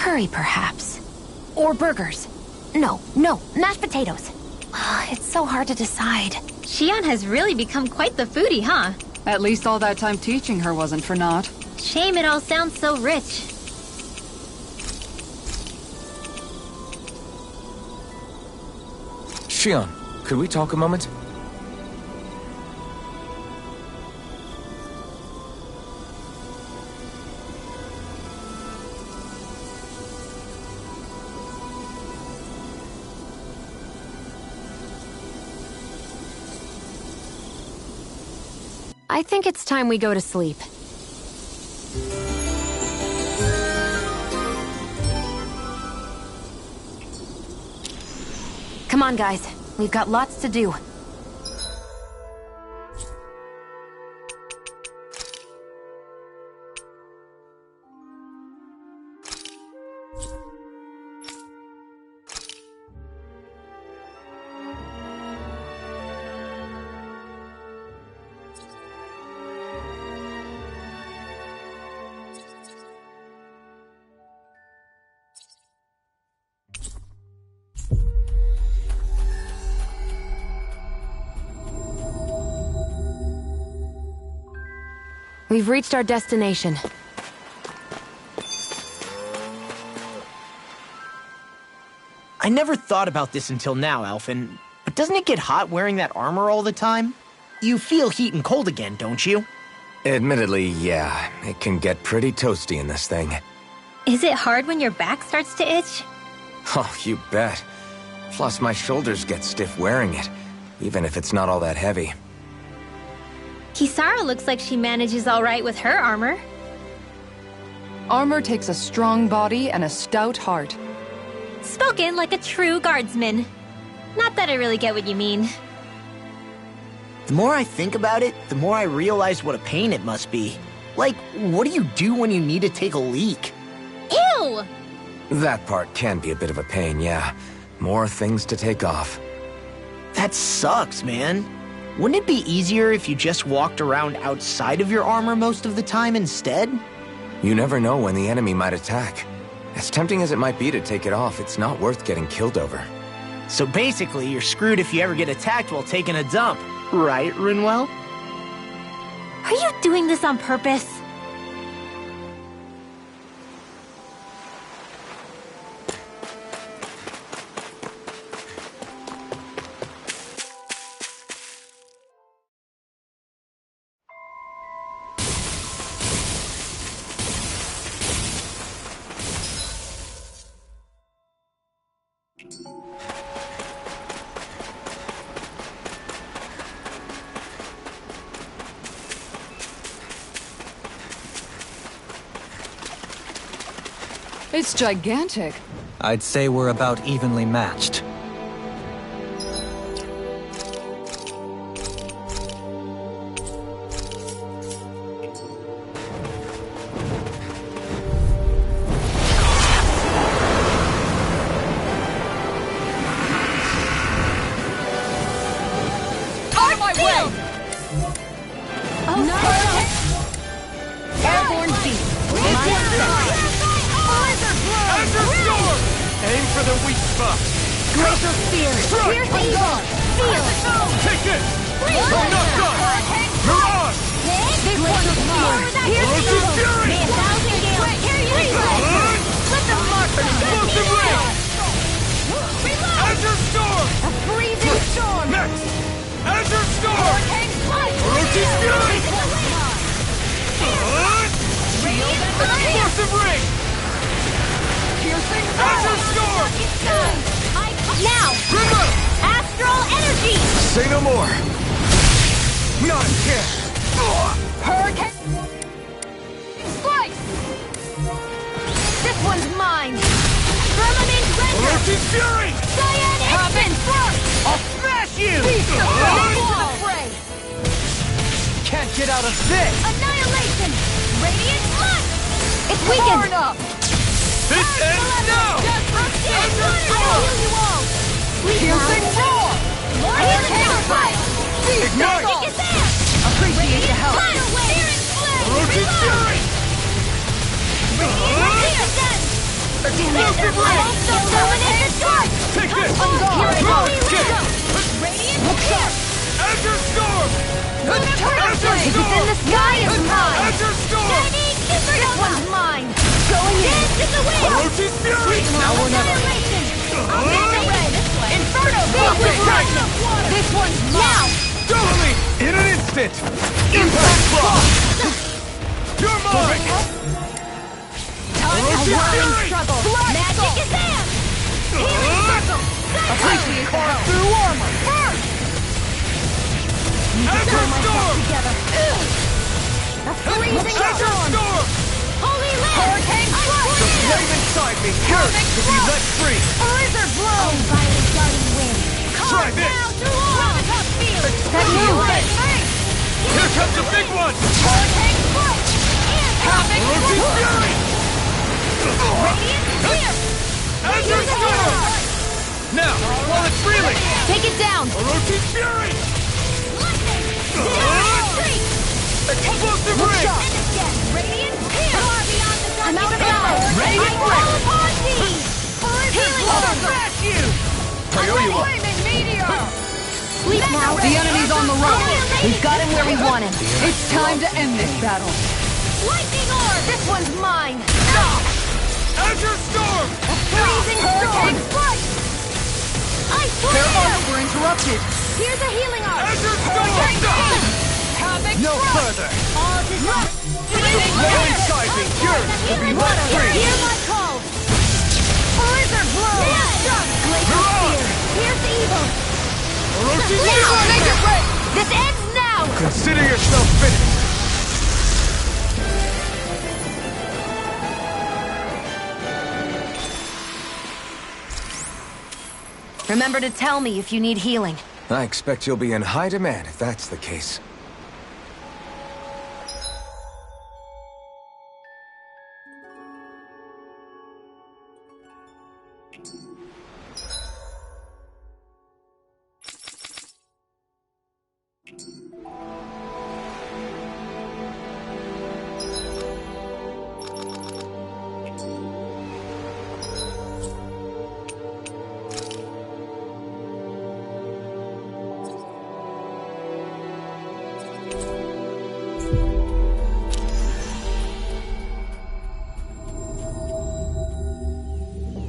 Curry, perhaps. Or burgers. No, mashed potatoes. It's so hard to decide. Shion has really become quite the foodie, huh? At least all that time teaching her wasn't for naught. Shame it all sounds so rich. Shion, could we talk a moment? I think it's time we go to sleep. Come on, guys. We've got lots to do. We've reached our destination. I never thought about this until now, Alphen, but doesn't it get hot wearing that armor all the time? You feel heat and cold again, don't you? Admittedly, yeah. It can get pretty toasty in this thing. Is it hard when your back starts to itch? Oh, you bet. Plus, my shoulders get stiff wearing it, even if it's not all that heavy. Kisara looks like she manages all right with her armor. Armor takes a strong body and a stout heart. Spoken like a true guardsman. Not that I really get what you mean. The more I think about it, the more I realize what a pain it must be. Like, what do you do when you need to take a leak? Ew! That part can be a bit of a pain, yeah. More things to take off. That sucks, man. Wouldn't it be easier if you just walked around outside of your armor most of the time instead? You never know when the enemy might attack. As tempting as it might be to take it off, it's not worth getting killed over. So basically, you're screwed if you ever get attacked while taking a dump. Right, Rinwell? Are you doing this on purpose? It's gigantic. I'd say we're about evenly matched. Out of my way! Airborne beast. Aim for the weak spot. Glacial Spear! Pierce evil! Feel! Take it! Knocked up! Mirage! This one's mine! Pierce evil! Fury! May 1,000 gales carry you through! Let the monster Explosive ray! Azure Storm! A freezing storm! Next! Azure Storm! Hurricane Flight! Orochi's Fury! Explosive ray! Azure Storm! Now! Astral Energy! Say no more! Not again! Hurricane Slice! This one's mine! Firmament Render! Orochi's Fury! Cyan Instant! I'll smash you! Beast of the fray! Can't get out of this! Annihilation! Radiant Flux! It's weakened! Enough! This ends now! I'll heal you all! Piercing roar! Hurricane Fire! Ignite! Take it there! Appreciate the help. Tidal Wave! Orochi's Fury! Radiant Again! Explosive ray! Illuminated strike! Take this! On guard! Get it! Radiant Looks spear! up! Azure Storm! Azure Storm! If it's in the sky, it's mine! Azure Storm! Shining Supernova! This one's mine! Going in! Dance in the wind! Orochi's Fury! Now or never! Amanda Red! Inferno Focus! This one's now! Dolly! In an instant! Impact Block! You're mine! Time to Fury! struggle! Magic is in! Healing circle! Appreciate the help! Through armor! First! Azure Storm! Together. The freezing storm! Holy Land! Hurricane Strike! The flame inside me yearns to be let free! Blizzard Blow! Violent guarding wind! Try this! Down to all! Field! That new way! Here comes a big one! Hurricane Strike! Havoc Orochi's Fury! Radiant Spear! Azure Storm! Now, while it's reeling! Take it down! Orochi's Fury! Retreat! Explosive ray! Radiant Spear! Far beyond the dark! I'm out of bounds! Radiant Ray! upon thee! Healing I'll circle! smash you! I owe you one! Sleep now! The enemy's on the run. We've got him where we want him. It's time to end this battle. Lightning Orb! This one's mine! Azure Storm! Freezing Hurricane Strike! Ice Flare! We're interrupted. Here's a healing arm! Azure Storm! Havoc No Strike! further! All is lost! Flame inside me yearns to be let free! Hear my call! Blizzard Blow! Glacial Spear! Here's evil! Orochi's Now! Fury! This ends now! Consider yourself finished! Remember to tell me if you need healing. I expect you'll be in high demand if that's the case.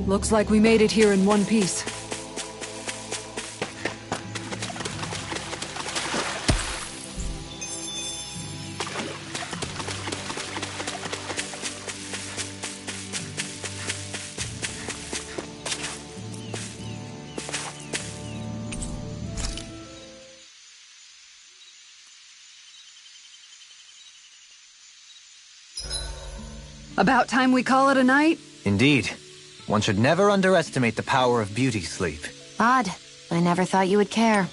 Looks like we made it here in one piece. About time we call it a night? Indeed. One should never underestimate the power of beauty sleep. Odd. I never thought you would care.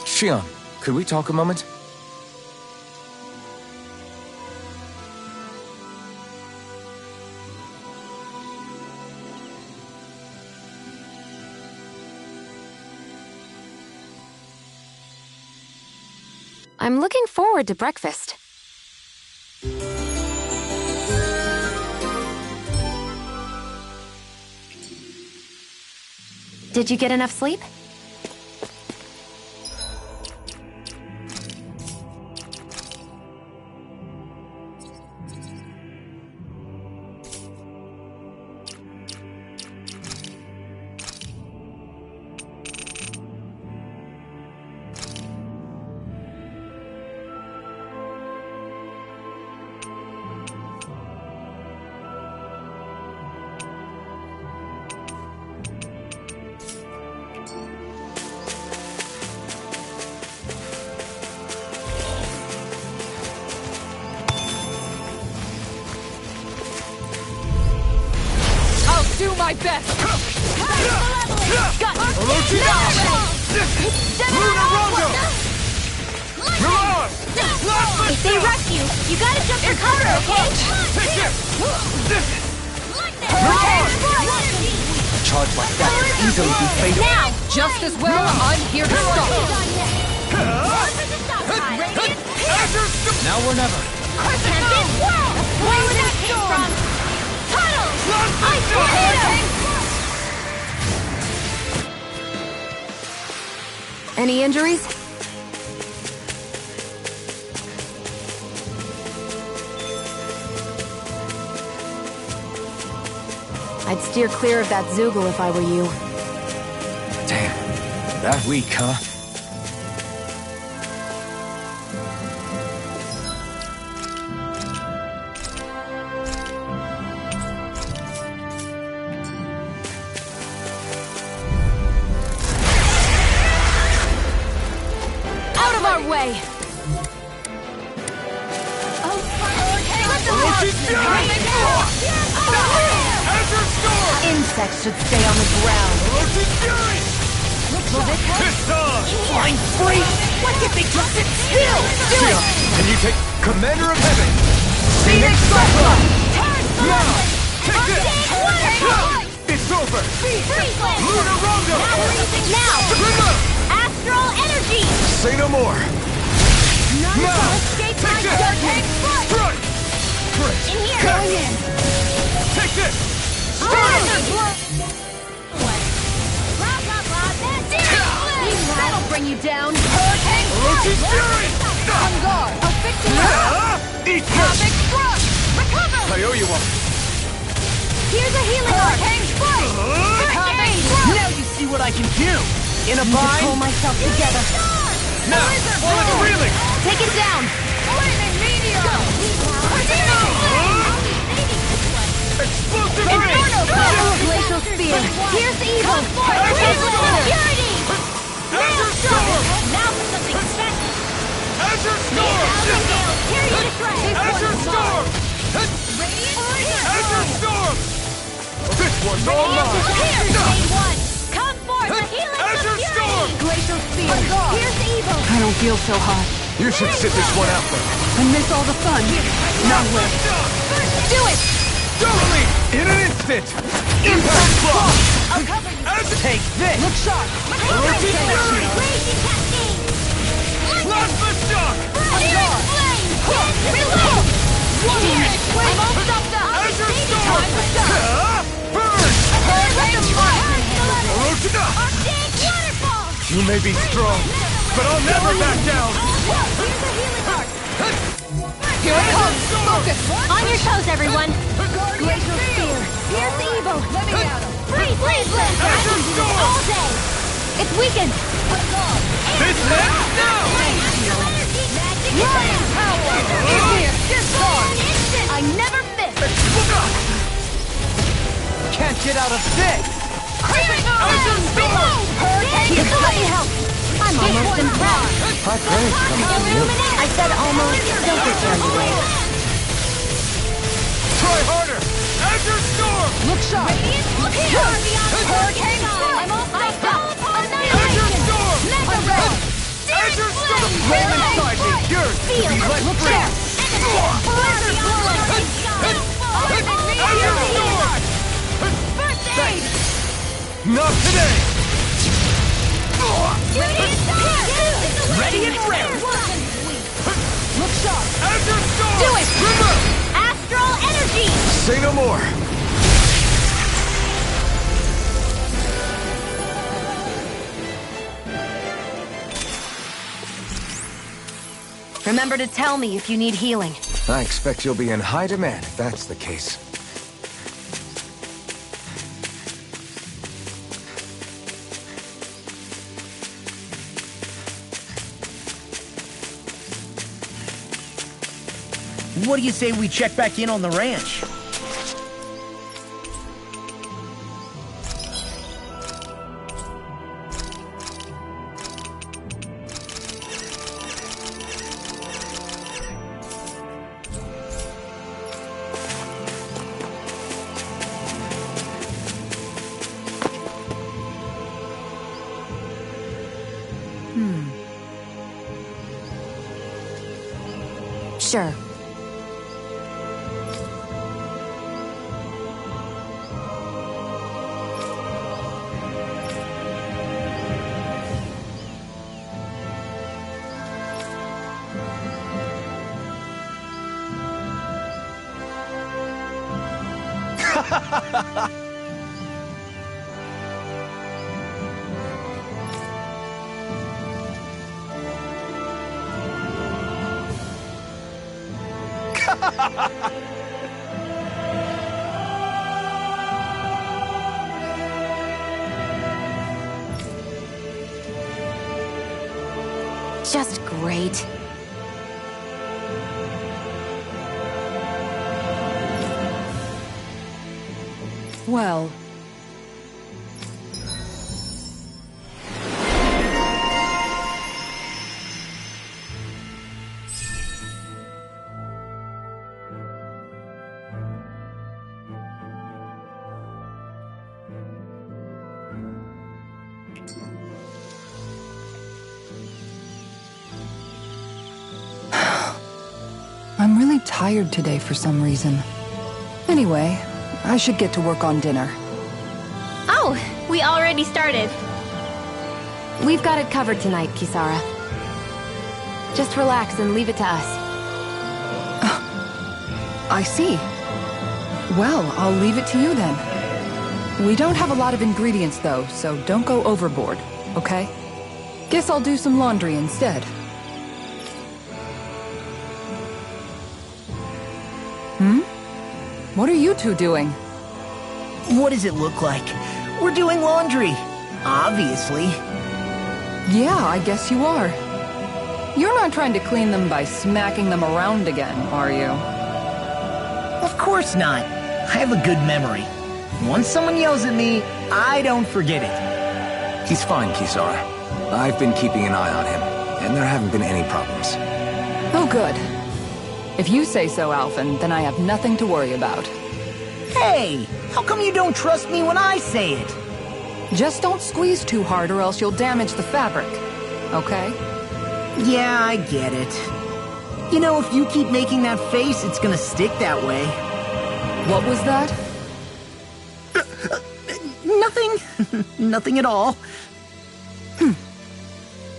Shion, could we talk a moment? I'm looking forward to breakfast. Did you get enough sleep? Do my best! Orochi down! Luna Rondo! Mirage! If they rush you, you gotta jump for cover, okay? Take this! Hurricane like that could easily be fatal. Now! Just as well, I'm here to stop it. Now or never. Tempest Whirl! Where was that came from? Tunnel! Ice Tornado! Any injuries? I'd steer clear of that Zoogle if I were you. Damn. That weak, huh? Out of our way! Insects should stay on the ground. Will this help? Flying free! Why can't they just sit still? Do it! Can you take Commander of Heaven? Phoenix Cyclone! Now! Take this! It's over! Lunar Rondo! Now! Astral Energy! Say no more! None escape my dark foot! Strike! In here! Going in! Take this! Blah, blah, blah, That'll bring you down. Orochi Fury! On guard. I'll fix you up. Eat Havoc this! Thrust. Recover. I owe you one. Here's a healing arc! Havoc Thrust. Now you see what I can do! In a Pull bind? myself together. Now, follow the reeling! Take it down. Explosive Inferno ring! Power. Glacial Spear. Here's evil! Security! Azure Storm! Now for something special! Azure Storm! Tear you to shreds! Azure Storm! Azure Storm! This one's all mine! Come forth, the healing Azure of Storm! Fury! Glacial Spear. Here's evil! I don't feel so hot. You should sit this one out then. I miss all the fun. Now where? Do it! Totally! In an instant! Impact Block. I'll cover you! Take this! Look sharp. Orochi Fury! Raging Cascade! Plasma Shock! Searing Flame! Reload! I'm all stopped up. Azure Storm! Time to stop. Burn! Hurricane Strike. Orochi! Arctic Waterfall! You may be strong, but I'll never back down! Here's a healing arc! Here it comes. Focus. On your toes, everyone! Glacial Spear. Here's evil! Let me at him. Freeze Blaze! Azure Storm! All day! It's weakened. This ends now! Lion Power. In here. Discard. I never miss. Can't get out of this! Azure Storm! Hurricane Let me help. I'm almost impressed. High praise coming from you. I said almost. Don't get carried away. Try harder! Azure Storm! Look sharp. Hurricane Strike. I'm all stopped up. Azure Storm! Mega Red. Azure Storm! Flame inside me. Yours to be let Look free! there. Azure Storm! First aid. Not today! Ready and ready! Look sharp. Azure Storm! Do it. Astral Energy! Say no more. Remember to tell me if you need healing. I expect you'll be in high demand if that's the case. What do you say we check back in on the ranch? Sure. Just great. Well... I'm really tired today for some reason. Anyway, I should get to work on dinner. Oh, we already started. We've got it covered tonight, Kisara. Just relax and leave it to us. I see. Well, I'll leave it to you then. We don't have a lot of ingredients though, so don't go overboard, okay? Guess I'll do some laundry instead. What are you two doing? What does it look like? We're doing laundry. Obviously. Yeah, I guess you are. You're not trying to clean them by smacking them around again, are you? Of course not. I have a good memory. Once someone yells at me, I don't forget it. He's fine, Kisara. I've been keeping an eye on him, and there haven't been any problems. Oh, good. If you say so, Alphen, then I have nothing to worry about. Hey! How come you don't trust me when I say it? Just don't squeeze too hard or else you'll damage the fabric, okay? Yeah, I get it. You know, if you keep making that face, it's gonna stick that way. What was that? Nothing. Nothing at all.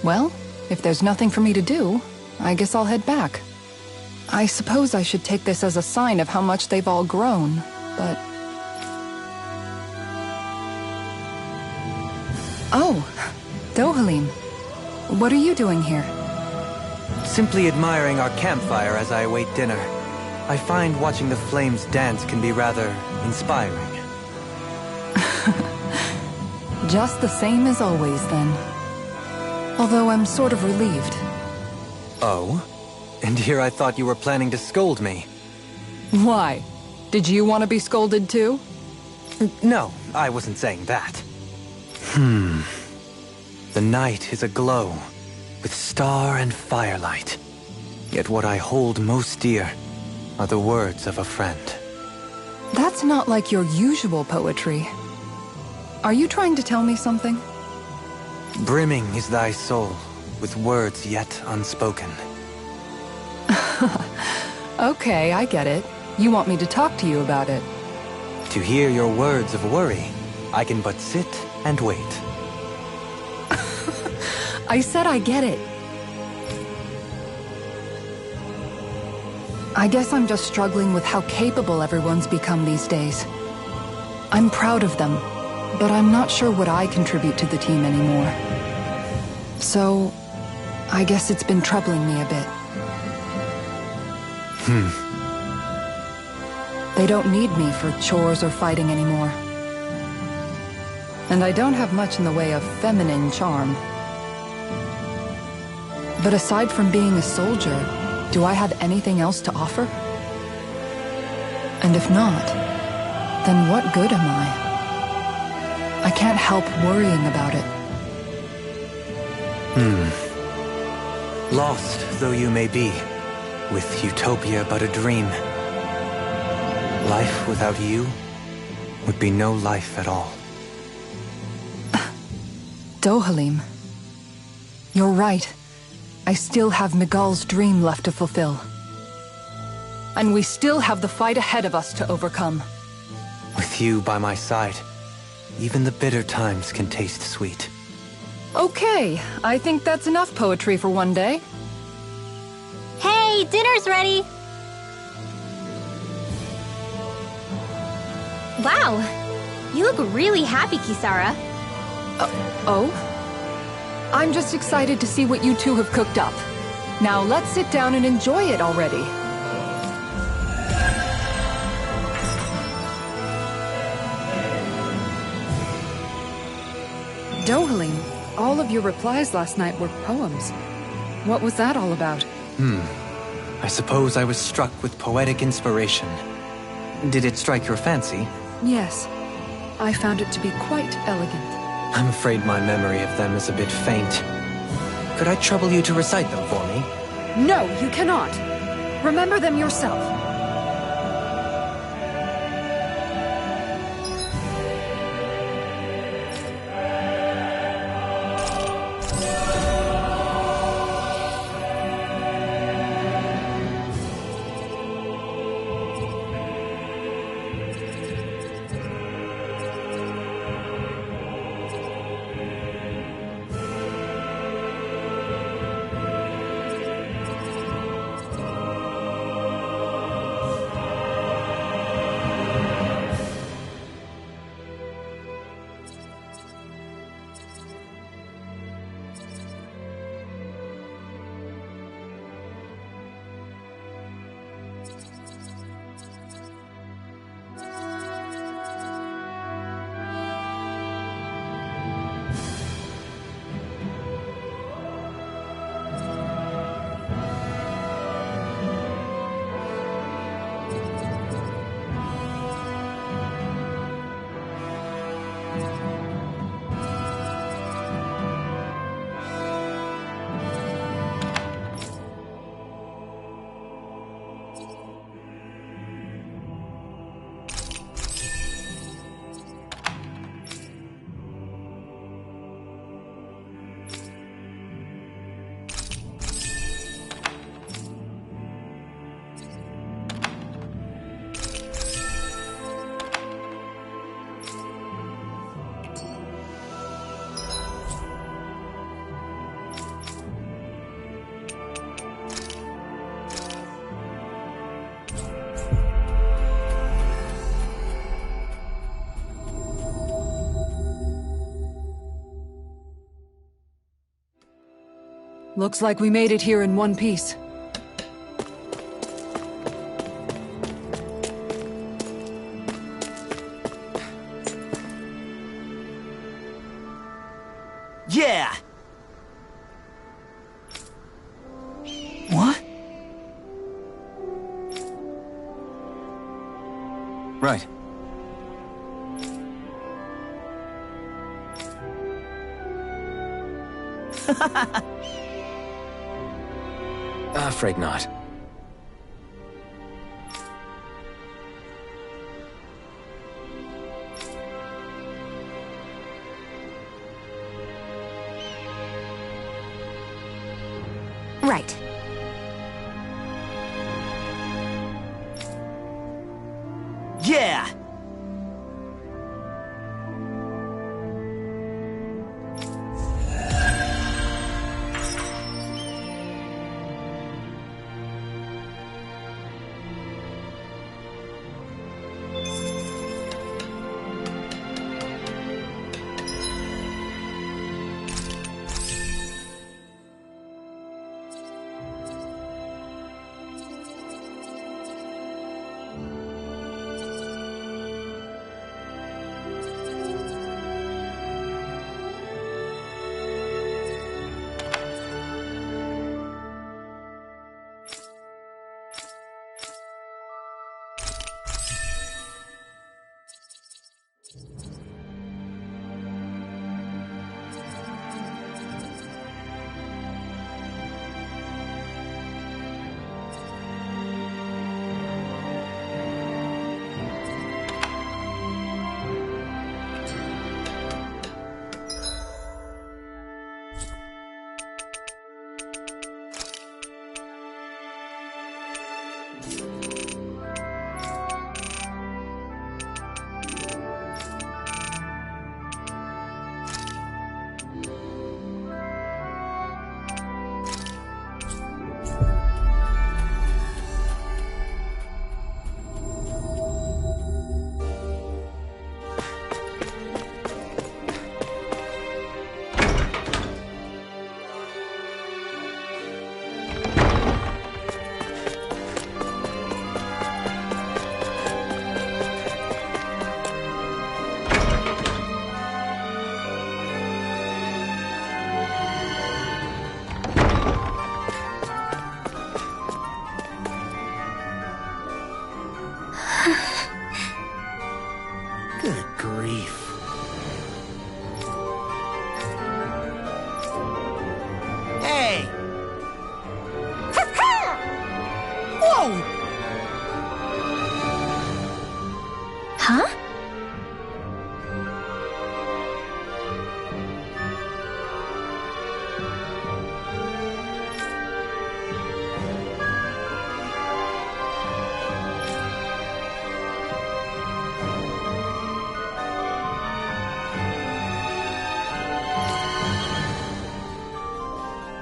Well, if there's nothing for me to do, I guess I'll head back. I suppose I should take this as a sign of how much they've all grown, but... Oh, Dohalim. What are you doing here? Simply admiring our campfire as I await dinner. I find watching the flames dance can be rather inspiring. Just the same as always, then. Although I'm sort of relieved. Oh? And here I thought you were planning to scold me. Why? Did you want to be scolded too? No, I wasn't saying that. The night is aglow with star and firelight. Yet what I hold most dear are the words of a friend. That's not like your usual poetry. Are you trying to tell me something? Brimming is thy soul with words yet unspoken. Okay, I get it. You want me to talk to you about it. To hear your words of worry, I can but sit and wait. I said I get it. I guess I'm just struggling with how capable everyone's become these days. I'm proud of them, but I'm not sure what I contribute to the team anymore. So, I guess it's been troubling me a bit. They don't need me for chores or fighting anymore. And I don't have much in the way of feminine charm. But aside from being a soldier, do I have anything else to offer? And if not, then what good am I? I can't help worrying about it. Lost though you may be, with utopia but a dream, life without you would be no life at all. Dohalim. You're right. I still have Miguel's dream left to fulfill. And we still have the fight ahead of us to overcome. With you by my side, even the bitter times can taste sweet. Okay, I think that's enough poetry for one day. Hey, dinner's ready! Wow, you look really happy, Kisara. Oh? I'm just excited to see what you two have cooked up. Now let's sit down and enjoy it already. Dohalim, all of your replies last night were poems. What was that all about? I suppose I was struck with poetic inspiration. Did it strike your fancy? Yes. I found it to be quite elegant. I'm afraid my memory of them is a bit faint. Could I trouble you to recite them for me? No, you cannot. Remember them yourself. Looks like we made it here in one piece. Yeah! What? Right. Afraid not. Right. Yeah! Huh?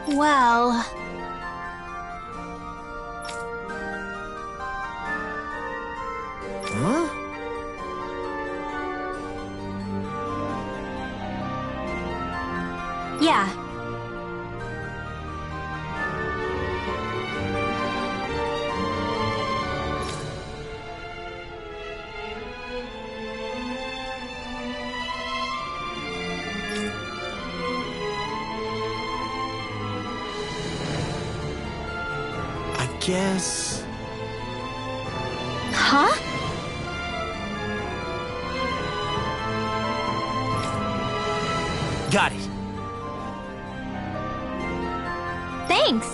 Well... Huh? Yeah. I guess... Huh? Got it. Thanks.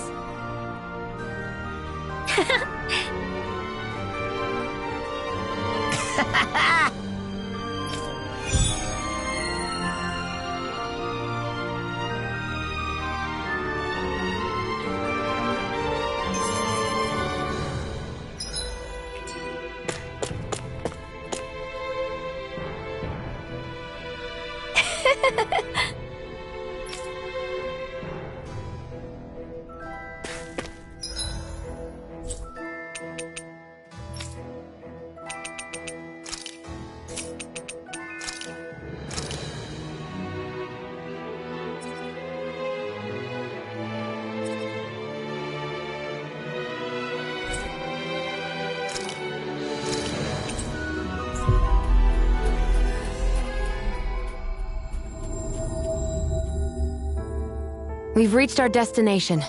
We've reached our destination.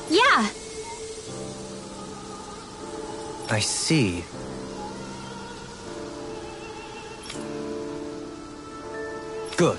Yeah. I see. Good.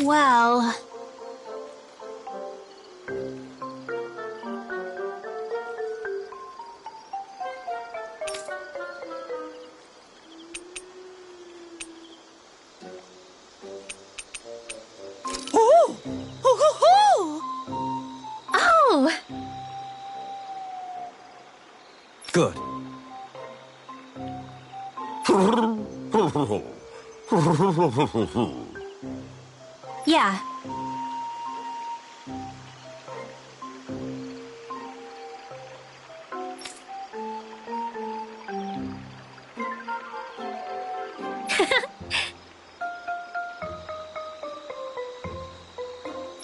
Well... Ooh! Oh! Good. Yeah.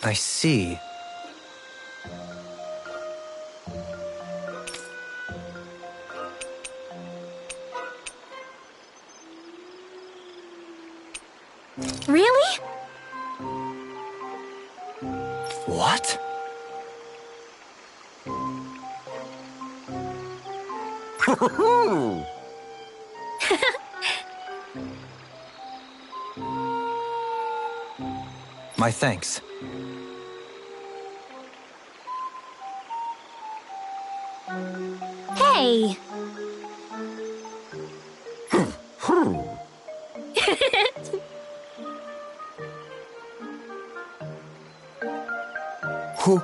I see. Really? What? My thanks. Hey! Who?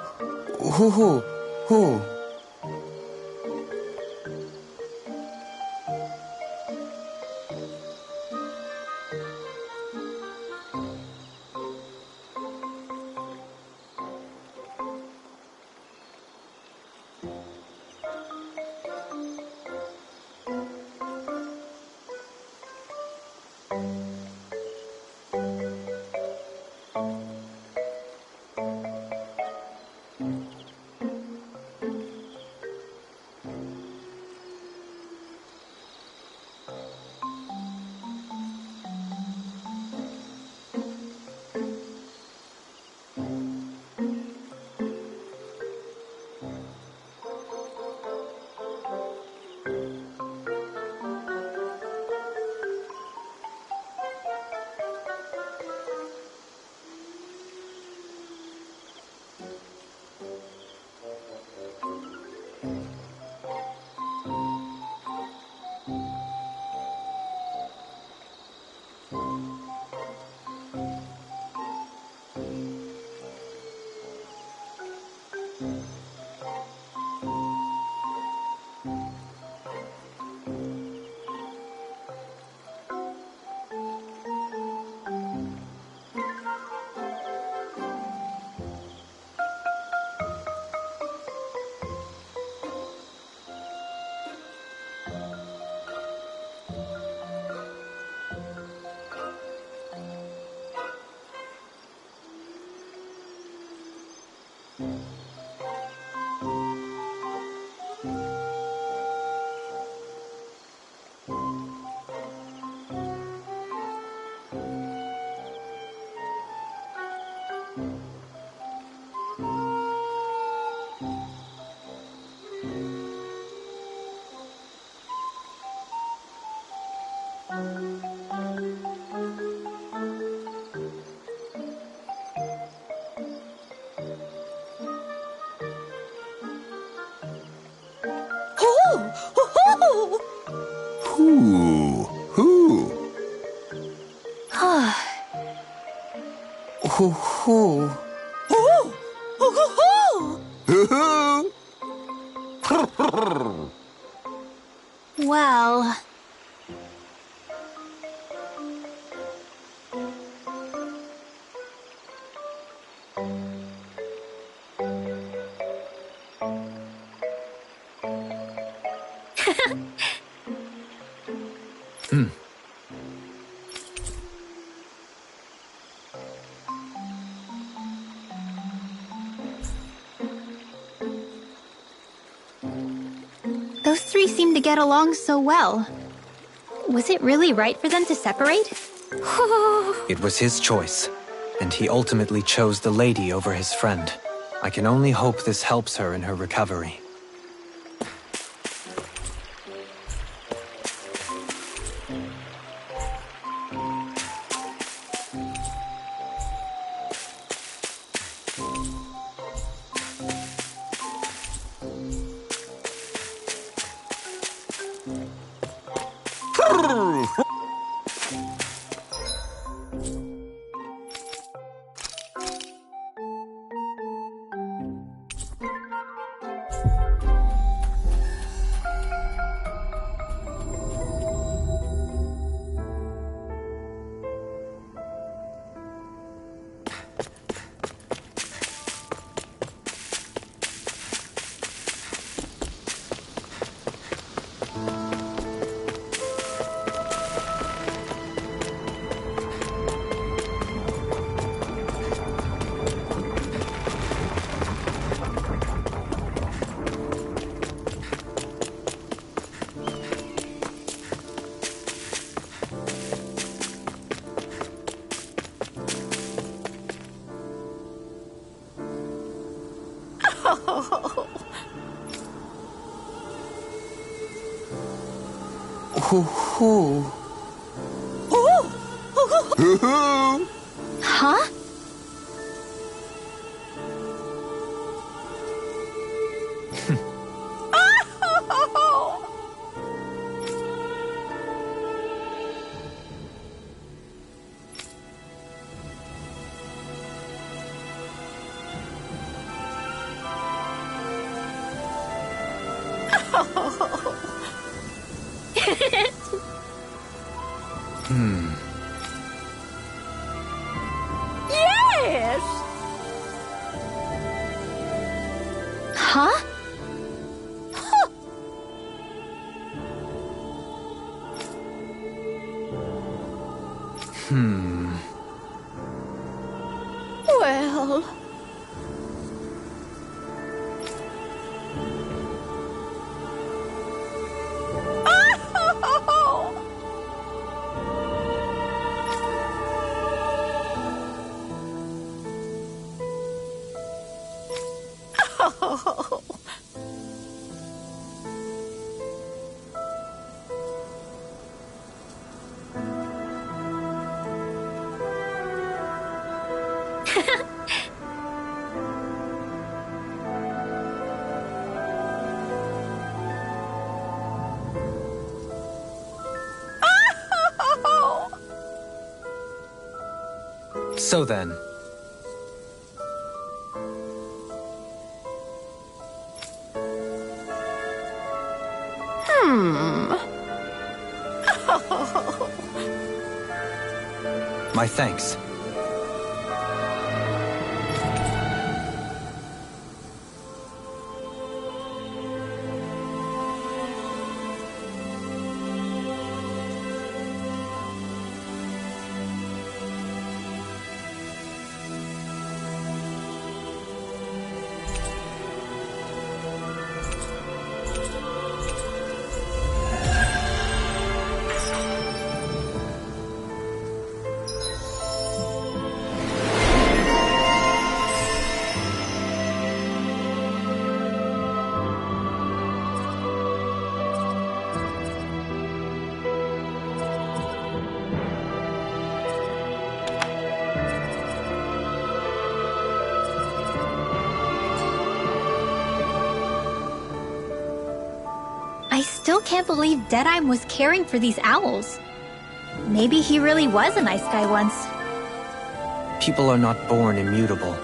Well... Those three seem to get along so well. Was it really right for them to separate? It was his choice, and he ultimately chose the lady over his friend. I can only hope this helps her in her recovery. Huh? Yes! Huh? Well... So then, my thanks. I still can't believe Deadeye was caring for these owls. Maybe he really was a nice guy once. People are not born immutable.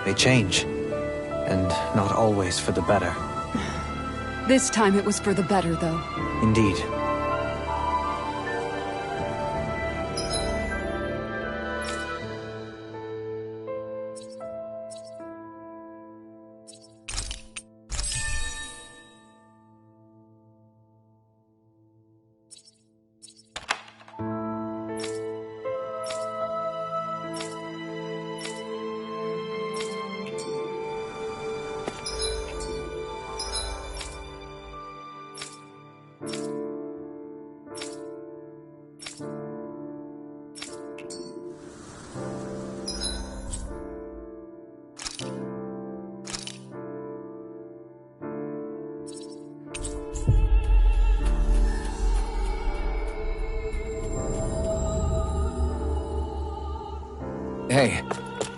They change. And not always for the better. This time it was for the better, though. Indeed. Hey,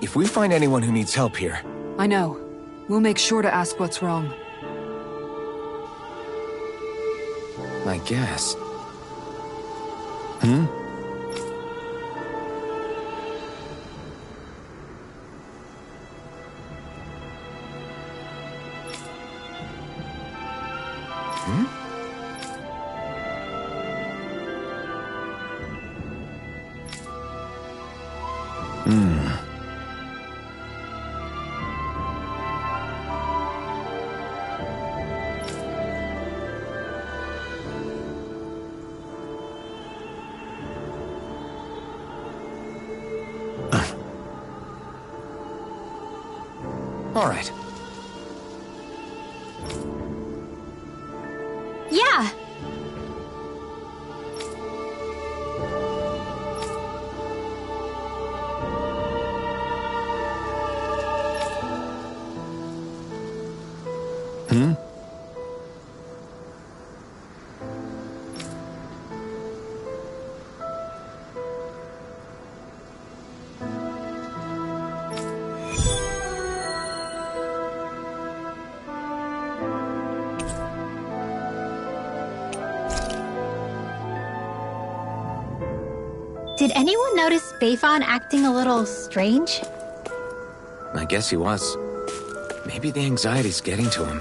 if we find anyone who needs help here... I know. We'll make sure to ask what's wrong. I guess. Hmm? All right. Yeah! Hmm? Did anyone notice Beifan acting a little strange? I guess he was. Maybe the anxiety's getting to him.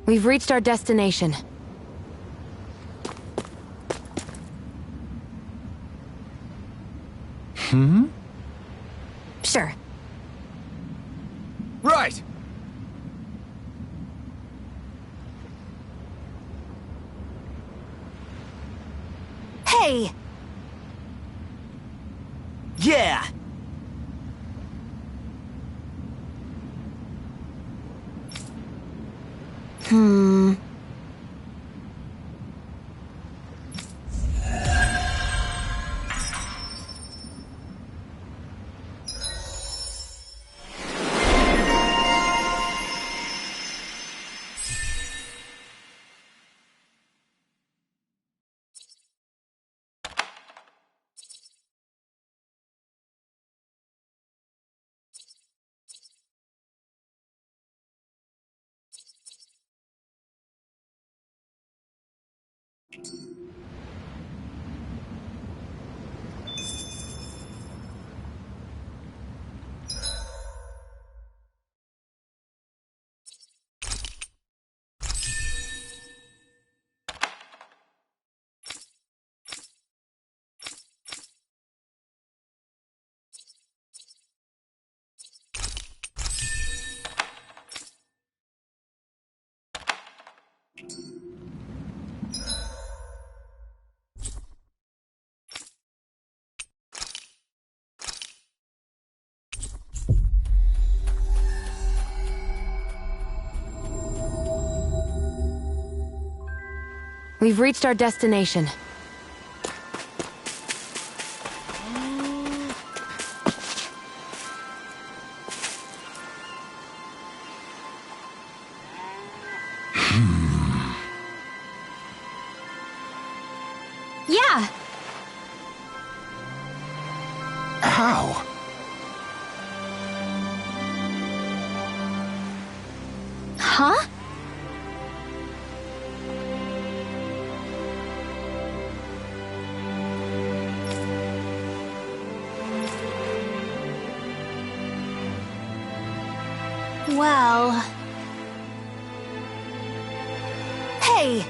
We've reached our destination. Sure. Right! Hey! Yeah! We've reached our destination. Yeah! How? Huh? Well... Hey!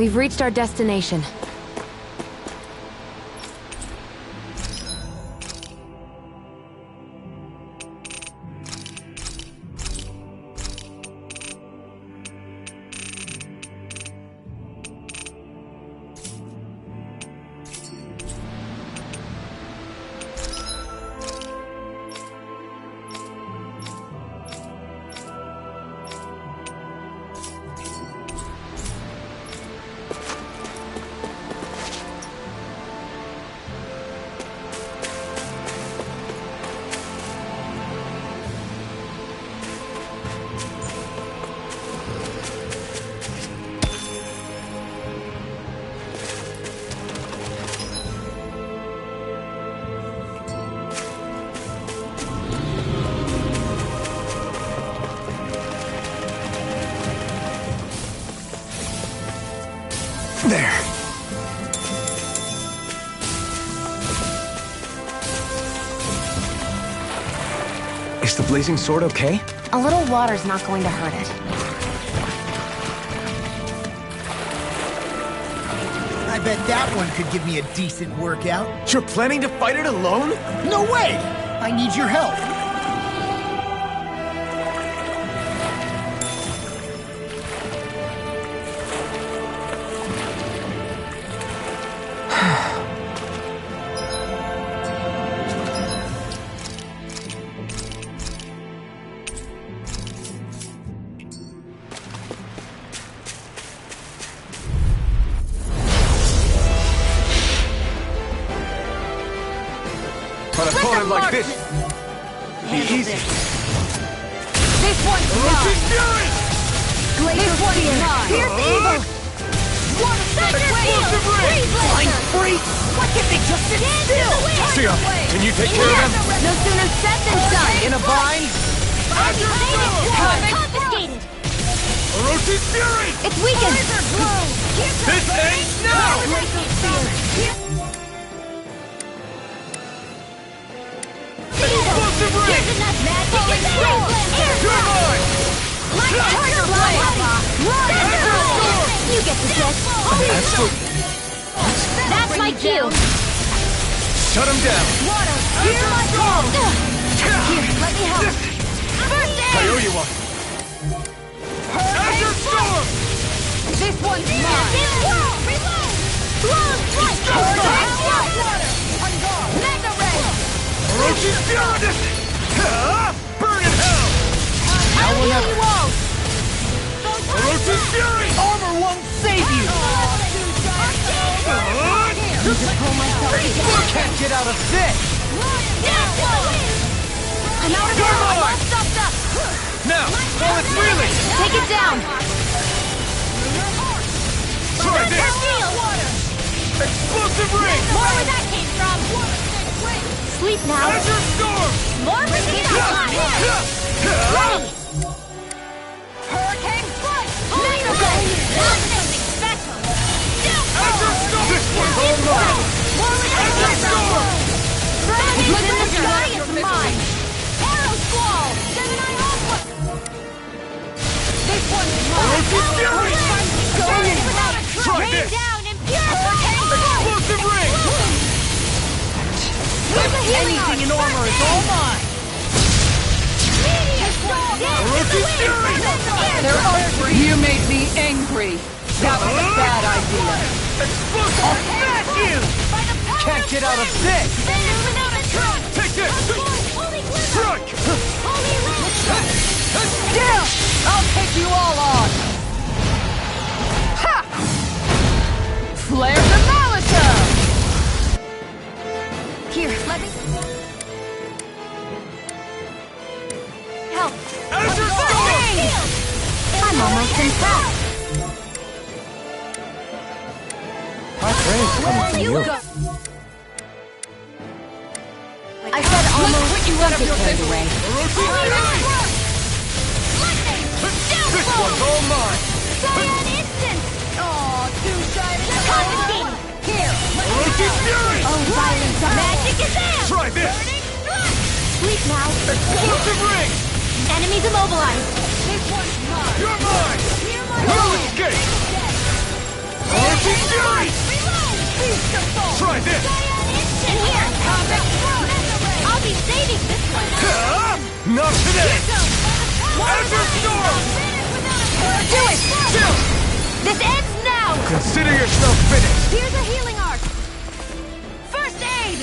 We've reached our destination. There. Is the blazing sword okay? A little water's not going to hurt it. I bet that one could give me a decent workout. You're planning to fight it alone? No way! I need your help. An opponent like this, be easy. This one's mine. This one is mine. Here's evil. Flying free! Why can't they just sit still? Sia, can you take care of them? No sooner said than done. In a bind? Confiscated. Orochi's Fury! It's weakened. This ends now! Explosive ring! Here's enough magic and You're mine! Like a tiger blade! You get the gist. That's my cue. Shut him down. Water, hear my call. Here, let me help. First I aid! owe you one. Azure Storm! This one's mine. Reload! Blown strike! Mega ray! Orochi's Fury! Burn in hell! Now we'll You never... won't! Orochi's Fury! Armor won't save you! Can't get out of this! I'm out of here! I'm all stuffed up! Now, while it's wheeling! Take it down! Try this! Explosive ring! More where that came from! Sleep now! Azure Storm! More bringing it up! Ready! Hurricane strike! Mega ray! That's something special! Azure Storm! This one's all mine! More where that came from! Look in the sky, it's mine! Arrow squall! Gemini Alpha! This one's mine! Orochi's Fury! Burn without a trace! Try Rain this! down and purify! Explosive ring! Anything in armor is all mine! Orochi's Fury! You made me angry. That was a bad idea. Explosive! I'll smash you! Can't get out of this! Take this! Strike! Still, I'll take you all on. Ha! Flare the Molotov! Here, let me... Help! Azure Storm! I'm almost impressed! My praise coming from you. I said almost... Let's put you out of your carried misery. away. This one's all mine! Cyan instant! Aw, too shy to confiscated! Here! Orochi's Fury! Oh, violence! Magic is there! Try this! Sleep now! Explosive ring! Enemies immobilized! This one's mine! You're mine! Near my No home! escape! Try this! In here! I'll be saving this one! Not today! Azure Storm! Do it! This ends now! Consider yourself finished! Here's a healing arc! First aid!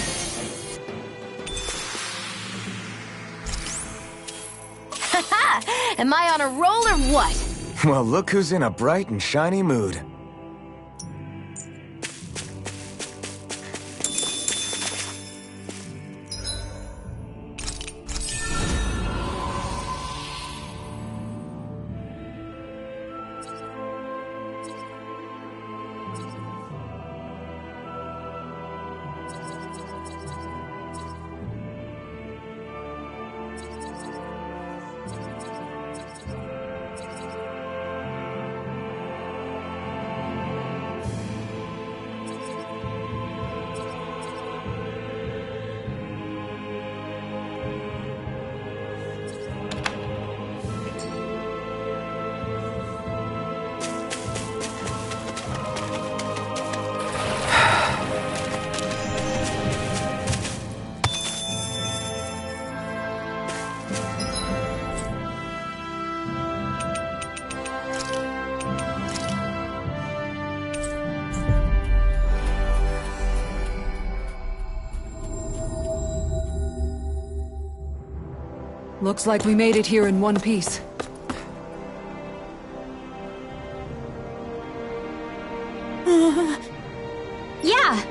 Haha! Am I on a roll or what? Well, look who's in a bright and shiny mood. Looks like we made it here in one piece. Yeah!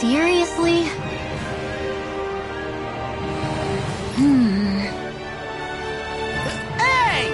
Seriously? Hey!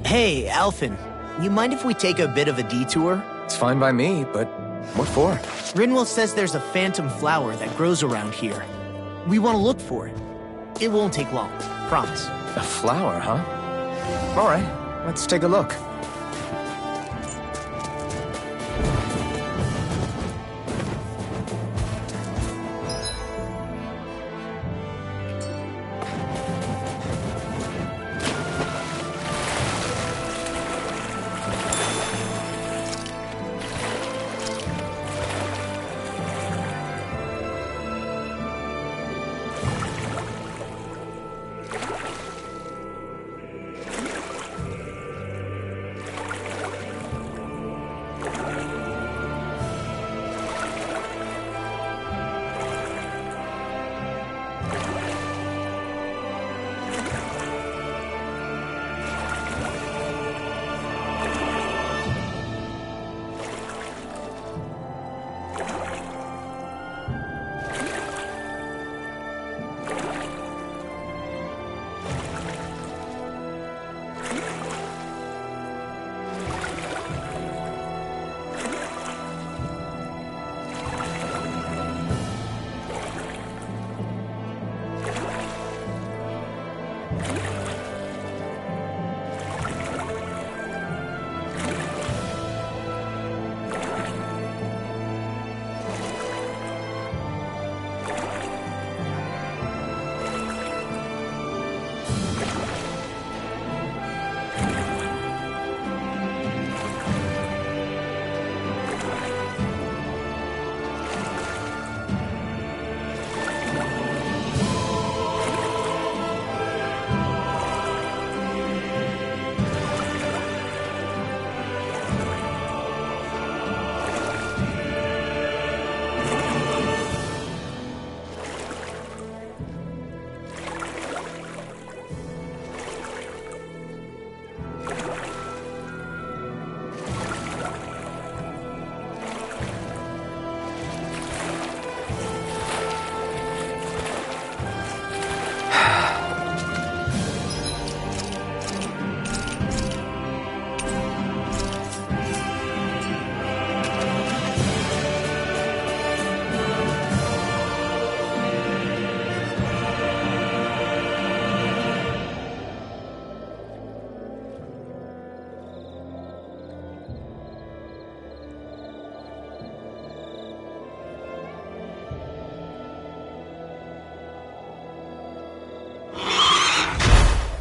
Hey, Alphen. You mind if we take a bit of a detour? It's fine by me, but what for? Rinwell says there's a phantom flower that grows around here. We want to look for it. It won't take long, promise. A flower, huh? All right, let's take a look.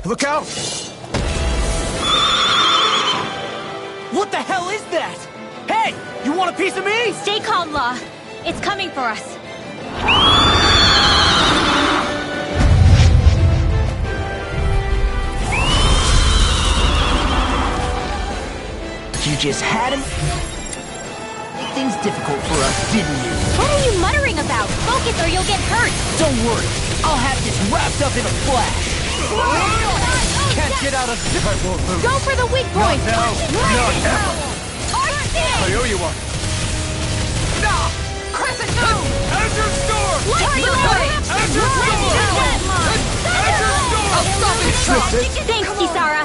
Look out! What the hell is that? Hey! You want a piece of me? Stay calm, Law. It's coming for us. You just had him? Made things difficult for us, didn't you? What are you muttering about? Focus or you'll get hurt. Don't worry. I'll have this wrapped up in a flash. Can't get out of this. I won't move. Go for the weak point. Not now. Not ever. I owe you one. Stop! Crescent Moon! Azure Storm! Azure Storm! Azure Storm! I'll stop it, Trip! Thanks, Kisara.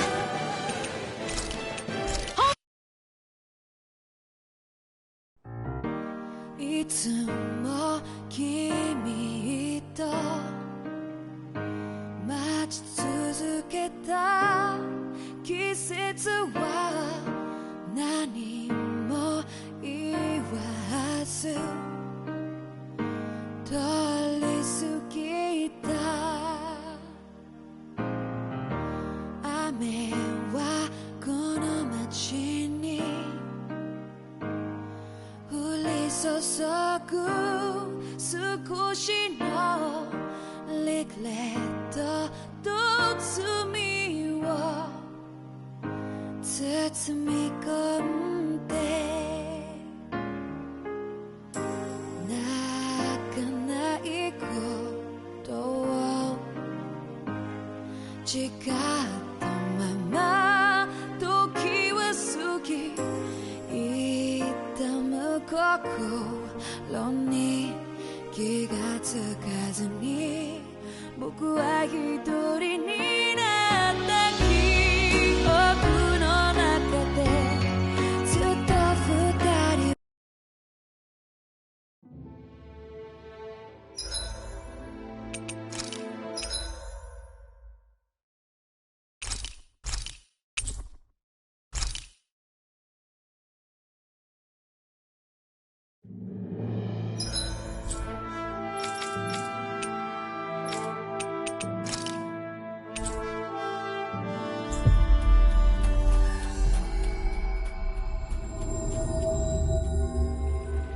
Boku wa hitori ni natta kiyoku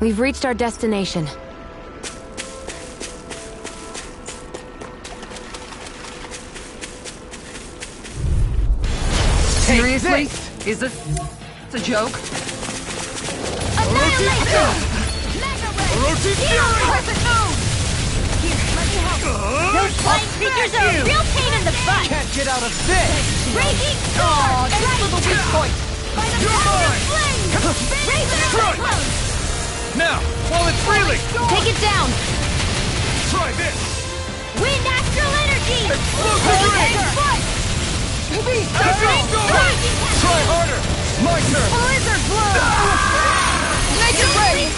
We've reached our destination. Seriously? Is this a joke? Annihilation! Mega Ray! Orochi Fury! Perfect move! Here, let me help. Those flying creatures are a real pain in the butt! Can't get out of this! Raging Sword! This little weak point. By the power of flame! Raven and Cyclone! Now, while it's reeling! Take it down! Try this! Wind Astral Energy! Explosive Ray! Try harder! My turn! Blizzard blow! Make it ready!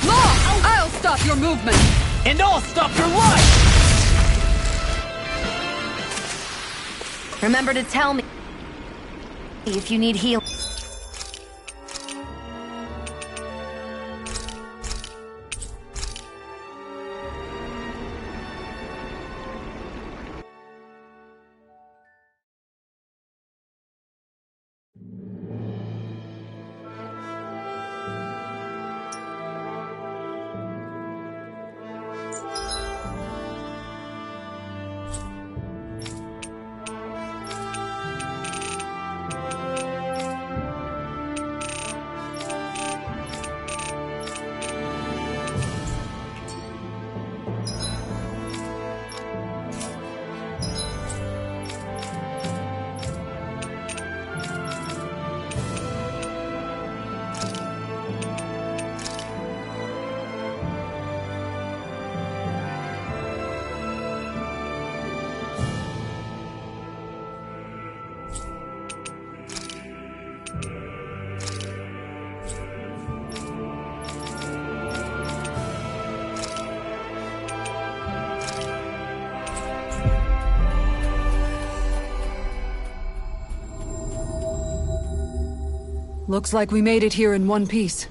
Law! I'll stop your movement! And I'll stop your life! Remember to tell me if you need heal. Looks like we made it here in one piece.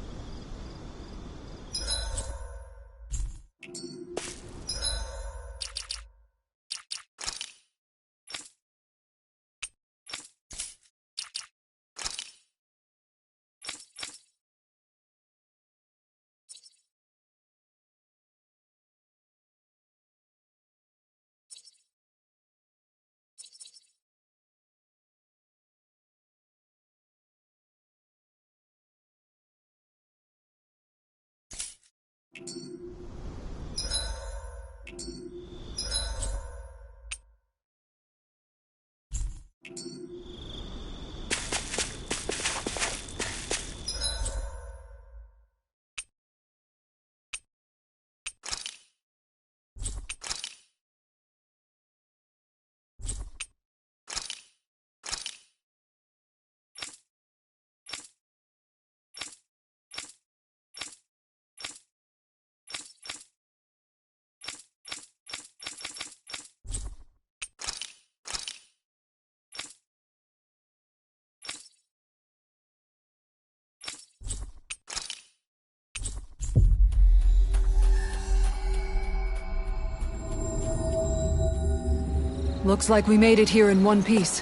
Looks like we made it here in one piece.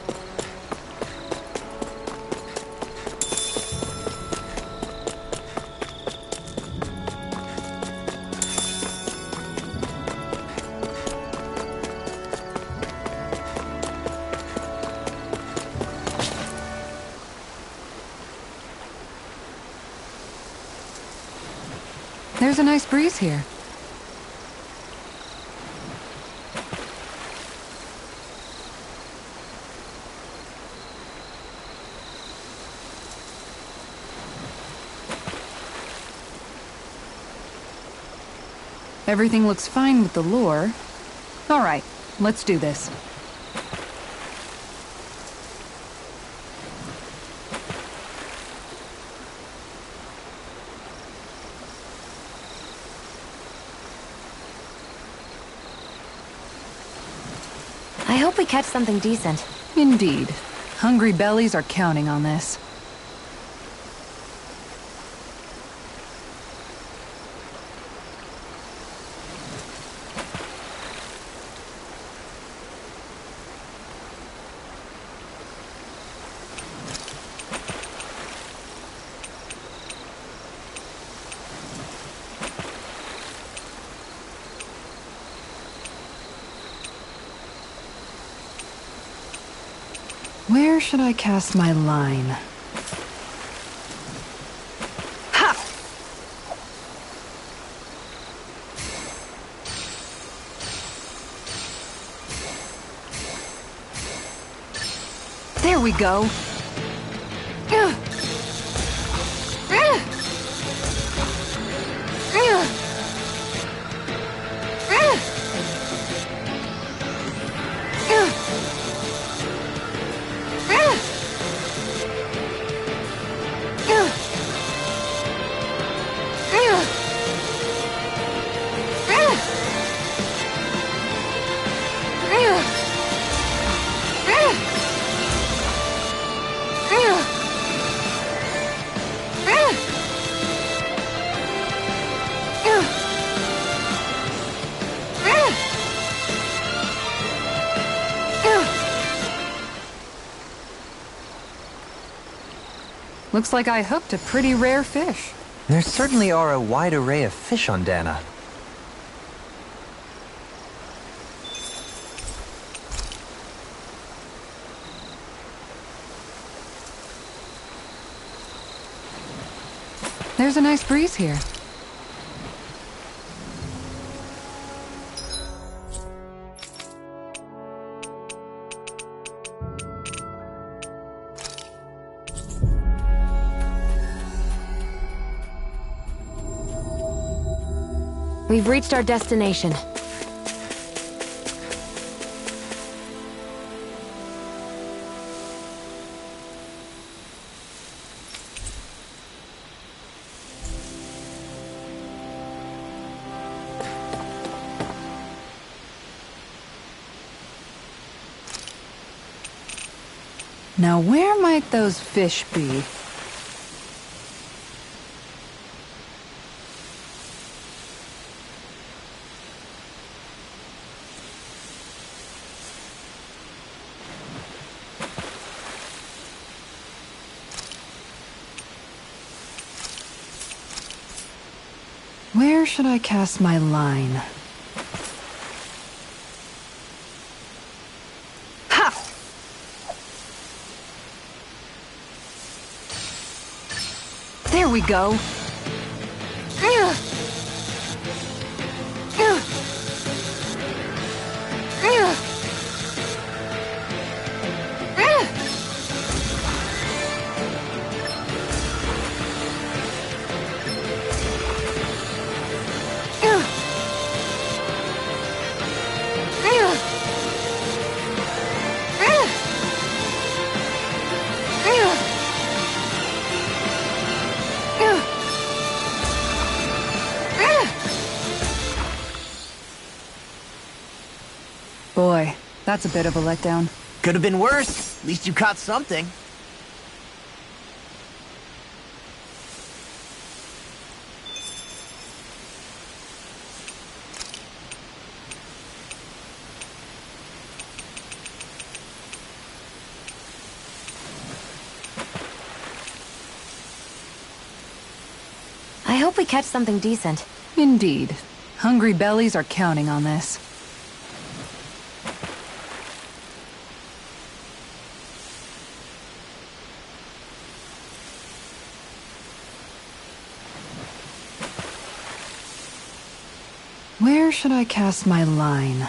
There's a nice breeze here. Everything looks fine with the lure. All right, let's do this. I hope we catch something decent. Indeed. Hungry bellies are counting on this. Where should I cast my line? Ha! There we go. Looks like I hooked a pretty rare fish. There certainly are a wide array of fish on Dana. There's a nice breeze here. We've reached our destination. Now where might those fish be? Where should I cast my line? Ha! There we go. Boy, that's a bit of a letdown. Could have been worse. At least you caught something. I hope we catch something decent. Indeed. Hungry bellies are counting on this. Where should I cast my line?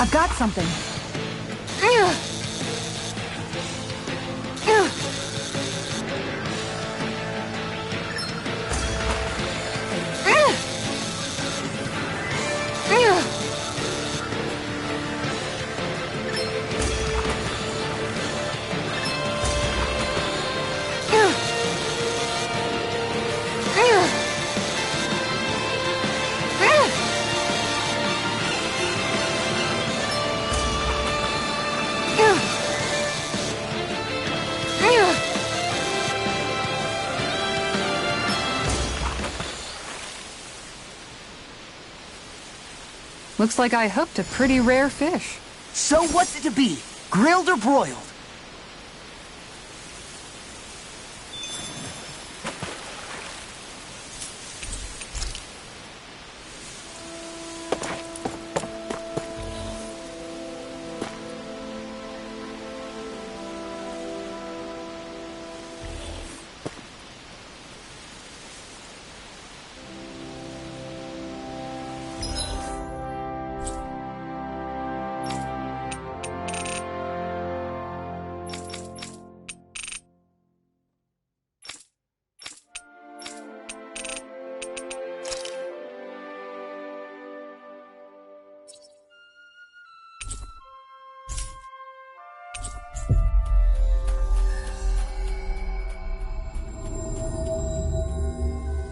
I've got something. Looks like I hooked a pretty rare fish. So what's it to be? Grilled or broiled?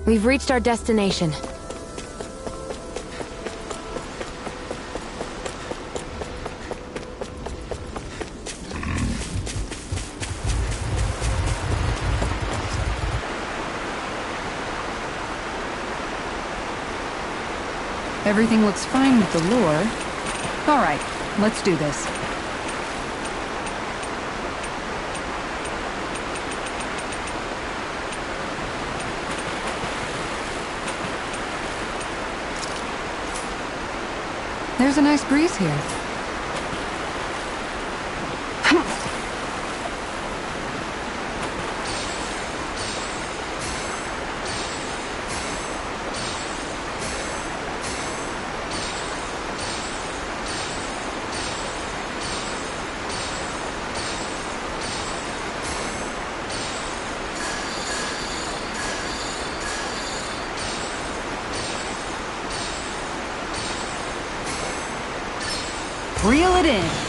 We've reached our destination. Everything looks fine with the lure. All right, let's do this. There's a nice breeze here. Reel it in.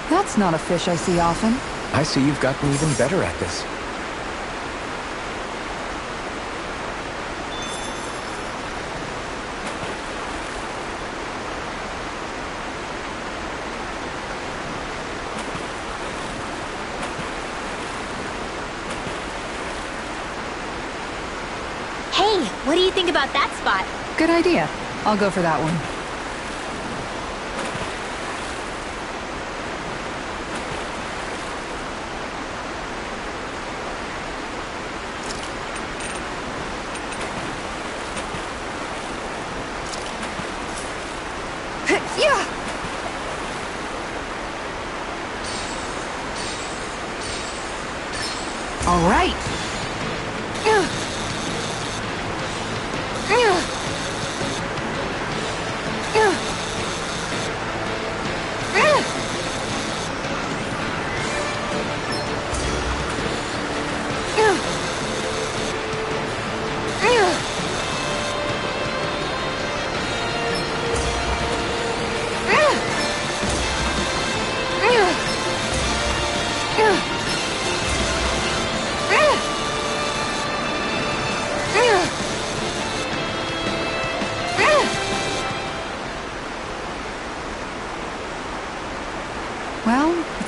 That's not a fish I see often. I see you've gotten even better at this. Hey, what do you think about that spot? Good idea. I'll go for that one. All right.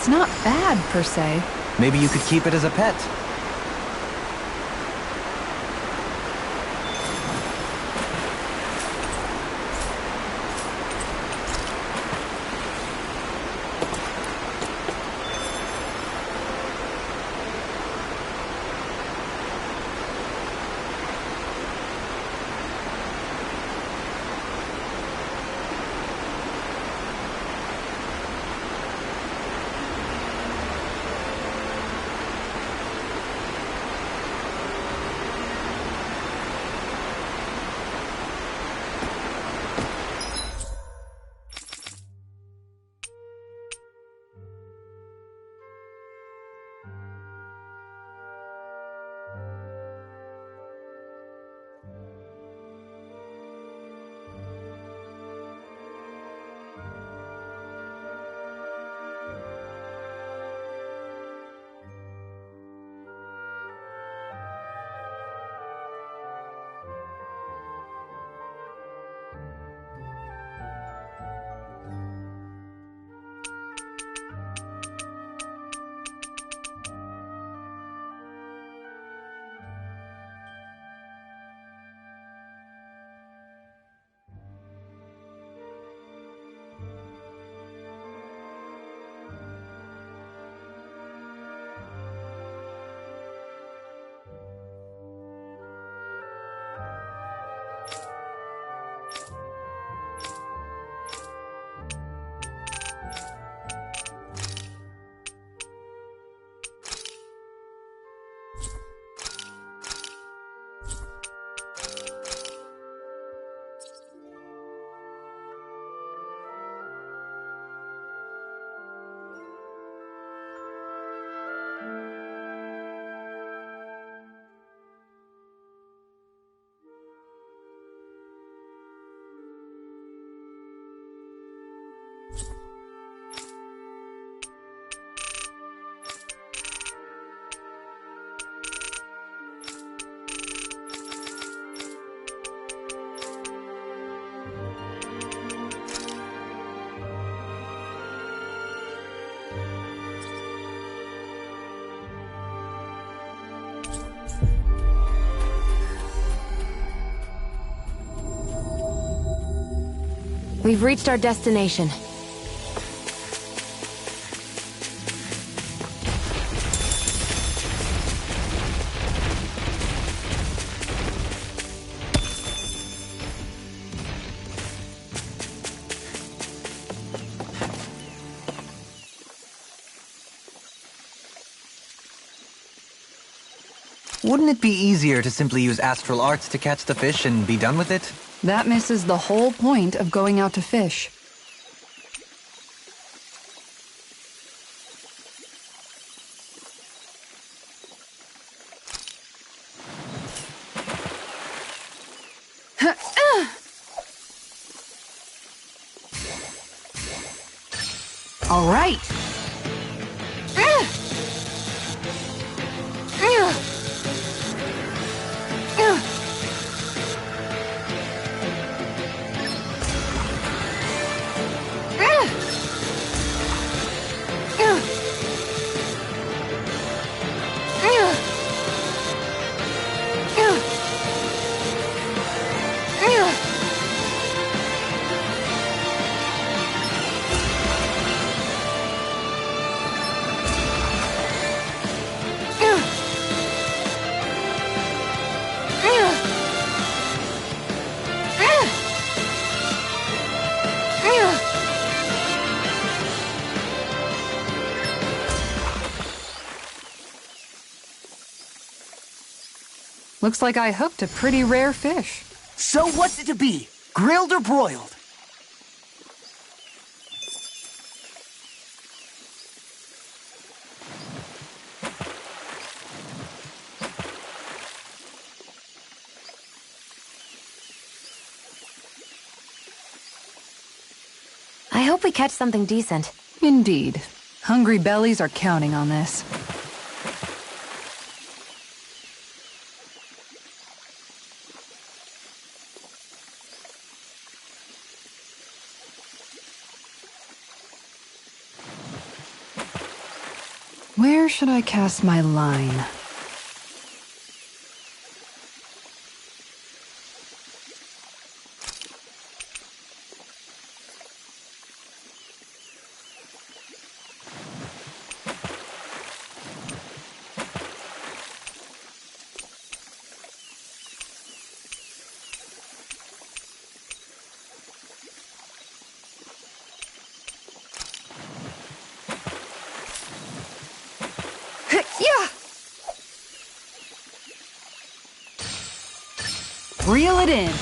It's not bad, per se. Maybe you could keep it as a pet. We've reached our destination. Wouldn't it be easier to simply use astral arts to catch the fish and be done with it? That misses the whole point of going out to fish. All right. Looks like I hooked a pretty rare fish. So what's it to be? Grilled or broiled? I hope we catch something decent. Indeed. Hungry bellies are counting on this. Where should I cast my line? Reel it in.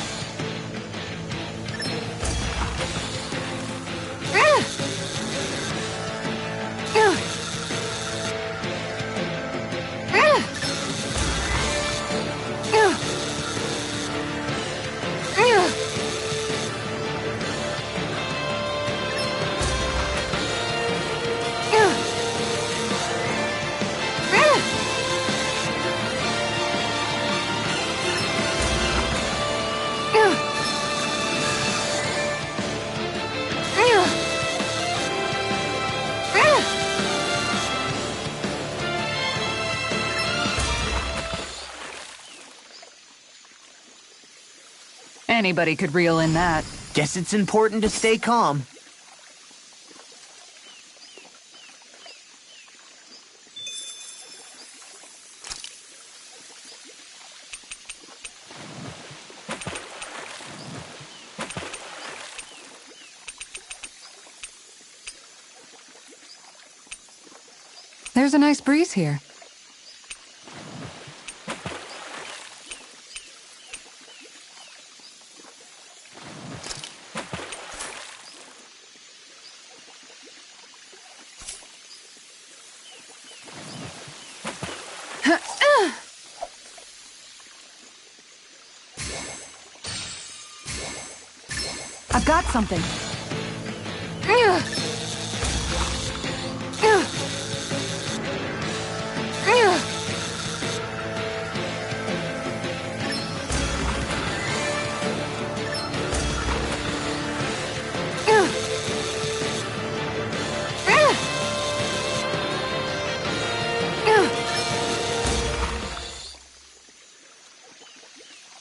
Anybody could reel in that. Guess it's important to stay calm. There's a nice breeze here. I've got something.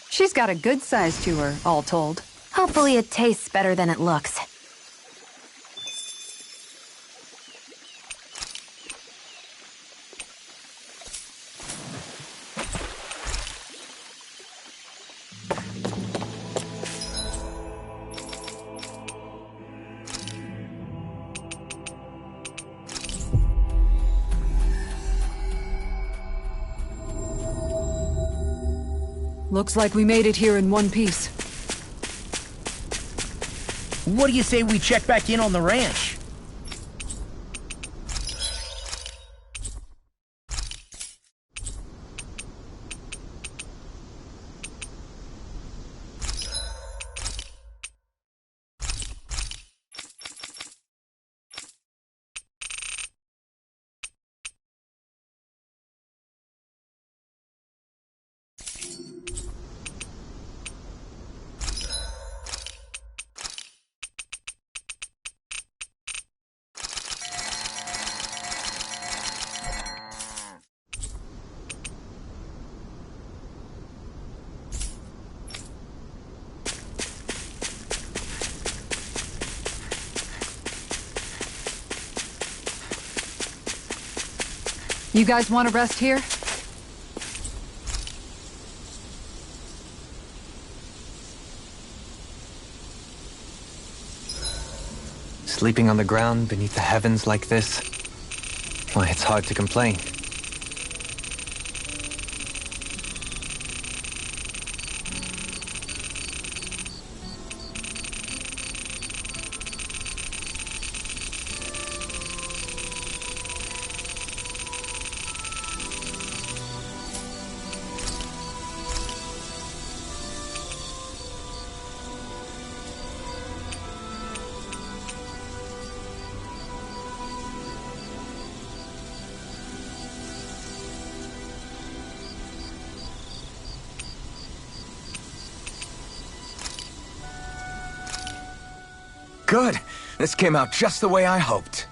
She's got a good size to her, all told. Hopefully it tastes better than it looks. Looks like we made it here in one piece. What do you say we check back in on the ranch? You guys want to rest here? Sleeping on the ground beneath the heavens like this? Why, it's hard to complain. Good. This came out just the way I hoped.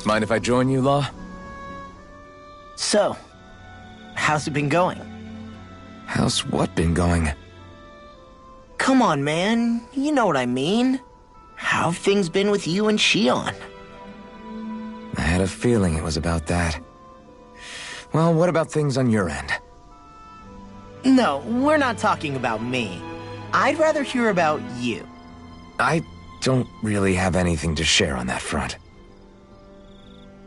Mind if I join you, Law? So, how's it been going? How's what been going? Come on, man. You know what I mean. How have things been with you and Shion? I had a feeling it was about that. Well, what about things on your end? No, we're not talking about me. I'd rather hear about you. I don't really have anything to share on that front.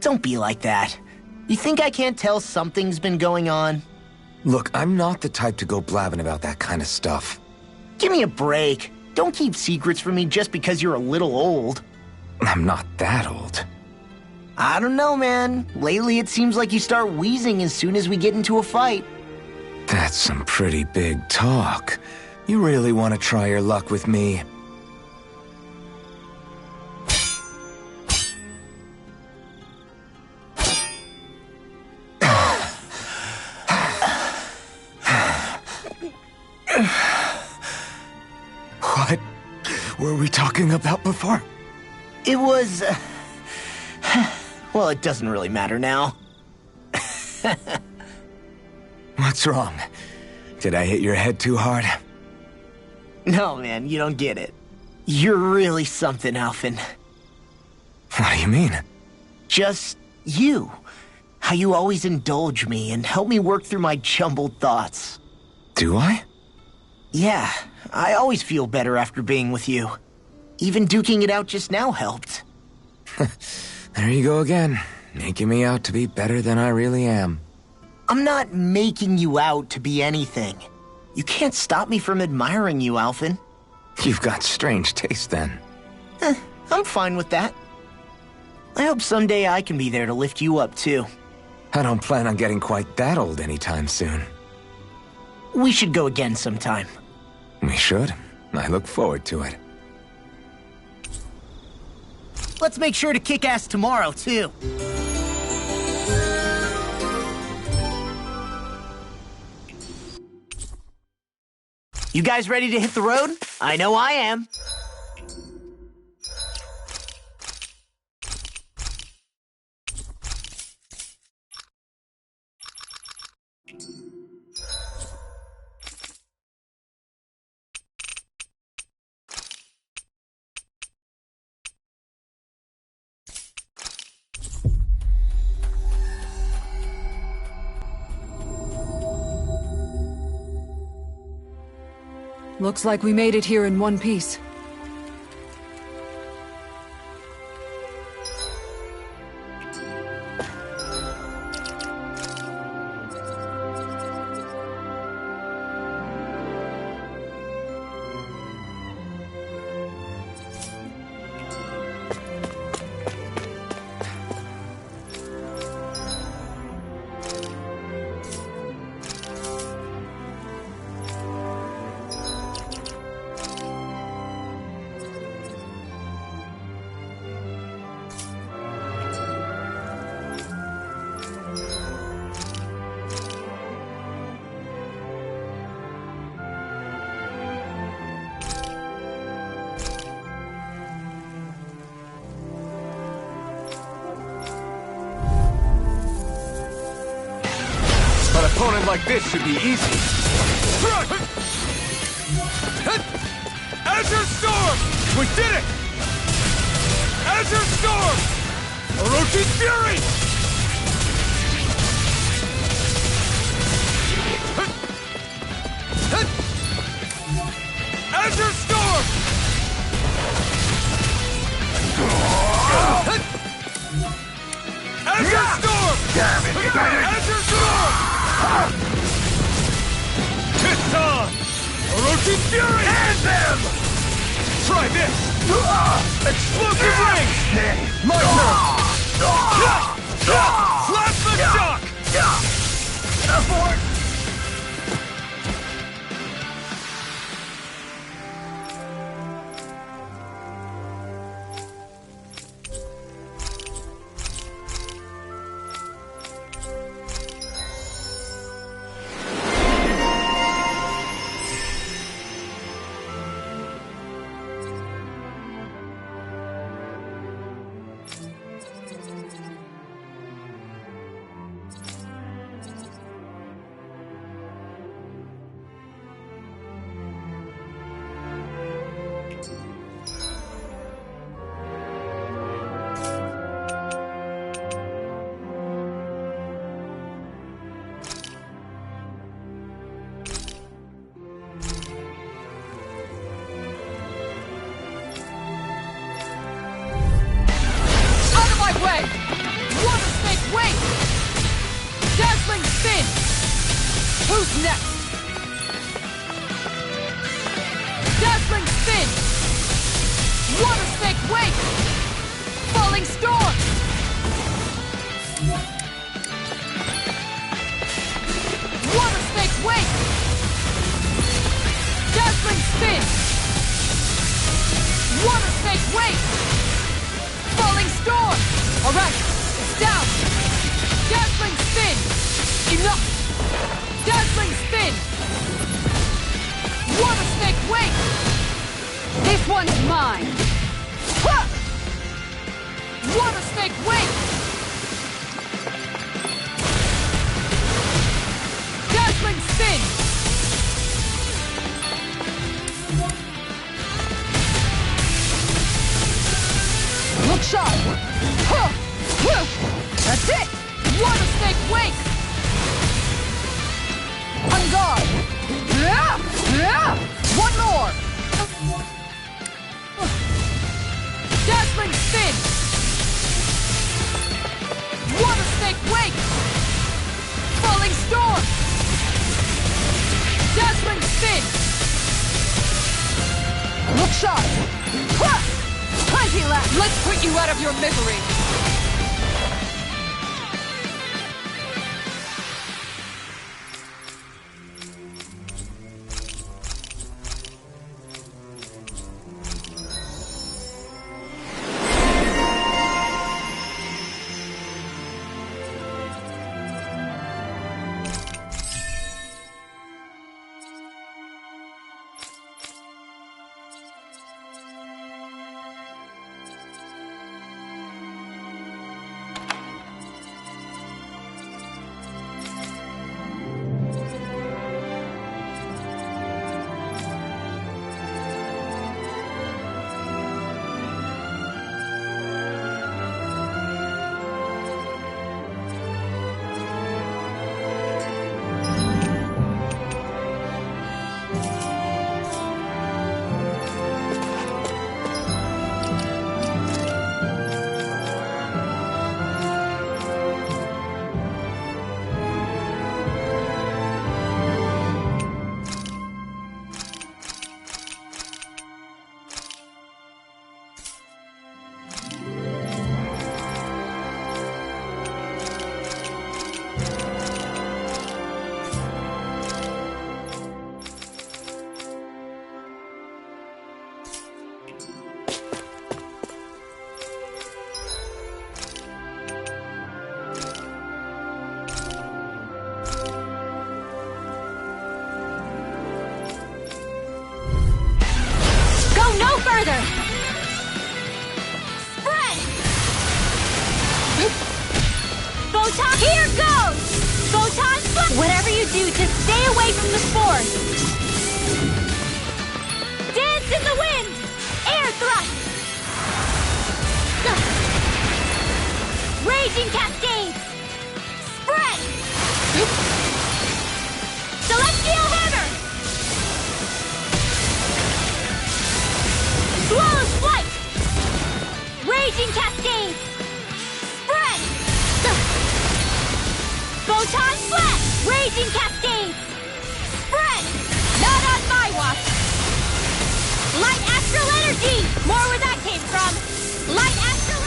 Don't be like that. You think I can't tell something's been going on? Look, I'm not the type to go blabbing about that kind of stuff. Give me a break. Don't keep secrets from me just because you're a little old. I'm not that old. I don't know, man. Lately it seems like you start wheezing as soon as we get into a fight. That's some pretty big talk. You really want to try your luck with me? What were we talking about before? It was... well, it doesn't really matter now. What's wrong? Did I hit your head too hard? No, man, you don't get it. You're really something, Alphen. What do you mean? Just you. How you always indulge me and help me work through my jumbled thoughts. Do I? Yeah, I always feel better after being with you. Even duking it out just now helped. There you go again, making me out to be better than I really am. I'm not making you out to be anything. You can't stop me from admiring you, Alphen. You've got strange taste then. I'm fine with that. I hope someday I can be there to lift you up, too. I don't plan on getting quite that old anytime soon. We should go again sometime. We should. I look forward to it. Let's make sure to kick ass tomorrow, too. You guys ready to hit the road? I know I am. Looks like we made it here in one piece. An opponent like this should be easy. Azure Storm! We did it! Azure Storm! Orochi's Fury! Azure Storm! Azure Storm! Damn it! Azure Storm! Tissan! Orochi's Fury! And them! Try this! Explosive Ring! My turn! Plasma Shock! Abort! Who's next? Dazzling spin! Water snake wake! Falling storm! Water snake wake! Dazzling spin! Water snake wake! Falling storm! Alright, it's down! Dazzling spin! Enough! Dazzling spin! Water snake wake! This one's mine! Ha! Water snake wake! Dazzling spin! Look sharp! Huh! Huh! That's it! Water snake wake! On guard! Yeah! Yeah! One more! Dazzling spin! Water snake wake! Falling storm! Dazzling spin! Look sharp! Ha! Plenty left! Let's put you out of your misery! further! Spread! Photon, here goes! Photon, whatever you do, just stay away from the spores! Dance in the wind! Air thrust! Raging cascades! Spread! Celestial hammer! Flawless flight! Raging cascades! Spread! Photon flash! Raging cascades! Spread! Not on my watch! Light astral energy! More where that came from! Light astral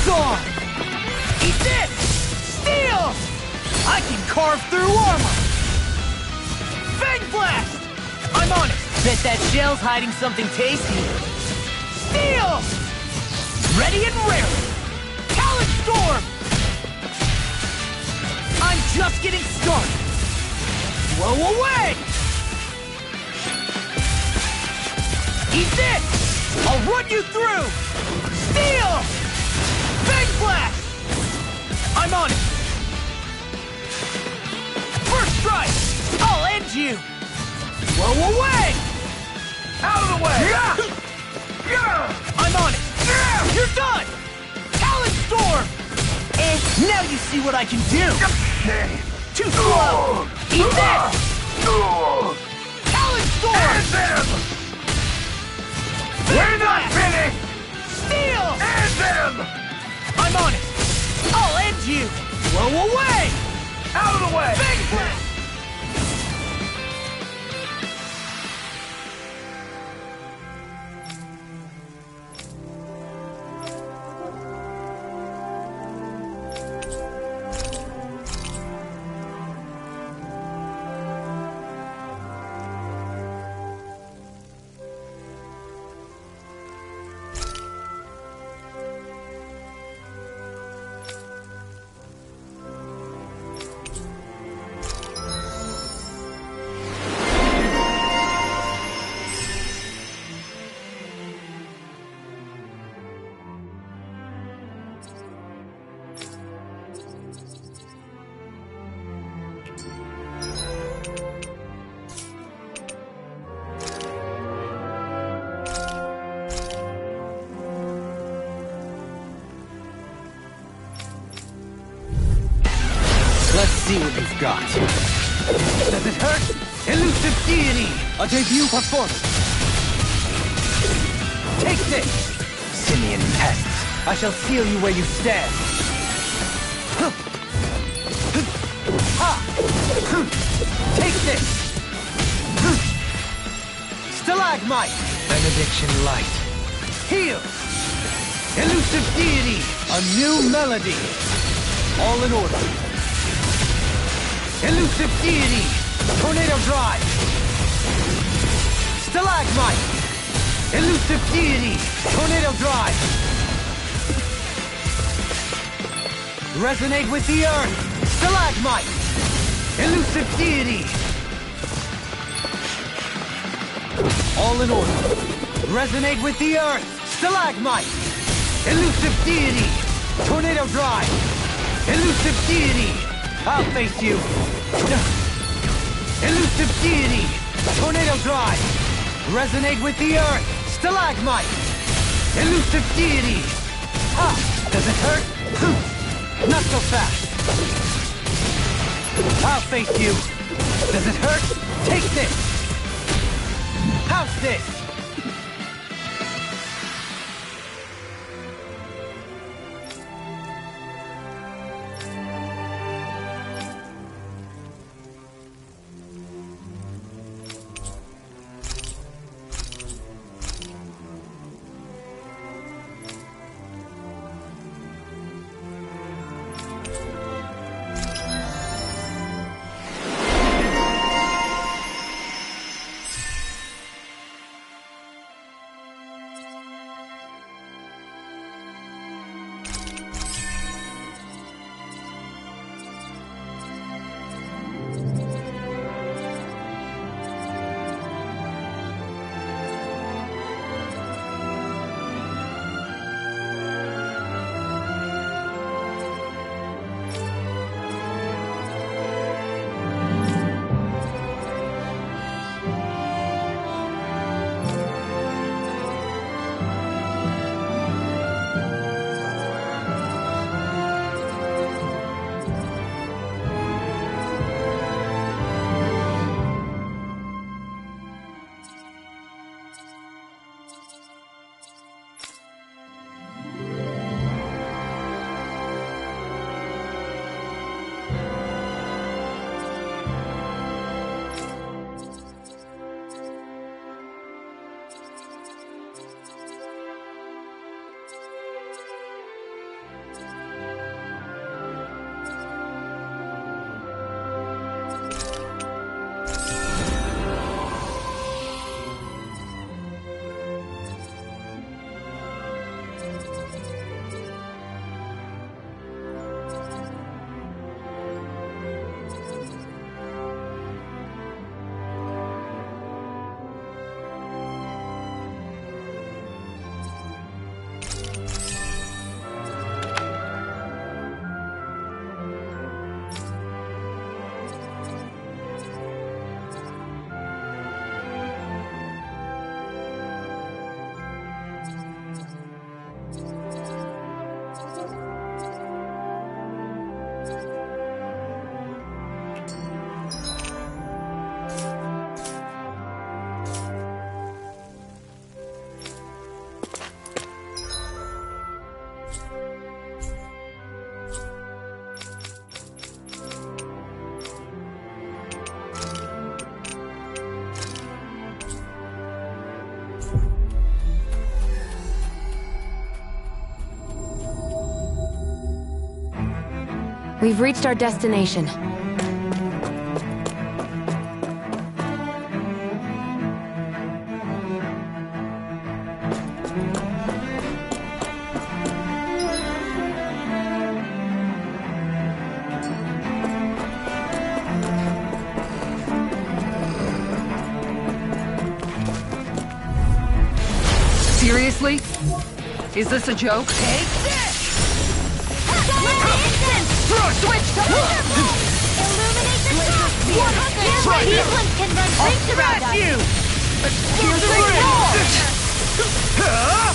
gone! Eat this! Steel! I can carve through armor! Fang Blast! I'm on it! Bet that shell's hiding something tasty. Steel! Ready and raring! Talon Storm! I'm just getting started! Blow away! Eat this! I'll run you through! Steel! Fang Blast! I'm on it! First strike! Whoa, away! Out of the way! I'm on it! You're done! Talon Storm! And now you see what I can do! Too slow! Eat this! Talon Storm! And them! We're not finished! Steel! And them! I'm on it! I'll end you! Whoa, away! Out of the way! Big Blast! Let's see what you've got. Does it hurt? Elusive Deity! A debut performance. Take this! Simian pests. I shall seal you where you stand. Ha! Take this! Stalagmite! Benediction light. Heal! Elusive Deity! A new melody! All in order. Elusive Deity! Tornado Drive! Stalagmite! Elusive Deity! Tornado Drive! Resonate with the Earth! Stalagmite! Elusive Deity! All in order. Resonate with the Earth! Stalagmite! Elusive Deity! Tornado Drive! Elusive Deity! I'll face you! Elusive Deity! Tornado Drive! Resonate with the Earth! Stalagmite! Elusive Deity! Ha! Does it hurt? Not so fast! I'll face you! Does it hurt? Take this! How's this? We've reached our destination. Seriously? Is this a joke? Take this! Switch to illuminate the top! These ones can run rings around us! Here's the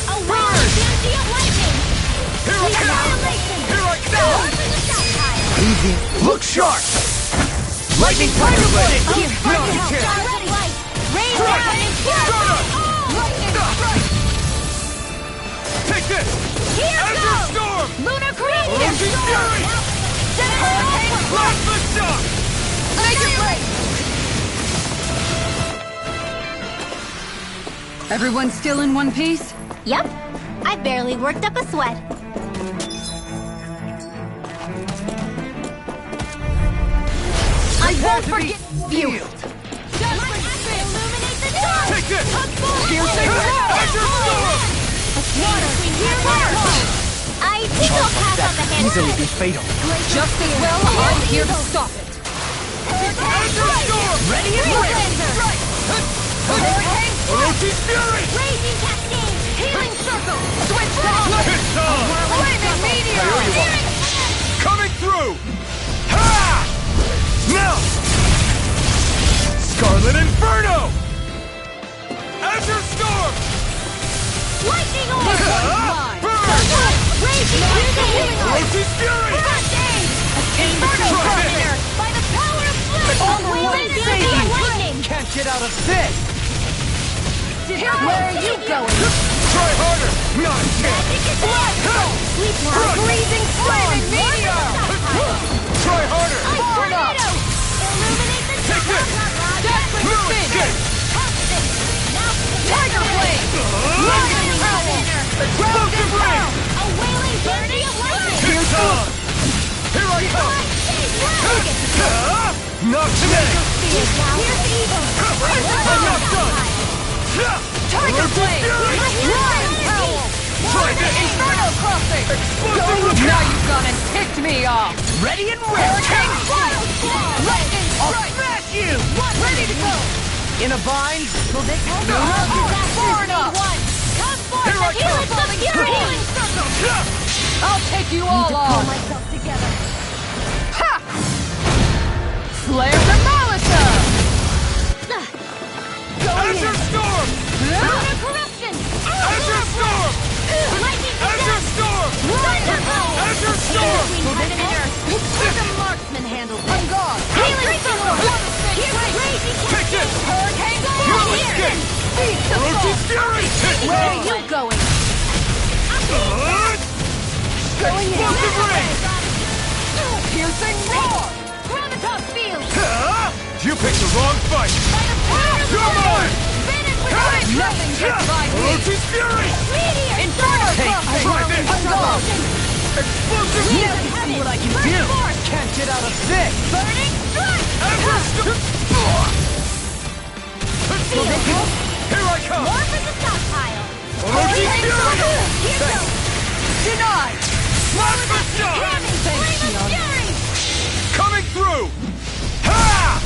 a wild fancy of lightning! Here I come! Easy. Look sharp! Lightning Tiger Blade! Starlight light! Rain down and lightning strike! Take this! Here goes! Storm! Lunar Creature! Ocean Fury! Plasma Shock! Make it break! Everyone still in one piece? Yep. I barely worked up a sweat. I won't forget you! Take this! I think I'll pass on the hand. Easily be fatal. Just as well, I'm here to stop it. Ready and ready! Orochi's Fury! Raging Cascade! Healing Circle! Switch It's on! Flaming Meteor! Coming through! Ha! Now! Scarlet Inferno! Azure Storm! Lightning Orb! Raging Cascade! Orochi's Fury! Inferno Thunder! By the power of Flame! Lightning! Can't get out of this! Where are you going? Try harder! Not a chance! Magic is blood! Freezing Flaming Meteor! Try harder! Ice Tornado! Illuminate the Take this! Dazzling Spin! Tiger Blade! Lightning Powder! Explosive Ring! A wailing burning of lightning! Here's on! Here I come! Not today! Here's evil! I'm not done! Tiger Blade! Lion Howl! Try this! Inferno Crossing! Explosive Ring! Now you've gone and ticked me off! Ready and ready! Hurricane Wild Claw! Lightning I'll Strike! smash you! Ready to go! In a bind? Will this help? Far enough! Come forth Here I and heal come. the Fury! Healing Circle! I'll take you all Pull on! myself together! Ha! Flare the Malisa! Azure Storm! Lunar Corruption! Azure Storm! Lightning Azure Storm! Thunderbolt! Azure Storm! Between heaven and earth, let the marksman handle this. I'm gone! Healing Circle! Here's Raging Take this! Hurricane Throw it, Fire! kick! Orochi's Fury! Where are you going? Going in! Explosive Ring! Piercing roar! Gravitas Field! You picked the wrong fight! By the power of You're mine! Finish with Nothing gets by me! Orochi's Fury! Meteor! Inferno Try Crossing! this! I'm gone! Explosive Ring Ring! of See Heaven! what I can Burn do! forth! Can't get out of this! Burning Strike! Azure Storm! Will this help? Here I come! More for the stockpile! Orochi's Fury! Here goes! Denied! Plasma Shock! Jamming Flaming Fury! Coming through! Ha!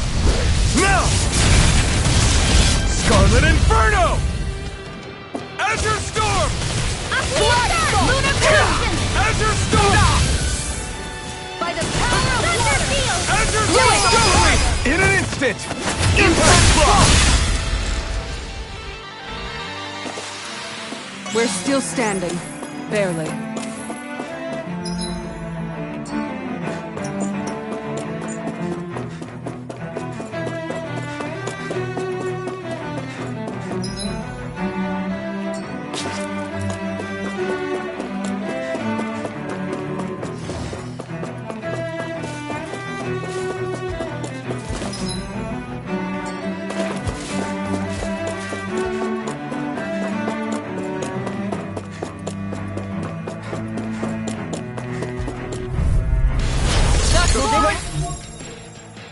Now! Scarlet Inferno! Azure Storm! Lunar Corruption! Azure Storm! By the power of Thunderfield! Azure Storm! In an instant! Impact Block! We're still standing. Barely.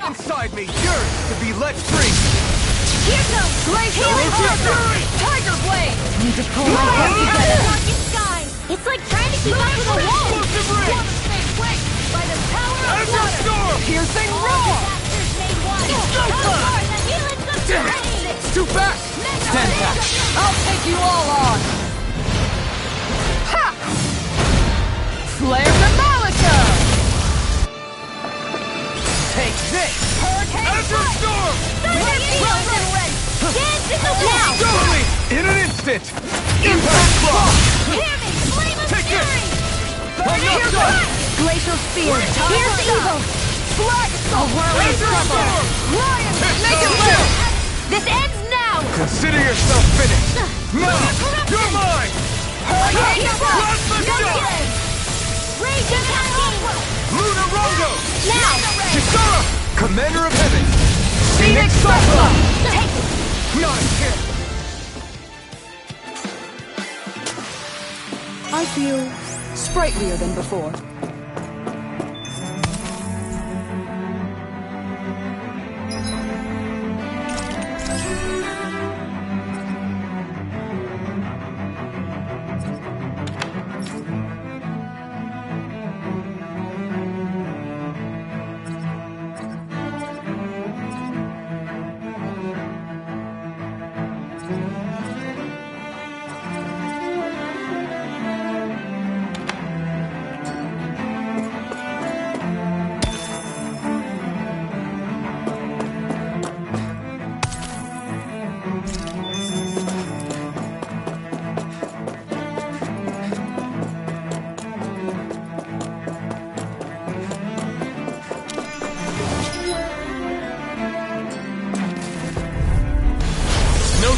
inside me yearns to be let free. Here comes Glacial Circle! Tiger Blade! Need to pull my head together. Sky. It's like trying to keep up with a wall. By the power of water. Piercing roar! Damn it! It's too fast! Stand back. I'll take you all on! Ha! Flare the Malika! Take this! Hurricane Azure Storm! Dance in the wind! Totally! In an instant! Impact Block! Hear me! Flame of Take fury! Here goes! Glacial Spear! Here's evil! Blood! A whirling trouble! Lion! Make it live! This ends now! Consider yourself finished! Now! You're mine! Hurricane Plasma Shot! Rage attacking! Luna Rongo! Now! Kisara! Commander of Heaven! Phoenix Cyclone! Not again! I feel sprightlier than before.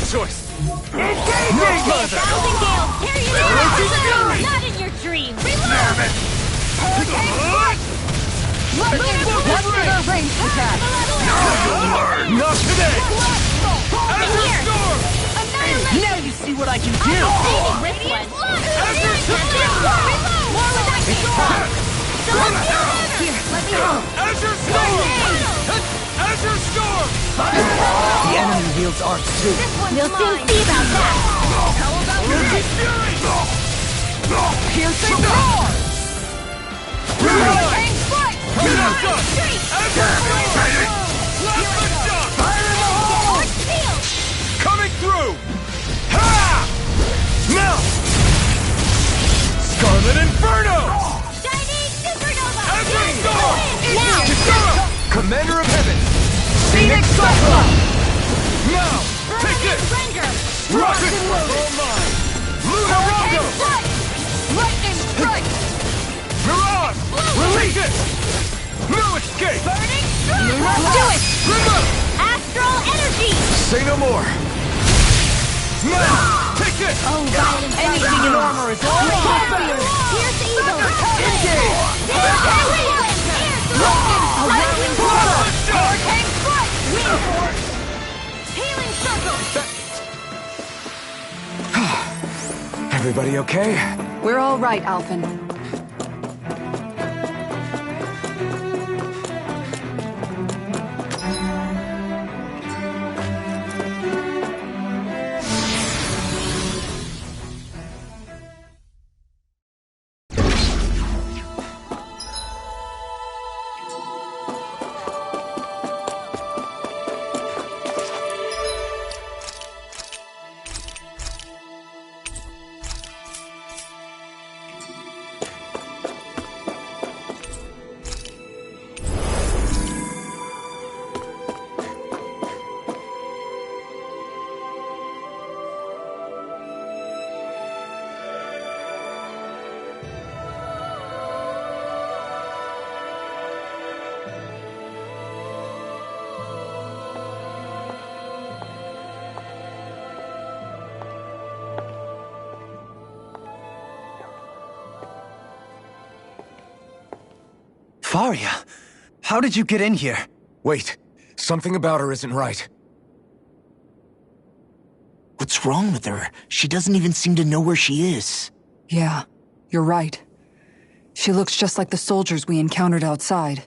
Choice. Thousand Gales! Carry it out! Not in your dreams! Damn it! What's their range attack? Not today! Azure Storm! Now you see what I can do! Radiant blood! Azure Storm! More with action! Here, let me go! Azure Storm! Azure Storm! The enemy wields arts too. We'll soon see about that! Piercing roar! Hurricane Strike! Azure Storm! Plasma Shot! Coming through! Ha! Now! Scarlet Inferno! Shining Supernova! Azure Storm! Now! Kisara! Commander of Heaven! Phoenix Cyclone! Now! Take this! Ranger! Rocket! All mine! Luna Rongo! Lightning Strike! Mirage! Release it! No escape! Burning Let's do it! Remove! Astral Energy! Say no more! Now! Take this! Oh, violent Anything in armor is all Warrior! Here's evil! Engage! A whirling portal! Hurricane Strike! Healing circle! Everybody okay? We're all right, Alphen. Faria, how did you get in here? Wait, something about her isn't right. What's wrong with her? She doesn't even seem to know where she is. Yeah, you're right. She looks just like the soldiers we encountered outside.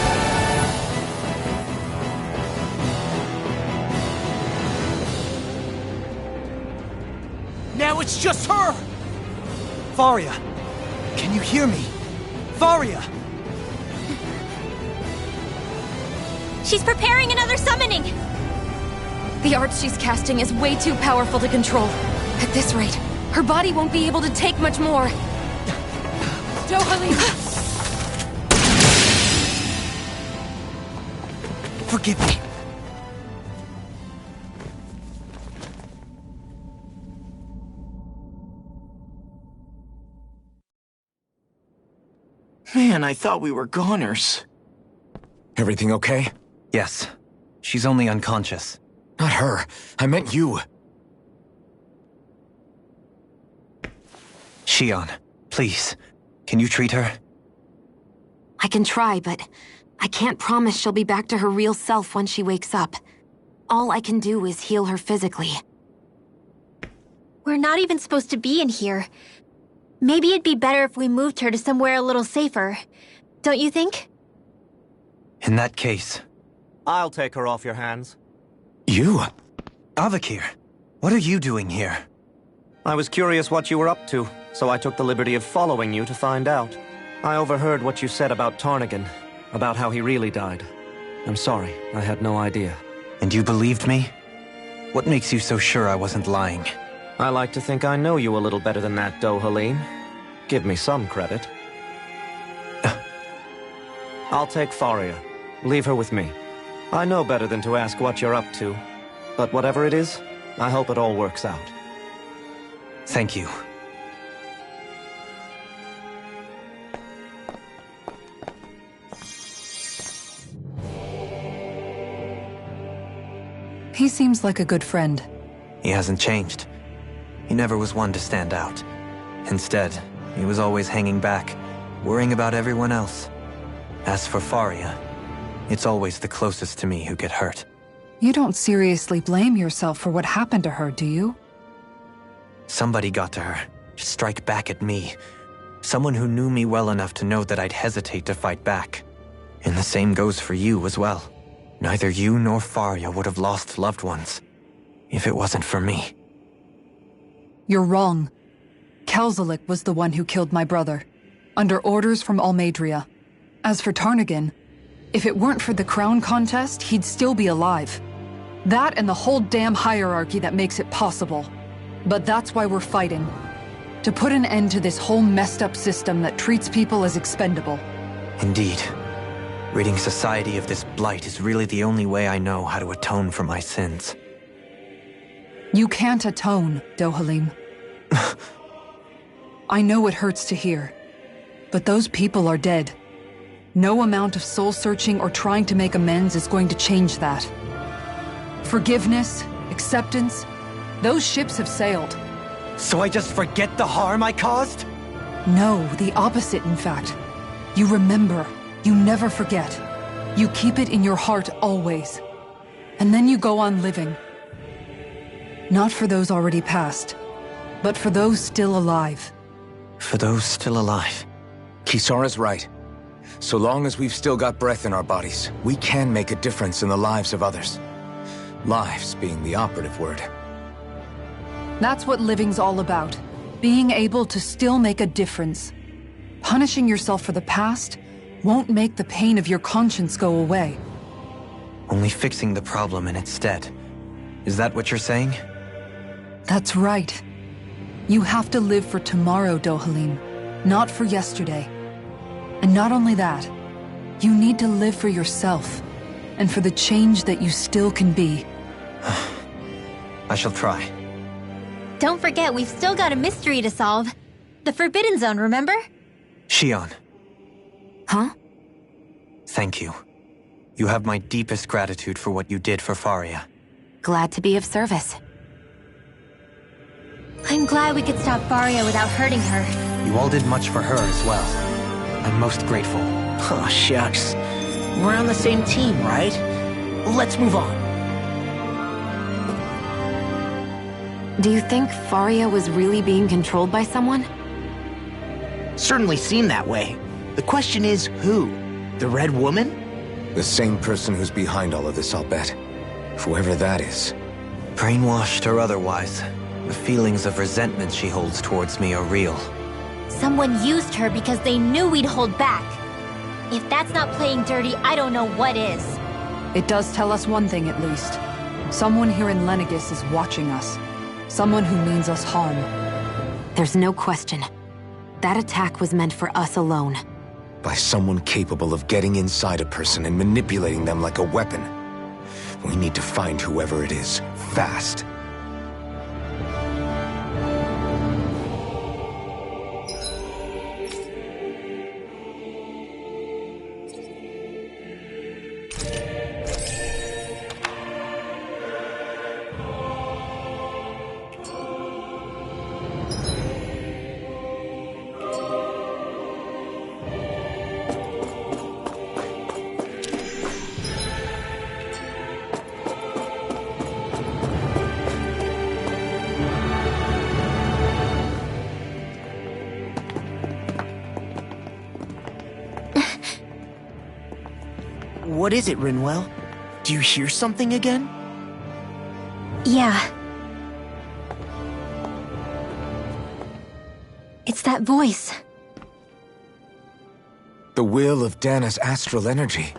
now it's just her! Faria! Can you hear me? Faria! She's preparing another summoning! The art she's casting is way too powerful to control. At this rate, her body won't be able to take much more. Dohalim! Forgive me. Man, I thought we were goners. Everything okay? Yes. She's only unconscious. Not her. I meant you. Shion, please. Can you treat her? I can try, but I can't promise she'll be back to her real self when she wakes up. All I can do is heal her physically. We're not even supposed to be in here. Maybe it'd be better if we moved her to somewhere a little safer. Don't you think? In that case... I'll take her off your hands. You? Avakir, what are you doing here? I was curious what you were up to, so I took the liberty of following you to find out. I overheard what you said about Tarnagin, about how he really died. I'm sorry, I had no idea. And you believed me? What makes you so sure I wasn't lying? I like to think I know you a little better than that, Dohalim. Give me some credit. I'll take Faria. Leave her with me. I know better than to ask what you're up to. But whatever it is, I hope it all works out. Thank you. He seems like a good friend. He hasn't changed. He never was one to stand out. Instead, he was always hanging back, worrying about everyone else. As for Faria, it's always the closest to me who get hurt. You don't seriously blame yourself for what happened to her, do you? Somebody got to her, to strike back at me. Someone who knew me well enough to know that I'd hesitate to fight back. And the same goes for you as well. Neither you nor Faria would have lost loved ones, if it wasn't for me. You're wrong. Kelzelik was the one who killed my brother, under orders from Almeidrea. As for Tarnagin, if it weren't for the crown contest, he'd still be alive. That and the whole damn hierarchy that makes it possible. But that's why we're fighting. To put an end to this whole messed up system that treats people as expendable. Indeed. Ridding society of this blight is really the only way I know how to atone for my sins. You can't atone, Dohalim. I know it hurts to hear, but those people are dead. No amount of soul-searching or trying to make amends is going to change that. Forgiveness, acceptance, those ships have sailed. So I just forget the harm I caused? No, the opposite, in fact. You remember. You never forget. You keep it in your heart always. And then you go on living. Not for those already passed, but for those still alive. For those still alive. Kisara's right. So long as we've still got breath in our bodies, we can make a difference in the lives of others. Lives being the operative word. That's what living's all about. Being able to still make a difference. Punishing yourself for the past won't make the pain of your conscience go away. Only fixing the problem in its stead. Is that what you're saying? That's right. You have to live for tomorrow, Dohalim, not for yesterday. And not only that, you need to live for yourself, and for the change that you still can be. I shall try. Don't forget, we've still got a mystery to solve. The Forbidden Zone, remember? Shion. Huh? Thank you. You have my deepest gratitude for what you did for Faria. Glad to be of service. I'm glad we could stop Faria without hurting her. You all did much for her as well. I'm most grateful. Oh, shucks. We're on the same team, right? Let's move on. Do you think Faria was really being controlled by someone? Certainly seemed that way. The question is, who? The Red Woman? The same person who's behind all of this, I'll bet. Whoever that is. Brainwashed or otherwise, The feelings of resentment she holds towards me are real. Someone used her because they knew we'd hold back. If that's not playing dirty, I don't know what is. It does tell us one thing at least. Someone here in Lenegis is watching us. Someone who means us harm. There's no question. That attack was meant for us alone. By someone capable of getting inside a person and manipulating them like a weapon. We need to find whoever it is, fast. What is it, Rinwell? Do you hear something again? Yeah. It's that voice. The will of Dana's astral energy.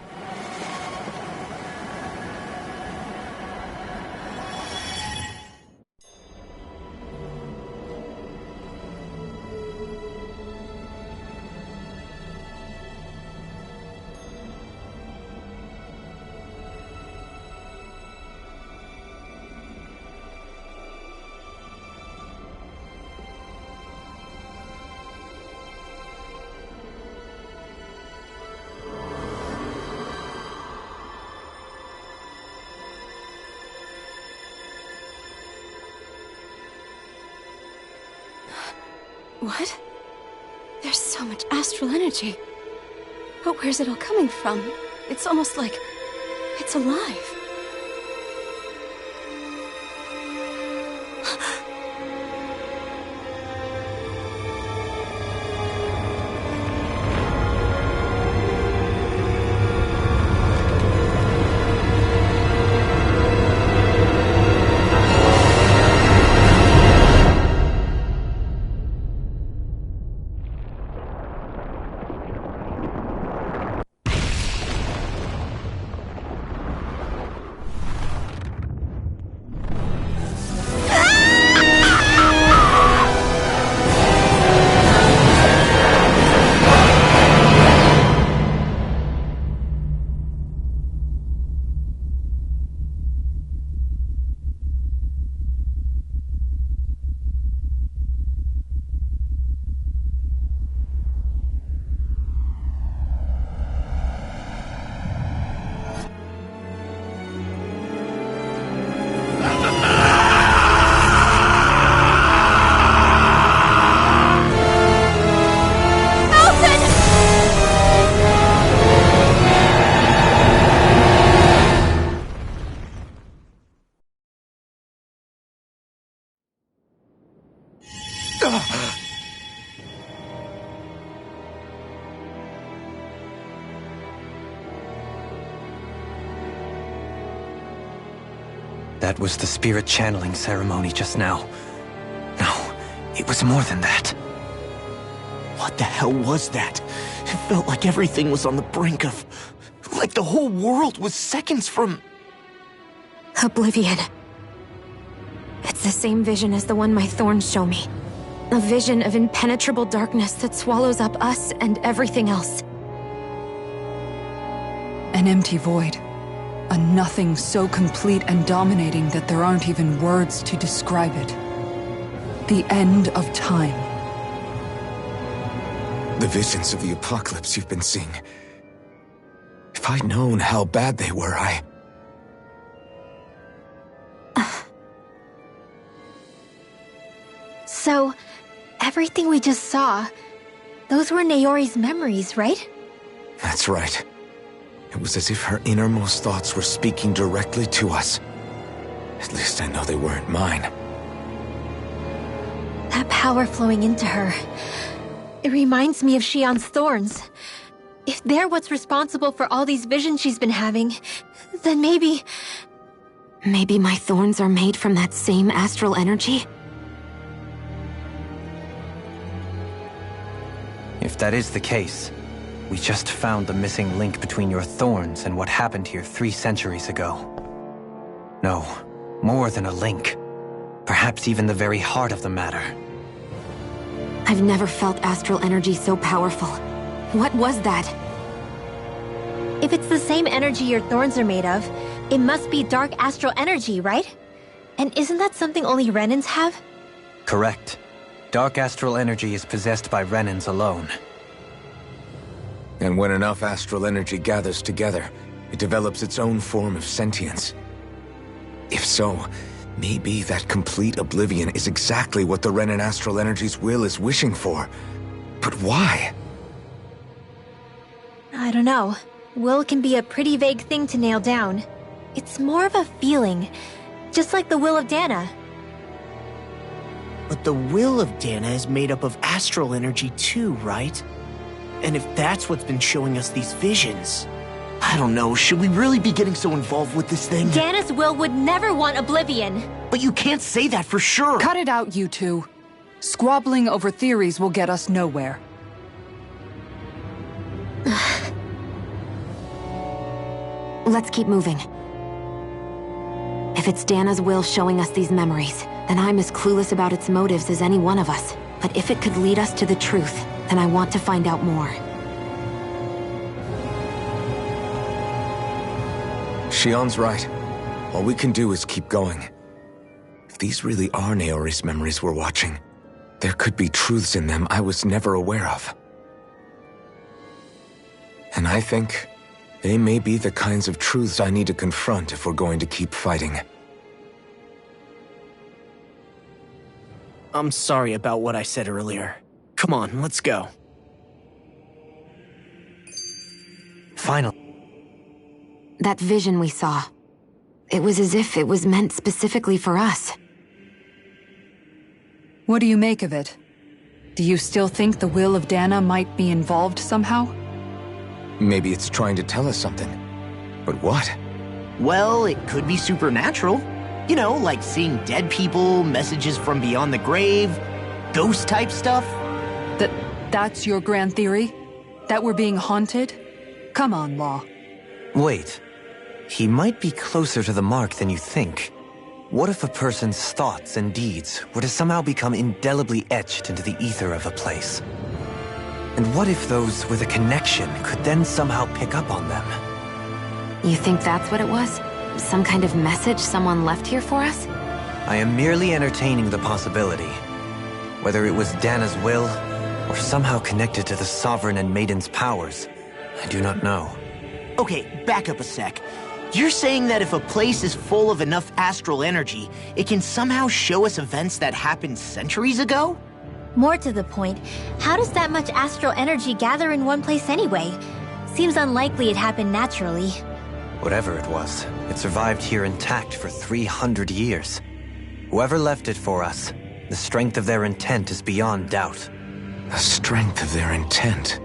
What? There's so much astral energy. But where's it all coming from? It's almost like it's alive. That was the spirit channeling ceremony just now. No, it was more than that. What the hell was that? It felt like everything was on the brink of... like the whole world was seconds from... Oblivion. It's the same vision as the one my thorns show me. A vision of impenetrable darkness that swallows up us and everything else. An empty void. A nothing so complete and dominating that there aren't even words to describe it. The end of time. The visions of the apocalypse you've been seeing. If I'd known how bad they were, So, everything we just saw, those were Naori's memories, right? That's right. It was as if her innermost thoughts were speaking directly to us. At least I know they weren't mine. That power flowing into her. It reminds me of Shionne's thorns. If they're what's responsible for all these visions she's been having, then maybe... Maybe my thorns are made from that same astral energy? that is the case, we just found the missing link between your thorns and what happened here 3 centuries ago. No, more than a link. Perhaps even the very heart of the matter. I've never felt astral energy so powerful. What was that? If it's the same energy your thorns are made of, it must be dark astral energy, right? And isn't that something only Renans have? Correct. Dark astral energy is possessed by Renans alone. And when enough astral energy gathers together, it develops its own form of sentience. If so, maybe that complete oblivion is exactly what the Renan astral energy's will is wishing for. But why? I don't know. Will can be a pretty vague thing to nail down. It's more of a feeling, just like the will of Dana. But the will of Dana is made up of astral energy too, right? And if that's what's been showing us these visions... I don't know, should we really be getting so involved with this thing? Dana's will would never want oblivion. But you can't say that for sure. Cut it out, you two. Squabbling over theories will get us nowhere. Let's keep moving. If it's Dana's will showing us these memories, then I'm as clueless about its motives as any one of us. But if it could lead us to the truth, then I want to find out more. Shion's right. All we can do is keep going. If these really are Naori's memories we're watching, there could be truths in them I was never aware of. And I think they may be the kinds of truths I need to confront if we're going to keep fighting. I'm sorry about what I said earlier. Come on, let's go. Finally. That vision we saw. It was as if it was meant specifically for us. What do you make of it? Do you still think the will of Dana might be involved somehow? Maybe it's trying to tell us something. But what? Well, it could be supernatural. You know, like seeing dead people, messages from beyond the grave, ghost-type stuff. That's your grand theory? That we're being haunted? Come on, Law. Wait. He might be closer to the mark than you think. What if a person's thoughts and deeds were to somehow become indelibly etched into the ether of a place? And what if those with a connection could then somehow pick up on them? You think that's what it was? Some kind of message someone left here for us? I am merely entertaining the possibility. Whether it was Dana's will, or somehow connected to the Sovereign and Maiden's powers, I do not know. Okay, back up a sec. You're saying that if a place is full of enough astral energy, it can somehow show us events that happened centuries ago? More to the point, how does that much astral energy gather in one place anyway? Seems unlikely it happened naturally. Whatever it was, it survived here intact for 300 years. Whoever left it for us, the strength of their intent is beyond doubt. The strength of their intent?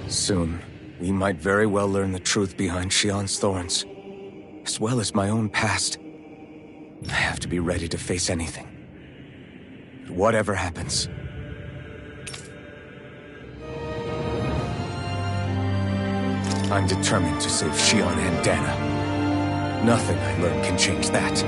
Soon, we might very well learn the truth behind Shion's thorns, as well as my own past. I have to be ready to face anything. Whatever happens. I'm determined to save Shion and Dana. Nothing I learn can change that.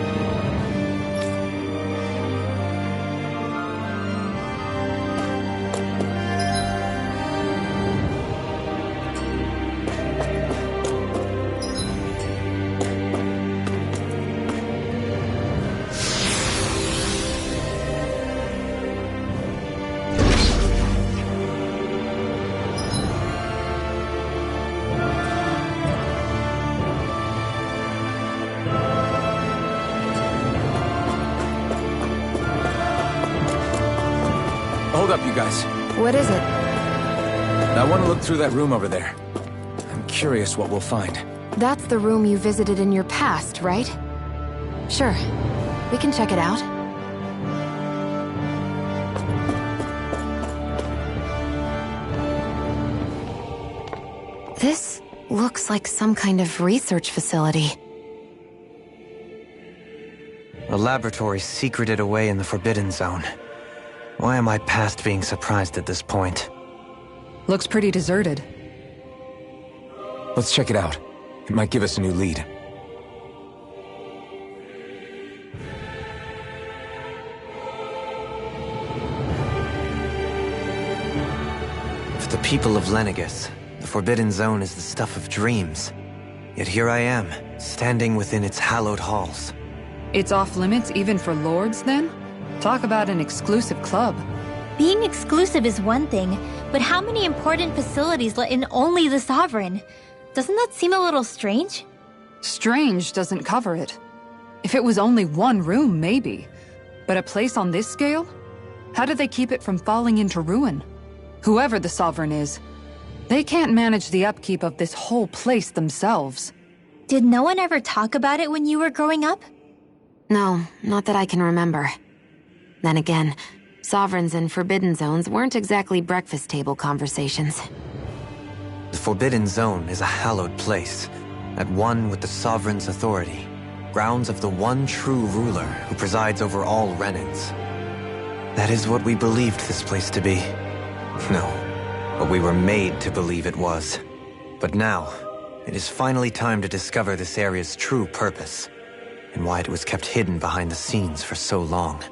Hold up, you guys. What is it? I want to look through that room over there. I'm curious what we'll find. That's the room you visited in your past, right? Sure. We can check it out. This looks like some kind of research facility. A laboratory secreted away in the Forbidden Zone. Why am I past being surprised at this point? Looks pretty deserted. Let's check it out. It might give us a new lead. For the people of Lenegis, the Forbidden Zone is the stuff of dreams. Yet here I am, standing within its hallowed halls. It's off limits even for lords, then? Talk about an exclusive club. Being exclusive is one thing, but how many important facilities let in only the Sovereign? Doesn't that seem a little strange? Strange doesn't cover it. If it was only one room, maybe. But a place on this scale? How did they keep it from falling into ruin? Whoever the Sovereign is, they can't manage the upkeep of this whole place themselves. Did no one ever talk about it when you were growing up? No, not that I can remember. Then again, Sovereigns and Forbidden Zones weren't exactly breakfast table conversations. The Forbidden Zone is a hallowed place, at one with the Sovereign's authority, grounds of the one true ruler who presides over all Renans. That is what we believed this place to be. No, but we were made to believe it was. But now, it is finally time to discover this area's true purpose, and why it was kept hidden behind the scenes for so long.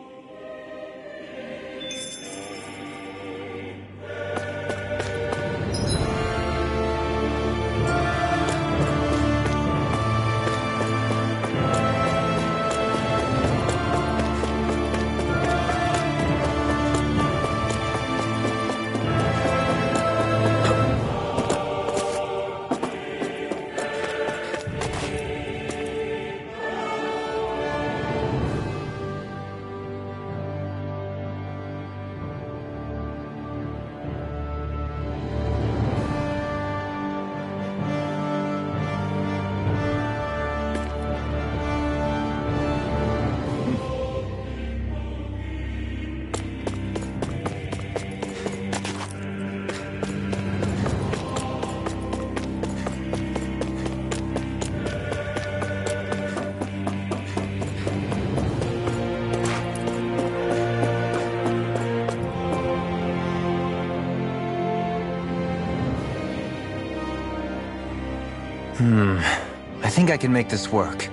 I think I can make this work.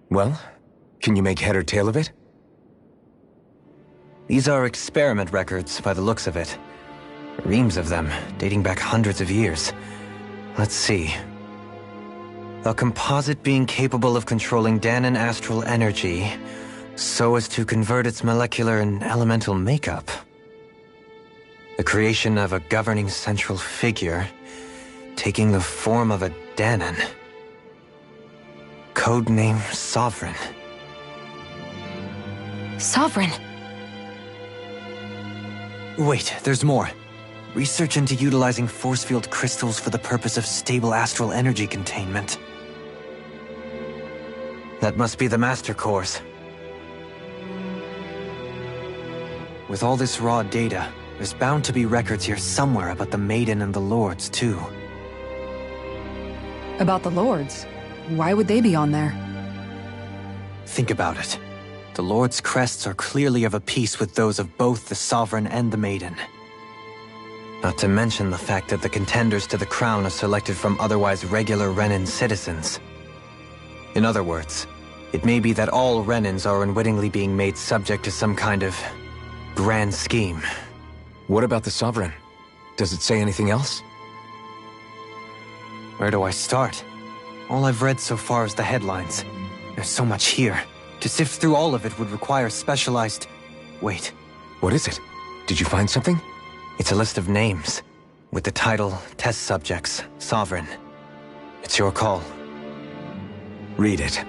Well, can you make head or tail of it? These are experiment records by the looks of it. Reams of them, dating back hundreds of years. Let's see. A composite being capable of controlling Dahnan astral energy so as to convert its molecular and elemental makeup. The creation of a governing central figure taking the form of a Dahnan. Codename Sovereign. Sovereign? Wait, there's more. Research into utilizing force field crystals for the purpose of stable astral energy containment. That must be the Master Cores. With all this raw data, there's bound to be records here somewhere about the Maiden and the Lords, too. About the Lords? Why would they be on there? Think about it. The Lord's crests are clearly of a piece with those of both the Sovereign and the Maiden. Not to mention the fact that the contenders to the crown are selected from otherwise regular Renan citizens. In other words, it may be that all Renans are unwittingly being made subject to some kind of grand scheme. What about the Sovereign? Does it say anything else? Where do I start? All I've read so far is the headlines. There's so much here. To sift through all of it would require specialized... Wait. What is it? Did you find something? It's a list of names, with the title, Test Subjects, Sovereign. It's your call. Read it.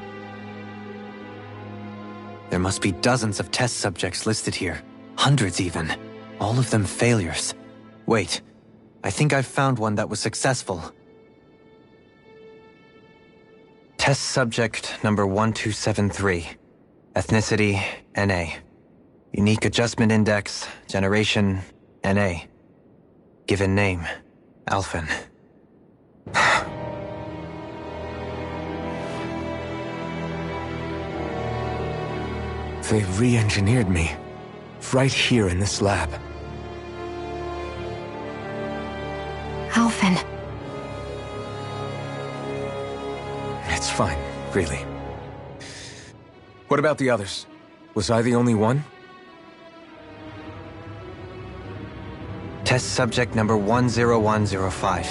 There must be dozens of test subjects listed here. Hundreds even. All of them failures. Wait, I think I've found one that was successful. Test subject number 1273. Ethnicity, NA. Unique adjustment index, generation, NA. Given name, Alphen. They re-engineered me. Right here in this lab. Alphen. It's fine, really. What about the others? Was I the only one? Test subject number 10105.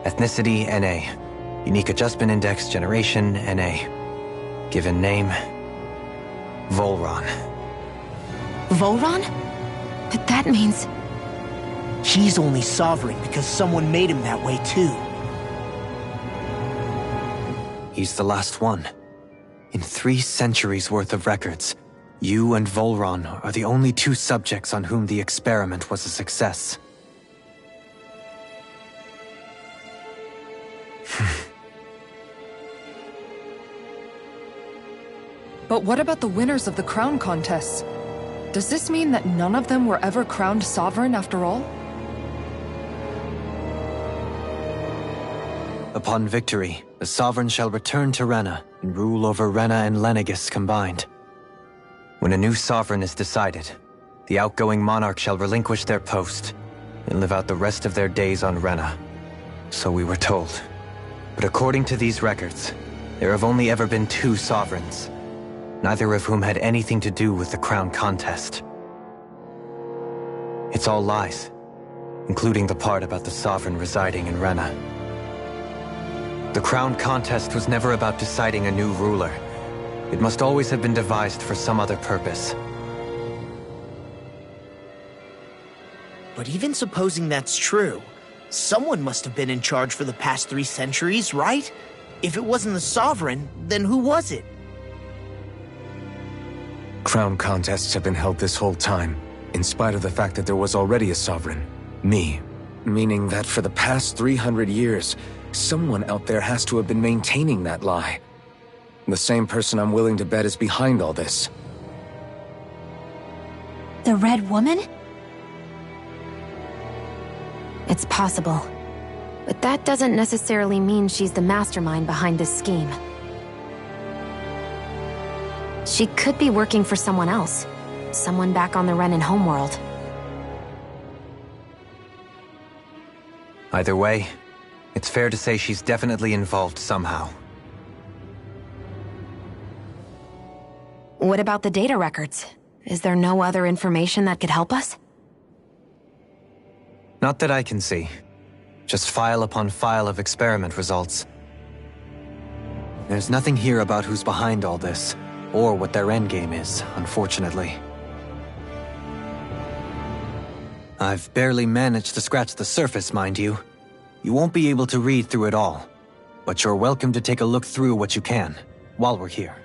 Ethnicity, NA. Unique adjustment index, generation, NA. Given name, Volron. Volron? But that means... He's only sovereign because someone made him that way too. He's the last one. In 3 centuries worth of records, you and Volron are the only 2 subjects on whom the experiment was a success. But what about the winners of the crown contests? Does this mean that none of them were ever crowned sovereign after all? Upon victory, the Sovereign shall return to Rena and rule over Rena and Lenegis combined. When a new Sovereign is decided, the outgoing monarch shall relinquish their post and live out the rest of their days on Rena. So we were told. But according to these records, there have only ever been 2 Sovereigns, neither of whom had anything to do with the crown contest. It's all lies, including the part about the Sovereign residing in Rena. The crown contest was never about deciding a new ruler. It must always have been devised for some other purpose. But even supposing that's true, someone must have been in charge for the past 3 centuries, right? If it wasn't the Sovereign, then who was it? Crown contests have been held this whole time, in spite of the fact that there was already a Sovereign. Me. Meaning that for the past 300 years, someone out there has to have been maintaining that lie. The same person I'm willing to bet is behind all this. The Red Woman? It's possible. But that doesn't necessarily mean she's the mastermind behind this scheme. She could be working for someone else. Someone back on the Renan homeworld. Either way, it's fair to say she's definitely involved somehow. What about the data records? Is there no other information that could help us? Not that I can see. Just file upon file of experiment results. There's nothing here about who's behind all this, or what their endgame is, unfortunately. I've barely managed to scratch the surface, mind you. You won't be able to read through it all, but you're welcome to take a look through what you can, while we're here.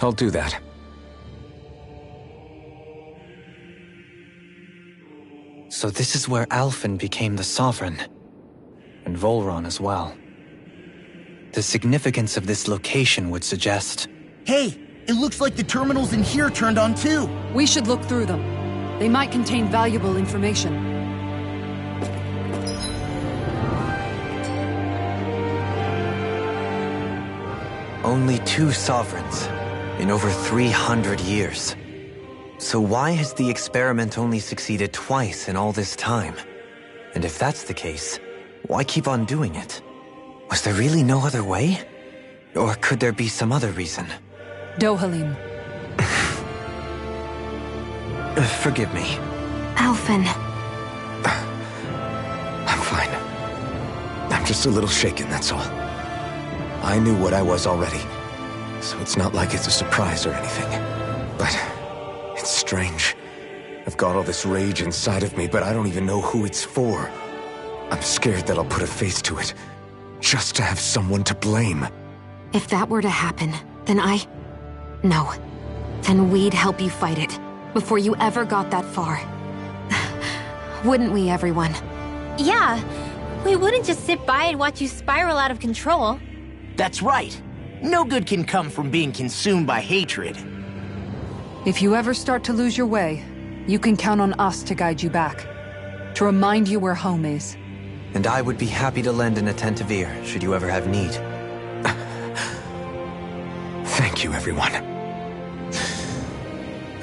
I'll do that. So this is where Alphen became the Sovereign, and Volron as well. The significance of this location would suggest... Hey, it looks like the terminals in here turned on too. We should look through them. They might contain valuable information. Only 2 Sovereigns in over 300 years. So why has the experiment only succeeded twice in all this time? And if that's the case, why keep on doing it? Was there really no other way? Or could there be some other reason? Dohalim. Forgive me. Alphen. I'm fine. I'm just a little shaken, that's all. I knew what I was already, so it's not like it's a surprise or anything. But it's strange. I've got all this rage inside of me, but I don't even know who it's for. I'm scared that I'll put a face to it, just to have someone to blame. If that were to happen, then No. then we'd help you fight it, before you ever got that far. Wouldn't we, everyone? Yeah, we wouldn't just sit by and watch you spiral out of control. That's right. No good can come from being consumed by hatred. If you ever start to lose your way, you can count on us to guide you back. To remind you where home is. And I would be happy to lend an attentive ear, should you ever have need. Thank you, everyone.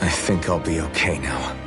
I think I'll be okay now.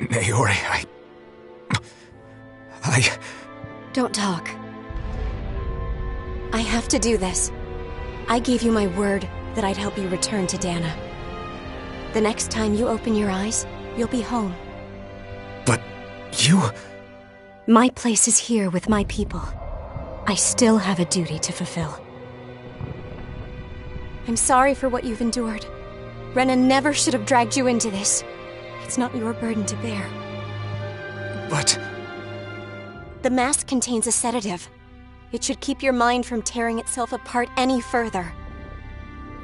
Naori, I... Don't talk. I have to do this. I gave you my word that I'd help you return to Dana. The next time you open your eyes, you'll be home. But you... My place is here with my people. I still have a duty to fulfill. I'm sorry for what you've endured. Rena never should have dragged you into this. It's not your burden to bear. But... The mask contains a sedative. It should keep your mind from tearing itself apart any further.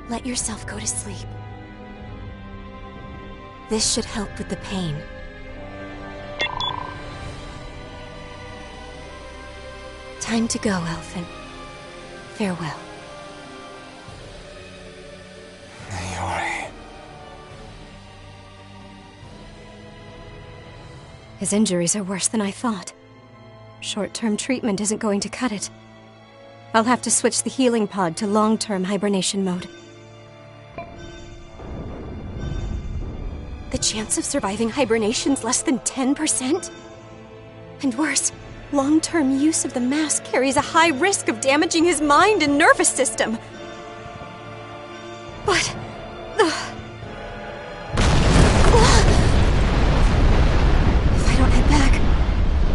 Let yourself go to sleep. This should help with the pain. Time to go, Elfin. Farewell. Naori... His injuries are worse than I thought. Short-term treatment isn't going to cut it. I'll have to switch the healing pod to long-term hibernation mode. The chance of surviving hibernation's less than 10%? And worse, long-term use of the mask carries a high risk of damaging his mind and nervous system. But... if I don't head back,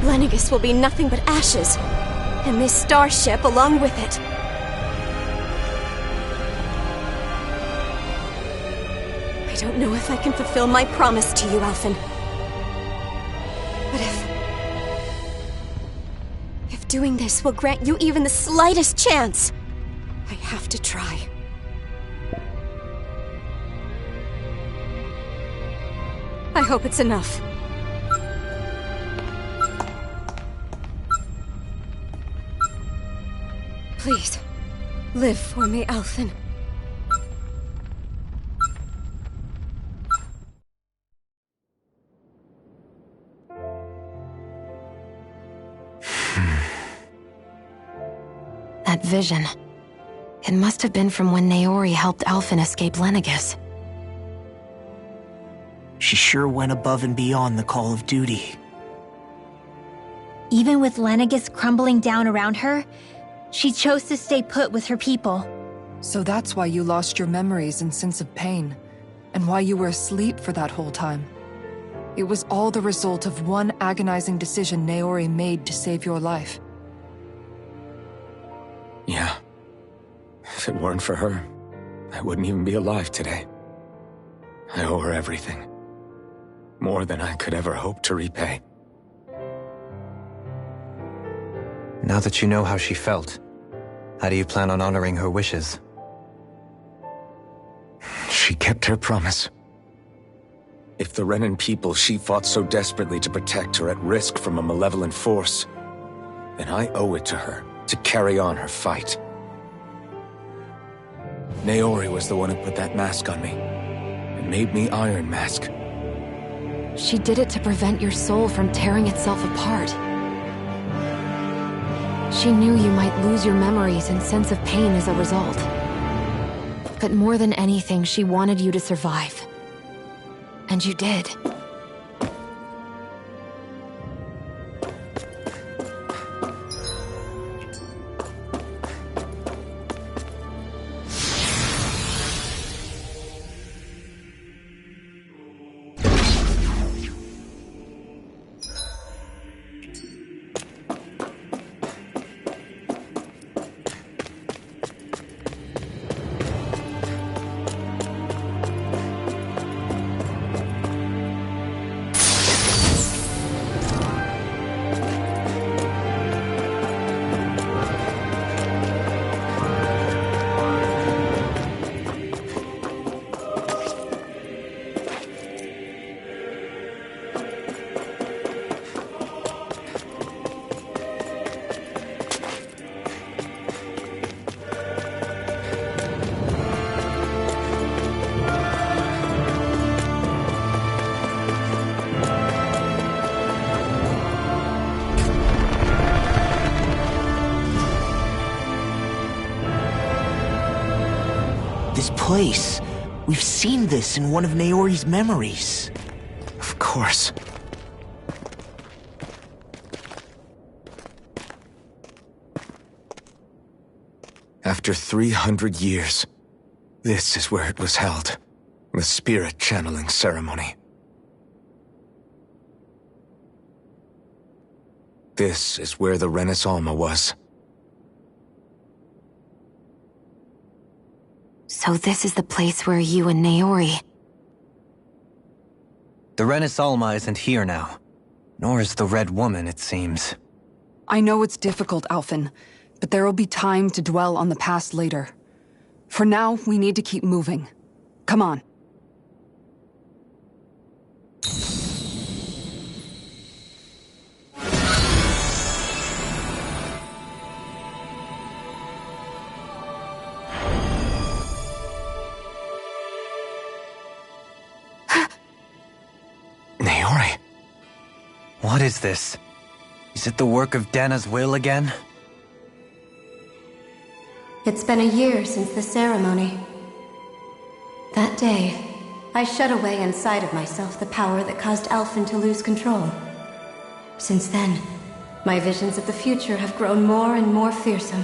Lenegis will be nothing but ashes, and this starship along with it. I don't know if I can fulfill my promise to you, Alphen. But if doing this will grant you even the slightest chance, I have to try. I hope it's enough. Please, live for me, Alphen. That vision. It must have been from when Naori helped Alphen escape Lenegis. She sure went above and beyond the call of duty. Even with Lenegis crumbling down around her, she chose to stay put with her people. So that's why you lost your memories and sense of pain, and why you were asleep for that whole time. It was all the result of one agonizing decision Naori made to save your life. Yeah. If it weren't for her, I wouldn't even be alive today. I owe her everything. More than I could ever hope to repay. Now that you know how she felt, how do you plan on honoring her wishes? She kept her promise. If the Renan people she fought so desperately to protect are at risk from a malevolent force, then I owe it to her to carry on her fight. Naori was the one who put that mask on me, and made me Iron Mask. She did it to prevent your soul from tearing itself apart. She knew you might lose your memories and sense of pain as a result. But more than anything, she wanted you to survive. And you did. This place. We've seen this in one of Naori's memories. Of course. After 300 years, this is where it was held. The spirit channeling ceremony. This is where the Renis Alma was. So this is the place where you and Naori... The Renis Alma isn't here now. Nor is the Red Woman, it seems. I know it's difficult, Alphen, but there will be time to dwell on the past later. For now, we need to keep moving. Come on. Naori. What is this? Is it the work of Dana's will again? It's been a year since the ceremony. That day, I shut away inside of myself the power that caused Alphen to lose control. Since then, my visions of the future have grown more and more fearsome.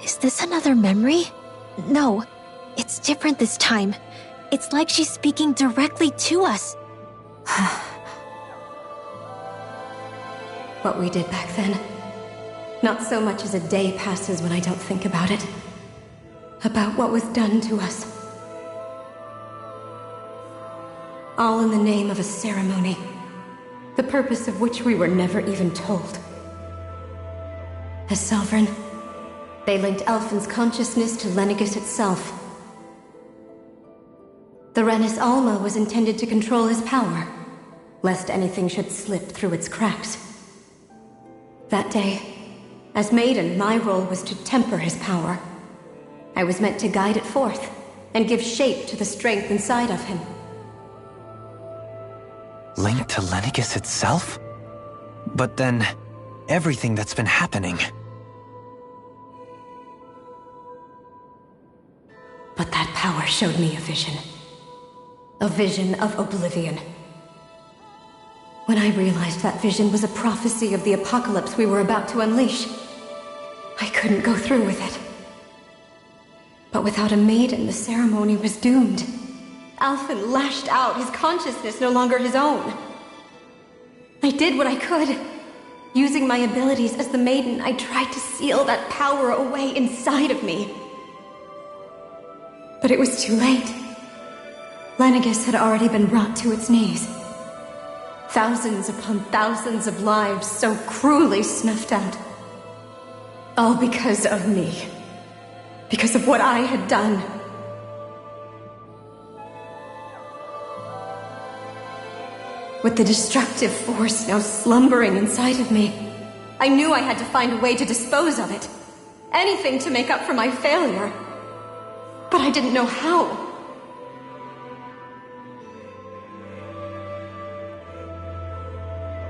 Is this another memory? No, it's different this time. It's like she's speaking directly to us. What we did back then. Not so much as a day passes when I don't think about it. About what was done to us. All in the name of a ceremony. The purpose of which we were never even told. As Sovereign, they linked Alphen's consciousness to Lenegis itself. The Renis Alma was intended to control his power, lest anything should slip through its cracks. That day, as Maiden, my role was to temper his power. I was meant to guide it forth, and give shape to the strength inside of him. Linked to Lenegis itself? But then, everything that's been happening... But that power showed me a vision. A vision of oblivion. When I realized that vision was a prophecy of the apocalypse we were about to unleash, I couldn't go through with it. But without a maiden, the ceremony was doomed. Alphen lashed out, his consciousness no longer his own. I did what I could. Using my abilities as the maiden, I tried to seal that power away inside of me. But it was too late. Lenegis had already been brought to its knees. Thousands upon thousands of lives so cruelly snuffed out. All because of me. Because of what I had done. With the destructive force now slumbering inside of me, I knew I had to find a way to dispose of it. Anything to make up for my failure. But I didn't know how.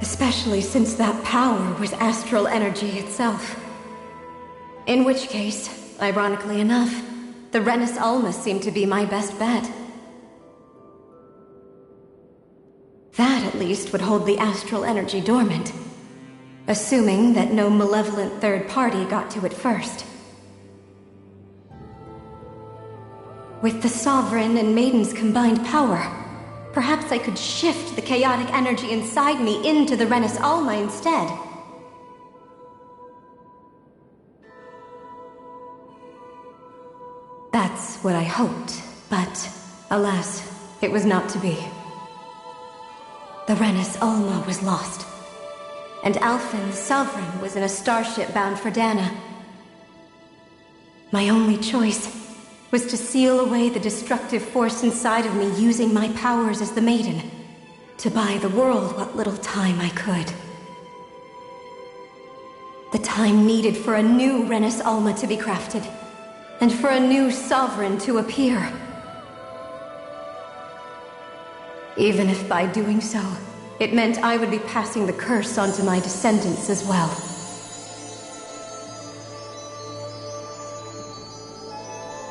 Especially since that power was astral energy itself. In which case, ironically enough, the Renis Alma seemed to be my best bet. That, at least, would hold the astral energy dormant. Assuming that no malevolent third party got to it first. With the Sovereign and Maiden's combined power, perhaps I could shift the chaotic energy inside me into the Renis Alma instead. That's what I hoped, but alas, it was not to be. The Renis Alma was lost, and Alphen, the Sovereign, was in a starship bound for Dana. My only choice was to seal away the destructive force inside of me using my powers as the Maiden, to buy the world what little time I could. The time needed for a new Renis Alma to be crafted, and for a new Sovereign to appear. Even if by doing so, it meant I would be passing the curse on to my descendants as well.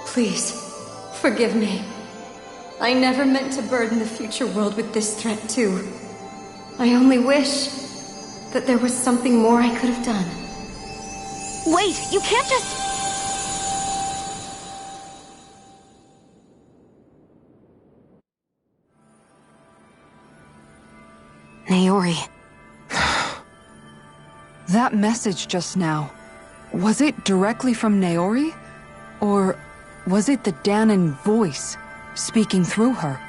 Please, forgive me. I never meant to burden the future world with this threat too. I only wish that there was something more I could have done. Wait, you can't just... Naori. That message just now, was it directly from Naori? Or was it the Dahnan voice speaking through her?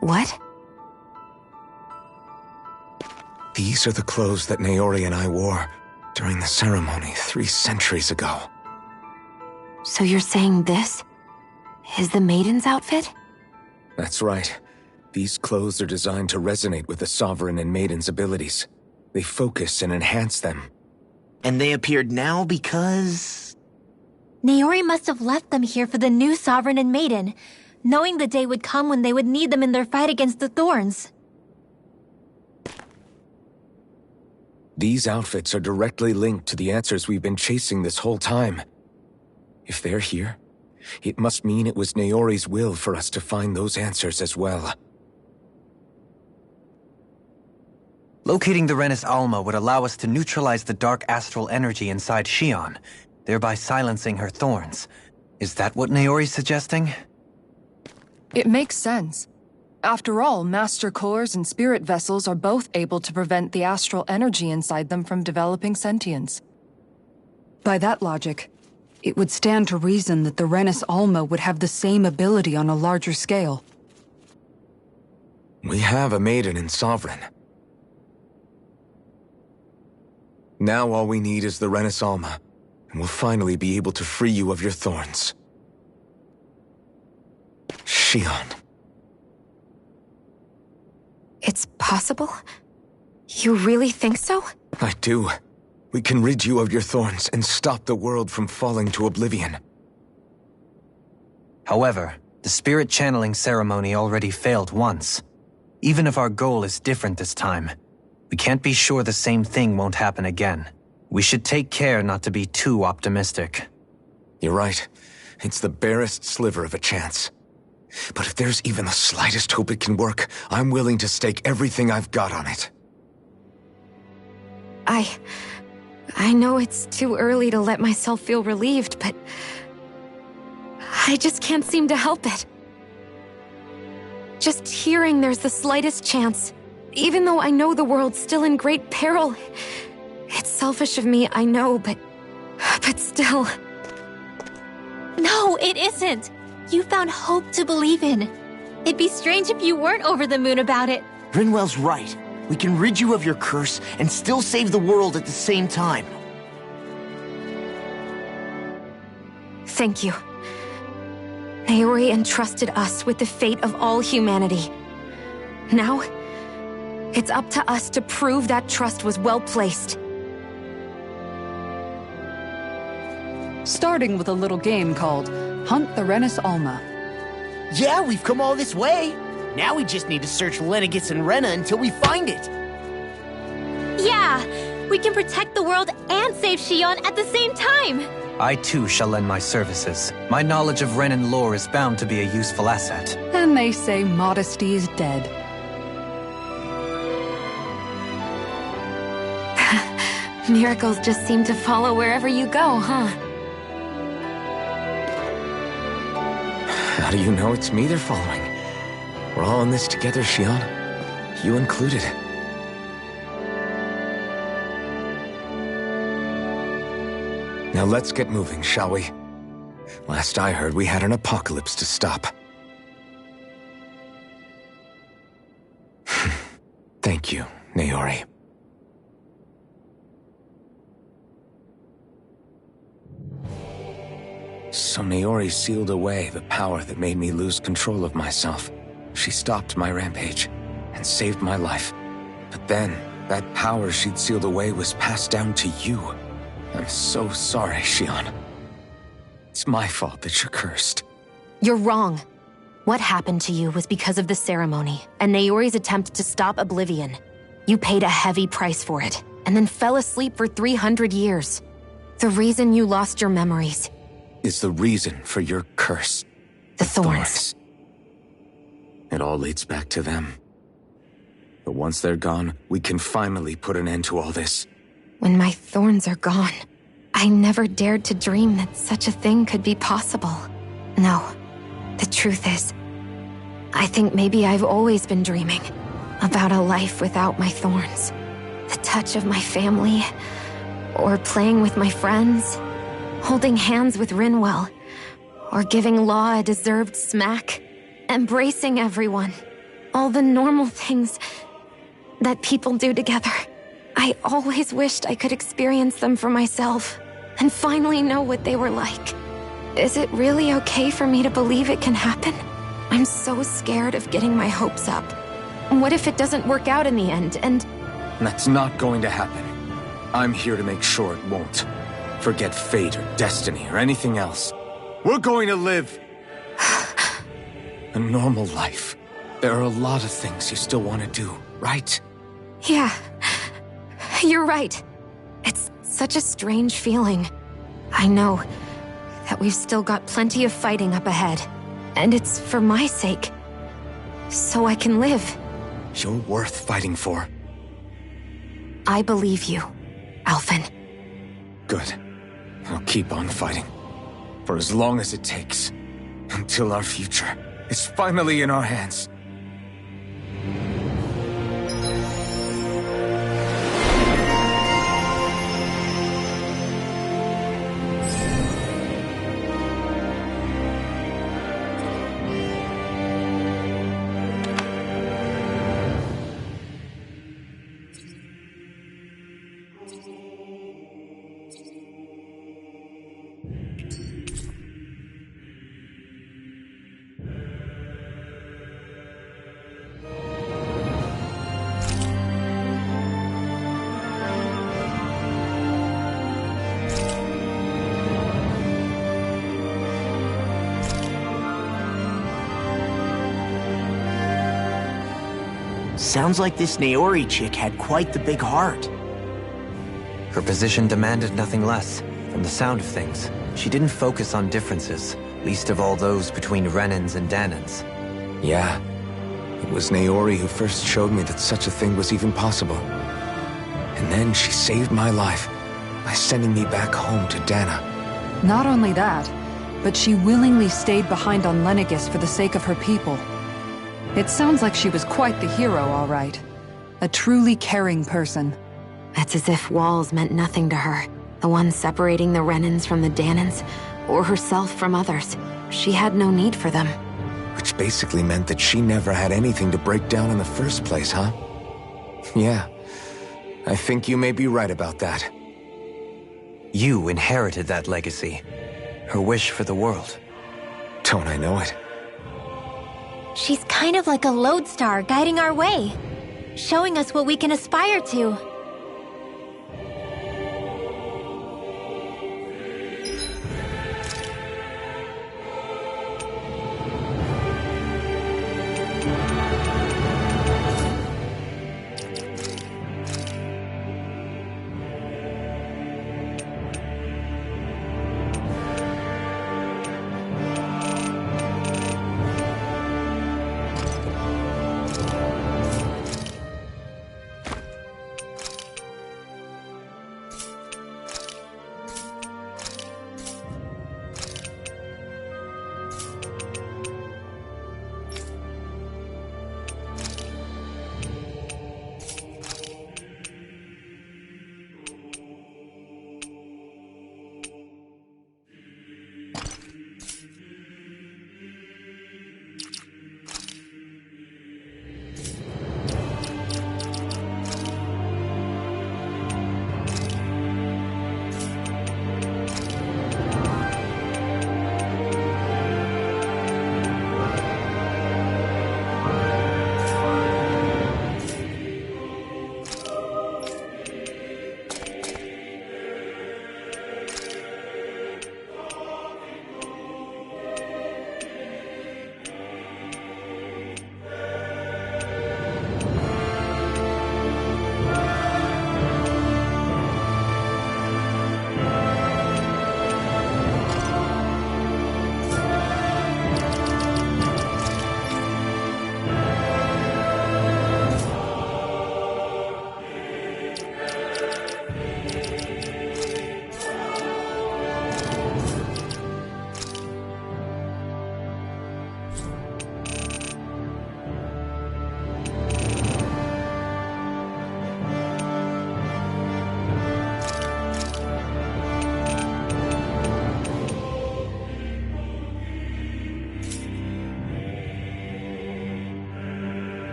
What? These are the clothes that Naori and I wore during the ceremony 3 centuries ago. So you're saying this is the Maiden's outfit? That's right. These clothes are designed to resonate with the Sovereign and Maiden's abilities. They focus and enhance them. And they appeared now because... Naori must have left them here for the new Sovereign and Maiden, knowing the day would come when they would need them in their fight against the Thorns. These outfits are directly linked to the answers we've been chasing this whole time. If they're here, it must mean it was Naori's will for us to find those answers as well. Locating the Renis Alma would allow us to neutralize the dark astral energy inside Shion, thereby silencing her thorns. Is that what Naori's suggesting? It makes sense. After all, Master Cores and Spirit Vessels are both able to prevent the astral energy inside them from developing sentience. By that logic, it would stand to reason that the Renis Alma would have the same ability on a larger scale. We have a Maiden and Sovereign. Now all we need is the Renis Alma, and we'll finally be able to free you of your thorns. Shion. It's possible? You really think so? I do. We can rid you of your thorns and stop the world from falling to oblivion. However, the spirit channeling ceremony already failed once. Even if our goal is different this time, we can't be sure the same thing won't happen again. We should take care not to be too optimistic. You're right. It's the barest sliver of a chance. But if there's even the slightest hope it can work, I'm willing to stake everything I've got on it. I know it's too early to let myself feel relieved, but I just can't seem to help it. Just hearing there's the slightest chance, even though I know the world's still in great peril. It's selfish of me, I know, but still. No, it isn't. You found hope to believe in. It'd be strange if you weren't over the moon about it. Rinwell's right. We can rid you of your curse and still save the world at the same time. Thank you. Naori entrusted us with the fate of all humanity. Now, it's up to us to prove that trust was well placed. Starting with a little game called Hunt the Renis Alma. Yeah, we've come all this way. Now we just need to search Lenegis and Rena until we find it. Yeah, we can protect the world and save Shion at the same time. I too shall lend my services. My knowledge of Renan lore is bound to be a useful asset. And they say modesty is dead. Miracles just seem to follow wherever you go, huh? How do you know it's me they're following? We're all in this together, Shion. You included. Now let's get moving, shall we? Last I heard, we had an apocalypse to stop. Thank you, Naori. So Naori sealed away the power that made me lose control of myself. She stopped my rampage and saved my life. But then, that power she'd sealed away was passed down to you. I'm so sorry, Shion. It's my fault that you're cursed. You're wrong. What happened to you was because of the ceremony and Naori's attempt to stop Oblivion. You paid a heavy price for it, and then fell asleep for 300 years. The reason you lost your memories is the reason for your curse. The thorns. It all leads back to them. But once they're gone, we can finally put an end to all this. When my thorns are gone, I never dared to dream that such a thing could be possible. No, the truth is, I think maybe I've always been dreaming about a life without my thorns. The touch of my family, or playing with my friends, holding hands with Rinwell, or giving Law a deserved smack, embracing everyone. All the normal things that people do together. I always wished I could experience them for myself, and finally know what they were like. Is it really okay for me to believe it can happen? I'm so scared of getting my hopes up. What if it doesn't work out in the end, and... That's not going to happen. I'm here to make sure it won't. Forget fate or destiny or anything else. We're going to live a normal life. There are a lot of things you still want to do, right? Yeah, you're right. It's such a strange feeling. I know that we've still got plenty of fighting up ahead, and it's for my sake, so I can live. You're worth fighting for. I believe you, Alphen. Good. I'll keep on fighting. For as long as it takes. Until our future is finally in our hands. Sounds like this Naori chick had quite the big heart. Her position demanded nothing less. From the sound of things, she didn't focus on differences, least of all those between Renans and Dahnans. Yeah. It was Naori who first showed me that such a thing was even possible. And then she saved my life by sending me back home to Dahna. Not only that, but she willingly stayed behind on Lenegis for the sake of her people. It sounds like she was quite the hero, all right. A truly caring person. It's as if walls meant nothing to her. The ones separating the Renans from the Dahnans, or herself from others. She had no need for them. Which basically meant that she never had anything to break down in the first place, huh? Yeah. I think you may be right about that. You inherited that legacy. Her wish for the world. Don't I know it? She's kind of like a lodestar guiding our way, showing us what we can aspire to.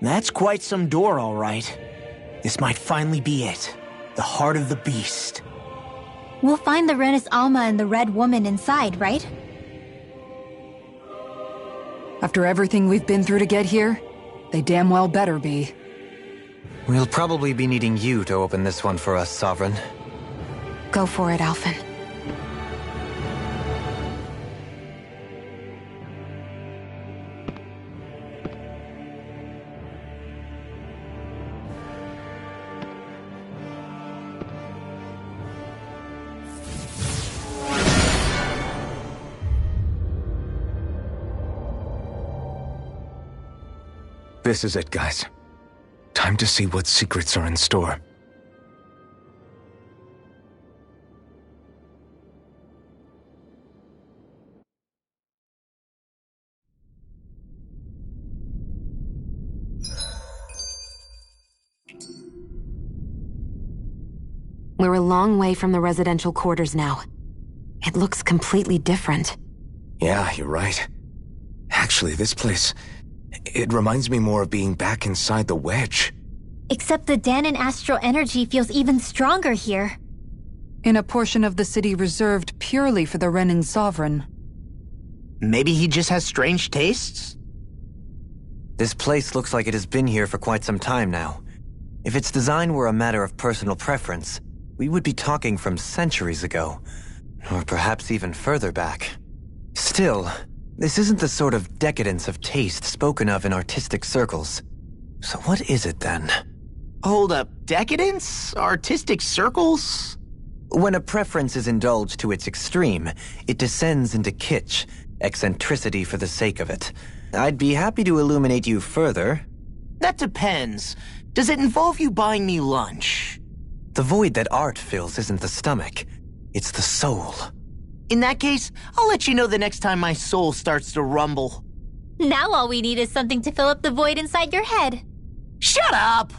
That's quite some door, all right. This might finally be it. The heart of the beast. We'll find the Renis Alma and the Red Woman inside, right? After everything we've been through to get here, they damn well better be. We'll probably be needing you to open this one for us, Sovereign. Go for it, Alphen. This is it, guys. Time to see what secrets are in store. We're a long way from the residential quarters now. It looks completely different. Yeah, you're right. Actually, this place... it reminds me more of being back inside the Wedge. Except the Dahnan astral energy feels even stronger here. In a portion of the city reserved purely for the Renin Sovereign. Maybe he just has strange tastes? This place looks like it has been here for quite some time now. If its design were a matter of personal preference, we would be talking from centuries ago. Or perhaps even further back. Still, this isn't the sort of decadence of taste spoken of in artistic circles. So what is it then? Hold up, decadence? Artistic circles? When a preference is indulged to its extreme, it descends into kitsch, eccentricity for the sake of it. I'd be happy to illuminate you further. That depends. Does it involve you buying me lunch? The void that art fills isn't the stomach, it's the soul. In that case, I'll let you know the next time my soul starts to rumble. Now all we need is something to fill up the void inside your head. Shut up!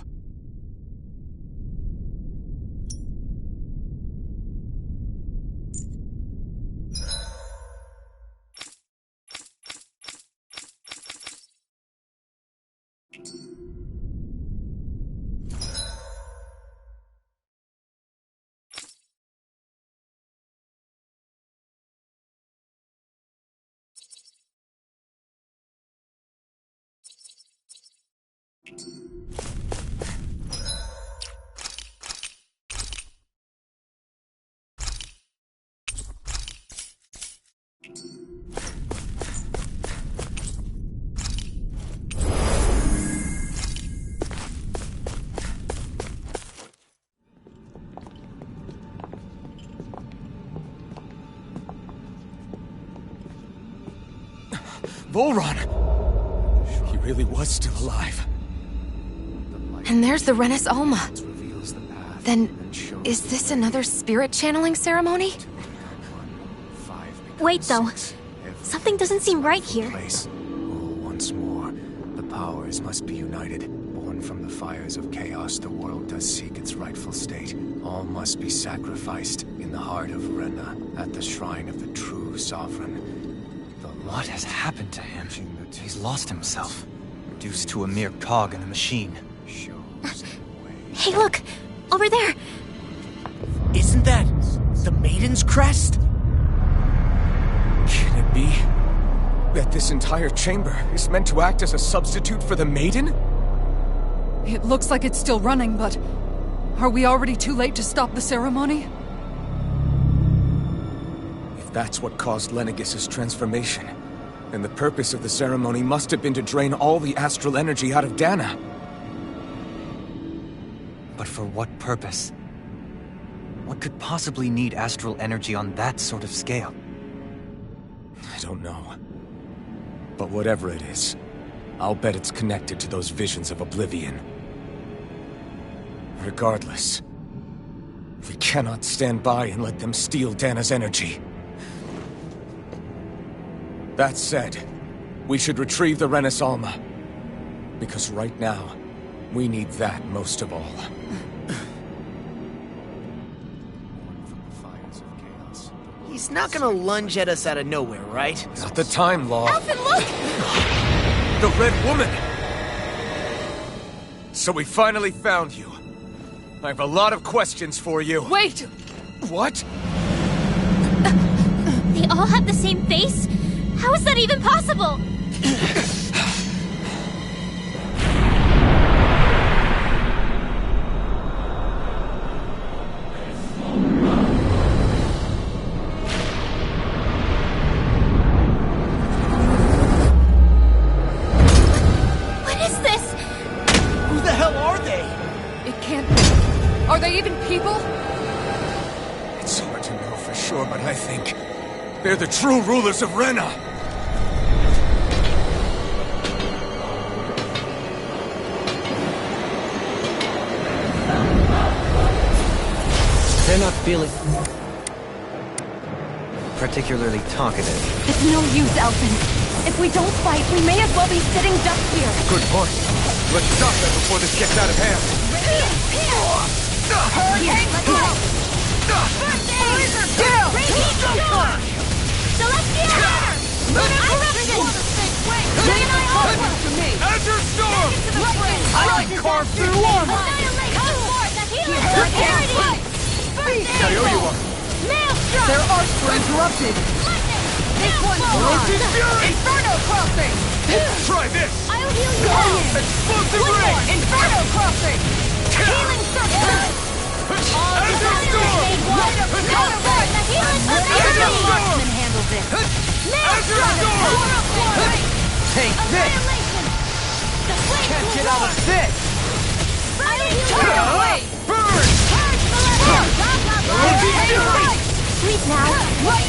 Volron! He really was still alive. And there's the Renis Alma. Then, is this another spirit channeling ceremony? Wait, though. Something doesn't seem right here. Once more, the powers must be united. Born from the fires of chaos, the world does seek its rightful state. All must be sacrificed in the heart of Rena, at the shrine of the true sovereign. What has happened to him? He's lost himself. Reduced to a mere cog in the machine. Hey, look! Over there! Isn't that the Maiden's crest? Can it be that this entire chamber is meant to act as a substitute for the Maiden? It looks like it's still running, but... are we already too late to stop the ceremony? If that's what caused Lenegis' transformation, then the purpose of the ceremony must have been to drain all the astral energy out of Dahna. But for what purpose? What could possibly need astral energy on that sort of scale? I don't know. But whatever it is, I'll bet it's connected to those visions of oblivion. Regardless, we cannot stand by and let them steal Dahna's energy. That said, we should retrieve the Renis Alma. Because right now, we need that most of all. He's not gonna lunge at us out of nowhere, right? Not the time, Law. Alphen, look! The Red Woman! So we finally found you. I have a lot of questions for you. Wait! What? They all have the same face? How is that even possible? What is this? Who the hell are they? It can't be. Are they even people? It's hard to know for sure, but I think they're the true rulers of Rena. They're not feeling particularly talkative. It's no use, Elfin. If we don't fight, we may as well be sitting ducks here. Good point. Let's stop them before this gets out of hand. Hurricane Strike! First aid! Radiant Storm! Celestial Ladder! Lunar Corruption! Gemini Onward! Azure Storm! I can carve through armor! Come forth, the healing security! First aid! Kaioyuwa! Maelstrom! Their arcs were interrupted. This one's Orochi's Fury! Inferno Crossing! Try this! I'll heal you all! Explosive One Ray! more! Inferno Crossing! Healing Circle! Azure Storm! Counterpart! The healing Azure security! Storm! Handles it. Azure Storm! Take this! Annihilation! The flame Can't will get out of roar! this! Turn away! Burn! Purge Celestial! Orochi's Fury! Sleep now!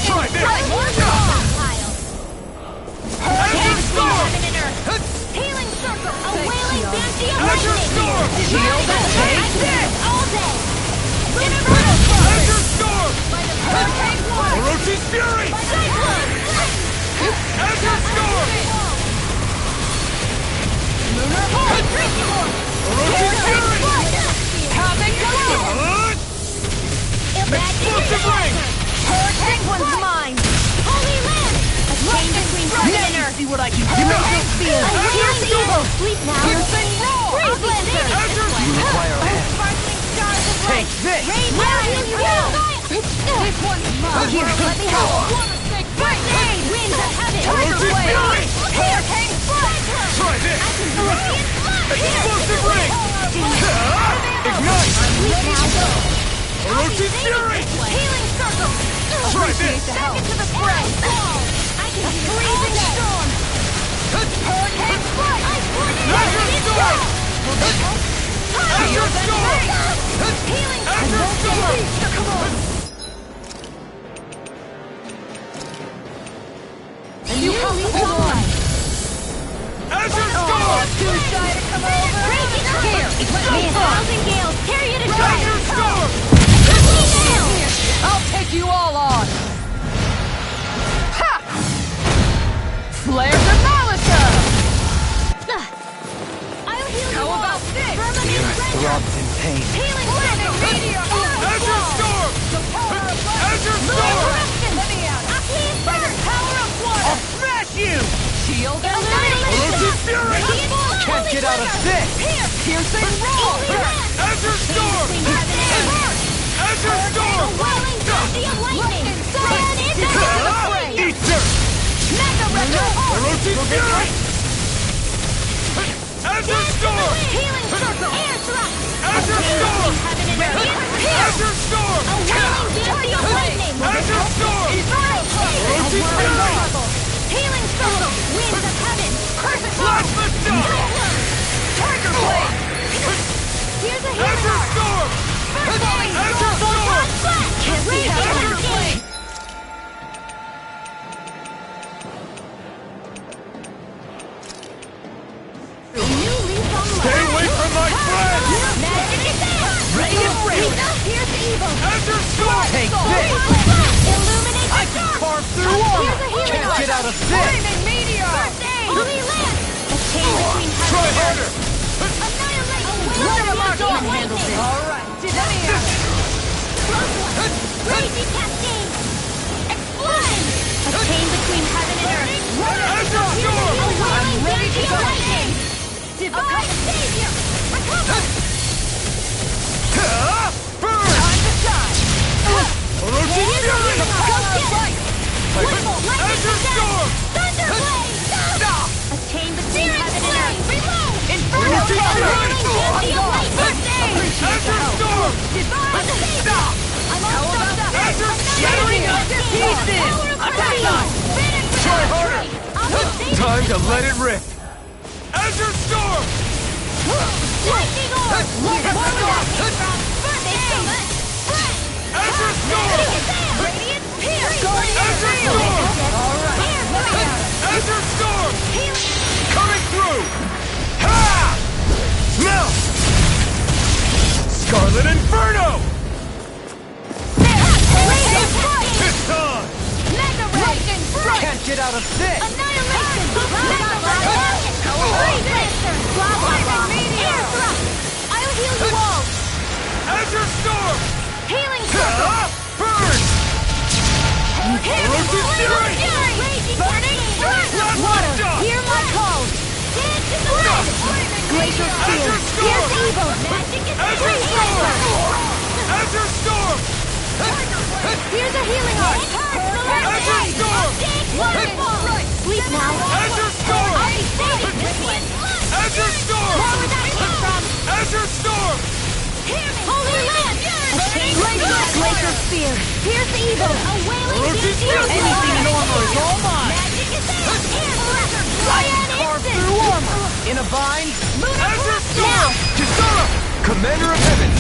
Try this! Hurricane Storm! Heaven and Earth! Healing Circle! A wailing banshee of Azure lightning! Storm! Shield and Take this! All day! Inferno Crossing! Azure Storm! By the Hurricane Force! Orochi's Fury! Cyclone! Azure Storm! Lunar Force! Drinking Force! Orochi's Fury! Havoc Collision! Explosive Ring! Hurricane one's mine! Holy Land! A chain between heaven and earth! See what I can do! Hurricane Field! I hear the evil! Sleep now! Piercing roar! Freeze Lancer! You require a hand. Sparkling stars of Take light! this! Rain down you will! This one's mine! Here, let me help! First aid! Winds of heaven! Orochi's Fury! Hurricane Strike! Try this! Orochian Slap! Explosive Ring! Ignite! Ready to go! Orochi's Fury! Healing Circle! Try this! Back into the fray! I can see freezing storm! Hurricane Strike! Azure Storm! Azure Storm! Healing Azure Storm! Come on! And you have to hold on! Azure Storm! Too shy to come over! Breaking here! May a thousand gales carry you to dry! Azure Storm! I'll take you all on! Ha! Flare to Malisa! I'll heal you How all! about this? Firmament Render! Throbs in pain. Healing Landing! Meteor! Azure Storm! Azure Storm! Aki By the power of water! I'll smash you! Shield and Orochi's Fury! Can't get out of this! Piercing roar! Azure Storm! Azure Storm! Wailing banshee of lightning! Stand into the fray! Eat dirt! Mega Render! Orochi's Fury! Azure Storm! Healing Circle! Air Thrust! Azure Storm! Heaven and Earth! Azure Storm! A wailing banshee of lightning! Azure Storm! Orochi's Fury! Healing Circle! Winds of heaven! Perfect Blast the star! Tiger Blade! Here's a healing Azure arc! Storm! First aid! Azure Storm! Can't see Azure Blade! A new leaf on life! Stay away from my friends! Magic is there! Radiant Ray! Here's evil! Azure Storm! Take this! Illuminate I the can dark! carve through armor! Here's a healing Can't arc! get out of this! Flaming meteor! First aid! Holy Land! A chain between Try heaven and harder! earth! Annihilate! A Water wailing Mark banshee of handles it! lightning! Alright, Didenia! Close one! Raging Cascade! Explode! A chain between heaven and earth! Azure Storm! A wailing ready to banshee of go. lightning! Divine Savior! A Time to let it rip! Azure Storm! Lightning Orb! Azure Storm! Radiant Pierce! Azure Storm! Azure Storm! Coming through! Ha! Melt! Scarlet Inferno! It's on! Mega Lightning Strike! Can't get out of this! Annihilation! Freeze Blaster! Blah blah blah! Air Thrust! I'll heal you all! Azure Storm! Healing Circle! Burn! Raging Fury! Burning Strike! Water! Hear my call! Dance in the wind! Glacial Spear! Pierce Evil! Freeze Blaster! Azure Storm! Here's a healing heart! Azure Storm! Sleep now! Azure Storm! I'll be saving this one! Azure Storm! More where that came from! Azure Storm! Holy Land! Glacial Spear! Pierce Evil! A wailing Fury! Anything normal is all mine! Magic is there! Air Blast! Cyan Carve Instant! through armor! In a bind? Azure Storm! Now! Kisara! Commander of Heaven!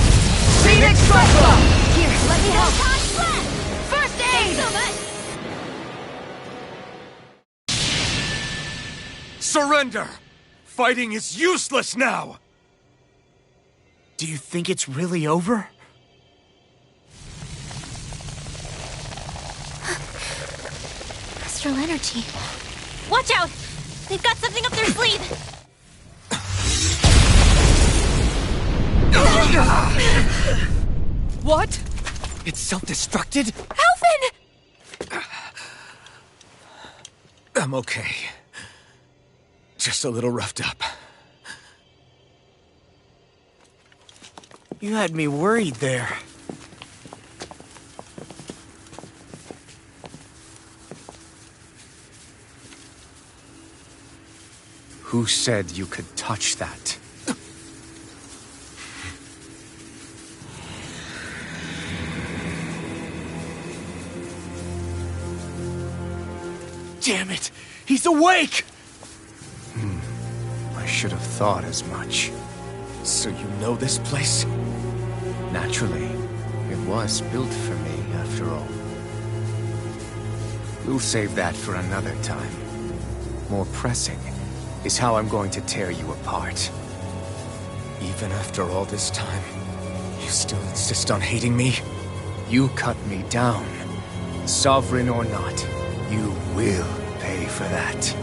Phoenix Cyclone! Here, let me help! First aid! Surrender! Fighting is useless now! Do you think it's really over? Astral energy. Watch out! They've got something up their sleeve! What? It's self-destructed? Alphen! I'm okay. Just a little roughed up. You had me worried there. Who said you could touch that? Damn it! He's awake! I should have thought as much. So you know this place? Naturally. It was built for me, after all. We'll save that for another time. More pressing is how I'm going to tear you apart. Even after all this time, you still insist on hating me? You cut me down. Sovereign or not, you will pay for that.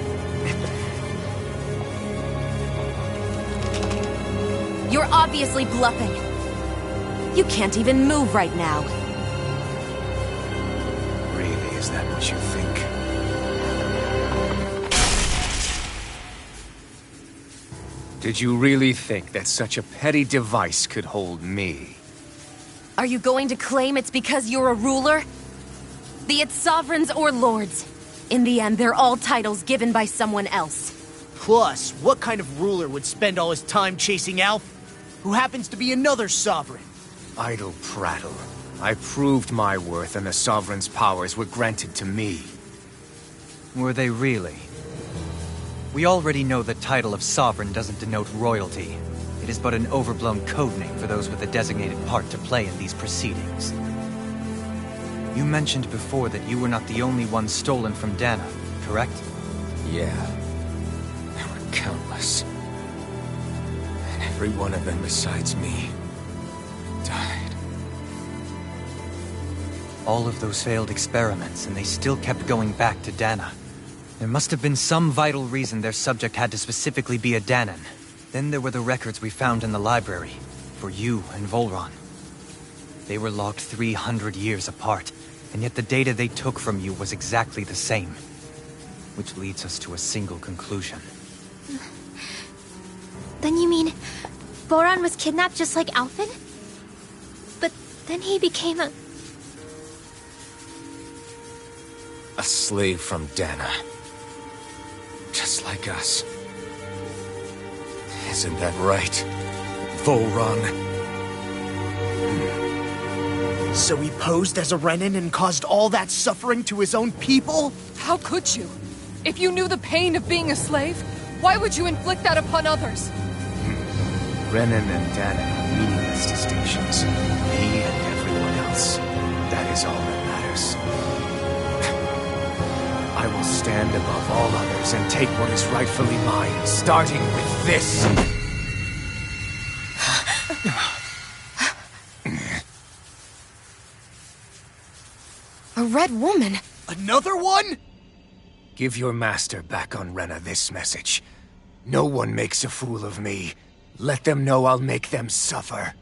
You're obviously bluffing. You can't even move right now. Really, is that what you think? Did you really think that such a petty device could hold me? Are you going to claim it's because you're a ruler? Be it sovereigns or lords. In the end, they're all titles given by someone else. Plus, what kind of ruler would spend all his time chasing Alf, who happens to be another sovereign? Idle prattle. I proved my worth and the Sovereign's powers were granted to me. Were they really? We already know the title of Sovereign doesn't denote royalty. It is but an overblown codename for those with a designated part to play in these proceedings. You mentioned before that you were not the only one stolen from Dana, correct? Yeah. There were countless. And every one of them besides me died. All of those failed experiments, and they still kept going back to Dana. There must have been some vital reason their subject had to specifically be a Danan. Then there were the records we found in the library, for you and Volron. They were logged 300 years apart, and yet the data they took from you was exactly the same. Which leads us to a single conclusion. Then you mean... Voron was kidnapped just like Alphen? But then he became a slave from Dana. Just like us. Isn't that right, Voron? So he posed as a Renan and caused all that suffering to his own people? How could you? If you knew the pain of being a slave, why would you inflict that upon others? Renan and Dana are meaningless distinctions. Me and everyone else. That is all that matters. I will stand above all others and take what is rightfully mine, starting with this. A red woman? Another one? Give your master back on Rena this message. No one makes a fool of me. Let them know I'll make them suffer.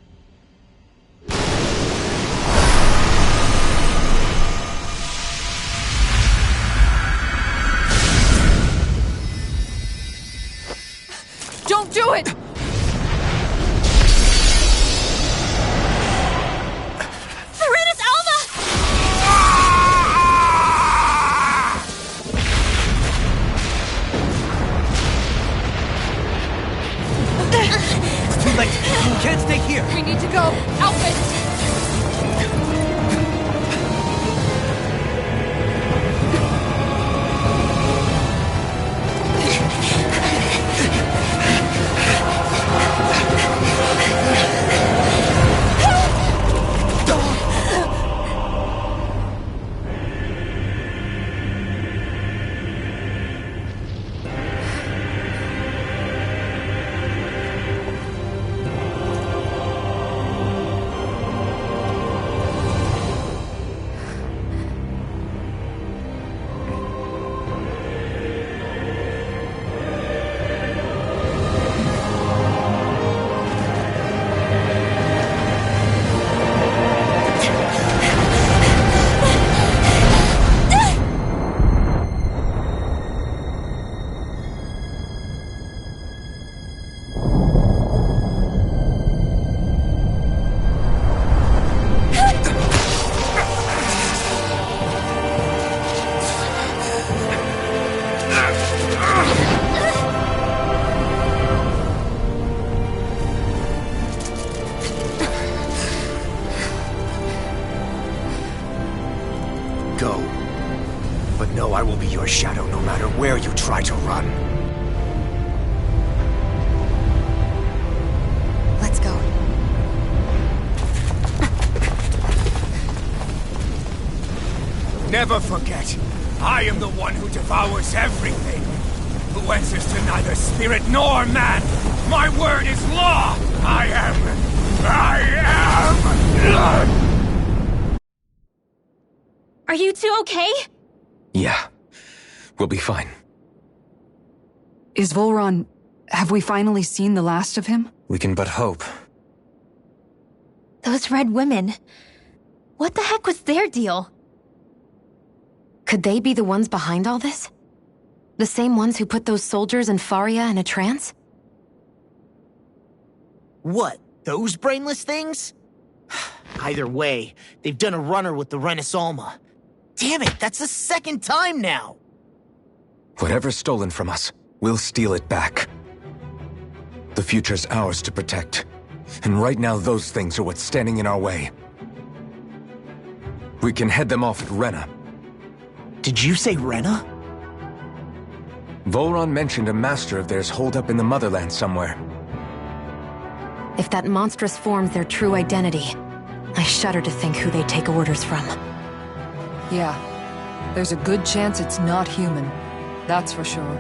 Don't do it! Serenus Alma! It's too late. You can't stay here. We need to go. Alphen! Go. But know I will be your shadow no matter where you try to run. Let's go. Never forget, I am the one who devours everything. Who answers to neither spirit nor man. My word is law. I am. Are you two okay? Yeah. We'll be fine. Is Voron... have we finally seen the last of him? We can but hope. Those red women. What the heck was their deal? Could they be the ones behind all this? The same ones who put those soldiers in Faria in a trance? What? Those brainless things? Either way, they've done a runner with the Renis Alma. Damn it, that's the second time now! Whatever's stolen from us, we'll steal it back. The future's ours to protect. And right now those things are what's standing in our way. We can head them off at Rena. Did you say Rena? Voron mentioned a master of theirs holed up in the motherland somewhere. If that monstrous form's their true identity, I shudder to think who they take orders from. Yeah. There's a good chance it's not human. That's for sure.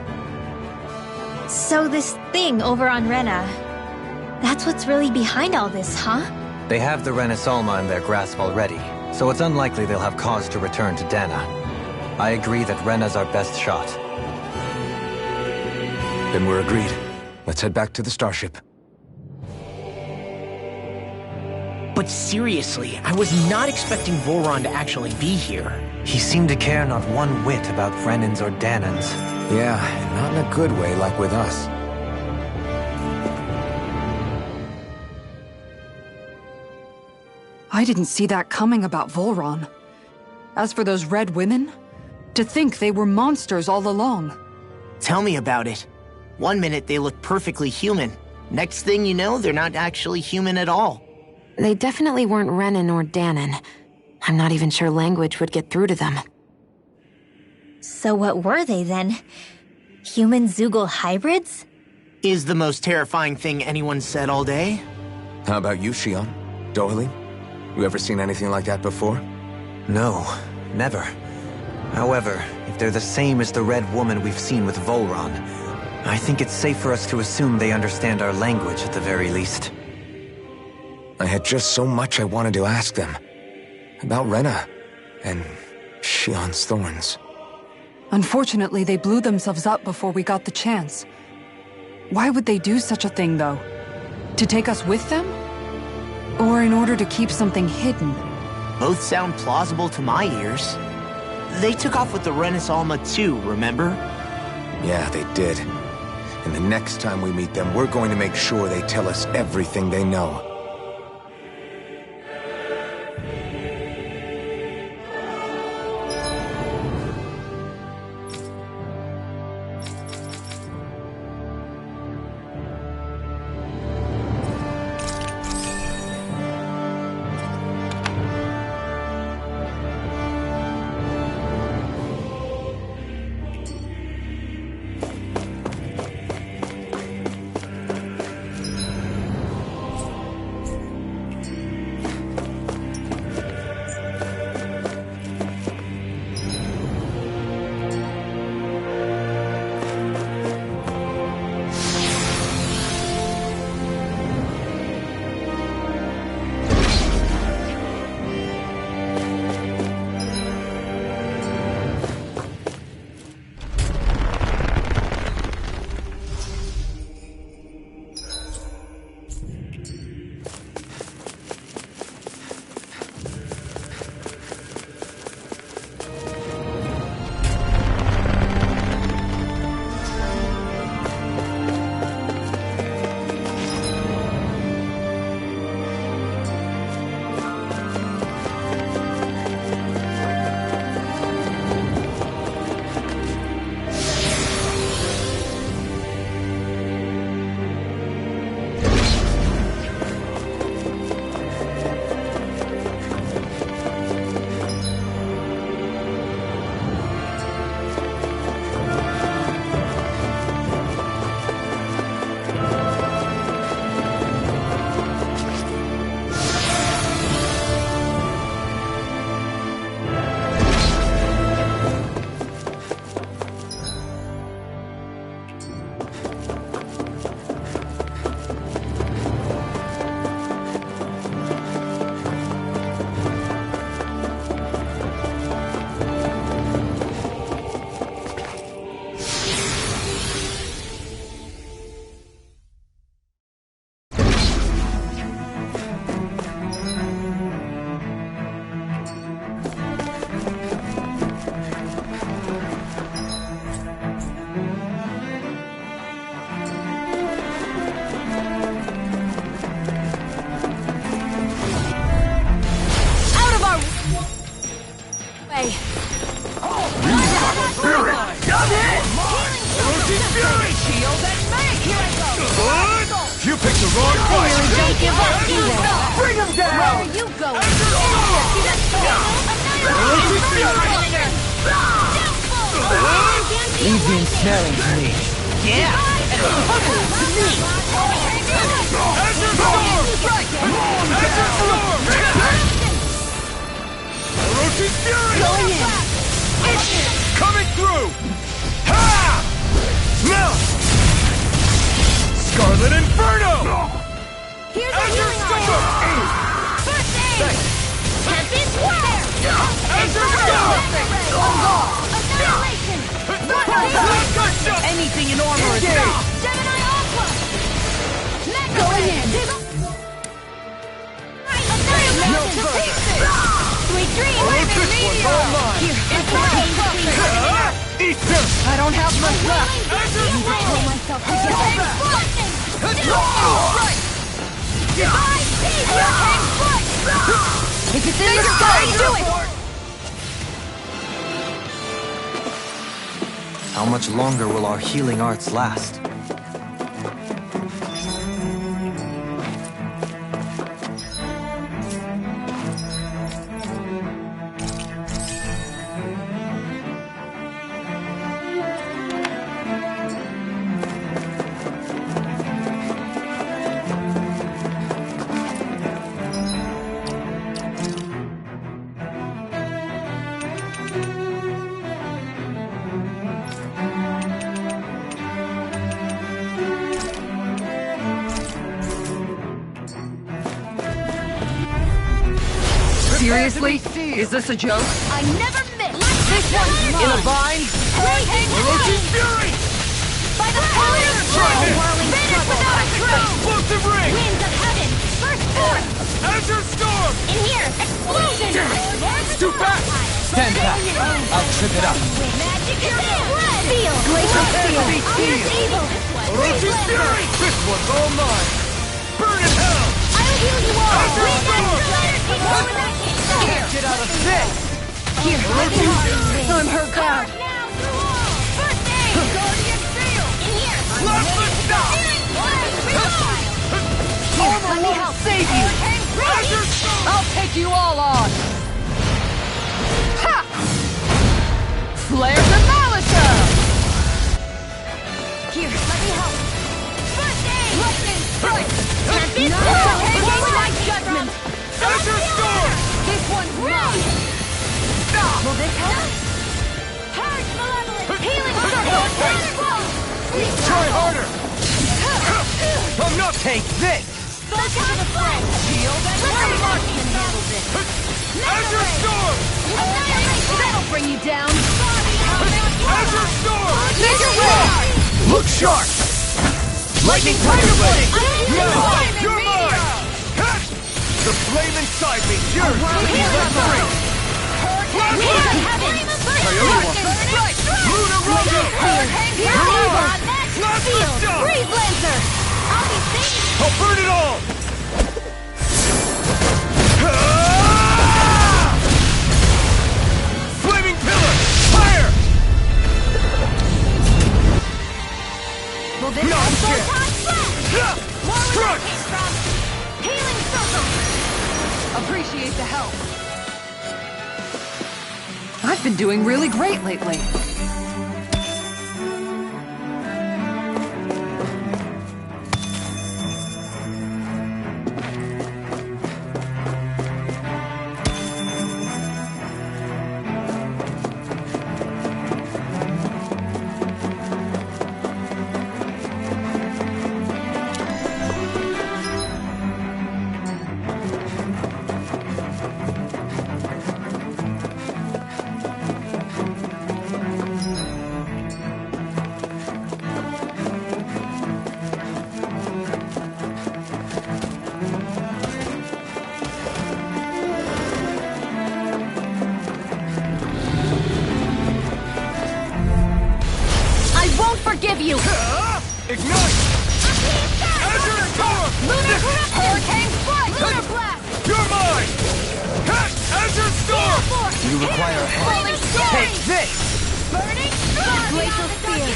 So this thing over on Rena, that's what's really behind all this, huh? They have the Renis Alma in their grasp already, so it's unlikely they'll have cause to return to Dana. I agree that Rena's our best shot. Then we're agreed. Let's head back to the starship. But seriously, I was not expecting Voron to actually be here. He seemed to care not one whit about Renans or Danans. Yeah, not in a good way like with us. I didn't see that coming about Volron. As for those red women, to think they were monsters all along. Tell me about it. One minute they look perfectly human. Next thing you know, they're not actually human at all. They definitely weren't Renan or Danon. I'm not even sure language would get through to them. So what were they then? Human Zoogle hybrids? Is the most terrifying thing anyone said all day. How about you, Shion? Doily? You ever seen anything like that before? No, never. However, if they're the same as the Red Woman we've seen with Volron, I think it's safe for us to assume they understand our language at the very least. I had just so much I wanted to ask them. About Rena, and Shion's thorns. Unfortunately, they blew themselves up before we got the chance. Why would they do such a thing, though? To take us with them? Or in order to keep something hidden? Both sound plausible to my ears. They took off with the Renis Alma too, remember? Yeah, they did. And the next time we meet them, we're going to make sure they tell us everything they know. Anything in armor is down! Gemini Aqua! Going in! No further! Sweet dreams! I don't have much left! I need to pull myself together! Right! Goodbye, Caesar! It's in the sky! Do it! How much longer will our healing arts last? Seriously? Is this a joke? I never miss! This one's mine! In a vine? Orochi's Fury! By the power of Trident! whirling Finish without a trace! Explosive ring! Winds of heaven! First force! Azure Storm! In here! Explosion! It's too fast! Stand back. I'll trip it up. Magic is spread! Feel! Glacial steel! Iron's evil! Orochi's Fury! This one's all mine! Burn in hell! I'll heal you all! Azure Storm! Get out of this! Here, I'm hurt bad. First aid! Guardian Seal! In here! Let me stop! Let me help save you! I'll take you all on! Ha! Flares of Malisa! Here, let me help! First aid! Lightning strike! Champion! My judgment! Azure Storm! This one's mine! Will this help? Purge Malevolent! Healing Circle! Try harder! I'm not take this! Focus to the front! Shield and Mark can handle this! Azure Storm! That'll bring you down! Azure Storm! Make it roll! Look sharp! Lightning Tiger Blade! You're mine! The flame inside me, yours! Let free! Luna Rondo! Breathe, Lancer! I'll be safe! I'll burn it all! Flaming Pillar! Fire! Will this No also chance. time More where that came from! Healing Circle! Appreciate the help. I've been doing really great lately. Forgive you! Ignite! Azure Storm! Lunar Hurricane Strike! Lunar Blast! You're mine! Azure Storm! You require help. Take this! Burning Glacial Spear!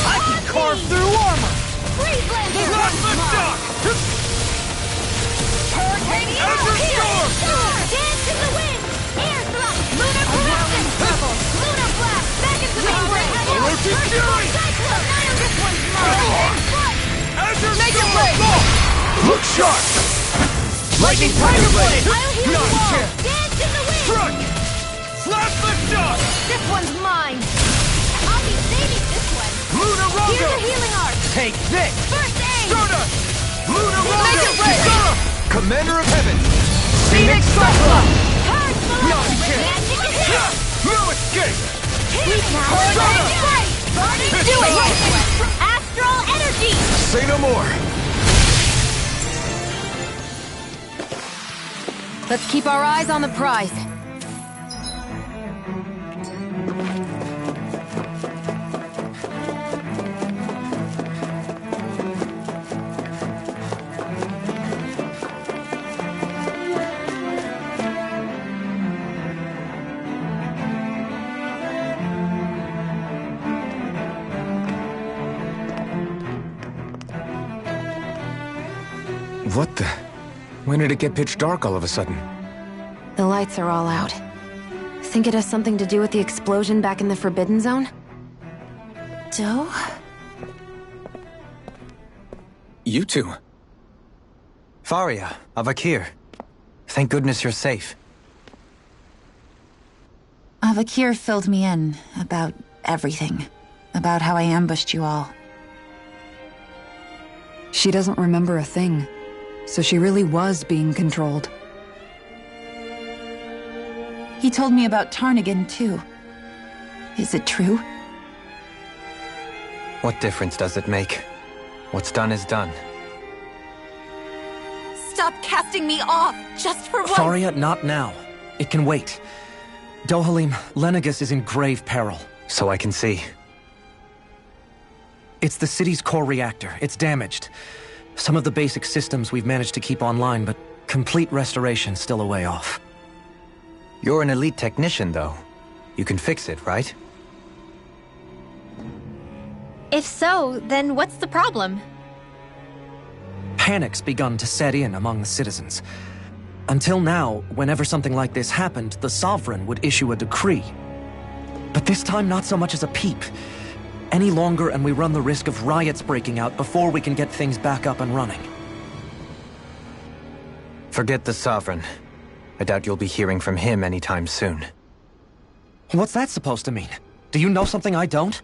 I can carve through armor! Freeze Lancer! Plasma Shock! Hurricane Azure Storm! Dance in the wind! Air Thrust! Lunar Corruption! Lunar Blast! Back into the ring! Orochi Fury! This one's mine! Azure Make it Storm! rain! Look sharp! Lightning Tiger Blade! I'll heal you Not a all! chance! Dance in the wind! Front! Plasma Shock! This one's mine! I'll be saving this one! Luna Rondo! Here's a healing art! Take this! First aid! Stardust! Luna Rondo! Make it rain! Commander of Heaven! Phoenix Cyclone! Purge Not a Malevolent! chance! Magic is here! No escape! Healing power! Do it! Astral Energy! Say no more. Let's keep our eyes on the prize. What the? When did it get pitch dark all of a sudden? The lights are all out. Think it has something to do with the explosion back in the Forbidden Zone? Doe? You two. Faria, Avakir. Thank goodness you're safe. Avakir filled me in about everything. About how I ambushed you all. She doesn't remember a thing, so she really was being controlled. He told me about Tarnigan, too. Is it true? What difference does it make? What's done is done. Stop casting me off, just for once! Faria, not now. It can wait. Dohalim, Lenegis is in grave peril. So I can see. It's the city's core reactor. It's damaged. Some of the basic systems we've managed to keep online, but complete restoration's still a way off. You're an elite technician, though. You can fix it, right? If so, then what's the problem? Panic's begun to set in among the citizens. Until now, whenever something like this happened, the Sovereign would issue a decree. But this time, not so much as a peep. Any longer and we run the risk of riots breaking out before we can get things back up and running. Forget the Sovereign. I doubt you'll be hearing from him anytime soon. What's that supposed to mean? Do you know something I don't?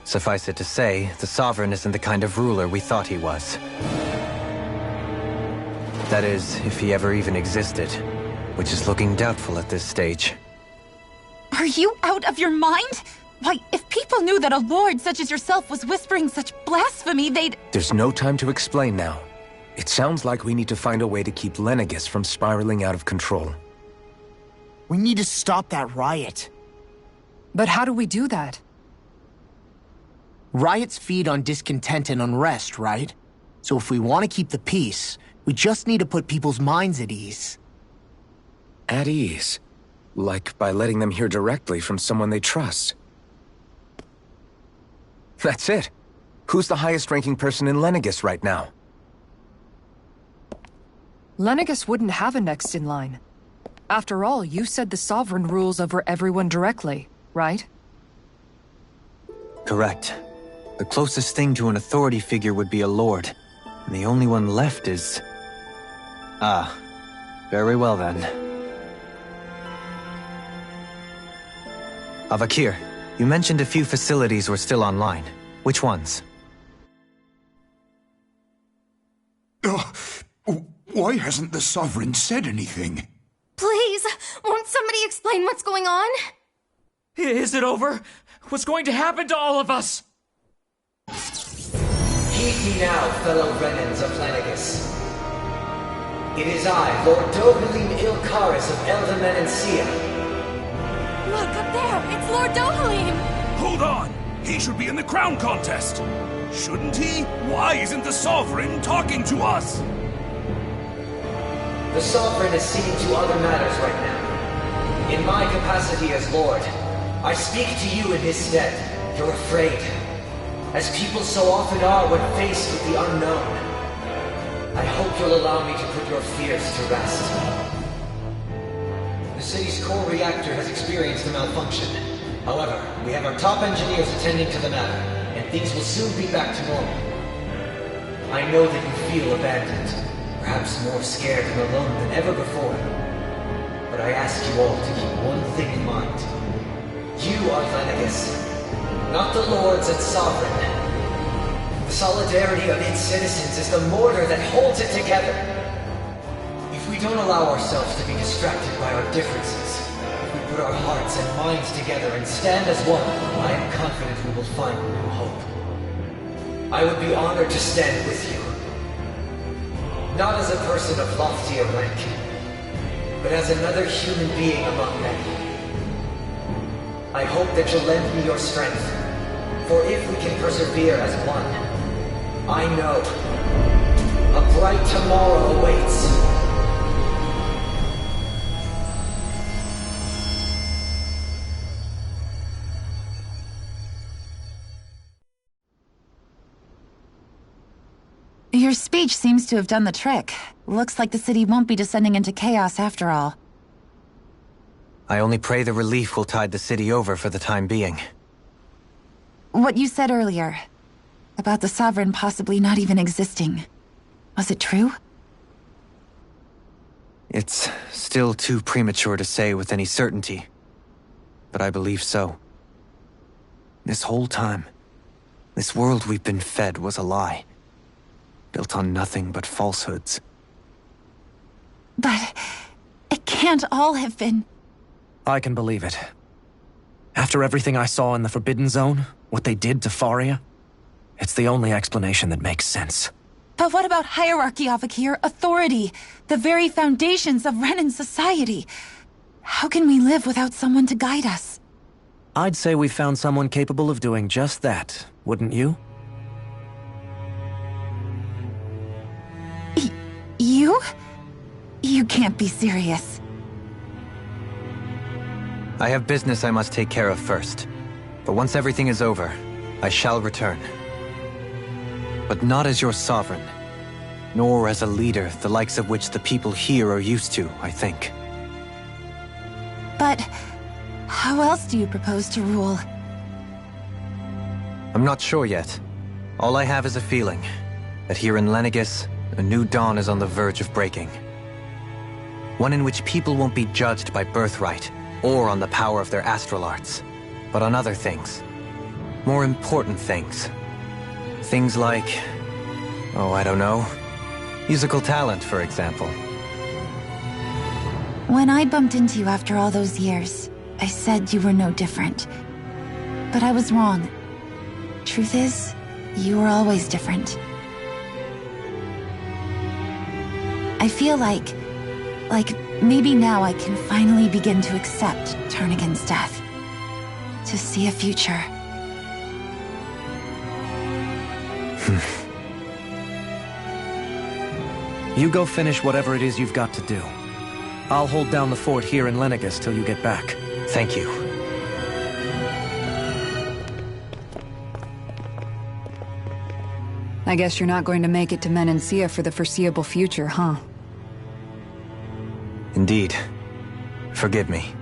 Suffice it to say, the Sovereign isn't the kind of ruler we thought he was. That is, if he ever even existed, which is looking doubtful at this stage. Are you out of your mind? Why, if people knew that a lord such as yourself was whispering such blasphemy, they'd... There's no time to explain now. It sounds like we need to find a way to keep Lenegis from spiraling out of control. We need to stop that riot. But how do we do that? Riots feed on discontent and unrest, right? So if we want to keep the peace, we just need to put people's minds at ease. At ease? Like by letting them hear directly from someone they trust. That's it. Who's the highest-ranking person in Lenegis right now? Lenegis wouldn't have a next in line. After all, you said the Sovereign rules over everyone directly, right? Correct. The closest thing to an authority figure would be a lord. And the only one left is... Ah. Very well then. Avakir, you mentioned a few facilities were still online. Which ones? Why hasn't the Sovereign said anything? Please, won't somebody explain what's going on? Is it over? What's going to happen to all of us? Heed me now, fellow Renans of Lenegis. It is I, Lord Dohalim Ilkaris of Elda Menancia. Look, up there! It's Lord Dohalim! Hold on! He should be in the crown contest! Shouldn't he? Why isn't the Sovereign talking to us? The Sovereign is seeing to other matters right now. In my capacity as Lord, I speak to you in his stead. You're afraid. As people so often are when faced with the unknown. I hope you'll allow me to put your fears to rest. The city's core reactor has experienced a malfunction. However, we have our top engineers attending to the matter, and things will soon be back to normal. I know that you feel abandoned, perhaps more scared and alone than ever before. But I ask you all to keep one thing in mind. You are Lenegis, not the lords and sovereign. The solidarity of its citizens is the mortar that holds it together. If we don't allow ourselves to be distracted by our differences, if we put our hearts and minds together and stand as one, I am confident we will find new hope. I would be honored to stand with you. Not as a person of loftier rank, but as another human being among many. I hope that you'll lend me your strength, for if we can persevere as one, I know a bright tomorrow awaits. Your speech seems to have done the trick. Looks like the city won't be descending into chaos after all. I only pray the relief will tide the city over for the time being. What you said earlier, about the Sovereign possibly not even existing, was it true? It's still too premature to say with any certainty, but I believe so. This whole time, this world we've been fed was a lie, built on nothing but falsehoods. But it can't all have been... I can believe it. After everything I saw in the Forbidden Zone, what they did to Faria, it's the only explanation that makes sense. But what about hierarchy, Avakir? Authority? The very foundations of Renan society? How can we live without someone to guide us? I'd say we found someone capable of doing just that, wouldn't you? You? You can't be serious. I have business I must take care of first. But once everything is over, I shall return. But not as your sovereign, nor as a leader the likes of which the people here are used to, I think. But how else do you propose to rule? I'm not sure yet. All I have is a feeling that here in Lenegis, a new dawn is on the verge of breaking. One in which people won't be judged by birthright or on the power of their astral arts, but on other things. More important things. Things like, oh, I don't know, musical talent, for example. When I bumped into you after all those years, I said you were no different. But I was wrong. Truth is, you were always different. I feel like maybe now I can finally begin to accept Turnagain's death. To see a future. You go finish whatever it is you've got to do. I'll hold down the fort here in Lenegis till you get back. Thank you. I guess you're not going to make it to Menancia for the foreseeable future, huh? Indeed. Forgive me.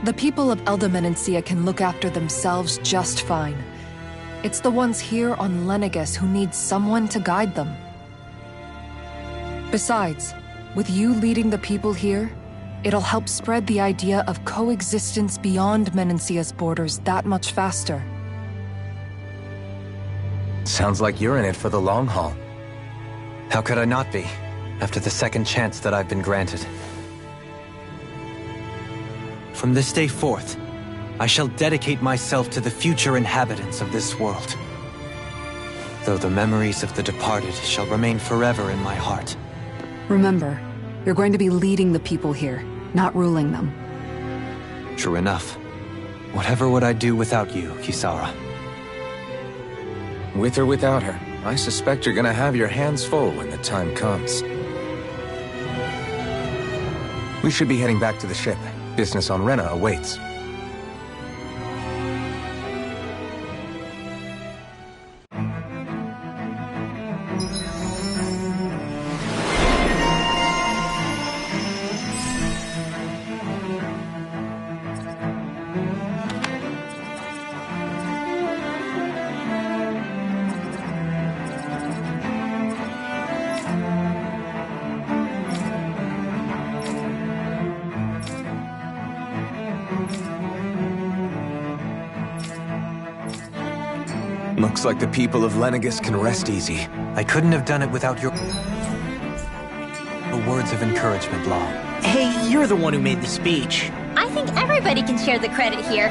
The people of Elda Menancia can look after themselves just fine. It's the ones here on Lenegis who need someone to guide them. Besides, with you leading the people here, it'll help spread the idea of coexistence beyond Menancia's borders that much faster. Sounds like you're in it for the long haul. How could I not be, after the second chance that I've been granted? From this day forth, I shall dedicate myself to the future inhabitants of this world. Though the memories of the departed shall remain forever in my heart. Remember, you're going to be leading the people here, not ruling them. True enough. Whatever would I do without you, Kisara? With or without her, I suspect you're gonna have your hands full when the time comes. We should be heading back to the ship. Business on Rena awaits. Looks like the people of Lenegis can rest easy. I couldn't have done it without your words of encouragement, Law. Hey, you're the one who made the speech. I think everybody can share the credit here.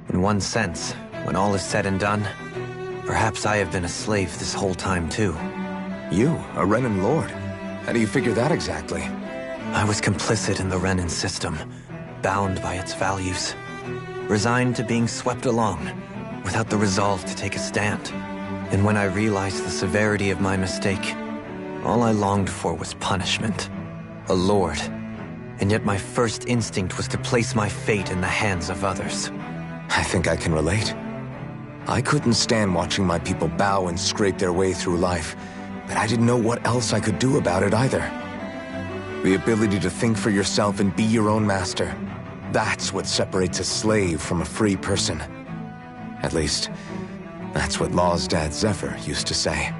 In one sense, when all is said and done, perhaps I have been a slave this whole time too. You, a Renan Lord? How do you figure that exactly? I was complicit in the Renan system, bound by its values. Resigned to being swept along, without the resolve to take a stand. And when I realized the severity of my mistake, all I longed for was punishment. A lord. And yet my first instinct was to place my fate in the hands of others. I think I can relate. I couldn't stand watching my people bow and scrape their way through life, but I didn't know what else I could do about it either. The ability to think for yourself and be your own master, that's what separates a slave from a free person. At least, that's what Law's dad Zephyr used to say.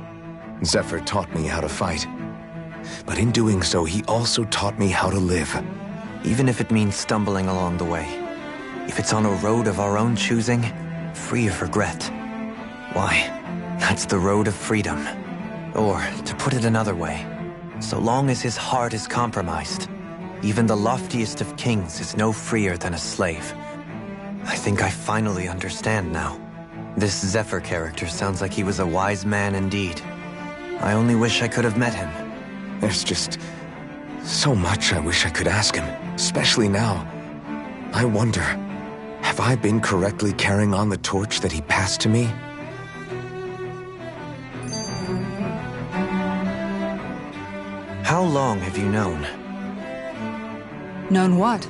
Zephyr taught me how to fight. But in doing so, he also taught me how to live. Even if it means stumbling along the way. If it's on a road of our own choosing, free of regret. Why, that's the road of freedom. Or, to put it another way, so long as his heart is compromised, even the loftiest of kings is no freer than a slave. I think I finally understand now. This Zephyr character sounds like he was a wise man indeed. I only wish I could have met him. There's just so much I wish I could ask him, especially now. I wonder, have I been correctly carrying on the torch that he passed to me? How long have you known? Known what?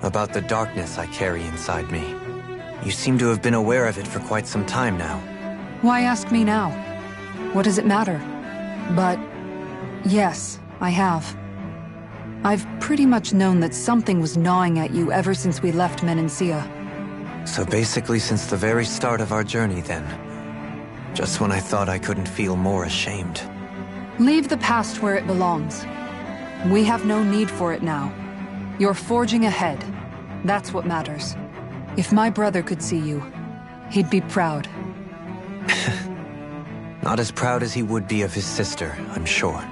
About the darkness I carry inside me. You seem to have been aware of it for quite some time now. Why ask me now? What does it matter? But yes, I have. I've pretty much known that something was gnawing at you ever since we left Menancia. So basically since the very start of our journey then. Just when I thought I couldn't feel more ashamed. Leave the past where it belongs. We have no need for it now. You're forging ahead. That's what matters. If my brother could see you, he'd be proud. Not as proud as he would be of his sister, I'm sure.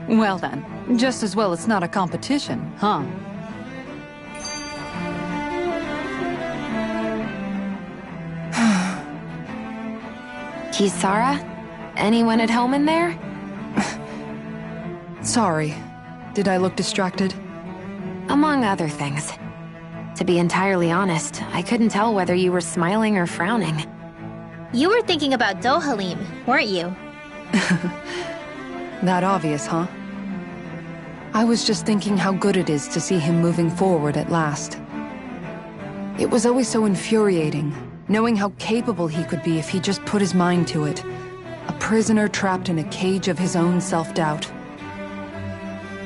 Well then, just as well it's not a competition, huh? Kisara? Anyone at home in there? Sorry. Did I look distracted? Among other things. To be entirely honest, I couldn't tell whether you were smiling or frowning. You were thinking about Dohalim, weren't you? That obvious, huh? I was just thinking how good it is to see him moving forward at last. It was always so infuriating, knowing how capable he could be if he just put his mind to it. A prisoner trapped in a cage of his own self-doubt.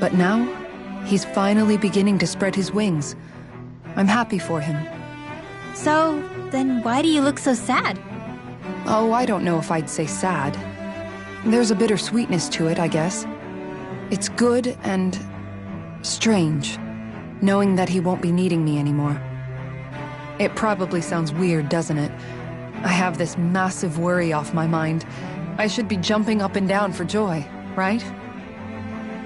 But now, he's finally beginning to spread his wings. I'm happy for him. So, then why do you look so sad? Oh, I don't know if I'd say sad. There's a bittersweetness to it, I guess. It's good and strange, knowing that he won't be needing me anymore. It probably sounds weird, doesn't it? I have this massive worry off my mind. I should be jumping up and down for joy, right?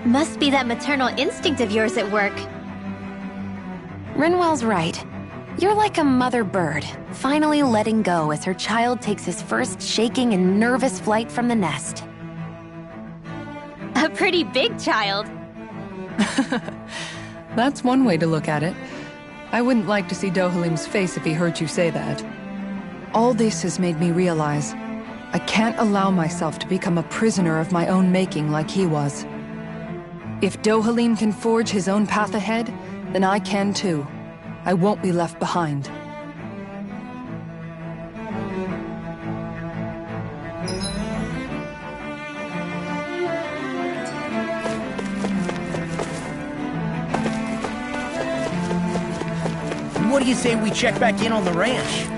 Must be that maternal instinct of yours at work. Rinwell's right. You're like a mother bird, finally letting go as her child takes his first shaking and nervous flight from the nest. A pretty big child. That's one way to look at it. I wouldn't like to see Dohalim's face if he heard you say that. All this has made me realize I can't allow myself to become a prisoner of my own making like he was. If Dohalim can forge his own path ahead, then I can too. I won't be left behind. What do you say we check back in on the ranch?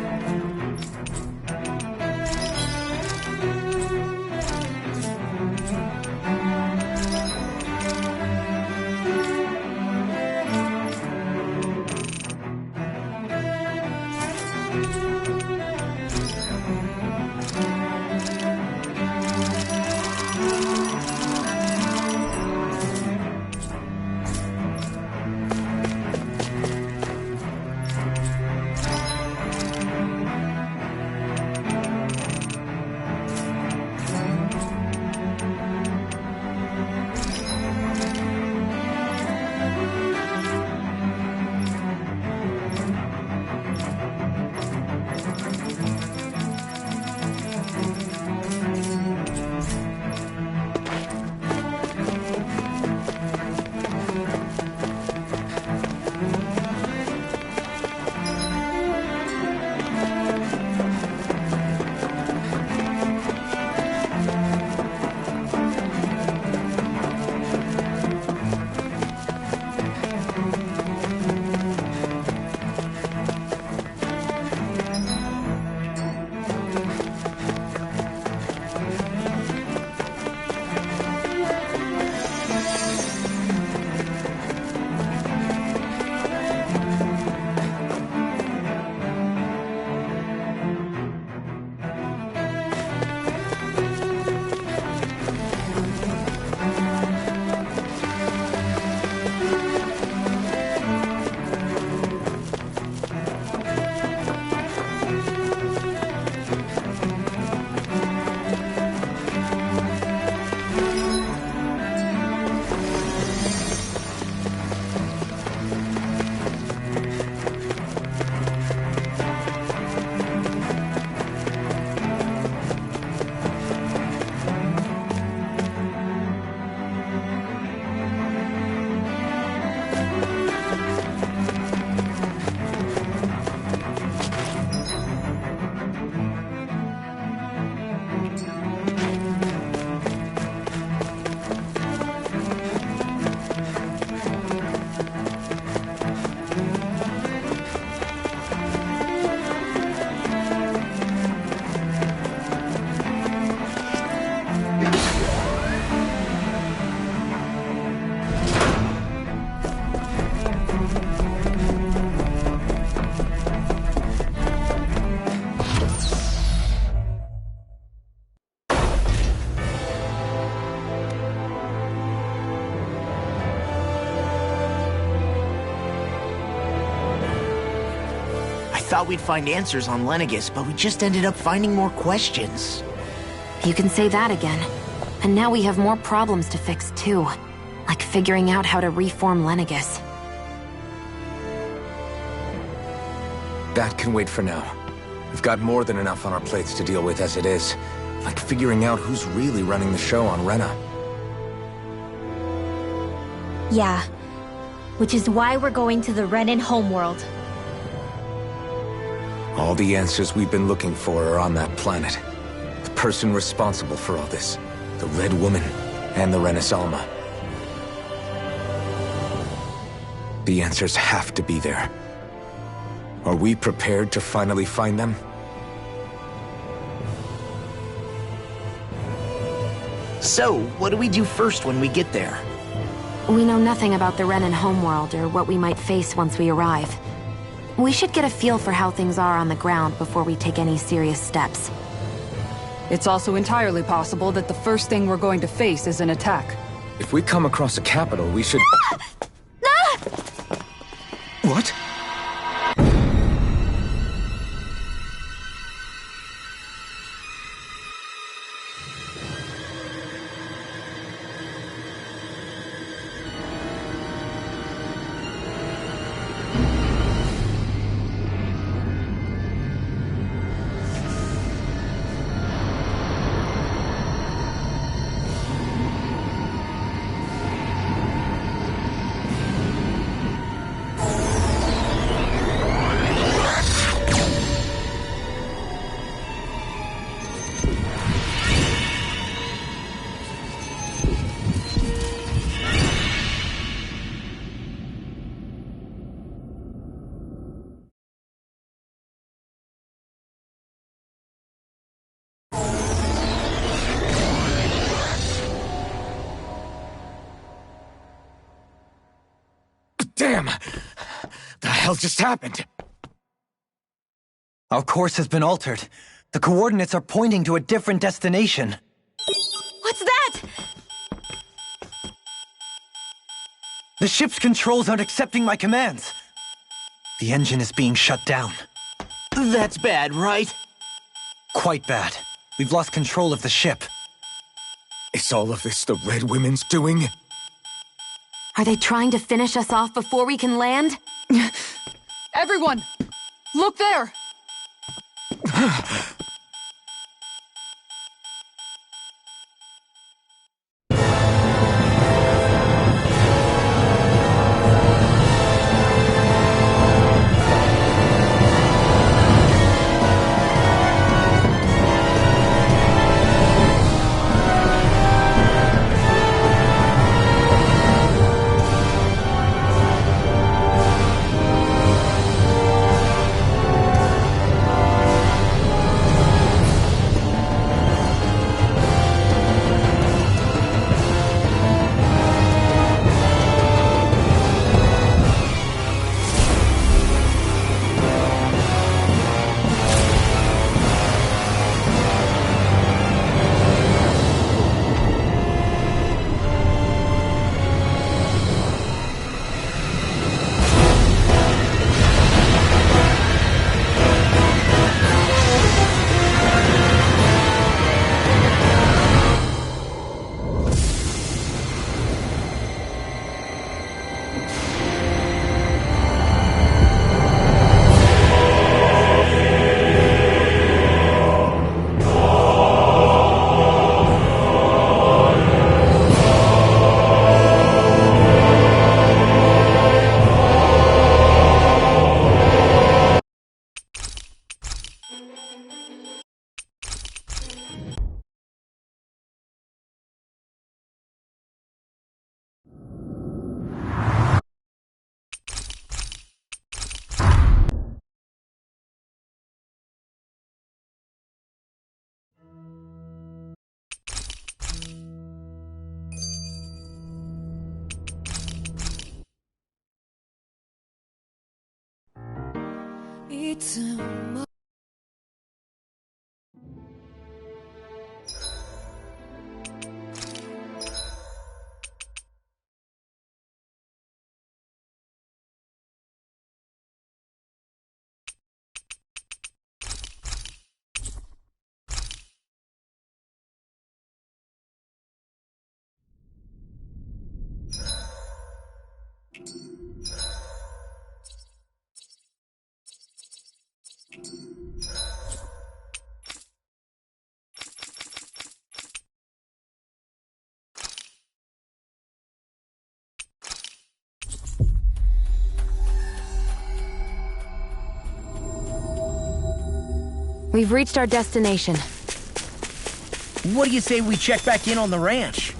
thought we'd find answers on Lenegis, but we just ended up finding more questions. You can say that again. And now we have more problems to fix too. Like figuring out how to reform Lenegis. That can wait for now. We've got more than enough on our plates to deal with as it is. Like figuring out who's really running the show on Rena. Yeah. Which is why we're going to the Renan homeworld. All the answers we've been looking for are on that planet. The person responsible for all this. The Red Woman and the Renaissalma. The answers have to be there. Are we prepared to finally find them? So, what do we do first when we get there? We know nothing about the Renan homeworld or what we might face once we arrive. We should get a feel for how things are on the ground before we take any serious steps. It's also entirely possible that the first thing we're going to face is an attack. If we come across a capital, we should... What? Damn! The hell just happened? Our course has been altered. The coordinates are pointing to a different destination. What's that? The ship's controls aren't accepting my commands. The engine is being shut down. That's bad, right? Quite bad. We've lost control of the ship. Is all of this the Red Women's doing? Are they trying to finish us off before we can land? Everyone! Look there! We've reached our destination. What do you say we check back in on the ranch?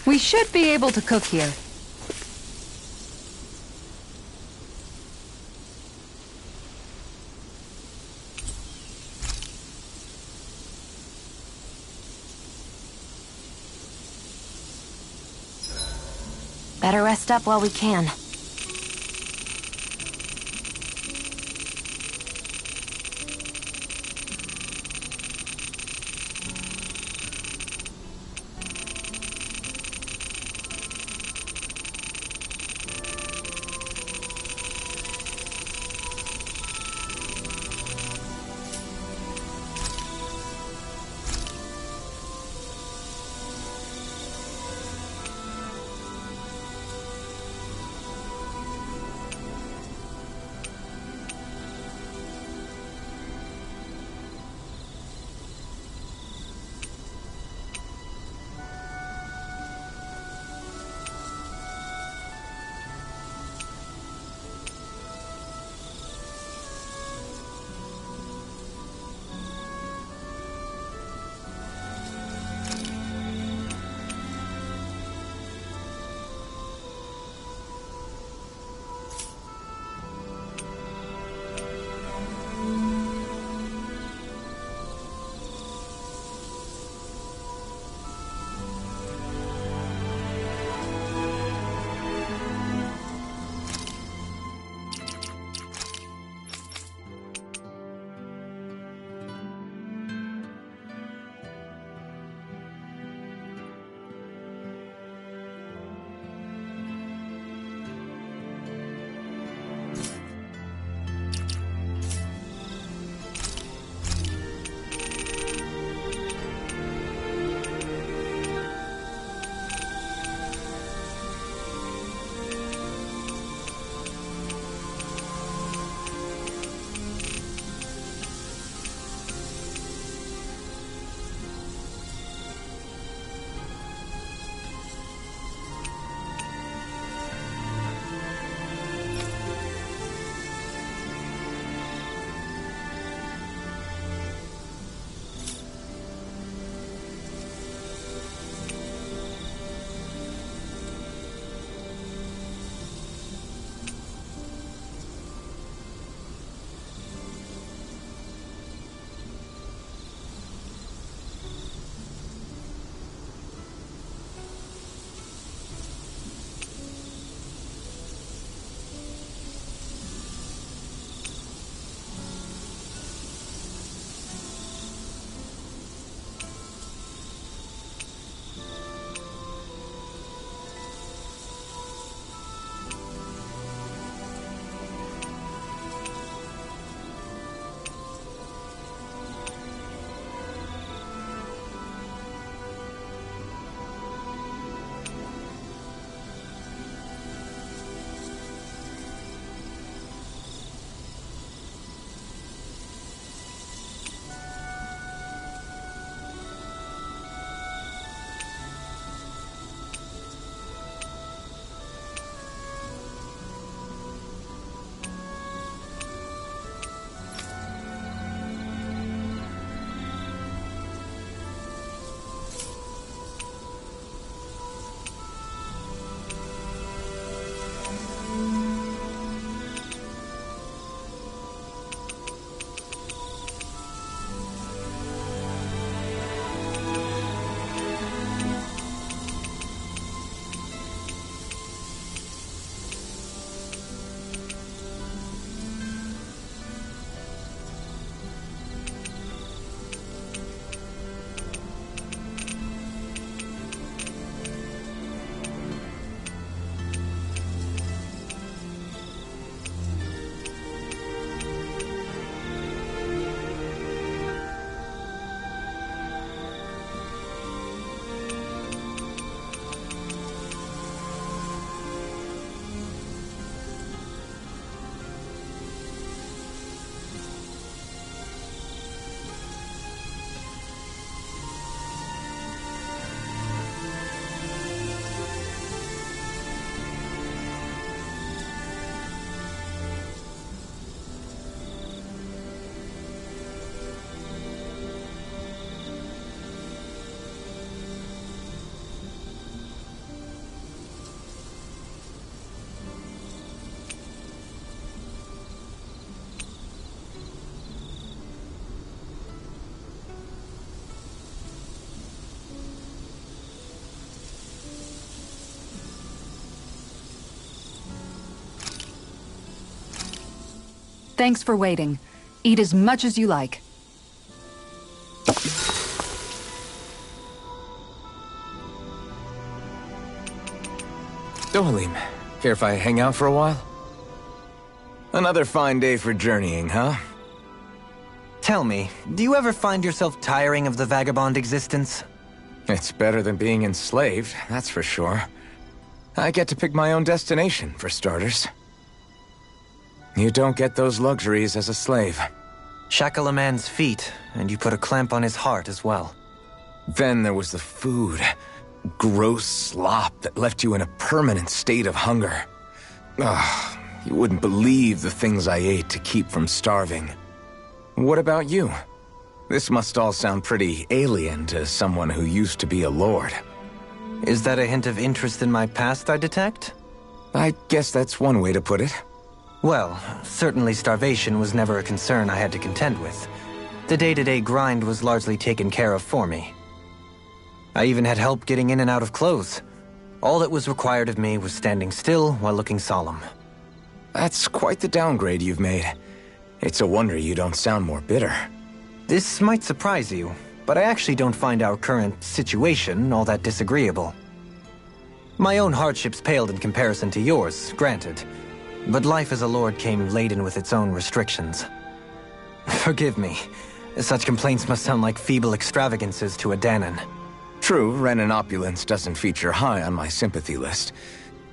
We should be able to cook here. Better rest up while we can. Thanks for waiting. Eat as much as you like. Dohalim, care if I hang out for a while? Another fine day for journeying, huh? Tell me, do you ever find yourself tiring of the vagabond existence? It's better than being enslaved, that's for sure. I get to pick my own destination, for starters. You don't get those luxuries as a slave. Shackle a man's feet, and you put a clamp on his heart as well. Then there was the food. Gross slop that left you in a permanent state of hunger. Ugh, you wouldn't believe the things I ate to keep from starving. What about you? This must all sound pretty alien to someone who used to be a lord. Is that a hint of interest in my past I detect? I guess that's one way to put it. Well, certainly starvation was never a concern I had to contend with. The day-to-day grind was largely taken care of for me. I even had help getting in and out of clothes. All that was required of me was standing still while looking solemn. That's quite the downgrade you've made. It's a wonder you don't sound more bitter. This might surprise you, but I actually don't find our current situation all that disagreeable. My own hardships paled in comparison to yours, granted. But life as a lord came laden with its own restrictions. Forgive me. Such complaints must sound like feeble extravagances to a Dahnan. True, Renan opulence doesn't feature high on my sympathy list.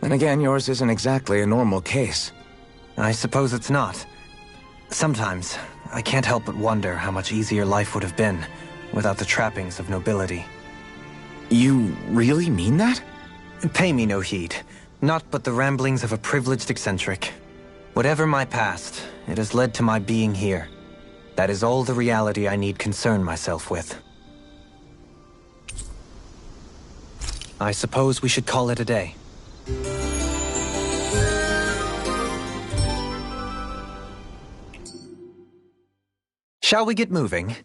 Then again, yours isn't exactly a normal case. I suppose it's not. Sometimes, I can't help but wonder how much easier life would have been without the trappings of nobility. You really mean that? Pay me no heed. Not but the ramblings of a privileged eccentric. Whatever my past, it has led to my being here. That is all the reality I need concern myself with. I suppose we should call it a day. Shall we get moving?